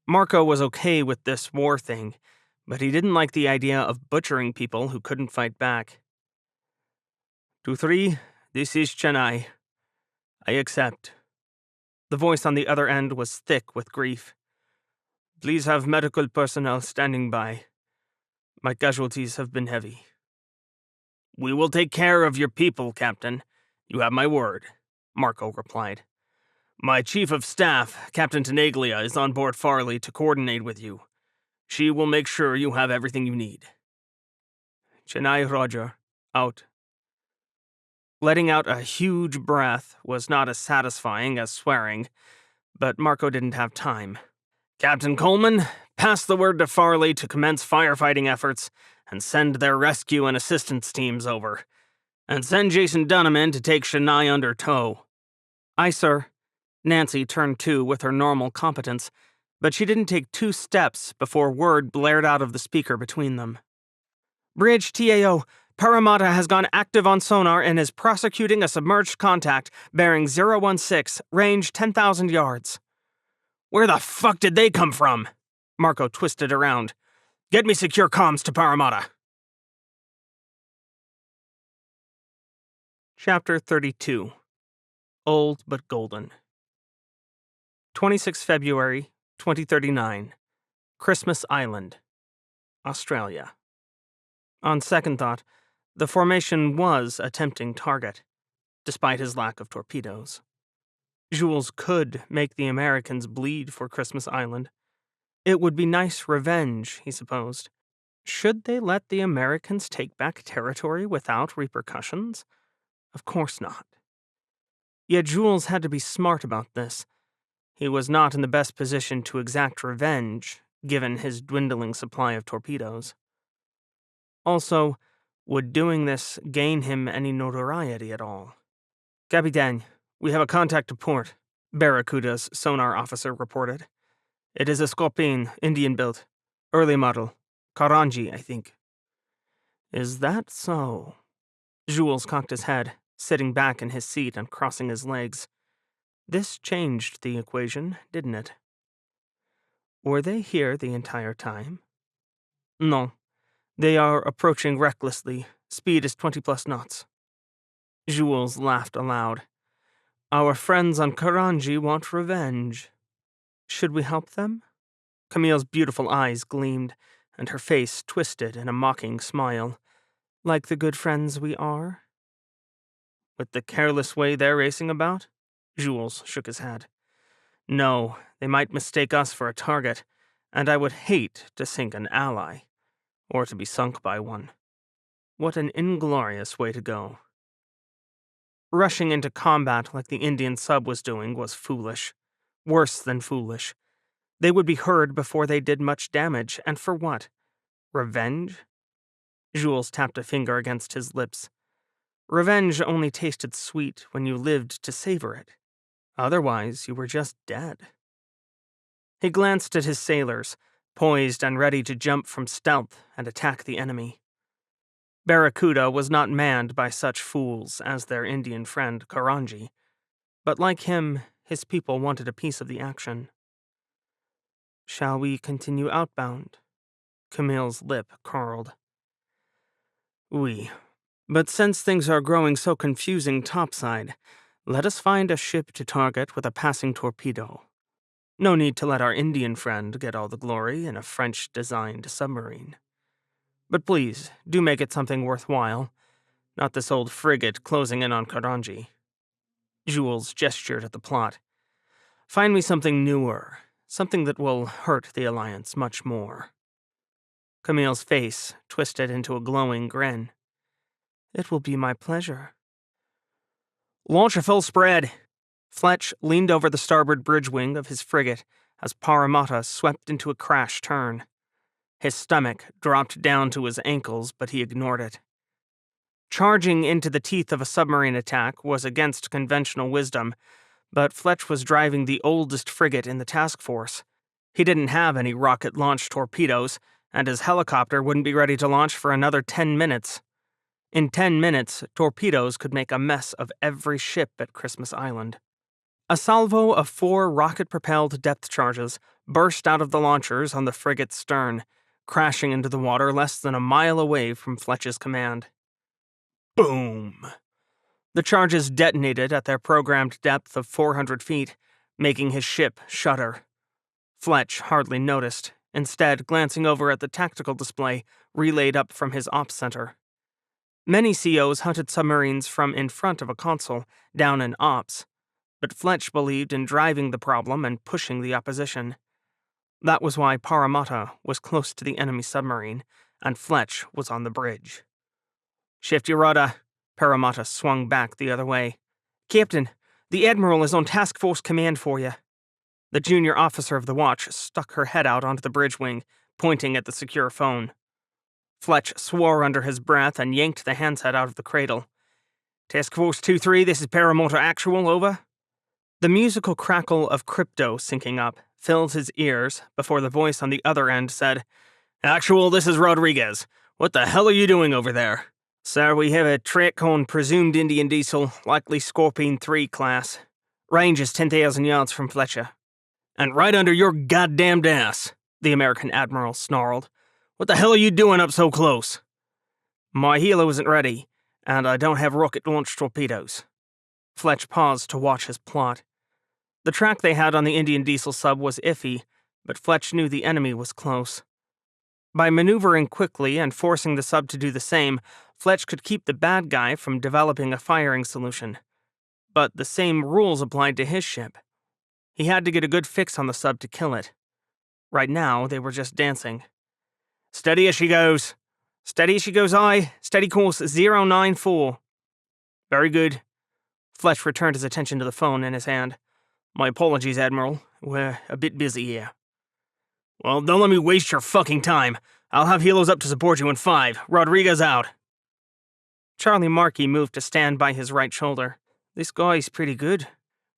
Marco was okay with this war thing, but he didn't like the idea of butchering people who couldn't fight back. 2-3, this is Chennai. I accept. The voice on the other end was thick with grief. Please have medical personnel standing by. My casualties have been heavy. We will take care of your people, Captain. You have my word, Marco replied. My chief of staff, Captain Tenaglia, is on board Farley to coordinate with you. She will make sure you have everything you need. Chennai Roger, out. Letting out a huge breath was not as satisfying as swearing, but Marco didn't have time. Captain Coleman, pass the word to Farley to commence firefighting efforts and send their rescue and assistance teams over. And send Jason Dunham in to take Chennai under tow. Aye, sir. Nancy turned to with her normal competence, but she didn't take 2 steps before word blared out of the speaker between them. Bridge TAO, Parramatta has gone active on sonar and is prosecuting a submerged contact bearing 016, range 10,000 yards. Where the fuck did they come from? Marco twisted around. Get me secure comms to Parramatta. Chapter 32. Old but Golden. 26 February, 2039. Christmas Island, Australia. On second thought, the formation was a tempting target, despite his lack of torpedoes. Jules could make the Americans bleed for Christmas Island. It would be nice revenge, he supposed. Should they let the Americans take back territory without repercussions? Of course not. Yet Jules had to be smart about this. He was not in the best position to exact revenge, given his dwindling supply of torpedoes. Also, would doing this gain him any notoriety at all? Capitaine, we have a contact to port, Barracuda's sonar officer reported. It is a Scorpion, Indian-built. Early model. Karanji, I think. Is that so? Jules cocked his head, sitting back in his seat and crossing his legs. This changed the equation, didn't it? Were they here the entire time? No. They are approaching recklessly. Speed is 20+ knots. Jules laughed aloud. Our friends on Karanji want revenge. Should we help them? Camille's beautiful eyes gleamed, and her face twisted in a mocking smile. Like the good friends we are? With the careless way they're racing about? Jules shook his head. No, they might mistake us for a target, and I would hate to sink an ally, or to be sunk by one. What an inglorious way to go. Rushing into combat like the Indian sub was doing was foolish. Worse than foolish. They would be heard before they did much damage, and for what? Revenge? Jules tapped a finger against his lips. Revenge only tasted sweet when you lived to savor it. Otherwise, you were just dead. He glanced at his sailors, poised and ready to jump from stealth and attack the enemy. Barracuda was not manned by such fools as their Indian friend Karanji, but like him, his people wanted a piece of the action. Shall we continue outbound? Camille's lip curled. Oui. But since things are growing so confusing topside, let us find a ship to target with a passing torpedo. No need to let our Indian friend get all the glory in a French-designed submarine. But please, do make it something worthwhile, not this old frigate closing in on Karanji. Jules gestured at the plot. Find me something newer, something that will hurt the Alliance much more. Camille's face twisted into a glowing grin. It will be my pleasure. Launch a full spread. Fletch leaned over the starboard bridge wing of his frigate as Parramatta swept into a crash turn. His stomach dropped down to his ankles, but he ignored it. Charging into the teeth of a submarine attack was against conventional wisdom, but Fletch was driving the oldest frigate in the task force. He didn't have any rocket-launched torpedoes, and his helicopter wouldn't be ready to launch for another 10 minutes. In 10 minutes, torpedoes could make a mess of every ship at Christmas Island. A salvo of 4 rocket-propelled depth charges burst out of the launchers on the frigate's stern, crashing into the water less than a mile away from Fletch's command. Boom! The charges detonated at their programmed depth of 400 feet, making his ship shudder. Fletch hardly noticed, instead glancing over at the tactical display relayed up from his ops center. Many COs hunted submarines from in front of a console, down in ops, but Fletch believed in driving the problem and pushing the opposition. That was why Parramatta was close to the enemy submarine, and Fletch was on the bridge. Shift your rudder. Parramatta swung back the other way. Captain, the Admiral is on task force command for you. The junior officer of the watch stuck her head out onto the bridge wing, pointing at the secure phone. Fletch swore under his breath and yanked the handset out of the cradle. Task Force 2-3, this is Parramatta Actual, over. The musical crackle of crypto syncing up filled his ears before the voice on the other end said, Actual, this is Rodriguez. What the hell are you doing over there? Sir, we have a track on presumed Indian diesel, likely Scorpion 3 class. Range is 10,000 yards from Fletcher. And right under your goddamned ass, the American Admiral snarled. What the hell are you doing up so close? My helo isn't ready, and I don't have rocket-launched torpedoes. Fletch paused to watch his plot. The track they had on the Indian diesel sub was iffy, but Fletch knew the enemy was close. By maneuvering quickly and forcing the sub to do the same, Fletch could keep the bad guy from developing a firing solution. But the same rules applied to his ship. He had to get a good fix on the sub to kill it. Right now, they were just dancing. Steady as she goes. Steady as she goes, aye. Steady course 094. Very good. Fletch returned his attention to the phone in his hand. My apologies, Admiral. We're a bit busy here. Well, don't let me waste your fucking time. I'll have helos up to support you in 5. Rodriguez out. Charlie Markey moved to stand by his right shoulder. This guy's pretty good.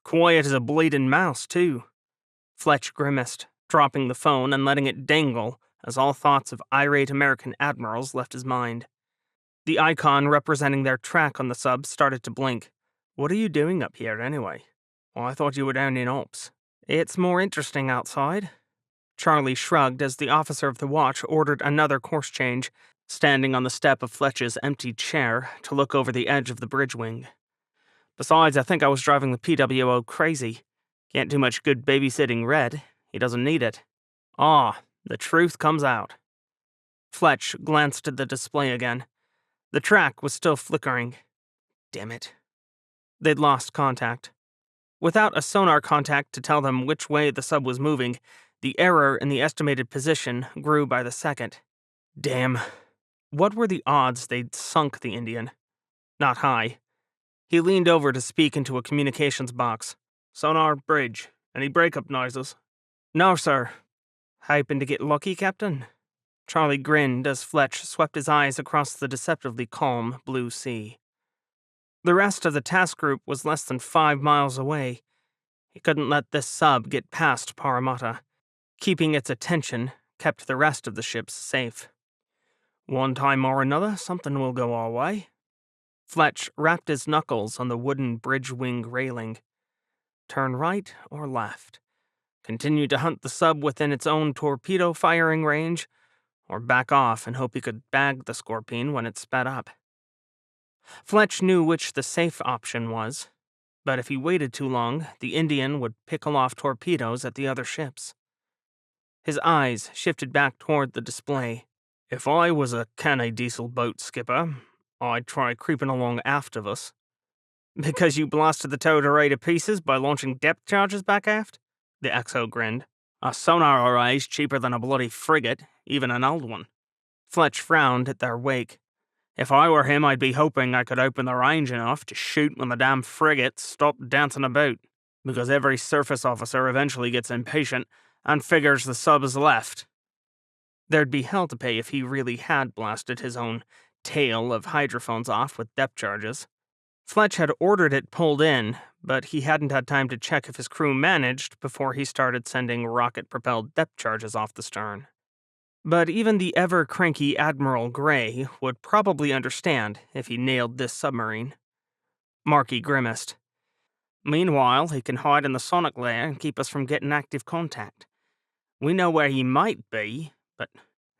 Quiet as a bleeding mouse, too. Fletch grimaced, dropping the phone and letting it dangle as all thoughts of irate American admirals left his mind. The icon representing their track on the sub started to blink. What are you doing up here, anyway? Well, I thought you were down in ops. It's more interesting outside. Charlie shrugged as the officer of the watch ordered another course change, standing on the step of Fletch's empty chair to look over the edge of the bridge wing. Besides, I think I was driving the PWO crazy. Can't do much good babysitting Red. He doesn't need it. Ah, the truth comes out. Fletch glanced at the display again. The track was still flickering. Damn it. They'd lost contact. Without a sonar contact to tell them which way the sub was moving, the error in the estimated position grew by the second. Damn. What were the odds they'd sunk the Indian? Not high. He leaned over to speak into a communications box. Sonar, bridge. Any breakup noises? No, sir. Hoping to get lucky, Captain? Charlie grinned as Fletch swept his eyes across the deceptively calm blue sea. The rest of the task group was less than 5 miles away. He couldn't let this sub get past Parramatta. Keeping its attention kept the rest of the ships safe. One time or another, something will go our way. Fletch rapped his knuckles on the wooden bridge wing railing. Turn right or left. Continue to hunt the sub within its own torpedo firing range, or back off and hope he could bag the Scorpion when it sped up. Fletch knew which the safe option was, but if he waited too long, the Indian would pickle off torpedoes at the other ships. His eyes shifted back toward the display. If I was a canny diesel boat skipper, I'd try creeping along aft of us. Because you blasted the tow array to pieces by launching depth charges back aft? The XO grinned. A sonar array's cheaper than a bloody frigate, even an old one. Fletch frowned at their wake. If I were him, I'd be hoping I could open the range enough to shoot when the damn frigate stopped dancing about, because every surface officer eventually gets impatient and figures the sub is left. There'd be hell to pay if he really had blasted his own tail of hydrophones off with depth charges. Fletch had ordered it pulled in, but he hadn't had time to check if his crew managed before he started sending rocket-propelled depth charges off the stern. But even the ever-cranky Admiral Gray would probably understand if he nailed this submarine. Markey grimaced. Meanwhile, he can hide in the sonic layer and keep us from getting active contact. We know where he might be, but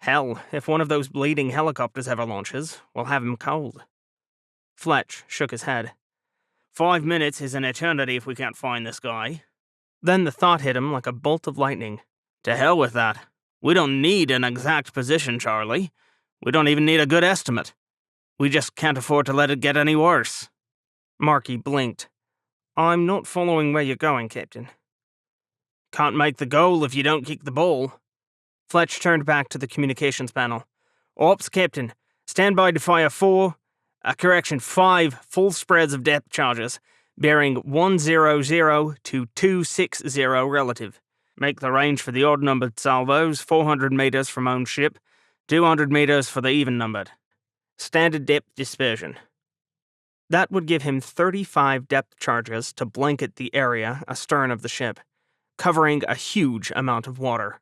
hell, if one of those bleeding helicopters ever launches, we'll have him cold. Fletch shook his head. 5 minutes is an eternity if we can't find this guy. Then the thought hit him like a bolt of lightning. To hell with that. We don't need an exact position, Charlie. We don't even need a good estimate. We just can't afford to let it get any worse. Markey blinked. I'm not following where you're going, Captain. Can't make the goal if you don't kick the ball. Fletch turned back to the communications panel. Ops, Captain. Stand by to fire 5 full spreads of depth charges, bearing 100 to 260 relative. Make the range for the odd-numbered salvos 400 meters from own ship, 200 meters for the even-numbered. Standard depth dispersion. That would give him 35 depth charges to blanket the area astern of the ship, covering a huge amount of water.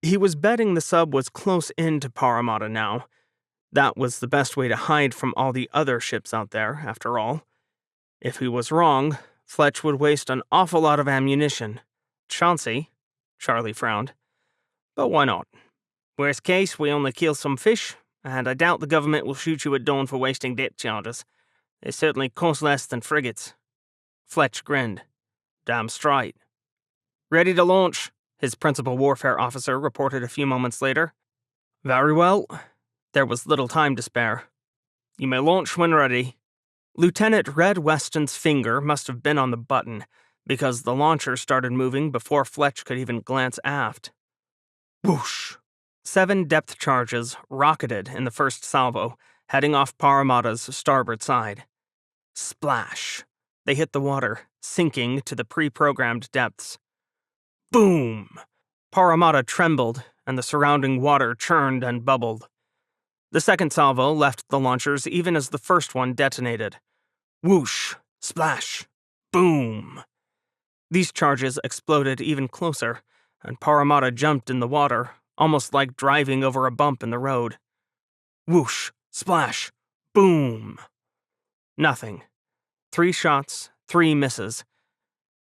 He was betting the sub was close in to Parramatta now. That was the best way to hide from all the other ships out there, after all. If he was wrong, Fletch would waste an awful lot of ammunition. Chauncey, Charlie frowned. But why not? Worst case, we only kill some fish, and I doubt the government will shoot you at dawn for wasting depth charges. They certainly cost less than frigates. Fletch grinned. Damn straight. Ready to launch, his principal warfare officer reported a few moments later. Very well. There was little time to spare. You may launch when ready. Lieutenant Red Weston's finger must have been on the button, because the launcher started moving before Fletch could even glance aft. Whoosh! 7 depth charges rocketed in the first salvo, heading off Parramatta's starboard side. Splash! They hit the water, sinking to the pre-programmed depths. Boom! Parramatta trembled, and the surrounding water churned and bubbled. The second salvo left the launchers even as the first one detonated. Whoosh! Splash! Boom! These charges exploded even closer, and Parramatta jumped in the water, almost like driving over a bump in the road. Whoosh! Splash! Boom! Nothing. 3 shots, 3 misses.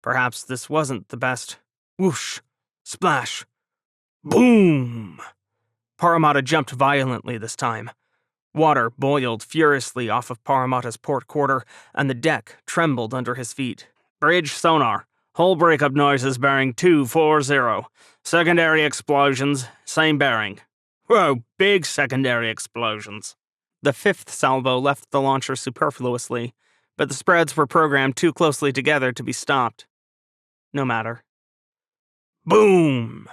Perhaps this wasn't the best. Whoosh! Splash! Boom! Parramatta jumped violently this time. Water boiled furiously off of Parramatta's port quarter, and the deck trembled under his feet. Bridge sonar. Hull breakup noises bearing 240. Secondary explosions, same bearing. Whoa, big secondary explosions. The 5th salvo left the launcher superfluously, but the spreads were programmed too closely together to be stopped. No matter. Boom!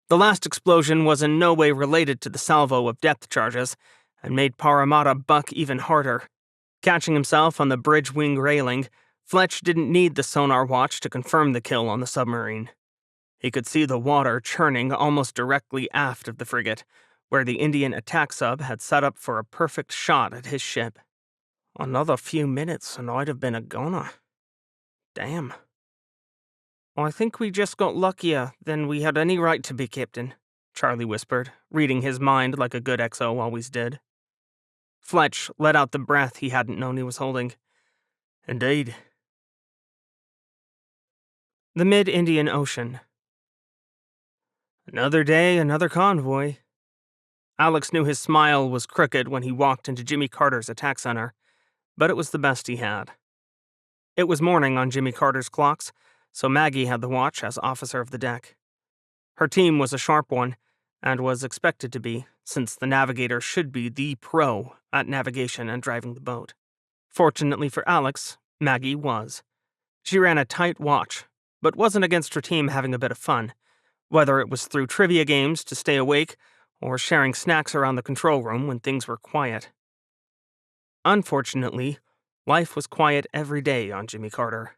The last explosion was in no way related to the salvo of depth charges, and made Parramatta buck even harder. Catching himself on the bridge wing railing, Fletch didn't need the sonar watch to confirm the kill on the submarine. He could see the water churning almost directly aft of the frigate, where the Indian attack sub had set up for a perfect shot at his ship. Another few minutes and I'd have been a goner. Damn. I think we just got luckier than we had any right to be, Captain, Charlie whispered, reading his mind like a good XO always did. Fletch let out the breath he hadn't known he was holding. Indeed. The mid-Indian Ocean. Another day, another convoy. Alex knew his smile was crooked when he walked into Jimmy Carter's attack center, but it was the best he had. It was morning on Jimmy Carter's clocks, so Maggie had the watch as officer of the deck. Her team was a sharp one, and was expected to be, since the navigator should be the pro at navigation and driving the boat. Fortunately for Alex, Maggie was. She ran a tight watch, but wasn't against her team having a bit of fun, whether it was through trivia games to stay awake or sharing snacks around the control room when things were quiet. Unfortunately, life was quiet every day on Jimmy Carter.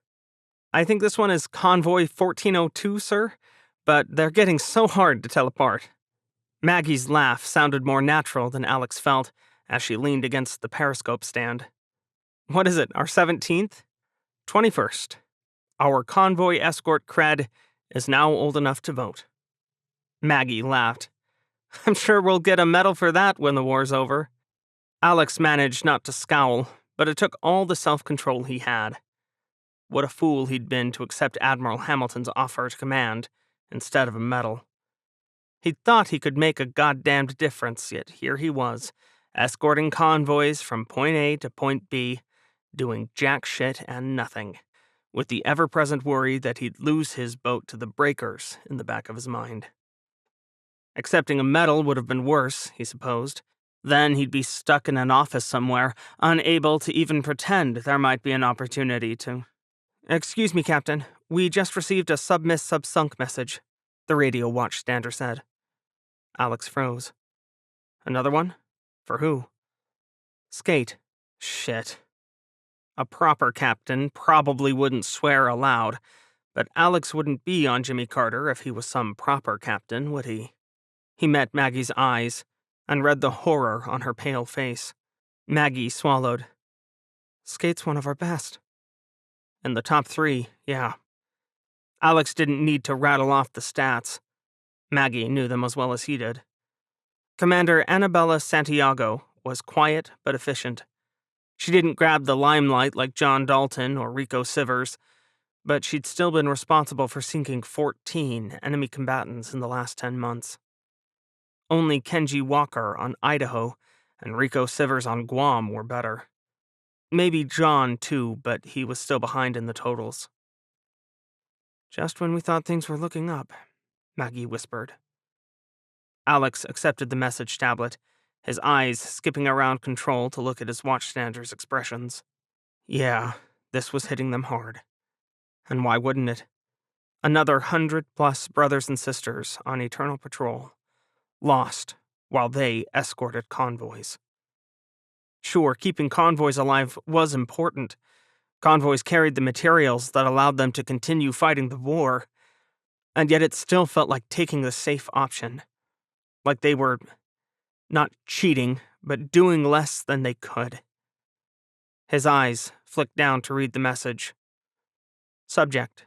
I think this one is Convoy 1402, sir, but they're getting so hard to tell apart. Maggie's laugh sounded more natural than Alex felt as she leaned against the periscope stand. What is it, our 17th? 21st. Our convoy escort cred is now old enough to vote. Maggie laughed. I'm sure we'll get a medal for that when the war's over. Alex managed not to scowl, but it took all the self-control he had. What a fool he'd been to accept Admiral Hamilton's offer to command instead of a medal. He'd thought he could make a goddamned difference, yet here he was, escorting convoys from point A to point B, doing jack shit and nothing, with the ever-present worry that he'd lose his boat to the breakers in the back of his mind. Accepting a medal would have been worse, he supposed. Then he'd be stuck in an office somewhere, unable to even pretend there might be an opportunity to. Excuse me, Captain. We just received a sub-sunk message, the radio watchstander said. Alex froze. Another one? For who? Skate. Shit. A proper captain probably wouldn't swear aloud, but Alex wouldn't be on Jimmy Carter if he was some proper captain, would he? He met Maggie's eyes and read the horror on her pale face. Maggie swallowed. Skate's one of our best. In the top 3, yeah. Alex didn't need to rattle off the stats. Maggie knew them as well as he did. Commander Annabella Santiago was quiet but efficient. She didn't grab the limelight like John Dalton or Rico Sivers, but she'd still been responsible for sinking 14 enemy combatants in the last 10 months. only Kenji Walker on Idaho and Rico Sivers on Guam were better. Maybe John, too, but he was still behind in the totals. Just when we thought things were looking up, Maggie whispered. Alex accepted the message tablet, his eyes skipping around control to look at his watchstander's expressions. Yeah, this was hitting them hard. And why wouldn't it? Another 100+ brothers and sisters on eternal patrol, lost while they escorted convoys. Sure, keeping convoys alive was important. Convoys carried the materials that allowed them to continue fighting the war, and yet it still felt like taking the safe option. Like they were not cheating, but doing less than they could. His eyes flicked down to read the message. Subject: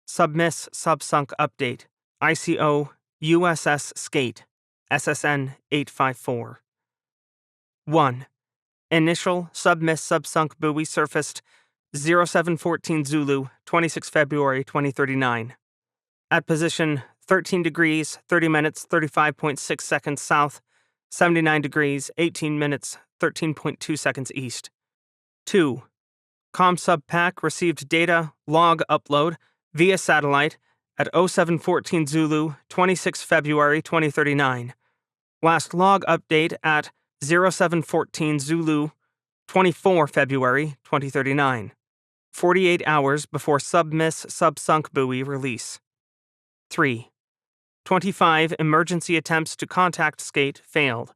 Submiss Subsunk Update. ICO USS Skate. SSN 854. 1. Initial Submiss Subsunk buoy surfaced 0714 Zulu, 26 February 2039. At position 13 degrees, 30 minutes, 35.6 seconds south, 79 degrees, 18 minutes, 13.2 seconds east. 2. ComSub Pack received data log upload via satellite at 0714 Zulu, 26 February 2039. Last log update at 0714 Zulu, 24 February 2039. 48 hours before Submiss Subsunk buoy release. 3. 25 emergency attempts to contact Skate failed.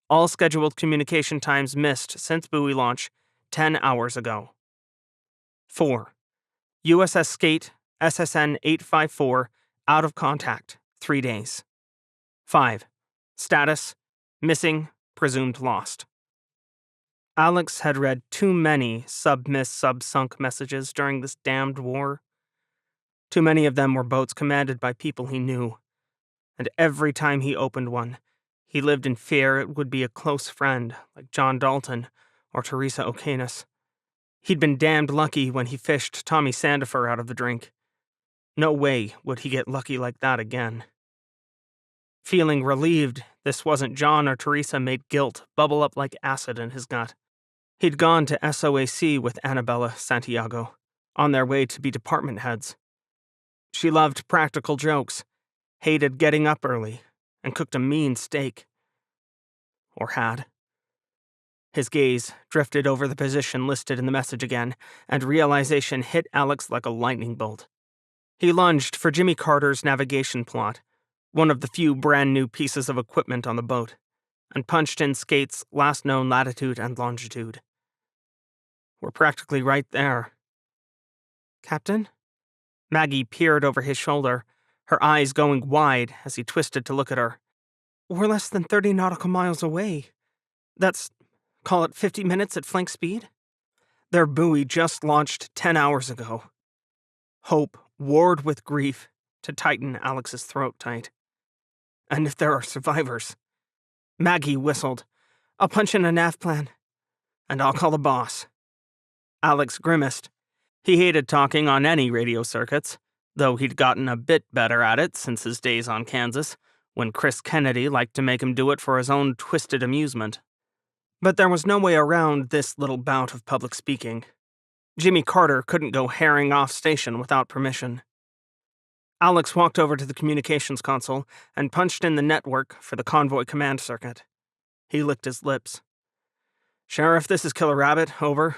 All scheduled communication times missed since buoy launch 10 hours ago. 4. USS Skate, SSN 854, out of contact, 3 days. 5. Status: missing, presumed lost. Alex had read too many Submiss Subsunk messages during this damned war. Too many of them were boats commanded by people he knew, and every time he opened one, he lived in fear it would be a close friend like John Dalton or Teresa O'Canis. He'd been damned lucky when he fished Tommy Sandifer out of the drink. No way would he get lucky like that again. Feeling relieved this wasn't John or Teresa made guilt bubble up like acid in his gut. He'd gone to SOAC with Annabella Santiago, on their way to be department heads. She loved practical jokes, hated getting up early, and cooked a mean steak. Or had. His gaze drifted over the position listed in the message again, and realization hit Alex like a lightning bolt. He lunged for Jimmy Carter's navigation plot, one of the few brand new pieces of equipment on the boat, and punched in Skate's last known latitude and longitude. We're practically right there. Captain? Maggie peered over his shoulder, her eyes going wide as he twisted to look at her. We're less than 30 nautical miles away. That's, call it 50 minutes at flank speed? Their buoy just launched 10 hours ago. Hope warred with grief to tighten Alex's throat tight. And if there are survivors. Maggie whistled. I'll punch in a nav plan. And I'll call the boss. Alex grimaced. He hated talking on any radio circuits, though he'd gotten a bit better at it since his days on Kansas, when Chris Kennedy liked to make him do it for his own twisted amusement. But there was no way around this little bout of public speaking. Jimmy Carter couldn't go herring off station without permission. Alex walked over to the communications console and punched in the network for the convoy command circuit. He licked his lips. Sheriff, this is Killer Rabbit, over.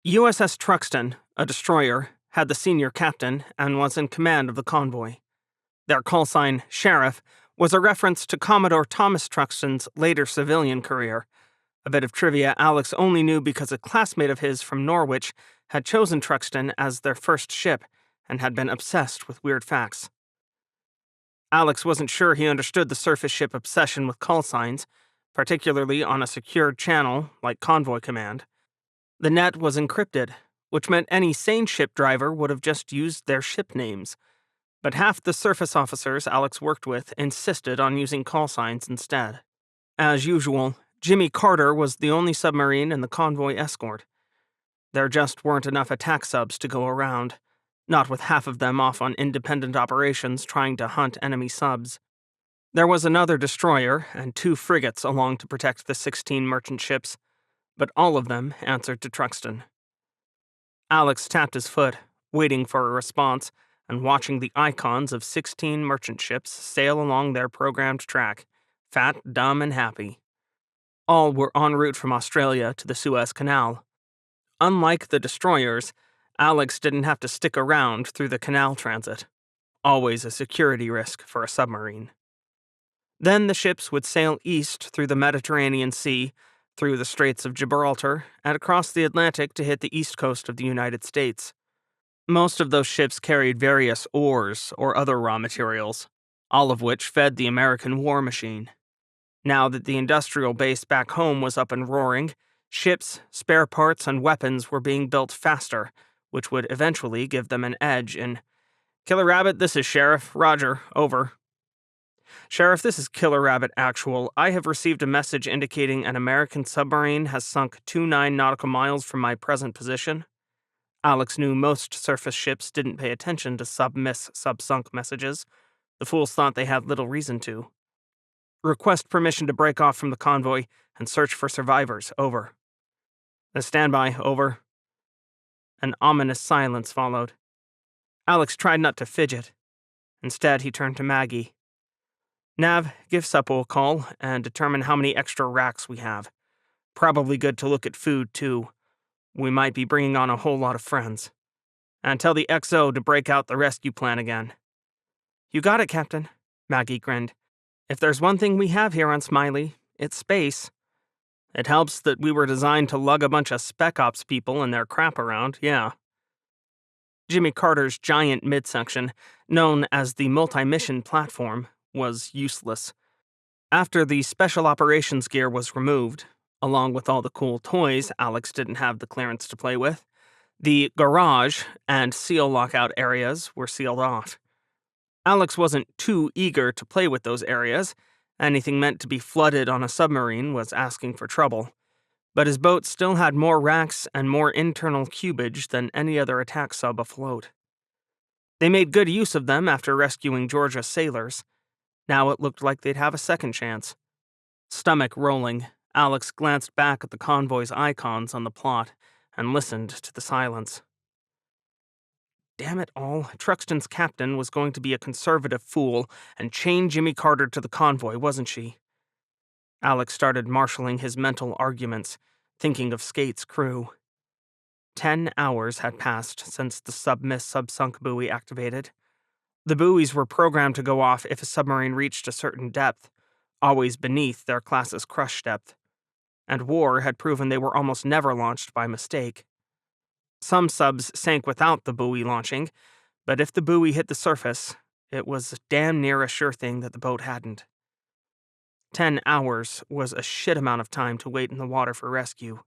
USS Truxton, a destroyer, had the senior captain and was in command of the convoy. Their call sign, Sheriff, was a reference to Commodore Thomas Truxton's later civilian career, a bit of trivia Alex only knew because a classmate of his from Norwich had chosen Truxton as their first ship and had been obsessed with weird facts. Alex wasn't sure he understood the surface ship obsession with call signs, particularly on a secured channel like Convoy Command. The net was encrypted, which meant any sane ship driver would have just used their ship names. But half the surface officers Alex worked with insisted on using call signs instead. As usual, Jimmy Carter was the only submarine in the convoy escort. There just weren't enough attack subs to go around, not with half of them off on independent operations trying to hunt enemy subs. There was another destroyer and 2 frigates along to protect the 16 merchant ships, but all of them answered to Truxton. Alex tapped his foot, waiting for a response, and watching the icons of 16 merchant ships sail along their programmed track, fat, dumb, and happy. All were en route from Australia to the Suez Canal. Unlike the destroyers, Alex didn't have to stick around through the canal transit, always a security risk for a submarine. Then the ships would sail east through the Mediterranean Sea, through the Straits of Gibraltar, and across the Atlantic to hit the east coast of the United States. Most of those ships carried various ores or other raw materials, all of which fed the American war machine. Now that the industrial base back home was up and roaring, ships, spare parts, and weapons were being built faster, which would eventually give them an edge in Killer Rabbit, this is Sheriff. Roger, over. Sheriff, this is Killer Rabbit Actual. I have received a message indicating an American submarine has sunk 29 nautical miles from my present position. Alex knew most surface ships didn't pay attention to sub-miss, sub-sunk messages. The fools thought they had little reason to. Request permission to break off from the convoy and search for survivors, over. Stand by, over. An ominous silence followed. Alex tried not to fidget. Instead, he turned to Maggie. Nav, give Suppo a call and determine how many extra racks we have. Probably good to look at food, too. We might be bringing on a whole lot of friends. And tell the XO to break out the rescue plan again. You got it, Captain, Maggie grinned. If there's one thing we have here on Smiley, it's space. It helps that we were designed to lug a bunch of Spec Ops people and their crap around, yeah. Jimmy Carter's giant midsection, known as the multi-mission platform, was useless. After the special operations gear was removed, along with all the cool toys Alex didn't have the clearance to play with, the garage and seal lockout areas were sealed off. Alex wasn't too eager to play with those areas. Anything meant to be flooded on a submarine was asking for trouble. But his boat still had more racks and more internal cubage than any other attack sub afloat. They made good use of them after rescuing Georgia's sailors. Now it looked like they'd have a second chance. Stomach rolling, Alex glanced back at the convoy's icons on the plot and listened to the silence. Damn it all, Truxton's captain was going to be a conservative fool and chain Jimmy Carter to the convoy, wasn't she? Alex started marshaling his mental arguments, thinking of Skate's crew. 10 hours had passed since the submiss subsunk buoy activated. The buoys were programmed to go off if a submarine reached a certain depth, always beneath their class's crush depth, and war had proven they were almost never launched by mistake. Some subs sank without the buoy launching, but if the buoy hit the surface, it was damn near a sure thing that the boat hadn't. 10 hours was a shit amount of time to wait in the water for rescue.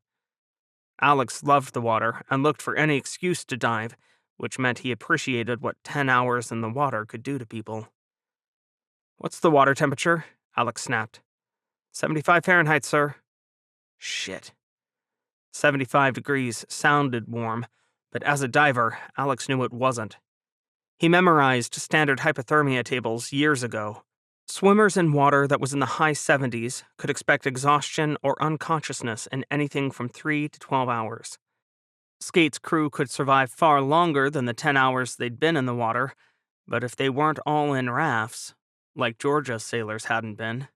Alex loved the water and looked for any excuse to dive, which meant he appreciated what 10 hours in the water could do to people. What's the water temperature? Alex snapped. 75 Fahrenheit, sir. Shit. 75 degrees sounded warm, but as a diver, Alex knew it wasn't. He memorized standard hypothermia tables years ago. Swimmers in water that was in the high 70s could expect exhaustion or unconsciousness in anything from 3 to 12 hours. Skate's crew could survive far longer than the 10 hours they'd been in the water, but if they weren't all in rafts, like Georgia's sailors hadn't been.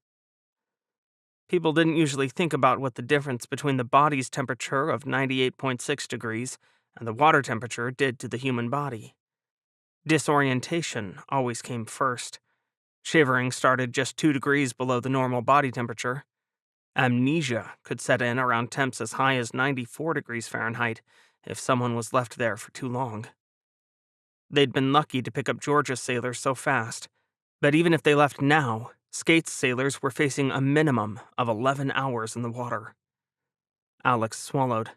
People didn't usually think about what the difference between the body's temperature of 98.6 degrees and the water temperature did to the human body. Disorientation always came first. Shivering started just 2 degrees below the normal body temperature. Amnesia could set in around temps as high as 94 degrees Fahrenheit if someone was left there for too long. They'd been lucky to pick up Georgia's sailors so fast, but even if they left now, Skate's sailors were facing a minimum of 11 hours in the water. Alex swallowed.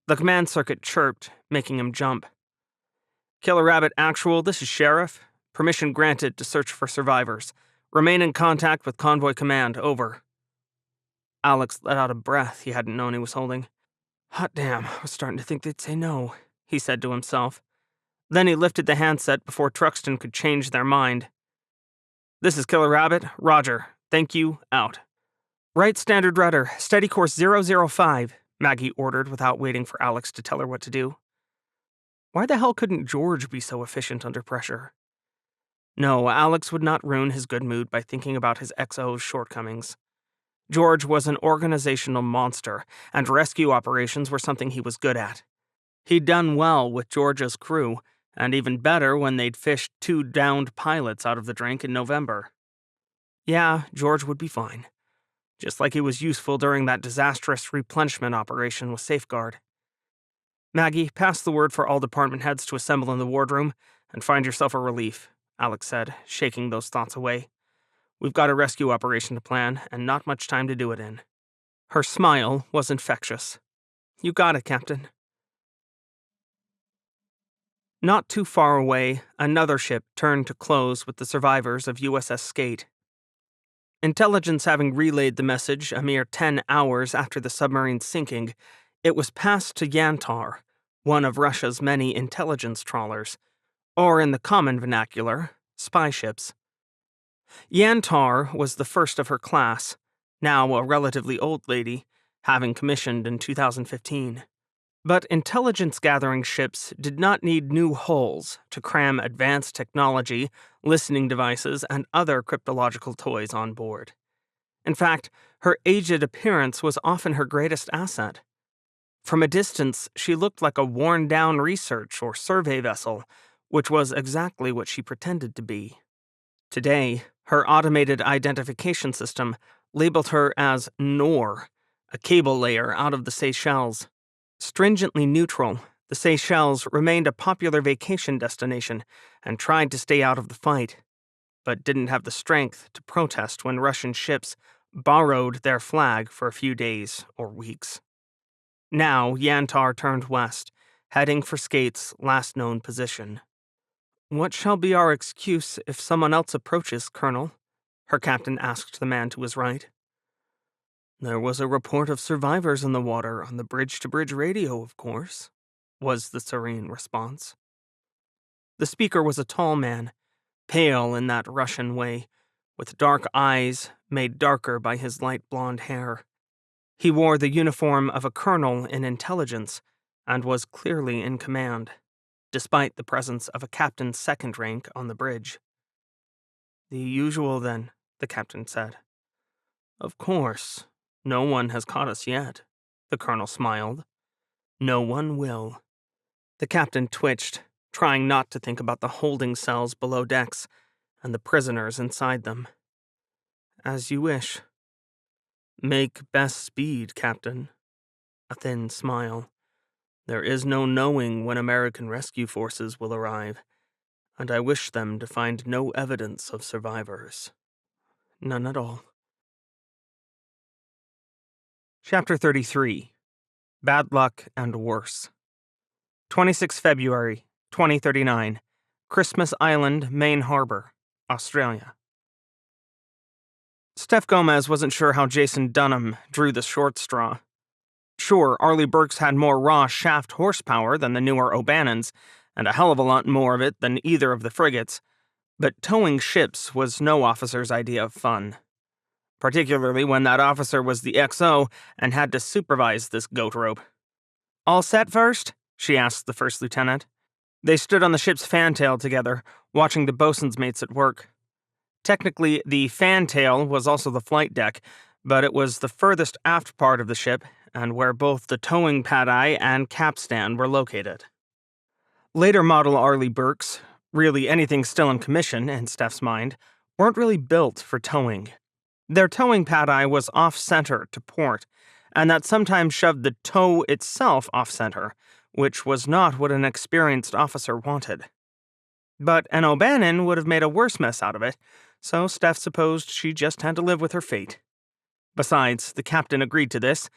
The command circuit chirped, making him jump. Killer Rabbit Actual, this is Sheriff. Permission granted to search for survivors. Remain in contact with Convoy Command, over. Alex let out a breath he hadn't known he was holding. Hot damn, I was starting to think they'd say no, he said to himself. Then he lifted the handset before Truxton could change their mind. This is Killer Rabbit. Roger. Thank you. Out. Right standard rudder. Steady course 005, Maggie ordered without waiting for Alex to tell her what to do. Why the hell couldn't George be so efficient under pressure? No, Alex would not ruin his good mood by thinking about his XO's shortcomings. George was an organizational monster, and rescue operations were something he was good at. He'd done well with George's crew, and even better when they'd fished 2 downed pilots out of the drink in November. Yeah, George would be fine. Just like he was useful during that disastrous replenishment operation with Safeguard. Maggie, pass the word for all department heads to assemble in the wardroom and find yourself a relief, Alex said, shaking those thoughts away. We've got a rescue operation to plan, and not much time to do it in. Her smile was infectious. You got it, Captain. Not too far away, another ship turned to close with the survivors of USS Skate. Intelligence having relayed the message a mere 10 hours after the submarine's sinking, it was passed to Yantar, one of Russia's many intelligence trawlers, or in the common vernacular, spy ships. Yantar was the first of her class, now a relatively old lady, having commissioned in 2015. But intelligence-gathering ships did not need new hulls to cram advanced technology, listening devices, and other cryptological toys on board. In fact, her aged appearance was often her greatest asset. From a distance, she looked like a worn-down research or survey vessel, which was exactly what she pretended to be. Today, her automated identification system labeled her as Nor, a cable layer out of the Seychelles. Stringently neutral, the Seychelles remained a popular vacation destination and tried to stay out of the fight, but didn't have the strength to protest when Russian ships borrowed their flag for a few days or weeks. Now, Yantar turned west, heading for Skate's last known position. What shall be our excuse if someone else approaches, Colonel? Her captain asked the man to his right. There was a report of survivors in the water on the bridge-to-bridge radio, of course, was the serene response. The speaker was a tall man, pale in that Russian way, with dark eyes made darker by his light blonde hair. He wore the uniform of a colonel in intelligence and was clearly in command, despite the presence of a captain's second rank on the bridge. The usual, then, the captain said. Of course. No one has caught us yet, the colonel smiled. No one will. The captain twitched, trying not to think about the holding cells below decks and the prisoners inside them. As you wish. Make best speed, Captain. A thin smile. There is no knowing when American rescue forces will arrive, and I wish them to find no evidence of survivors. None at all. Chapter 33. Bad Luck and Worse. 26 February, 2039. Christmas Island, Main Harbor, Australia. Steph Gomez wasn't sure how Jason Dunham drew the short straw. Sure, Arleigh Burks had more raw shaft horsepower than the newer O'Bannons, and a hell of a lot more of it than either of the frigates, but towing ships was no officer's idea of fun. Particularly when that officer was the XO and had to supervise this goat rope. All set first? She asked the first lieutenant. They stood on the ship's fantail together, watching the bosun's mates at work. Technically, the fantail was also the flight deck, but it was the furthest aft part of the ship, and where both the towing pad-eye and capstan were located. Later model Arleigh Burks, really anything still in commission, in Steph's mind, weren't really built for towing. Their towing pad-eye was off-center to port, and that sometimes shoved the tow itself off-center, which was not what an experienced officer wanted. But an O'Bannon would have made a worse mess out of it, so Steph supposed she just had to live with her fate. Besides, the captain agreed to this,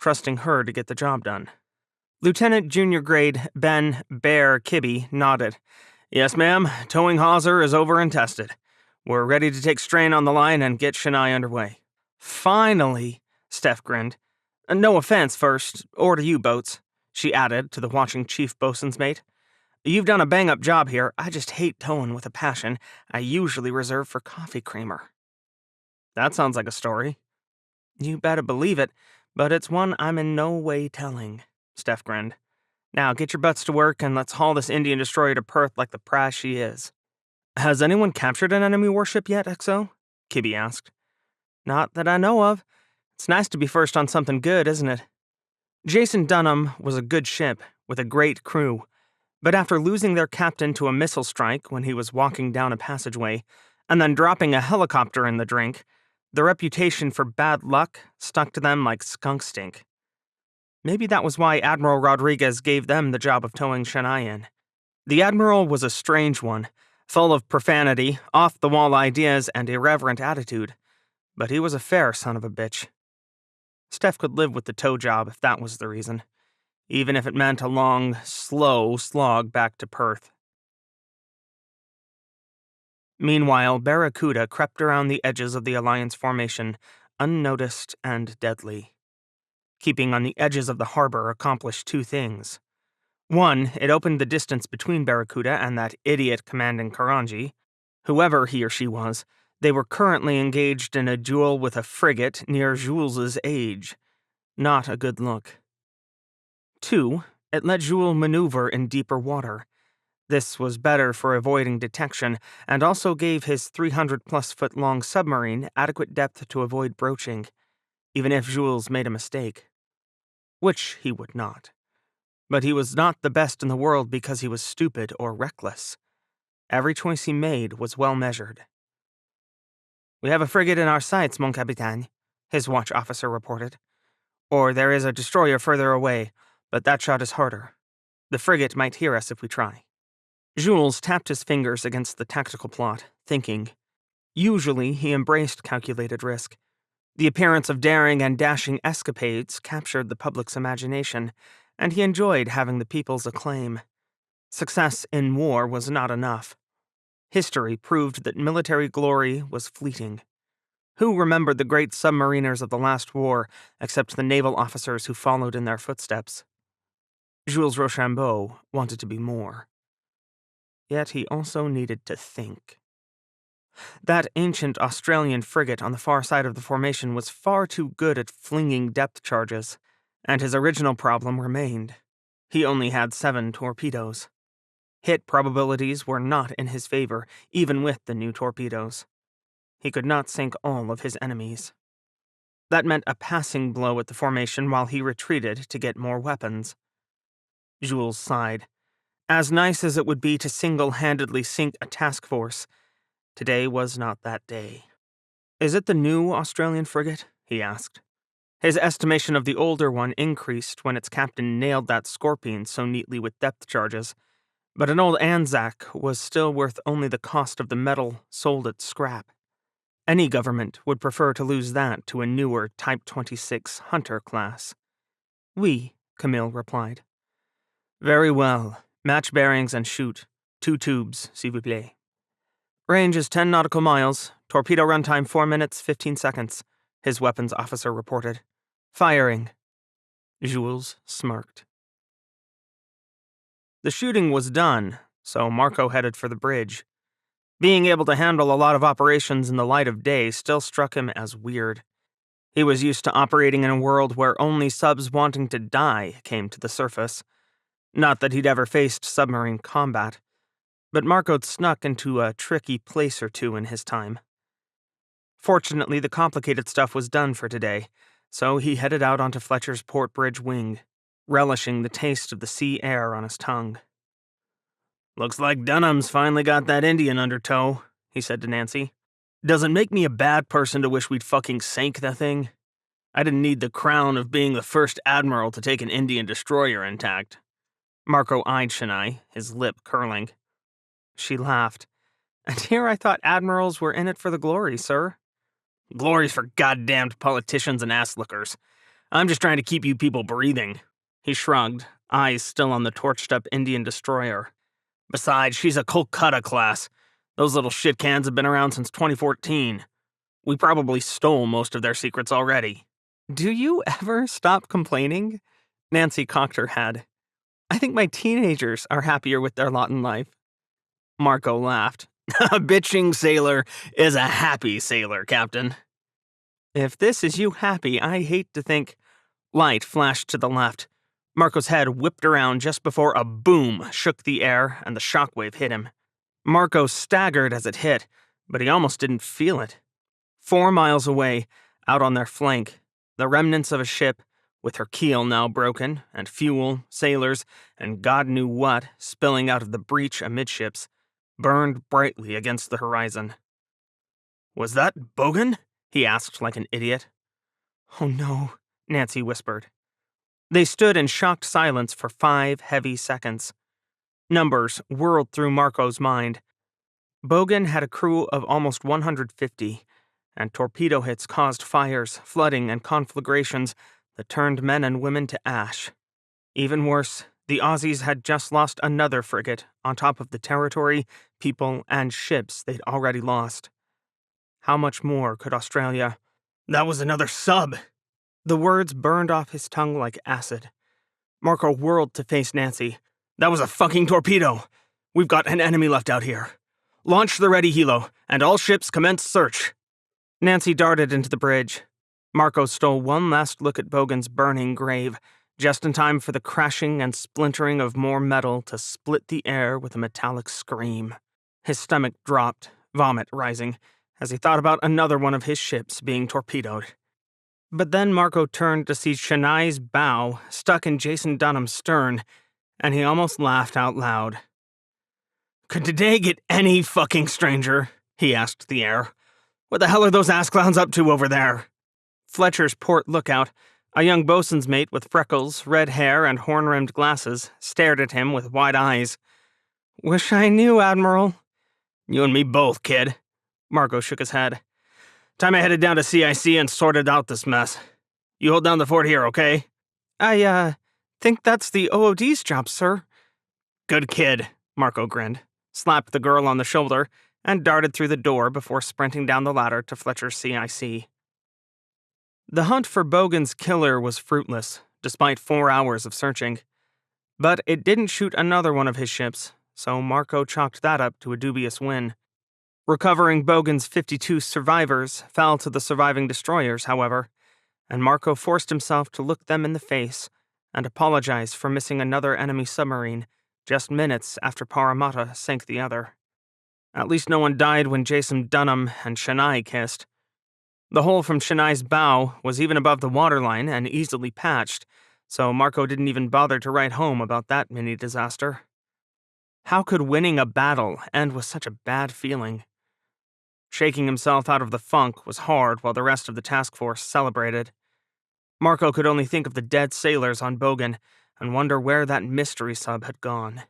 trusting her to get the job done. Lieutenant Junior Grade Ben Bear Kibbe nodded. Yes, ma'am, towing hawser is over and tested. We're ready to take strain on the line and get Chennai underway. Finally, Steph grinned. No offense first, or to you, Boats, she added to the watching chief bosun's mate. You've done a bang-up job here. I just hate towing with a passion I usually reserve for coffee creamer." "That sounds like a story." "You better believe it, but it's one I'm in no way telling," Steph grinned. "Now get your butts to work and let's haul this Indian destroyer to Perth like the prize she is." "Has anyone captured an enemy warship yet, XO?" Kibby asked. "Not that I know of. It's nice to be first on something good, isn't it?" Jason Dunham was a good ship, with a great crew, but after losing their captain to a missile strike when he was walking down a passageway, and then dropping a helicopter in the drink, the reputation for bad luck stuck to them like skunk stink. Maybe that was why Admiral Rodriguez gave them the job of towing Chennai. The Admiral was a strange one, full of profanity, off-the-wall ideas, and irreverent attitude, but he was a fair son of a bitch. Steph could live with the tow job if that was the reason, even if it meant a long, slow slog back to Perth. Meanwhile, Barracuda crept around the edges of the Alliance formation, unnoticed and deadly. Keeping on the edges of the harbor accomplished two things. One, it opened the distance between Barracuda and that idiot commanding Karanji. Whoever he or she was, they were currently engaged in a duel with a frigate near Jules's age. Not a good look. Two, it let Jules maneuver in deeper water. This was better for avoiding detection, and also gave his 300-plus-foot-long submarine adequate depth to avoid broaching, even if Jules made a mistake. Which he would not. But he was not the best in the world because he was stupid or reckless. Every choice he made was well measured. "We have a frigate in our sights, mon capitaine," his watch officer reported. "Or there is a destroyer further away, but that shot is harder. The frigate might hear us if we try." Jules tapped his fingers against the tactical plot, thinking. Usually, he embraced calculated risk. The appearance of daring and dashing escapades captured the public's imagination, and he enjoyed having the people's acclaim. Success in war was not enough. History proved that military glory was fleeting. Who remembered the great submariners of the last war, except the naval officers who followed in their footsteps? Jules Rochambeau wanted to be more. Yet he also needed to think. That ancient Australian frigate on the far side of the formation was far too good at flinging depth charges, and his original problem remained. He only had 7 torpedoes. Hit probabilities were not in his favor, even with the new torpedoes. He could not sink all of his enemies. That meant a passing blow at the formation while he retreated to get more weapons. Jules sighed. As nice as it would be to single-handedly sink a task force, today was not that day. "Is it the new Australian frigate?" he asked. His estimation of the older one increased when its captain nailed that Scorpion so neatly with depth charges, but an old Anzac was still worth only the cost of the metal sold at scrap. Any government would prefer to lose that to a newer Type 26 Hunter class. "Oui," Camille replied. "Very well. Match bearings and shoot. 2 tubes, s'il vous plaît." "Range is 10 nautical miles. Torpedo runtime 4 minutes, 15 seconds, his weapons officer reported. "Firing." Jules smirked. The shooting was done, so Marco headed for the bridge. Being able to handle a lot of operations in the light of day still struck him as weird. He was used to operating in a world where only subs wanting to die came to the surface. Not that he'd ever faced submarine combat, but Marco'd snuck into a tricky place or two in his time. Fortunately, the complicated stuff was done for today, so he headed out onto Fletcher's port bridge wing, relishing the taste of the sea air on his tongue. "Looks like Dunham's finally got that Indian under tow," he said to Nancy. "Does it make me a bad person to wish we'd fucking sank the thing? I didn't need the crown of being the first admiral to take an Indian destroyer intact." Marco eyed Chennai, his lip curling. She laughed. "And here I thought admirals were in it for the glory, sir." "Glory's for goddamned politicians and ass-lookers. I'm just trying to keep you people breathing." He shrugged, eyes still on the torched-up Indian destroyer. "Besides, she's a Kolkata class. Those little shit cans have been around since 2014. We probably stole most of their secrets already." "Do you ever stop complaining?" Nancy cocked her head. I think my teenagers are happier with their lot in life. Marco laughed. A bitching sailor is a happy sailor, Captain. If this is you happy, I hate to think. Light flashed to the left. Marco's head whipped around just before a boom shook the air and the shockwave hit him. Marco staggered as it hit, but he almost didn't feel it. 4 miles away, out on their flank, the remnants of a ship, with her keel now broken, and fuel, sailors, and God knew what spilling out of the breach amidships, burned brightly against the horizon. "Was that Bogan?" he asked like an idiot. "Oh no," Nancy whispered. They stood in shocked silence for 5 heavy seconds. Numbers whirled through Marco's mind. Bogan had a crew of almost 150, and torpedo hits caused fires, flooding, and conflagrations that turned men and women to ash. Even worse, the Aussies had just lost another frigate on top of the territory, people, and ships they'd already lost. How much more could Australia? That was another sub! The words burned off his tongue like acid. Marco whirled to face Nancy. That was a fucking torpedo! We've got an enemy left out here. Launch the ready helo, and all ships commence search. Nancy darted into the bridge. Marco stole one last look at Bogan's burning grave, just in time for the crashing and splintering of more metal to split the air with a metallic scream. His stomach dropped, vomit rising, as he thought about another one of his ships being torpedoed. But then Marco turned to see Chennai's bow stuck in Jason Dunham's stern, and he almost laughed out loud. Could today get any fucking stranger? He asked the air. What the hell are those ass clowns up to over there? Fletcher's port lookout, a young bosun's mate with freckles, red hair, and horn-rimmed glasses, stared at him with wide eyes. Wish I knew, Admiral. You and me both, kid. Marco shook his head. Time I headed down to CIC and sorted out this mess. You hold down the fort here, okay? I think that's the OOD's job, sir. Good kid, Marco grinned, slapped the girl on the shoulder, and darted through the door before sprinting down the ladder to Fletcher's CIC. The hunt for Bogan's killer was fruitless, despite 4 hours of searching. But it didn't shoot another one of his ships, so Marco chalked that up to a dubious win. Recovering Bogan's 52 survivors fell to the surviving destroyers, however, and Marco forced himself to look them in the face and apologize for missing another enemy submarine just minutes after Parramatta sank the other. At least no one died when Jason Dunham and Chennai kissed. The hole from Chennai's bow was even above the waterline and easily patched, so Marco didn't even bother to write home about that mini-disaster. How could winning a battle end with such a bad feeling? Shaking himself out of the funk was hard while the rest of the task force celebrated. Marco could only think of the dead sailors on Bogan and wonder where that mystery sub had gone.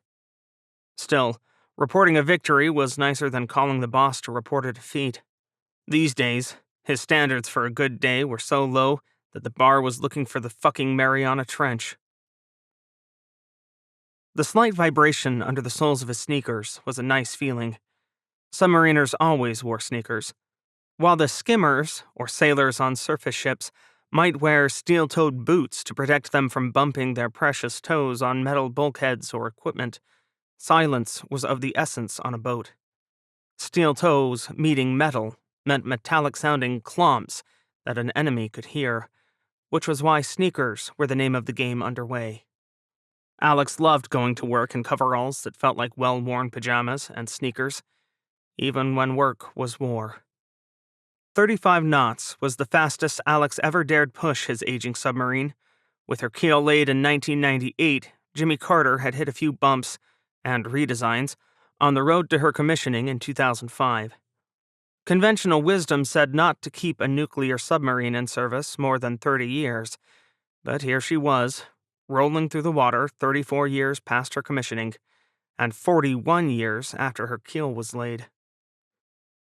Still, reporting a victory was nicer than calling the boss to report a defeat. These days, his standards for a good day were so low that the bar was looking for the fucking Mariana Trench. The slight vibration under the soles of his sneakers was a nice feeling. Submariners always wore sneakers, while the skimmers, or sailors on surface ships, might wear steel-toed boots to protect them from bumping their precious toes on metal bulkheads or equipment. Silence was of the essence on a boat. Steel toes meeting metal meant metallic-sounding clomps that an enemy could hear, which was why sneakers were the name of the game underway. Alex loved going to work in coveralls that felt like well-worn pajamas and sneakers, even when work was war. 35 knots was the fastest Alex ever dared push his aging submarine. With her keel laid in 1998, Jimmy Carter had hit a few bumps, and redesigns, on the road to her commissioning in 2005. Conventional wisdom said not to keep a nuclear submarine in service more than 30 years, but here she was, rolling through the water 34 years past her commissioning, and 41 years after her keel was laid.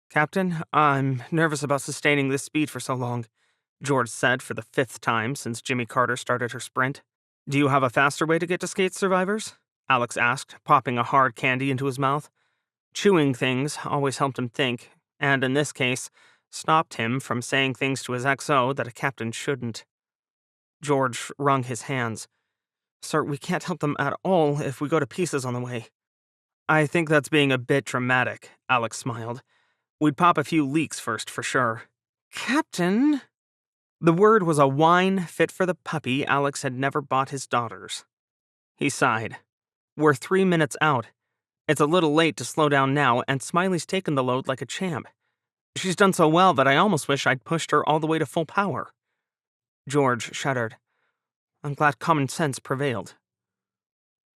Captain, I'm nervous about sustaining this speed for so long, George said for the 5th time since Jimmy Carter started her sprint. Do you have a faster way to get to skate, survivors? Alex asked, popping a hard candy into his mouth. Chewing things always helped him think, and in this case, stopped him from saying things to his XO that a captain shouldn't. George wrung his hands. Sir, we can't help them at all if we go to pieces on the way. I think that's being a bit dramatic, Alex smiled. We'd pop a few leaks first for sure. Captain? The word was a whine fit for the puppy Alex had never bought his daughters. He sighed. We're 3 minutes out. It's a little late to slow down now, and Smiley's taken the load like a champ. She's done so well that I almost wish I'd pushed her all the way to full power. George shuddered. I'm glad common sense prevailed.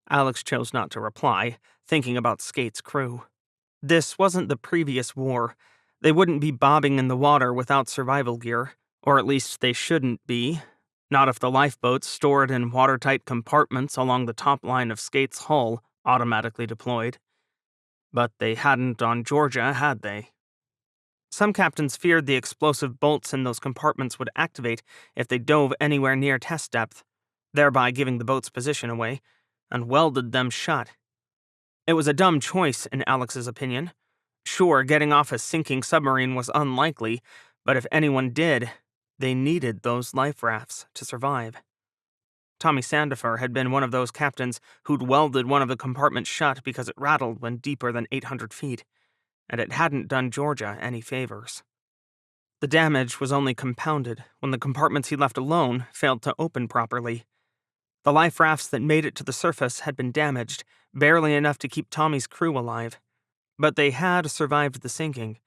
Alex chose not to reply, thinking about Skate's crew. This wasn't the previous war. They wouldn't be bobbing in the water without survival gear, or at least they shouldn't be. Not if the lifeboats stored in watertight compartments along the top line of Skate's hull automatically deployed. But they hadn't on Georgia, had they? Some captains feared the explosive bolts in those compartments would activate if they dove anywhere near test depth, thereby giving the boat's position away, and welded them shut. It was a dumb choice, in Alex's opinion. Sure, getting off a sinking submarine was unlikely, but if anyone did, they needed those life rafts to survive. Tommy Sandifer had been one of those captains who'd welded one of the compartments shut because it rattled when deeper than 800 feet, and it hadn't done Georgia any favors. The damage was only compounded when the compartments he left alone failed to open properly. The life rafts that made it to the surface had been damaged, barely enough to keep Tommy's crew alive. But they had survived the sinking,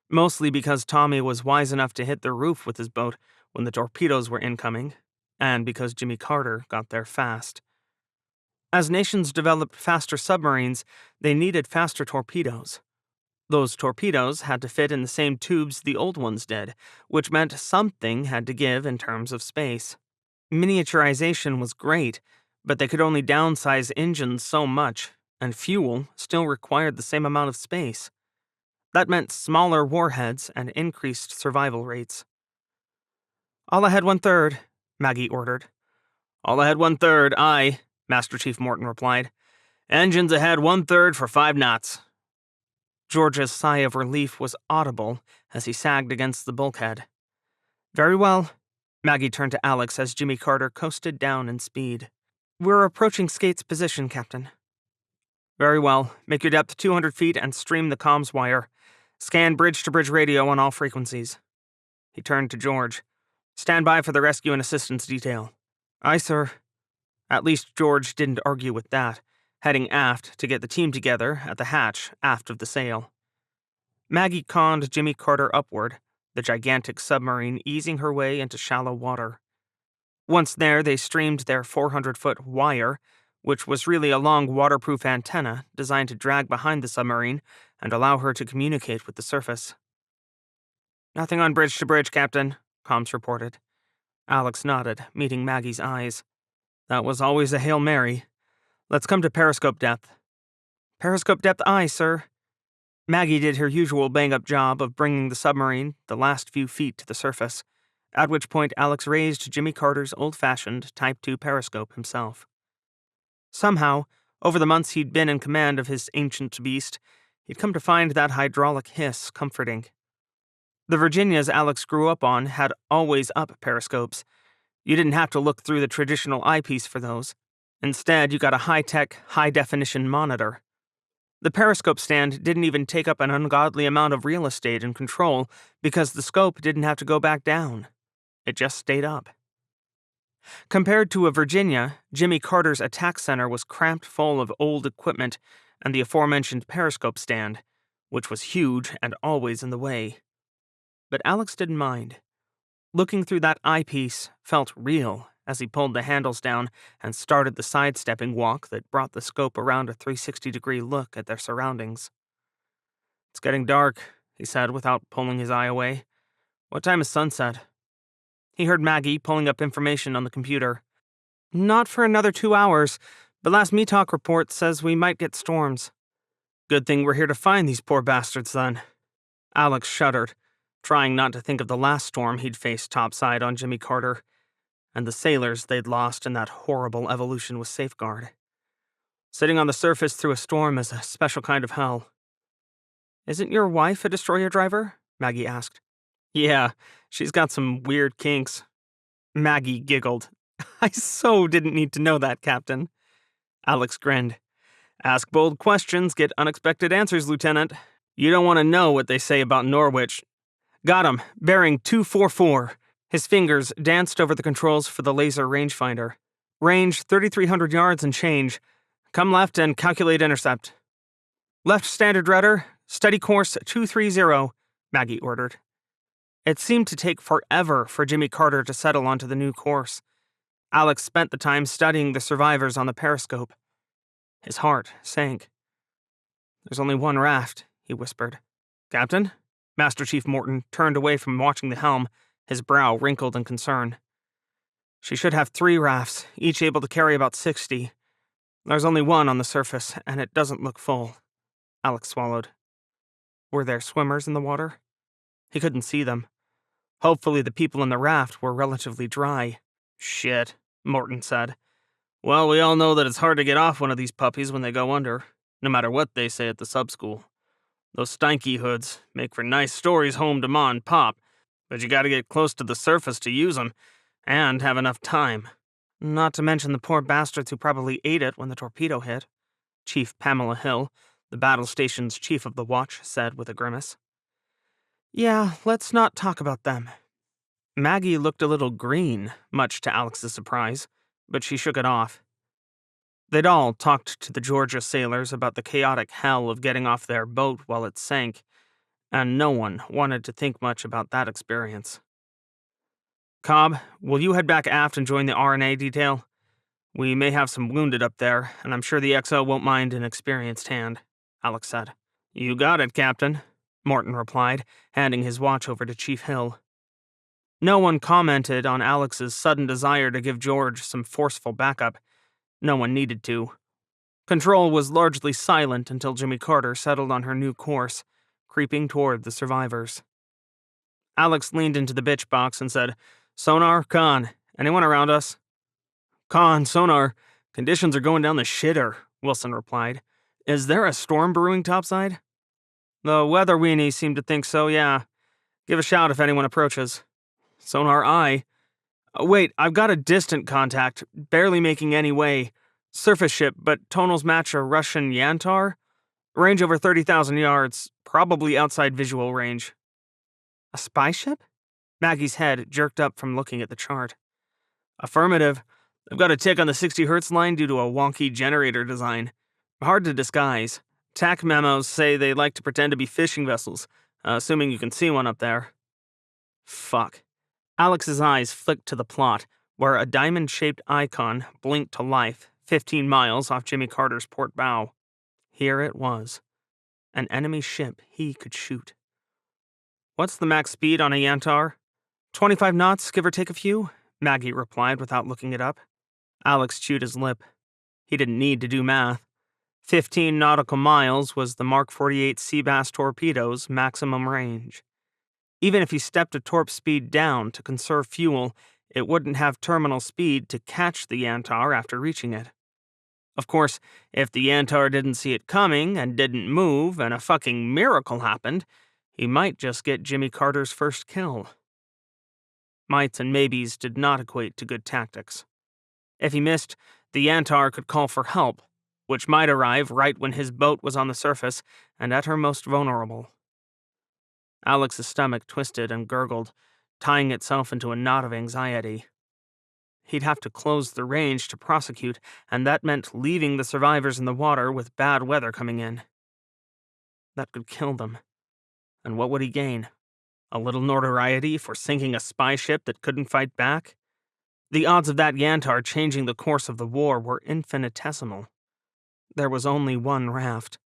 mostly because Tommy was wise enough to hit the roof with his boat when the torpedoes were incoming, and because Jimmy Carter got there fast. As nations developed faster submarines, they needed faster torpedoes. Those torpedoes had to fit in the same tubes the old ones did, which meant something had to give in terms of space. Miniaturization was great, but they could only downsize engines so much, and fuel still required the same amount of space. That meant smaller warheads and increased survival rates. All ahead 1/3, Maggie ordered. All ahead 1/3, aye, Master Chief Morton replied. Engines ahead 1/3 for 5 knots. George's sigh of relief was audible as he sagged against the bulkhead. Very well. Maggie turned to Alex as Jimmy Carter coasted down in speed. We're approaching Skate's position, Captain. Very well. Make your depth 200 feet and stream the comms wire. Scan bridge-to-bridge radio on all frequencies. He turned to George. Stand by for the rescue and assistance detail. Aye, sir. At least George didn't argue with that, heading aft to get the team together at the hatch aft of the sail. Maggie conned Jimmy Carter upward, the gigantic submarine easing her way into shallow water. Once there, they streamed their 400-foot wire, which was really a long waterproof antenna designed to drag behind the submarine and allow her to communicate with the surface. Nothing on bridge-to-bridge, Captain, comms reported. Alex nodded, meeting Maggie's eyes. That was always a Hail Mary. Let's come to periscope depth. Periscope depth, aye, sir. Maggie did her usual bang-up job of bringing the submarine the last few feet to the surface, at which point Alex raised Jimmy Carter's old-fashioned Type 2 periscope himself. Somehow, over the months he'd been in command of his ancient beast, he'd come to find that hydraulic hiss comforting. The Virginias Alex grew up on had always-up periscopes. You didn't have to look through the traditional eyepiece for those. Instead, you got a high-tech, high-definition monitor. The periscope stand didn't even take up an ungodly amount of real estate and control because the scope didn't have to go back down. It just stayed up. Compared to a Virginia, Jimmy Carter's attack center was cramped full of old equipment and the aforementioned periscope stand, which was huge and always in the way. But Alex didn't mind. Looking through that eyepiece felt real as he pulled the handles down and started the sidestepping walk that brought the scope around a 360-degree look at their surroundings. It's getting dark, he said without pulling his eye away. What time is sunset? He heard Maggie pulling up information on the computer. Not for another 2 hours, but last METOC report says we might get storms. Good thing we're here to find these poor bastards, then. Alex shuddered, trying not to think of the last storm he'd faced topside on Jimmy Carter, and the sailors they'd lost in that horrible evolution with Safeguard. Sitting on the surface through a storm is a special kind of hell. Isn't your wife a destroyer driver? Maggie asked. Yeah, she's got some weird kinks. Maggie giggled. I so didn't need to know that, Captain. Alex grinned. Ask bold questions, get unexpected answers, Lieutenant. You don't want to know what they say about Norwich. Got him. Bearing 244. His fingers danced over the controls for the laser rangefinder. Range 3,300 yards and change. Come left and calculate intercept. Left standard rudder, steady course 230, Maggie ordered. It seemed to take forever for Jimmy Carter to settle onto the new course. Alex spent the time studying the survivors on the periscope. His heart sank. There's only one raft, he whispered. Captain? Master Chief Morton turned away from watching the helm, his brow wrinkled in concern. She should have 3 rafts, each able to carry about 60. There's only one on the surface, and it doesn't look full. Alex swallowed. Were there swimmers in the water? He couldn't see them. Hopefully the people in the raft were relatively dry. Shit, Morton said. Well, we all know that it's hard to get off one of these puppies when they go under, no matter what they say at the sub-school. Those stanky hoods make for nice stories home to Ma and Pop, but you gotta get close to the surface to use them, and have enough time. Not to mention the poor bastards who probably ate it when the torpedo hit, Chief Pamela Hill, the battle station's chief of the watch, said with a grimace. Yeah, let's not talk about them. Maggie looked a little green, much to Alex's surprise, but she shook it off. They'd all talked to the Georgia sailors about the chaotic hell of getting off their boat while it sank, and no one wanted to think much about that experience. Cobb, will you head back aft and join the RNA detail? We may have some wounded up there, and I'm sure the XO won't mind an experienced hand, Alex said. You got it, Captain, Morton replied, handing his watch over to Chief Hill. No one commented on Alex's sudden desire to give George some forceful backup. No one needed to. Control was largely silent until Jimmy Carter settled on her new course, creeping toward the survivors. Alex leaned into the bitch box and said, Sonar, Con, anyone around us? Con, sonar, conditions are going down the shitter, Wilson replied. Is there a storm brewing topside? The weather weenies seem to think so, yeah. Give a shout if anyone approaches. Sonar aye. Wait, I've got a distant contact, barely making any way. Surface ship, but tonals match a Russian Yantar? Range over 30,000 yards, probably outside visual range. A spy ship? Maggie's head jerked up from looking at the chart. Affirmative. I've got a tick on the 60 Hz line due to a wonky generator design. Hard to disguise. TAC memos say they like to pretend to be fishing vessels, assuming you can see one up there. Fuck. Alex's eyes flicked to the plot, where a diamond-shaped icon blinked to life 15 miles off Jimmy Carter's port bow. Here it was. An enemy ship he could shoot. What's the max speed on a Yantar? 25 knots, give or take a few, Maggie replied without looking it up. Alex chewed his lip. He didn't need to do math. 15 nautical miles was the Mark 48 Seabass torpedo's maximum range. Even if he stepped a torp speed down to conserve fuel, it wouldn't have terminal speed to catch the Yantar after reaching it. Of course, if the Yantar didn't see it coming and didn't move and a fucking miracle happened, he might just get Jimmy Carter's first kill. Mights and maybes did not equate to good tactics. If he missed, the Yantar could call for help, which might arrive right when his boat was on the surface and at her most vulnerable. Alex's stomach twisted and gurgled, tying itself into a knot of anxiety. He'd have to close the range to prosecute, and that meant leaving the survivors in the water with bad weather coming in. That could kill them. And what would he gain? A little notoriety for sinking a spy ship that couldn't fight back? The odds of that Yantar changing the course of the war were infinitesimal. There was only one raft.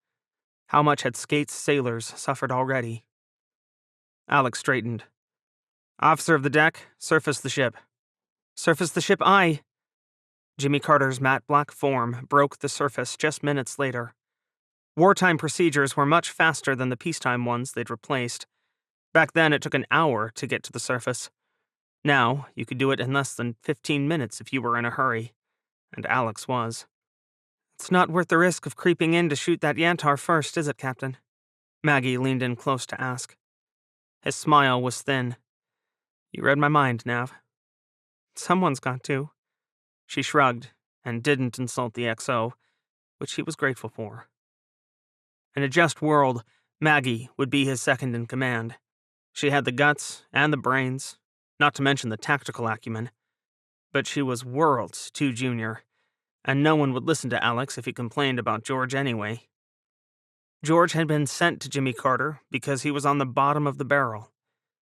How much had Skate's sailors suffered already? Alex straightened. Officer of the deck, surface the ship. Surface the ship, aye. Jimmy Carter's matte black form broke the surface just minutes later. Wartime procedures were much faster than the peacetime ones they'd replaced. Back then, it took an hour to get to the surface. Now, you could do it in less than 15 minutes if you were in a hurry. And Alex was. It's not worth the risk of creeping in to shoot that Yantar first, is it, Captain? Maggie leaned in close to ask. His smile was thin. You read my mind, Nav. Someone's got to. She shrugged and didn't insult the XO, which he was grateful for. In a just world, Maggie would be his second in command. She had the guts and the brains, not to mention the tactical acumen, but she was worlds too junior, and no one would listen to Alex if he complained about George anyway. George had been sent to Jimmy Carter because he was on the bottom of the barrel.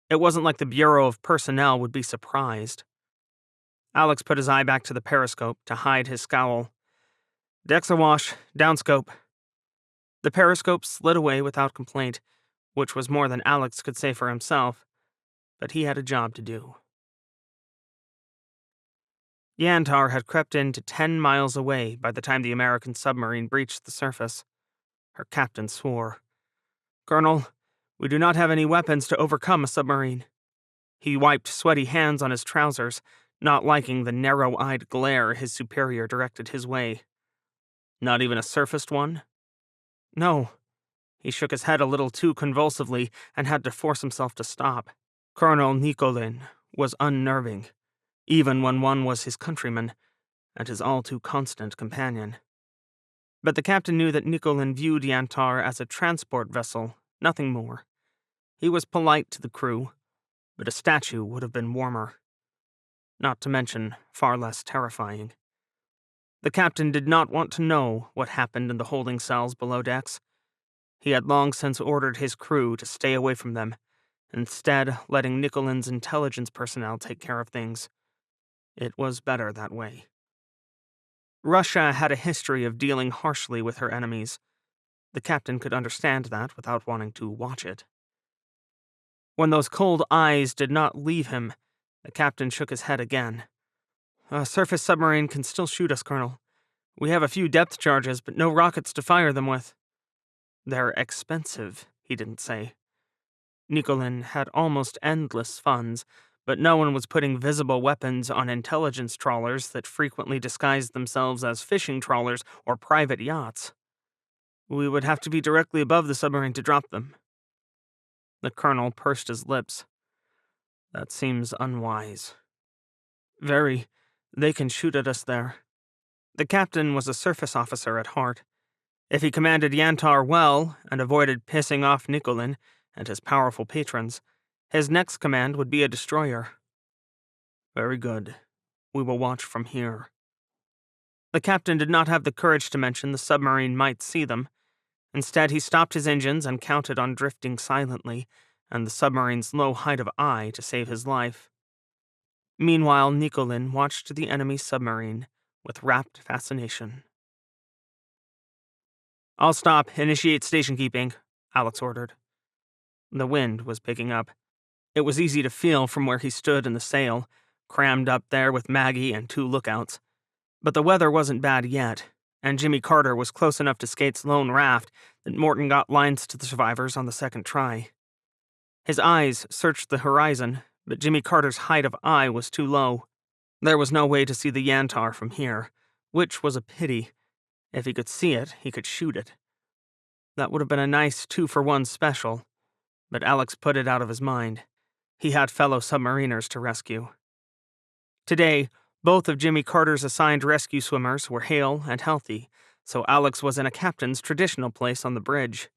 It wasn't like the Bureau of Personnel would be surprised. Alex put his eye back to the periscope to hide his scowl. "Deck's awash, downscope." The periscope slid away without complaint, which was more than Alex could say for himself, but he had a job to do. Yantar had crept in to 10 miles away by the time the American submarine breached the surface. Her captain swore. "Colonel, we do not have any weapons to overcome a submarine." He wiped sweaty hands on his trousers, not liking the narrow-eyed glare his superior directed his way. "Not even a surfaced one?" "No." He shook his head a little too convulsively and had to force himself to stop. Colonel Nicolin was unnerving, even when one was his countryman and his all-too-constant companion. But the captain knew that Nicolin viewed Yantar as a transport vessel, nothing more. He was polite to the crew, but a statue would have been warmer. Not to mention far less terrifying. The captain did not want to know what happened in the holding cells below decks. He had long since ordered his crew to stay away from them, instead letting Nicolin's intelligence personnel take care of things. It was better that way. Russia had a history of dealing harshly with her enemies. The captain could understand that without wanting to watch it. When those cold eyes did not leave him, the captain shook his head again. "A surface submarine can still shoot us, Colonel. We have a few depth charges, but no rockets to fire them with." "They're expensive," he didn't say. Nicolin had almost endless funds, but no one was putting visible weapons on intelligence trawlers that frequently disguised themselves as fishing trawlers or private yachts. "We would have to be directly above the submarine to drop them." The colonel pursed his lips. "That seems unwise." "Very. They can shoot at us there." The captain was a surface officer at heart. If he commanded Yantar well and avoided pissing off Nicolin and his powerful patrons, his next command would be a destroyer. "Very good. We will watch from here." The captain did not have the courage to mention the submarine might see them. Instead, he stopped his engines and counted on drifting silently, and the submarine's low height of eye to save his life. Meanwhile, Nicolin watched the enemy submarine with rapt fascination. "I'll stop. Initiate station keeping," Alex ordered. The wind was picking up. It was easy to feel from where he stood in the sail, crammed up there with Maggie and 2 lookouts. But the weather wasn't bad yet, and Jimmy Carter was close enough to Skate's lone raft that Morton got lines to the survivors on the second try. His eyes searched the horizon, but Jimmy Carter's height of eye was too low. There was no way to see the Yantar from here, which was a pity. If he could see it, he could shoot it. That would have been a nice 2-for-1 special, but Alex put it out of his mind. He had fellow submariners to rescue. Today, both of Jimmy Carter's assigned rescue swimmers were hale and healthy, so Alex was in a captain's traditional place on the bridge.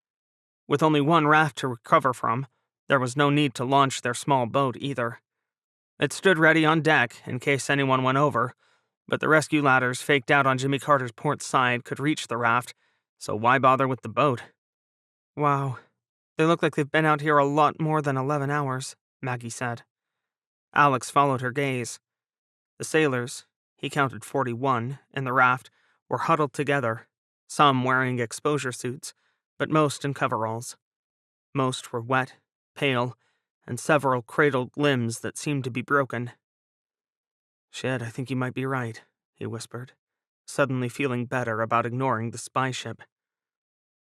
With only one raft to recover from, there was no need to launch their small boat either. It stood ready on deck in case anyone went over, but the rescue ladders faked out on Jimmy Carter's port side could reach the raft, so why bother with the boat? "Wow, they look like they've been out here a lot more than 11 hours, Maggie said. Alex followed her gaze. The sailors, he counted 41, in the raft, were huddled together, some wearing exposure suits, but most in coveralls. Most were wet, pale, and several cradled limbs that seemed to be broken. "Shit, I think you might be right," he whispered, suddenly feeling better about ignoring the spy ship.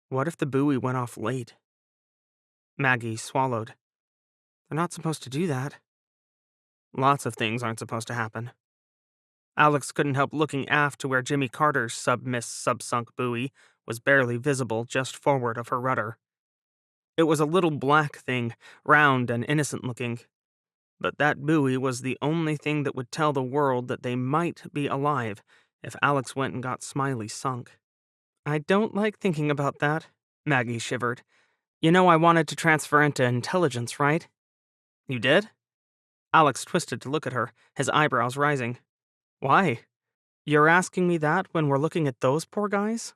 What if the buoy went off late? Maggie swallowed. "They're not supposed to do that." "Lots of things aren't supposed to happen." Alex couldn't help looking aft to where Jimmy Carter's sub-sunk buoy was barely visible just forward of her rudder. It was a little black thing, round and innocent-looking. But that buoy was the only thing that would tell the world that they might be alive if Alex went and got Smiley sunk. I don't like thinking about that, Maggie shivered. You know I wanted to transfer into intelligence, right? You did? Alex twisted to look at her, his eyebrows rising. Why? You're asking me that when we're looking at those poor guys?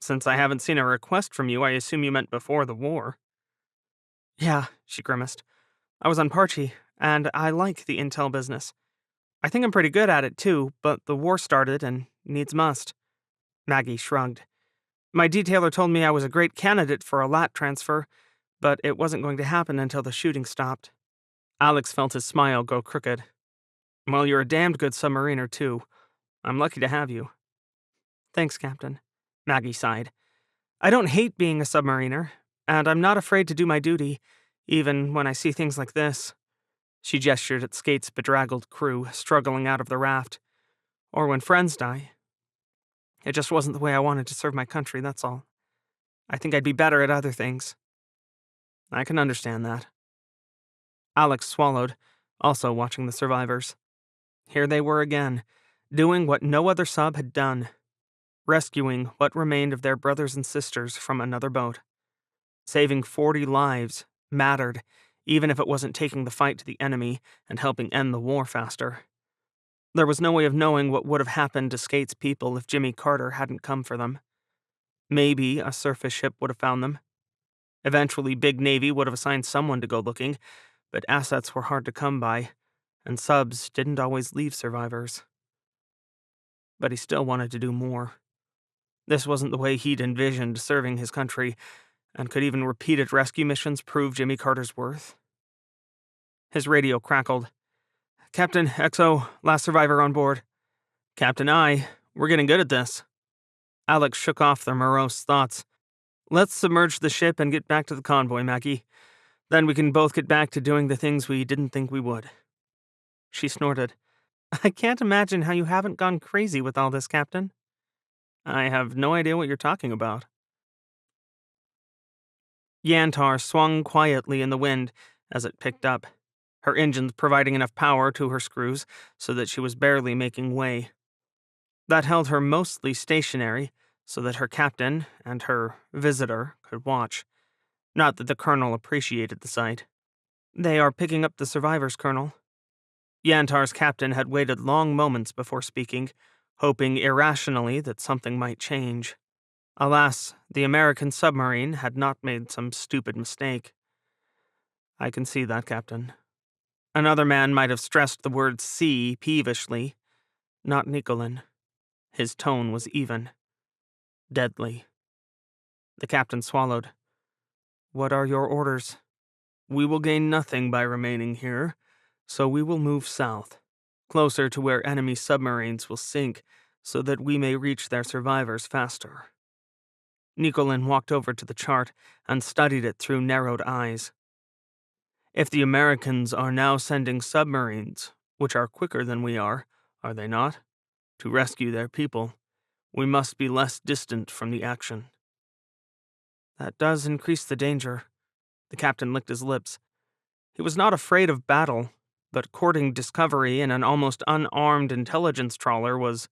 Since I haven't seen a request from you, I assume you meant before the war. Yeah, she grimaced. I was on Parchy, and I like the intel business. I think I'm pretty good at it too, but the war started and needs must. Maggie shrugged. My detailer told me I was a great candidate for a lat transfer, but it wasn't going to happen until the shooting stopped. Alex felt his smile go crooked. Well, you're a damned good submariner too. I'm lucky to have you. Thanks, Captain. Maggie sighed. I don't hate being a submariner, and I'm not afraid to do my duty, even when I see things like this. She gestured at Skate's bedraggled crew struggling out of the raft. Or when friends die. It just wasn't the way I wanted to serve my country, that's all. I think I'd be better at other things. I can understand that. Alex swallowed, also watching the survivors. Here they were again, doing what no other sub had done. Rescuing what remained of their brothers and sisters from another boat. Saving 40 lives mattered, even if it wasn't taking the fight to the enemy and helping end the war faster. There was no way of knowing what would have happened to Skate's people if Jimmy Carter hadn't come for them. Maybe a surface ship would have found them. Eventually, Big Navy would have assigned someone to go looking, but assets were hard to come by, and subs didn't always leave survivors. But he still wanted to do more. This wasn't the way he'd envisioned serving his country, and could even repeated rescue missions prove Jimmy Carter's worth? His radio crackled. Captain, XO, last survivor on board. Captain I, we're getting good at this. Alex shook off their morose thoughts. Let's submerge the ship and get back to the convoy, Maggie. Then we can both get back to doing the things we didn't think we would. She snorted. I can't imagine how you haven't gone crazy with all this, Captain. I have no idea what you're talking about. Yantar swung quietly in the wind as it picked up, her engines providing enough power to her screws so that she was barely making way. That held her mostly stationary so that her captain and her visitor could watch. Not that the colonel appreciated the sight. They are picking up the survivors, Colonel. Yantar's captain had waited long moments before speaking, hoping irrationally that something might change. Alas, the American submarine had not made some stupid mistake. I can see that, Captain. Another man might have stressed the word "see" peevishly. Not Nicolin. His tone was even. Deadly. The captain swallowed. What are your orders? We will gain nothing by remaining here, so we will move south, closer to where enemy submarines will sink, so that we may reach their survivors faster. Nicolin walked over to the chart and studied it through narrowed eyes. If the Americans are now sending submarines, which are quicker than we are they not? To rescue their people, we must be less distant from the action. That does increase the danger. The captain licked his lips. He was not afraid of battle, but courting discovery in an almost unarmed intelligence trawler was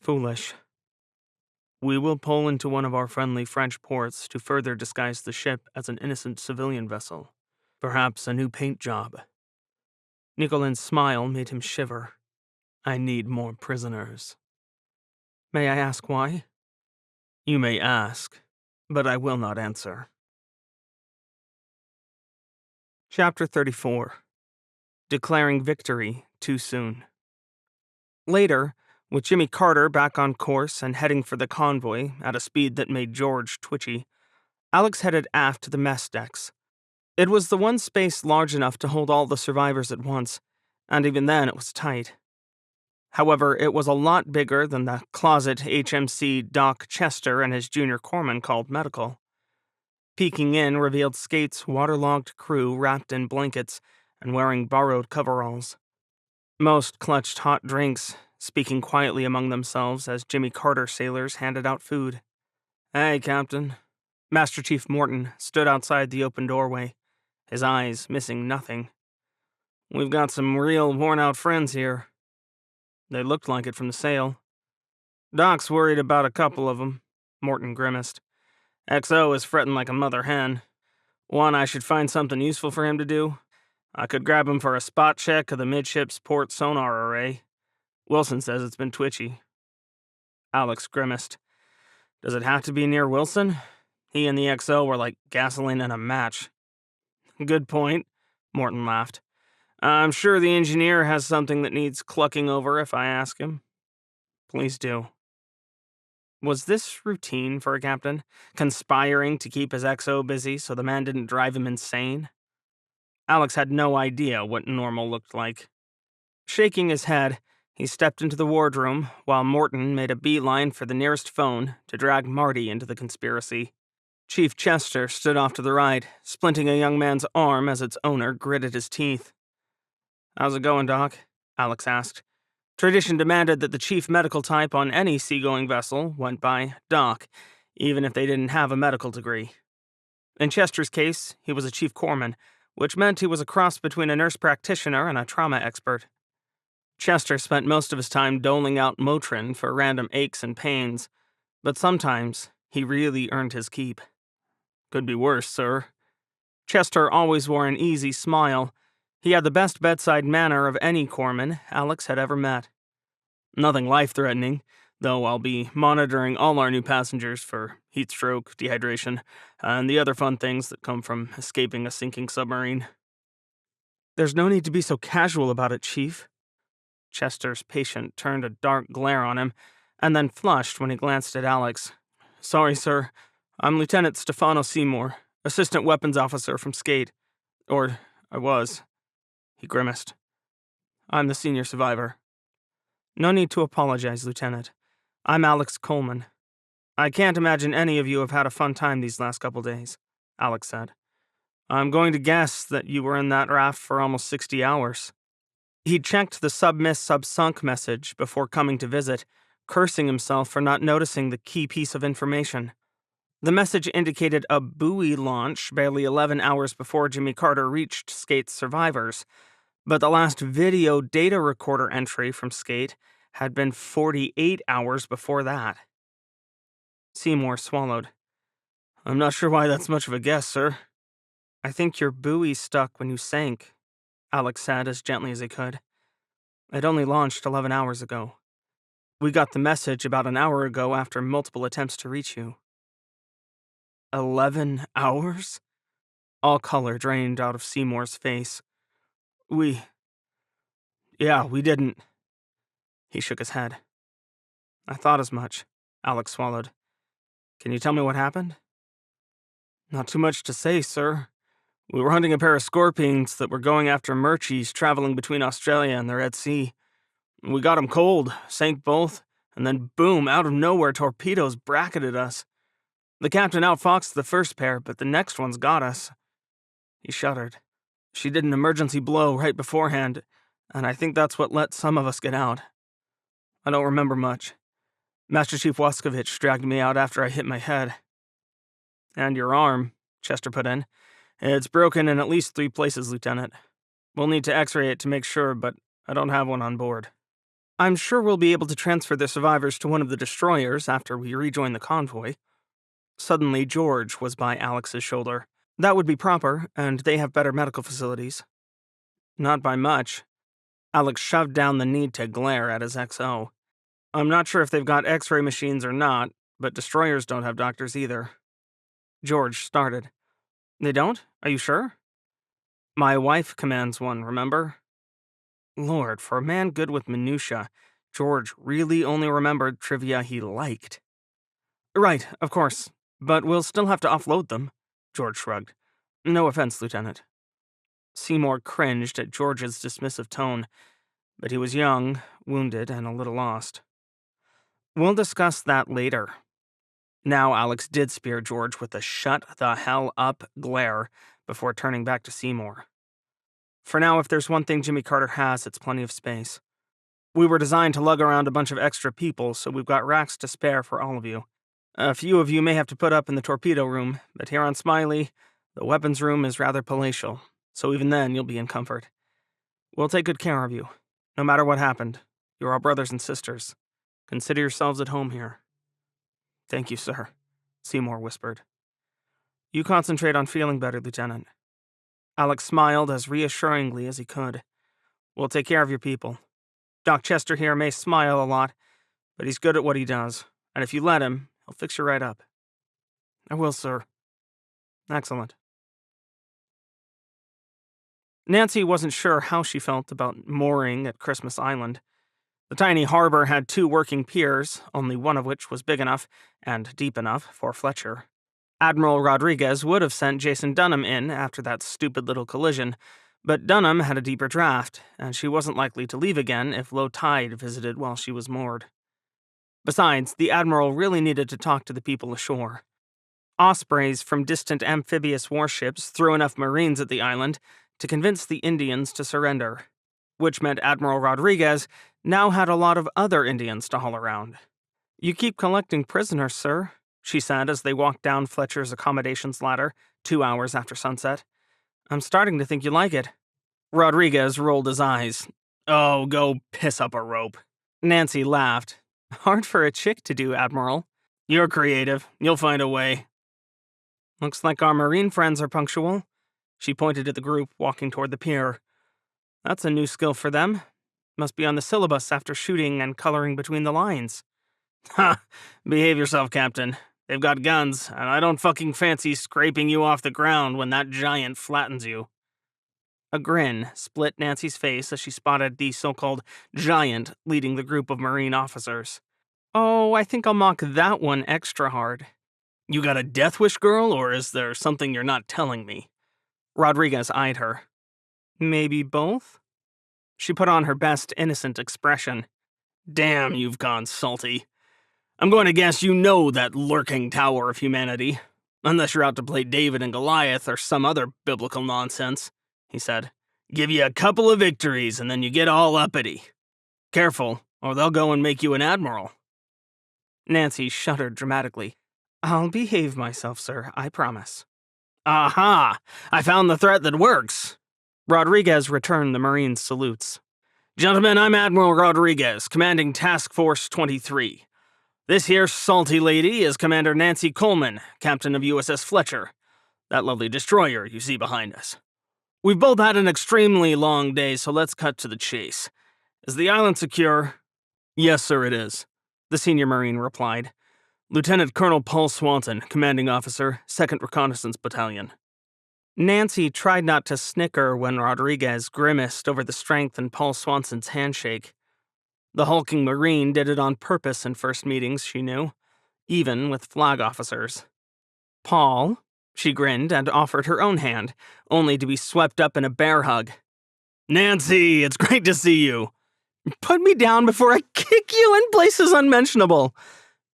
foolish. We will pull into one of our friendly French ports to further disguise the ship as an innocent civilian vessel. Perhaps a new paint job. Nicolin's smile made him shiver. I need more prisoners. May I ask why? You may ask, but I will not answer. Chapter 34. Declaring victory too soon. Later, with Jimmy Carter back on course and heading for the convoy at a speed that made George twitchy, Alex headed aft to the mess decks. It was the one space large enough to hold all the survivors at once, and even then it was tight. However, it was a lot bigger than the closet HMC Doc Chester and his junior corpsman called medical. Peeking in revealed Skate's waterlogged crew wrapped in blankets and wearing borrowed coveralls. Most clutched hot drinks, speaking quietly among themselves as Jimmy Carter sailors handed out food. Hey, Captain. Master Chief Morton stood outside the open doorway, his eyes missing nothing. We've got some real worn-out friends here. They looked like it from the sail. Doc's worried about a couple of them, Morton grimaced. XO is fretting like a mother hen. Want I should find something useful for him to do? I could grab him for a spot check of the midships port sonar array. Wilson says it's been twitchy. Alex grimaced. Does it have to be near Wilson? He and the XO were like gasoline and a match. Good point, Morton laughed. I'm sure the engineer has something that needs clucking over if I ask him. Please do. Was this routine for a captain? Conspiring to keep his XO busy so the man didn't drive him insane? Alex had no idea what normal looked like. Shaking his head, he stepped into the wardroom while Morton made a beeline for the nearest phone to drag Marty into the conspiracy. Chief Chester stood off to the right, splinting a young man's arm as its owner gritted his teeth. How's it going, Doc? Alex asked. Tradition demanded that the chief medical type on any seagoing vessel went by Doc, even if they didn't have a medical degree. In Chester's case, he was a chief corpsman, which meant he was a cross between a nurse practitioner and a trauma expert. Chester spent most of his time doling out Motrin for random aches and pains, but sometimes he really earned his keep. Could be worse, sir. Chester always wore an easy smile. He had the best bedside manner of any corpsman Alex had ever met. Nothing life-threatening, though I'll be monitoring all our new passengers for heat stroke, dehydration, and the other fun things that come from escaping a sinking submarine. There's no need to be so casual about it, Chief. Chester's patient turned a dark glare on him, and then flushed when he glanced at Alex. Sorry, sir. I'm Lieutenant Stefano Seymour, Assistant Weapons Officer from Skate. Or, I was. He grimaced. I'm the senior survivor. No need to apologize, Lieutenant. I'm Alex Coleman. I can't imagine any of you have had a fun time these last couple days, Alex said. I'm going to guess that you were in that raft for almost 60 hours. He checked the submiss subsunk message before coming to visit, cursing himself for not noticing the key piece of information. The message indicated a buoy launch barely 11 hours before Jimmy Carter reached Skate's survivors, but the last video data recorder entry from Skate had been 48 hours before that. Seymour swallowed. I'm not sure why that's much of a guess, sir. I think your buoy stuck when you sank, Alex said as gently as he could. It only launched 11 hours ago. We got the message about an hour ago after multiple attempts to reach you. 11 hours? All color drained out of Seymour's face. We didn't. He shook his head. I thought as much, Alex swallowed. Can you tell me what happened? Not too much to say, sir. We were hunting a pair of scorpions that were going after Murchies traveling between Australia and the Red Sea. We got 'em cold, sank both, and then boom, out of nowhere torpedoes bracketed us. The captain outfoxed the first pair, but the next one's got us. He shuddered. She did an emergency blow right beforehand, and I think that's what let some of us get out. I don't remember much. Master Chief Waskovich dragged me out after I hit my head. And your arm, Chester put in. It's broken in at least 3 places, Lieutenant. We'll need to x-ray it to make sure, but I don't have one on board. I'm sure we'll be able to transfer the survivors to one of the destroyers after we rejoin the convoy. Suddenly, George was by Alex's shoulder. That would be proper, and they have better medical facilities. Not by much. Alex shoved down the need to glare at his XO. I'm not sure if they've got x-ray machines or not, but destroyers don't have doctors either. George started. They don't? Are you sure? My wife commands one, remember? Lord, for a man good with minutia, George really only remembered trivia he liked. Right, of course, but we'll still have to offload them, George shrugged. No offense, Lieutenant. Seymour cringed at George's dismissive tone, but he was young, wounded, and a little lost. We'll discuss that later. Now Alex did spear George with a shut the hell up glare before turning back to Seymour. For now, if there's one thing Jimmy Carter has, it's plenty of space. We were designed to lug around a bunch of extra people, so we've got racks to spare for all of you. A few of you may have to put up in the torpedo room, but here on Smiley, the weapons room is rather palatial, so even then you'll be in comfort. We'll take good care of you. No matter what happened, you're our brothers and sisters. Consider yourselves at home here." "Thank you, sir," Seymour whispered. "You concentrate on feeling better, Lieutenant." Alex smiled as reassuringly as he could. "We'll take care of your people. Doc Chester here may smile a lot, but he's good at what he does, and if you let him, he'll fix you right up." "I will, sir." "Excellent." Nancy wasn't sure how she felt about mooring at Christmas Island. The tiny harbor had 2 working piers, only one of which was big enough and deep enough for Fletcher. Admiral Rodriguez would have sent Jason Dunham in after that stupid little collision, but Dunham had a deeper draft, and she wasn't likely to leave again if low tide visited while she was moored. Besides, the Admiral really needed to talk to the people ashore. Ospreys from distant amphibious warships threw enough Marines at the island to convince the Indians to surrender, which meant Admiral Rodriguez now had a lot of other Indians to haul around. "You keep collecting prisoners, sir," she said as they walked down Fletcher's accommodations ladder 2 hours after sunset. "I'm starting to think you like it." Rodriguez rolled his eyes. "Oh, go piss up a rope." Nancy laughed. "Hard for a chick to do, Admiral." "You're creative. You'll find a way." "Looks like our Marine friends are punctual." She pointed at the group walking toward the pier. "That's a new skill for them. Must be on the syllabus after shooting and coloring between the lines." "Ha! Behave yourself, Captain. They've got guns, and I don't fucking fancy scraping you off the ground when that giant flattens you." A grin split Nancy's face as she spotted the so-called giant leading the group of Marine officers. "Oh, I think I'll mock that one extra hard." "You got a death wish, girl, or is there something you're not telling me?" Rodriguez eyed her. "Maybe both?" She put on her best innocent expression. "Damn, you've gone salty. I'm going to guess you know that lurking tower of humanity. Unless you're out to play David and Goliath or some other biblical nonsense," he said. "Give you a couple of victories and then you get all uppity. Careful, or they'll go and make you an admiral." Nancy shuddered dramatically. "I'll behave myself, sir, I promise." "Aha! I found the threat that works." Rodriguez returned the Marine's salutes. "Gentlemen, I'm Admiral Rodriguez, commanding Task Force 23. This here salty lady is Commander Nancy Coleman, captain of USS Fletcher, that lovely destroyer you see behind us. We've both had an extremely long day, so let's cut to the chase. Is the island secure?" "Yes, sir, it is," the senior Marine replied. "Lieutenant Colonel Paul Swanson, commanding officer, 2nd Reconnaissance Battalion." Nancy tried not to snicker when Rodriguez grimaced over the strength in Paul Swanson's handshake. The hulking Marine did it on purpose in first meetings, she knew, even with flag officers. "Paul," she grinned and offered her own hand, only to be swept up in a bear hug. "Nancy, it's great to see you." "Put me down before I kick you in places unmentionable."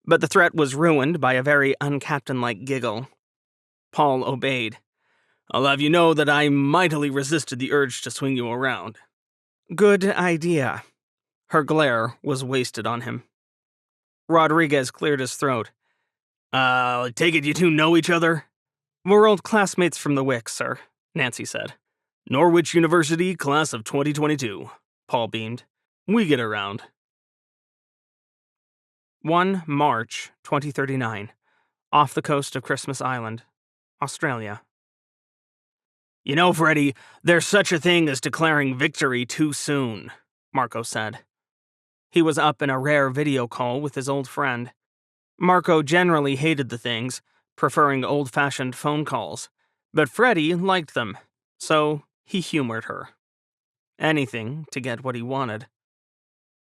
But the threat was ruined by a very uncaptain-like giggle. Paul obeyed. "I'll have you know that I mightily resisted the urge to swing you around." "Good idea." Her glare was wasted on him. Rodriguez cleared his throat. Take it you two know each other?" "We're old classmates from the WIC, sir," Nancy said. "Norwich University, class of 2022, Paul beamed. "We get around." 1 March 2039, off the coast of Christmas Island, Australia. "You know, Freddie, there's such a thing as declaring victory too soon," Marco said. He was up in a rare video call with his old friend. Marco generally hated the things, preferring old-fashioned phone calls, but Freddie liked them, so he humored her. Anything to get what he wanted.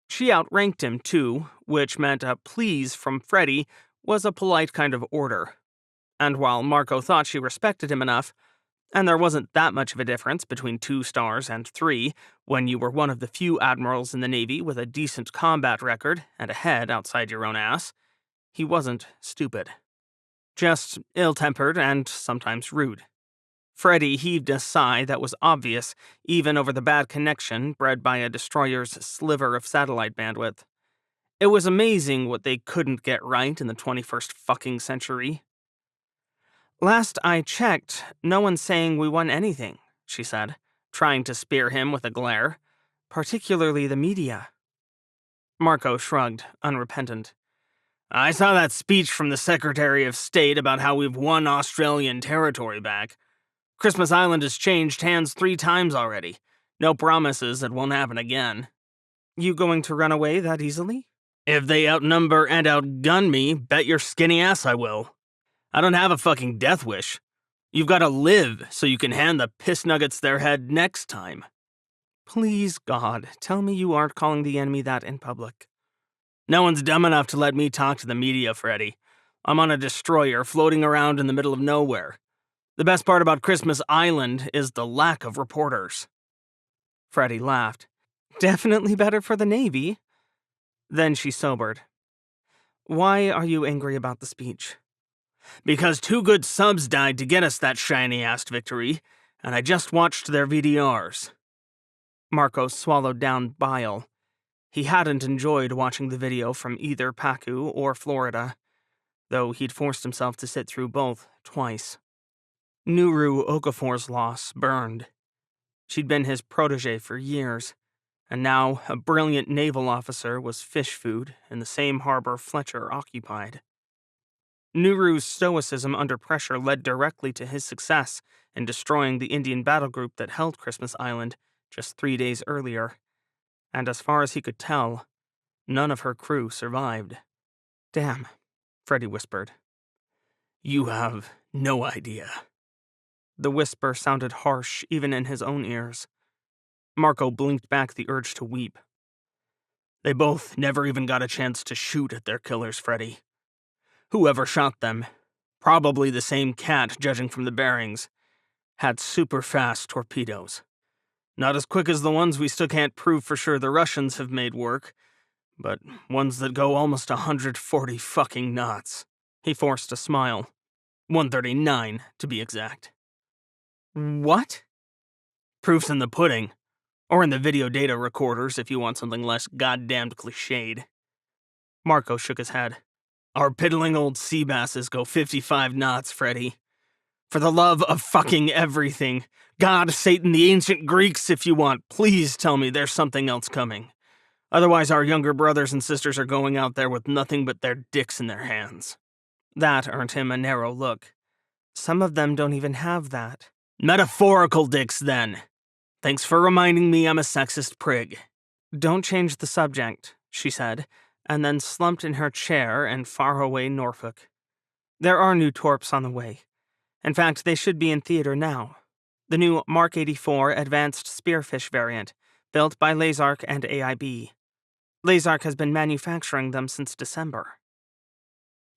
She outranked him, too, which meant a please from Freddie was a polite kind of order. And while Marco thought she respected him enough, and there wasn't that much of a difference between 2 stars and 3 when you were one of the few admirals in the Navy with a decent combat record and a head outside your own ass, he wasn't stupid. Just ill-tempered and sometimes rude. Freddie heaved a sigh that was obvious, even over the bad connection bred by a destroyer's sliver of satellite bandwidth. It was amazing what they couldn't get right in the 21st fucking century. "Last I checked, no one's saying we won anything," she said, trying to spear him with a glare. particularly the media. Marco shrugged, unrepentant. I saw that speech from the Secretary of State about how we've won Australian territory back. Christmas Island has changed hands 3 times already. No promises it won't happen again. You going to run away that easily? If they outnumber and outgun me, bet your skinny ass I will. I don't have a fucking death wish. You've got to live so you can hand the piss nuggets their head next time. Please, God, tell me you aren't calling the enemy that in public. No one's dumb enough to let me talk to the media, Freddy. I'm on a destroyer floating around in the middle of nowhere. The best part about Christmas Island is the lack of reporters. Freddy laughed. Definitely better for the Navy. Then she sobered. Why are you angry about the speech? Because 2 good subs died to get us that shiny-ass victory, and I just watched their VDRs. Marco swallowed down bile. He hadn't enjoyed watching the video from either Pacu or Florida, though he'd forced himself to sit through both twice. Nuru Okafor's loss burned. She'd been his protege for years, and now a brilliant naval officer was fish food in the same harbor Fletcher occupied. Nuru's stoicism under pressure led directly to his success in destroying the Indian battle group that held Christmas Island just 3 days earlier, and as far as he could tell, none of her crew survived. Damn, Freddy whispered. You have no idea. The whisper sounded harsh even in his own ears. Marco blinked back the urge to weep. They both never even got a chance to shoot at their killers, Freddy. Whoever shot them, probably the same cat judging from the bearings, had super fast torpedoes. Not as quick as the ones we still can't prove for sure the Russians have made work, but ones that go almost 140 fucking knots. He forced a smile. 139, to be exact. What? Proof's in the pudding. Or in the video data recorders if you want something less goddamned cliched. Marco shook his head. Our piddling old sea basses go 55 knots, Freddy. For the love of fucking everything, God, Satan, the ancient Greeks, if you want, please tell me there's something else coming. Otherwise our younger brothers and sisters are going out there with nothing but their dicks in their hands. That earned him a narrow look. Some of them don't even have that. Metaphorical dicks, then. Thanks for reminding me I'm a sexist prig. Don't change the subject, she said, and then slumped in her chair in faraway Norfolk. There are new torps on the way. In fact, they should be in theater now. The new Mark 84 Advanced Spearfish variant, built by Lazark and AIB. Lazark has been manufacturing them since December.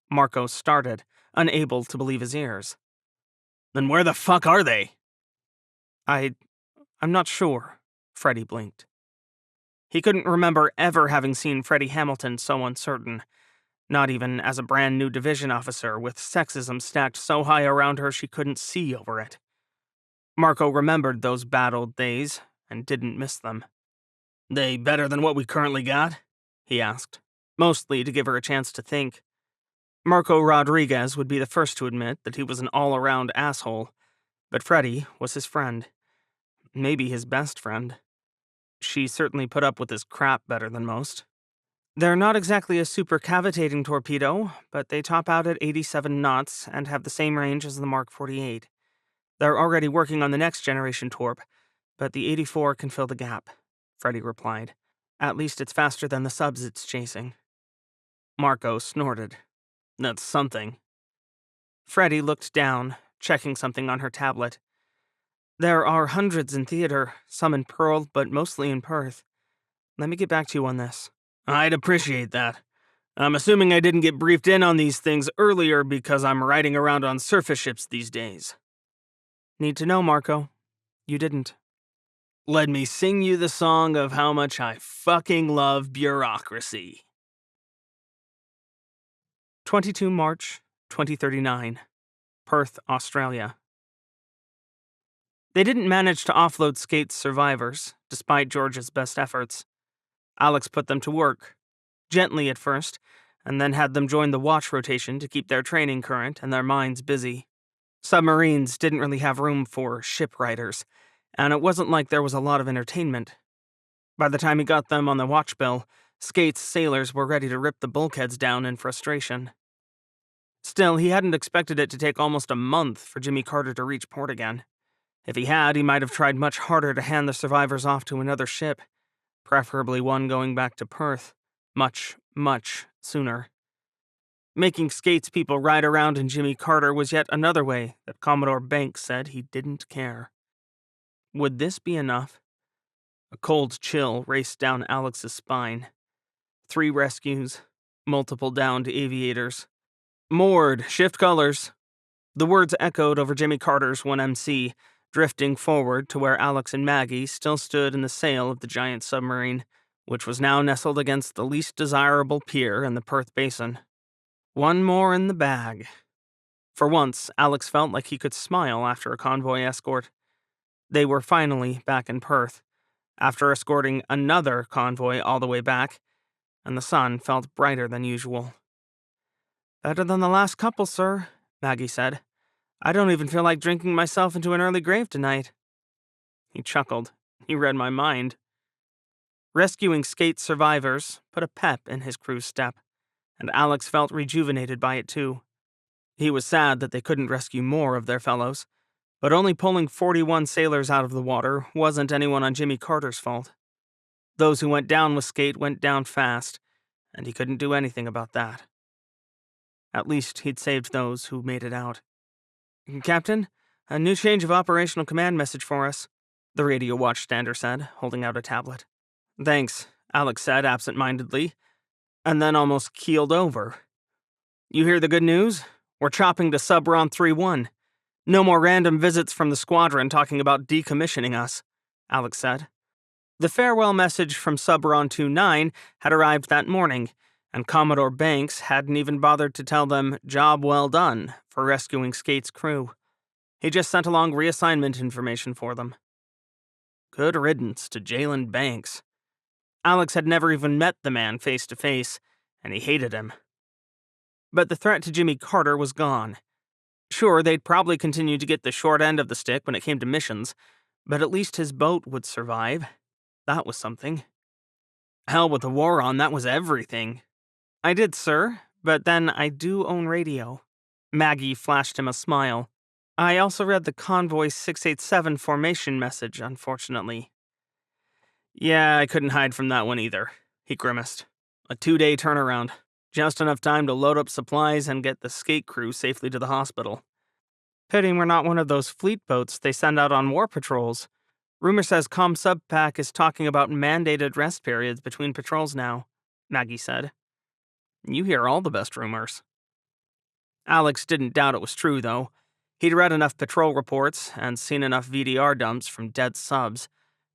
Marco started, unable to believe his ears. Then where the fuck are they? I'm not sure, Freddy blinked. He couldn't remember ever having seen Freddie Hamilton so uncertain, not even as a brand new division officer with sexism stacked so high around her she couldn't see over it. Marco remembered those bad old days and didn't miss them. They better than what we currently got? He asked, mostly to give her a chance to think. Marco Rodriguez would be the first to admit that he was an all-around asshole, but Freddie was his friend. Maybe his best friend. She certainly put up with his crap better than most. They're not exactly a super cavitating torpedo, but they top out at 87 knots and have the same range as the Mark 48. They're already working on the next generation torp, but the 84 can fill the gap, Freddie replied. At least it's faster than the subs it's chasing. Marco snorted. That's something. Freddie looked down, checking something on her tablet. There are hundreds in theater, some in Pearl, but mostly in Perth. Let me get back to you on this. I'd appreciate that. I'm assuming I didn't get briefed in on these things earlier because I'm riding around on surface ships these days. Need to know, Marco. You didn't. Let me sing you the song of how much I fucking love bureaucracy. 22 March, 2039. Perth, Australia. They didn't manage to offload Skate's survivors, despite George's best efforts. Alex put them to work, gently at first, and then had them join the watch rotation to keep their training current and their minds busy. Submarines didn't really have room for shipwriters, and it wasn't like there was a lot of entertainment. By the time he got them on the watch bill, Skate's sailors were ready to rip the bulkheads down in frustration. Still, he hadn't expected it to take almost a month for Jimmy Carter to reach port again. If he had, he might have tried much harder to hand the survivors off to another ship, preferably one going back to Perth, much, much sooner. Making Skate's people ride around in Jimmy Carter was yet another way that Commodore Banks said he didn't care. Would this be enough? A cold chill raced down Alex's spine. 3 rescues, multiple downed aviators. Moored, shift colors. The words echoed over Jimmy Carter's 1MC, drifting forward to where Alex and Maggie still stood in the sail of the giant submarine, which was now nestled against the least desirable pier in the Perth Basin. One more in the bag. For once, Alex felt like he could smile after a convoy escort. They were finally back in Perth, after escorting another convoy all the way back, and the sun felt brighter than usual. "Better than the last couple, sir," Maggie said. "I don't even feel like drinking myself into an early grave tonight." He chuckled. He read my mind. Rescuing Skate's survivors put a pep in his crew's step, and Alex felt rejuvenated by it too. He was sad that they couldn't rescue more of their fellows, but only pulling 41 sailors out of the water wasn't anyone on Jimmy Carter's fault. Those who went down with Skate went down fast, and he couldn't do anything about that. At least he'd saved those who made it out. "Captain, a new change of operational command message for us," the radio watchstander said, holding out a tablet. "Thanks," Alex said absent-mindedly, and then almost keeled over. "You hear the good news? We're chopping to Subron 3-1. No more random visits from the squadron talking about decommissioning us," Alex said. The farewell message from Subron 29 had arrived that morning, and Commodore Banks hadn't even bothered to tell them job well done for rescuing Skate's crew. He just sent along reassignment information for them. Good riddance to Jalen Banks. Alex had never even met the man face to face, and he hated him. But the threat to Jimmy Carter was gone. Sure, they'd probably continue to get the short end of the stick when it came to missions, but at least his boat would survive. That was something. Hell, with the war on, that was everything. "I did, sir, but then I do own radio." Maggie flashed him a smile. "I also read the Convoy 687 formation message, unfortunately." "Yeah, I couldn't hide from that one either," he grimaced. "A 2-day turnaround. Just enough time to load up supplies and get the Skate crew safely to the hospital. Pity we're not one of those fleet boats they send out on war patrols. Rumor says ComSubPac is talking about mandated rest periods between patrols now," Maggie said. "You hear all the best rumors." Alex didn't doubt it was true, though. He'd read enough patrol reports and seen enough VDR dumps from dead subs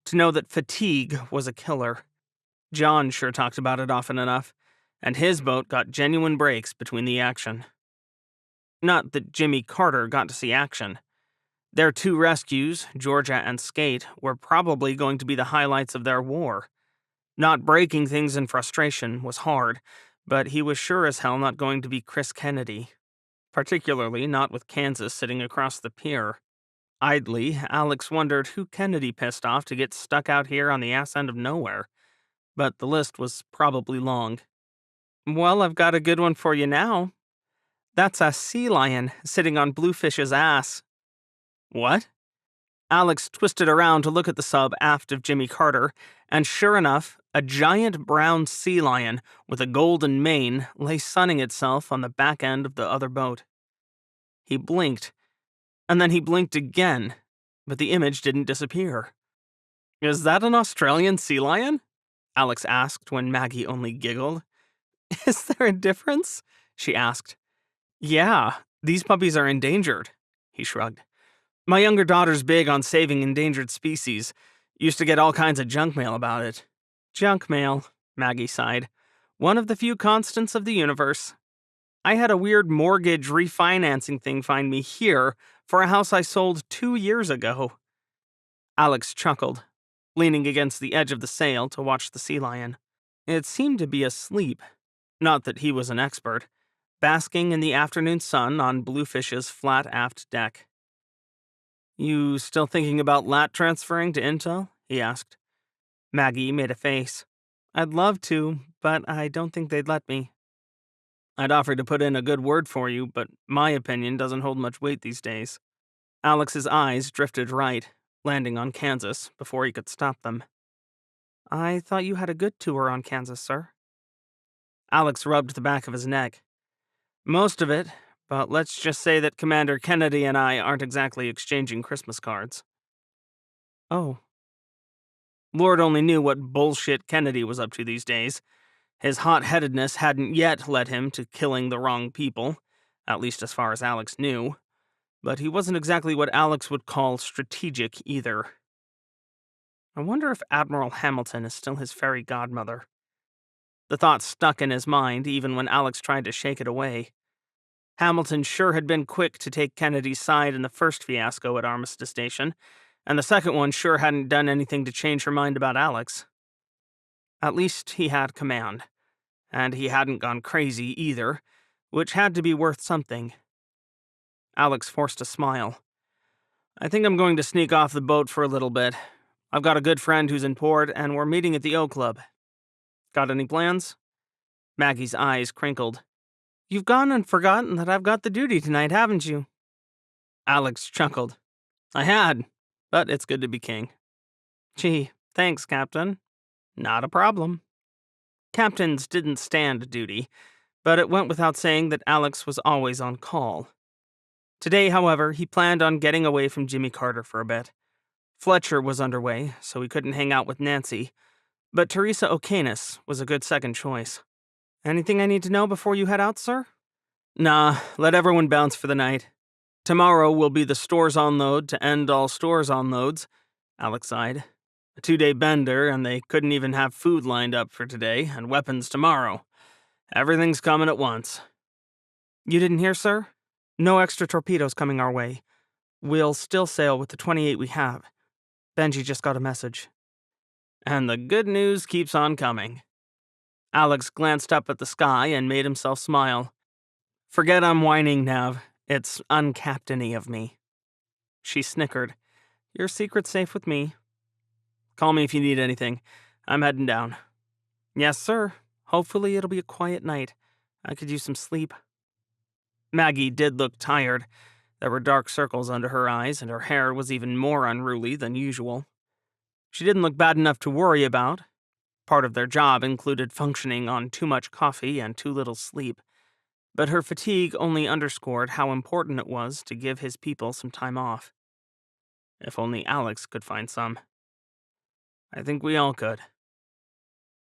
to know that fatigue was a killer. John sure talked about it often enough, and his boat got genuine breaks between the action. Not that Jimmy Carter got to see action. Their 2 rescues, Georgia and Skate, were probably going to be the highlights of their war. Not breaking things in frustration was hard, but he was sure as hell not going to be Chris Kennedy. Particularly not with Kansas sitting across the pier. Idly, Alex wondered who Kennedy pissed off to get stuck out here on the ass end of nowhere, but the list was probably long. "Well, I've got a good one for you now. That's a sea lion sitting on Bluefish's ass." "What?" Alex twisted around to look at the sub aft of Jimmy Carter, and sure enough, a giant brown sea lion with a golden mane lay sunning itself on the back end of the other boat. He blinked, and then he blinked again, but the image didn't disappear. "Is that an Australian sea lion?" Alex asked when Maggie only giggled. "Is there a difference?" she asked. "Yeah, these puppies are endangered," he shrugged. "My younger daughter's big on saving endangered species. Used to get all kinds of junk mail about it." "Junk mail," Maggie sighed. "One of the few constants of the universe. I had a weird mortgage refinancing thing find me here for a house I sold 2 years ago." Alex chuckled, leaning against the edge of the sail to watch the sea lion. It seemed to be asleep. Not that he was an expert. Basking in the afternoon sun on Bluefish's flat aft deck. "You still thinking about lat transferring to Intel?" he asked. Maggie made a face. I'd love to, but I don't think they'd let me. I'd offer to put in a good word for you, but my opinion doesn't hold much weight these days. Alex's eyes drifted right, landing on Kansas before he could stop them. I thought you had a good tour on Kansas, sir. Alex rubbed the back of his neck. Most of it, but let's just say that Commander Kennedy and I aren't exactly exchanging Christmas cards. Oh. Lord only knew what bullshit Kennedy was up to these days. His hot-headedness hadn't yet led him to killing the wrong people, at least as far as Alex knew. But he wasn't exactly what Alex would call strategic either. I wonder if Admiral Hamilton is still his fairy godmother. The thought stuck in his mind even when Alex tried to shake it away. Hamilton sure had been quick to take Kennedy's side in the first fiasco at Armistice Station, and the second one sure hadn't done anything to change her mind about Alex. At least he had command, and he hadn't gone crazy either, which had to be worth something. Alex forced a smile. I think I'm going to sneak off the boat for a little bit. I've got a good friend who's in port, and we're meeting at the O Club. Got any plans? Maggie's eyes crinkled. You've gone and forgotten that I've got the duty tonight, haven't you? Alex chuckled. I had, but it's good to be king. Gee, thanks, Captain. Not a problem. Captains didn't stand duty, but it went without saying that Alex was always on call. Today, however, he planned on getting away from Jimmy Carter for a bit. Fletcher was underway, so he couldn't hang out with Nancy, but Teresa O'Canis was a good second choice. Anything I need to know before you head out, sir? Nah, let everyone bounce for the night. Tomorrow will be the stores unload to end all stores unloads, Alex sighed. A 2-day bender, and they couldn't even have food lined up for today, and weapons tomorrow. Everything's coming at once. You didn't hear, sir? No extra torpedoes coming our way. We'll still sail with the 28 we have. Benji just got a message. And the good news keeps on coming. Alex glanced up at the sky and made himself smile. Forget I'm whining, Nav. It's uncaptain-y of me. She snickered. Your secret's safe with me. Call me if you need anything. I'm heading down. Yes, sir. Hopefully it'll be a quiet night. I could use some sleep. Maggie did look tired. There were dark circles under her eyes, and her hair was even more unruly than usual. She didn't look bad enough to worry about. Part of their job included functioning on too much coffee and too little sleep. But her fatigue only underscored how important it was to give his people some time off. If only Alex could find some. I think we all could.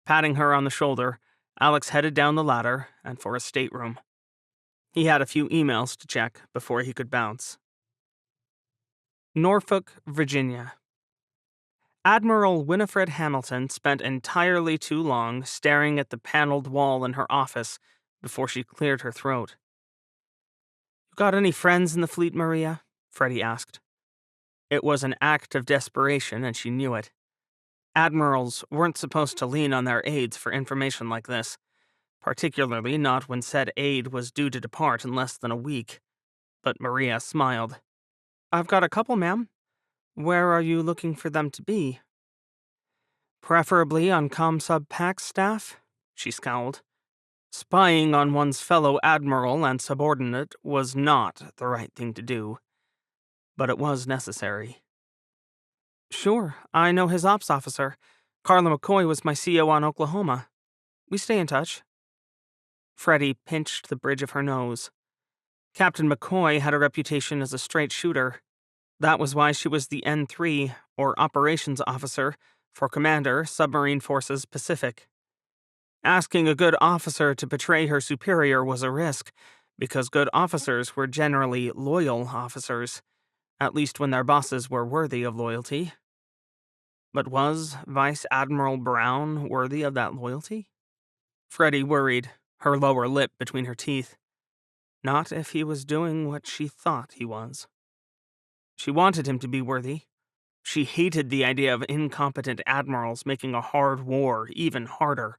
Patting her on the shoulder, Alex headed down the ladder and for his stateroom. He had a few emails to check before he could bounce. Norfolk, Virginia. Admiral Winifred Hamilton spent entirely too long staring at the paneled wall in her office before she cleared her throat. You got any friends in the fleet, Maria? Freddie asked. It was an act of desperation, and she knew it. Admirals weren't supposed to lean on their aides for information like this, particularly not when said aide was due to depart in less than a week. But Maria smiled. I've got a couple, ma'am. Where are you looking for them to be? Preferably on ComSub PAC staff, she scowled. Spying on one's fellow admiral and subordinate was not the right thing to do, but it was necessary. Sure, I know his ops officer. Carla McCoy was my CO on Oklahoma. We stay in touch. Freddie pinched the bridge of her nose. Captain McCoy had a reputation as a straight shooter. That was why she was the N3, or Operations Officer, for Commander, Submarine Forces Pacific. Asking a good officer to betray her superior was a risk, because good officers were generally loyal officers, at least when their bosses were worthy of loyalty. But was Vice Admiral Brown worthy of that loyalty? Freddie worried, her lower lip between her teeth. Not if he was doing what she thought he was. She wanted him to be worthy. She hated the idea of incompetent admirals making a hard war even harder.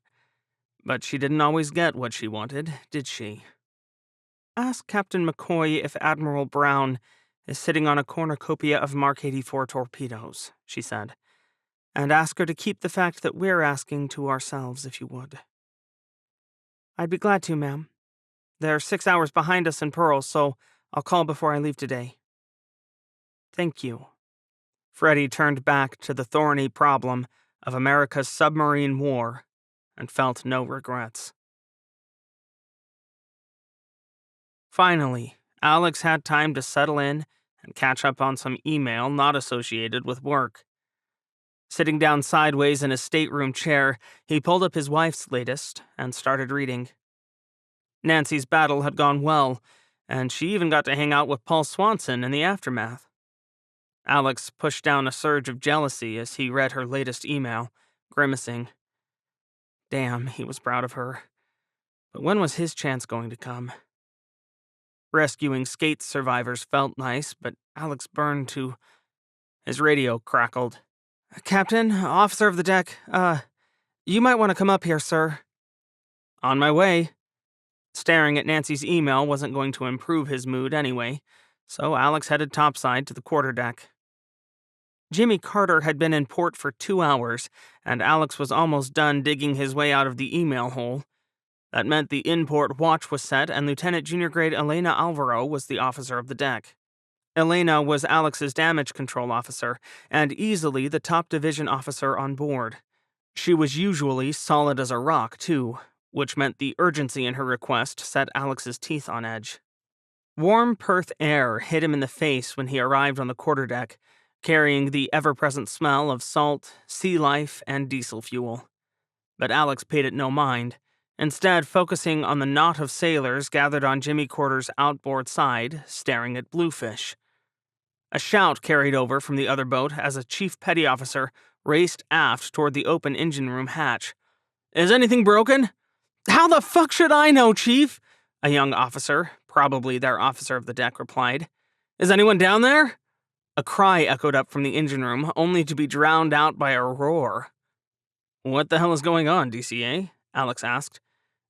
But she didn't always get what she wanted, did she? Ask Captain McCoy if Admiral Brown is sitting on a cornucopia of Mark 84 torpedoes, she said. and ask her to keep the fact that we're asking to ourselves, if you would." "I'd be glad to, ma'am. They're 6 hours behind us in pearls, so I'll call before I leave today." "Thank you." Freddie turned back to the thorny problem of America's submarine war and felt no regrets. Finally, Alex had time to settle in and catch up on some email not associated with work. Sitting down sideways in his stateroom chair, he pulled up his wife's latest and started reading. Nancy's battle had gone well, and she even got to hang out with Paul Swanson in the aftermath. Alex pushed down a surge of jealousy as he read her latest email, grimacing. Damn, he was proud of her. But when was his chance going to come? Rescuing skate survivors felt nice, but Alex burned to... His radio crackled. "Captain, officer of the deck, you might want to come up here, sir." "On my way." Staring at Nancy's email wasn't going to improve his mood anyway, so Alex headed topside to the quarterdeck. Jimmy Carter had been in port for 2 hours, and Alex was almost done digging his way out of the email hole. That meant the in-port watch was set, and Lieutenant Junior Grade Elena Alvaro was the officer of the deck. Elena was Alex's damage control officer, and easily the top division officer on board. She was usually solid as a rock, too, which meant the urgency in her request set Alex's teeth on edge. Warm Perth air hit him in the face when he arrived on the quarterdeck, carrying the ever-present smell of salt, sea life, and diesel fuel. But Alex paid it no mind, instead focusing on the knot of sailors gathered on Jimmy Carter's outboard side, staring at bluefish. A shout carried over from the other boat as a chief petty officer raced aft toward the open engine room hatch. "Is anything broken?" "How the fuck should I know, Chief?" a young officer, probably their officer of the deck, replied. "Is anyone down there?" A cry echoed up from the engine room, only to be drowned out by a roar. "What the hell is going on, DCA?" Alex asked.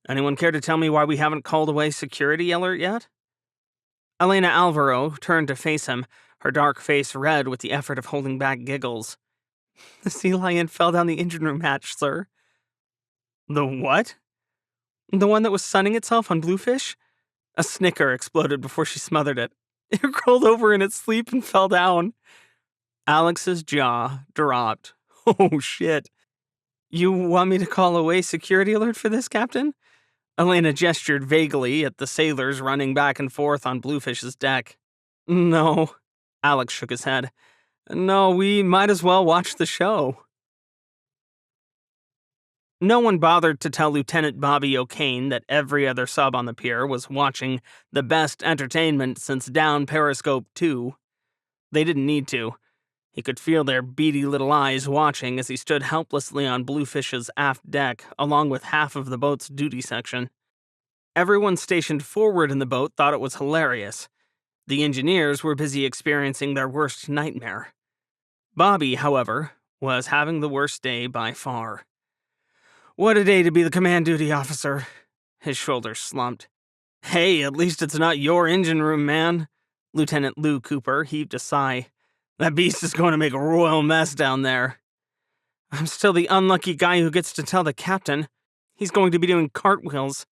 "Anyone care to tell me why we haven't called away security alert yet?" Elena Alvaro turned to face him, her dark face red with the effort of holding back giggles. "The sea lion fell down the engine room hatch, sir." "The what?" "The one that was sunning itself on bluefish?" A snicker exploded before she smothered it. "It rolled over in its sleep and fell down." Alex's jaw dropped. "Oh, shit. You want me to call away security alert for this, Captain?" Elena gestured vaguely at the sailors running back and forth on Bluefish's deck. "No." Alex shook his head. "No, we might as well watch the show." No one bothered to tell Lieutenant Bobby O'Kane that every other sub on the pier was watching the best entertainment since Down Periscope 2. They didn't need to. He could feel their beady little eyes watching as he stood helplessly on Bluefish's aft deck, along with half of the boat's duty section. Everyone stationed forward in the boat thought it was hilarious. The engineers were busy experiencing their worst nightmare. Bobby, however, was having the worst day by far. "What a day to be the command duty officer." His shoulders slumped. "Hey, at least it's not your engine room, man." Lieutenant Lou Cooper heaved a sigh. "That beast is going to make a royal mess down there." "I'm still the unlucky guy who gets to tell the captain. He's going to be doing cartwheels."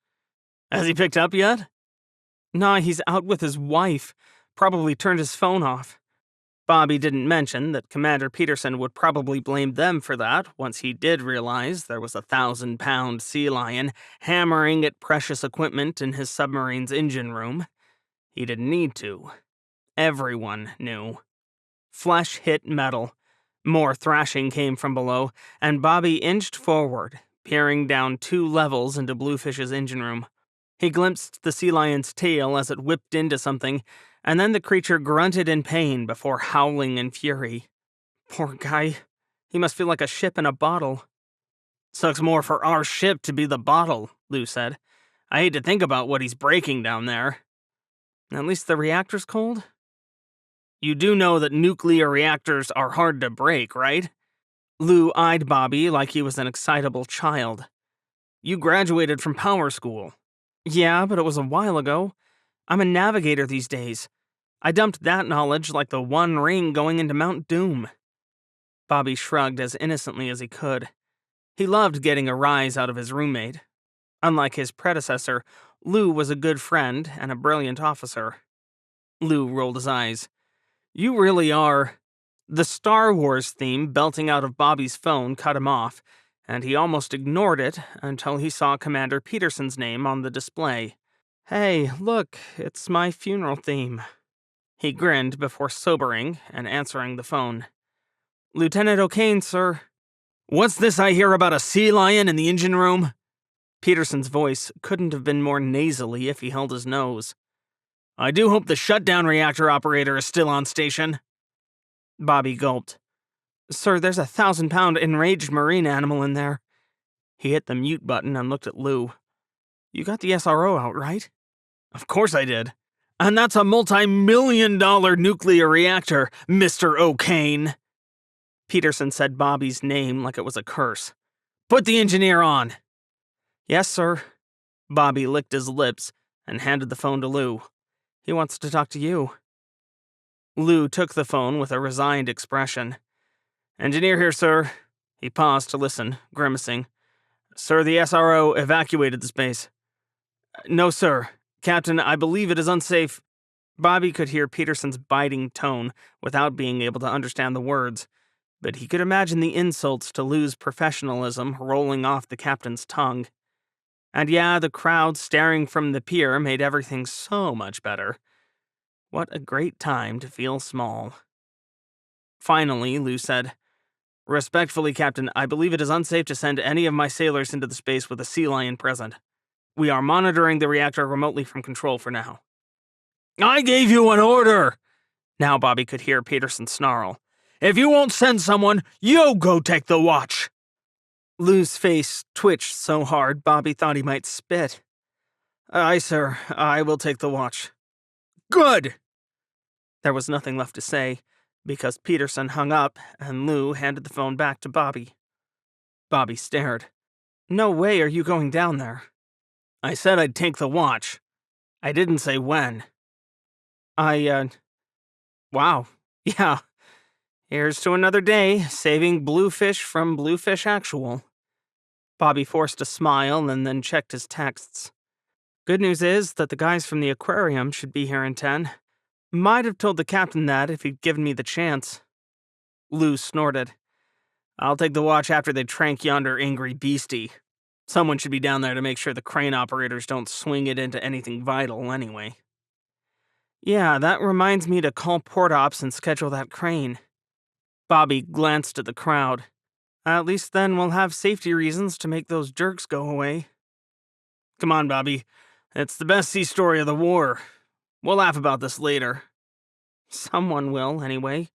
"Has he picked up yet?" "Nah, he's out with his wife. Probably turned his phone off." Bobby didn't mention that Commander Peterson would probably blame them for that once he did realize there was a 1,000-pound sea lion hammering at precious equipment in his submarine's engine room. He didn't need to. Everyone knew. Flesh hit metal. More thrashing came from below, and Bobby inched forward, peering down 2 levels into Bluefish's engine room. He glimpsed the sea lion's tail as it whipped into something, and then the creature grunted in pain before howling in fury. Poor guy. He must feel like a ship in a bottle. "Sucks more for our ship to be the bottle," Lou said. "I hate to think about what he's breaking down there." "At least the reactor's cold?" "You do know that nuclear reactors are hard to break, right?" Lou eyed Bobby like he was an excitable child. "You graduated from power school." "Yeah, but it was a while ago. I'm a navigator these days. I dumped that knowledge like the One Ring going into Mount Doom." Bobby shrugged as innocently as he could. He loved getting a rise out of his roommate. Unlike his predecessor, Lou was a good friend and a brilliant officer. Lou rolled his eyes. You really are. The Star Wars theme belting out of Bobby's phone cut him off, and he almost ignored it until he saw Commander Peterson's name on the display. Hey, look, it's my funeral theme. He grinned before sobering and answering the phone. Lieutenant O'Kane, sir. What's this I hear about a sea lion in the engine room? Peterson's voice couldn't have been more nasally if he held his nose. I do hope the shutdown reactor operator is still on station. Bobby gulped. Sir, there's a 1,000-pound enraged marine animal in there. He hit the mute button and looked at Lou. You got the SRO out, right? Of course I did. And that's a multi-million-dollar nuclear reactor, Mr. O'Kane. Peterson said Bobby's name like it was a curse. Put the engineer on. Yes, sir. Bobby licked his lips and handed the phone to Lou. He wants to talk to you. Lou took the phone with a resigned expression. Engineer here, sir. He paused to listen, grimacing. Sir, the SRO evacuated the space. No, sir. Captain, I believe it is unsafe. Bobby could hear Peterson's biting tone without being able to understand the words, but he could imagine the insults to Lou's professionalism rolling off the captain's tongue. And yeah, the crowd staring from the pier made everything so much better. What a great time to feel small. Finally, Lou said, Respectfully, Captain, I believe it is unsafe to send any of my sailors into the space with a sea lion present. We are monitoring the reactor remotely from control for now. I gave you an order! Now Bobby could hear Peterson snarl. If you won't send someone, you go take the watch! Lou's face twitched so hard Bobby thought he might spit. Aye, sir, I will take the watch. Good! There was nothing left to say, because Peterson hung up and Lou handed the phone back to Bobby. Bobby stared. No way are you going down there. I said I'd take the watch. I didn't say when. Wow. Yeah. Here's to another day, saving Bluefish from Bluefish Actual. Bobby forced a smile and then checked his texts. Good news is that the guys from the aquarium should be here in 10. Might have told the captain that if he'd given me the chance. Lou snorted. I'll take the watch after they trank yonder angry beastie. Someone should be down there to make sure the crane operators don't swing it into anything vital anyway. Yeah, that reminds me to call Port Ops and schedule that crane. Bobby glanced at the crowd. At least then we'll have safety reasons to make those jerks go away. Come on, Bobby. It's the best sea story of the war. We'll laugh about this later. Someone will, anyway.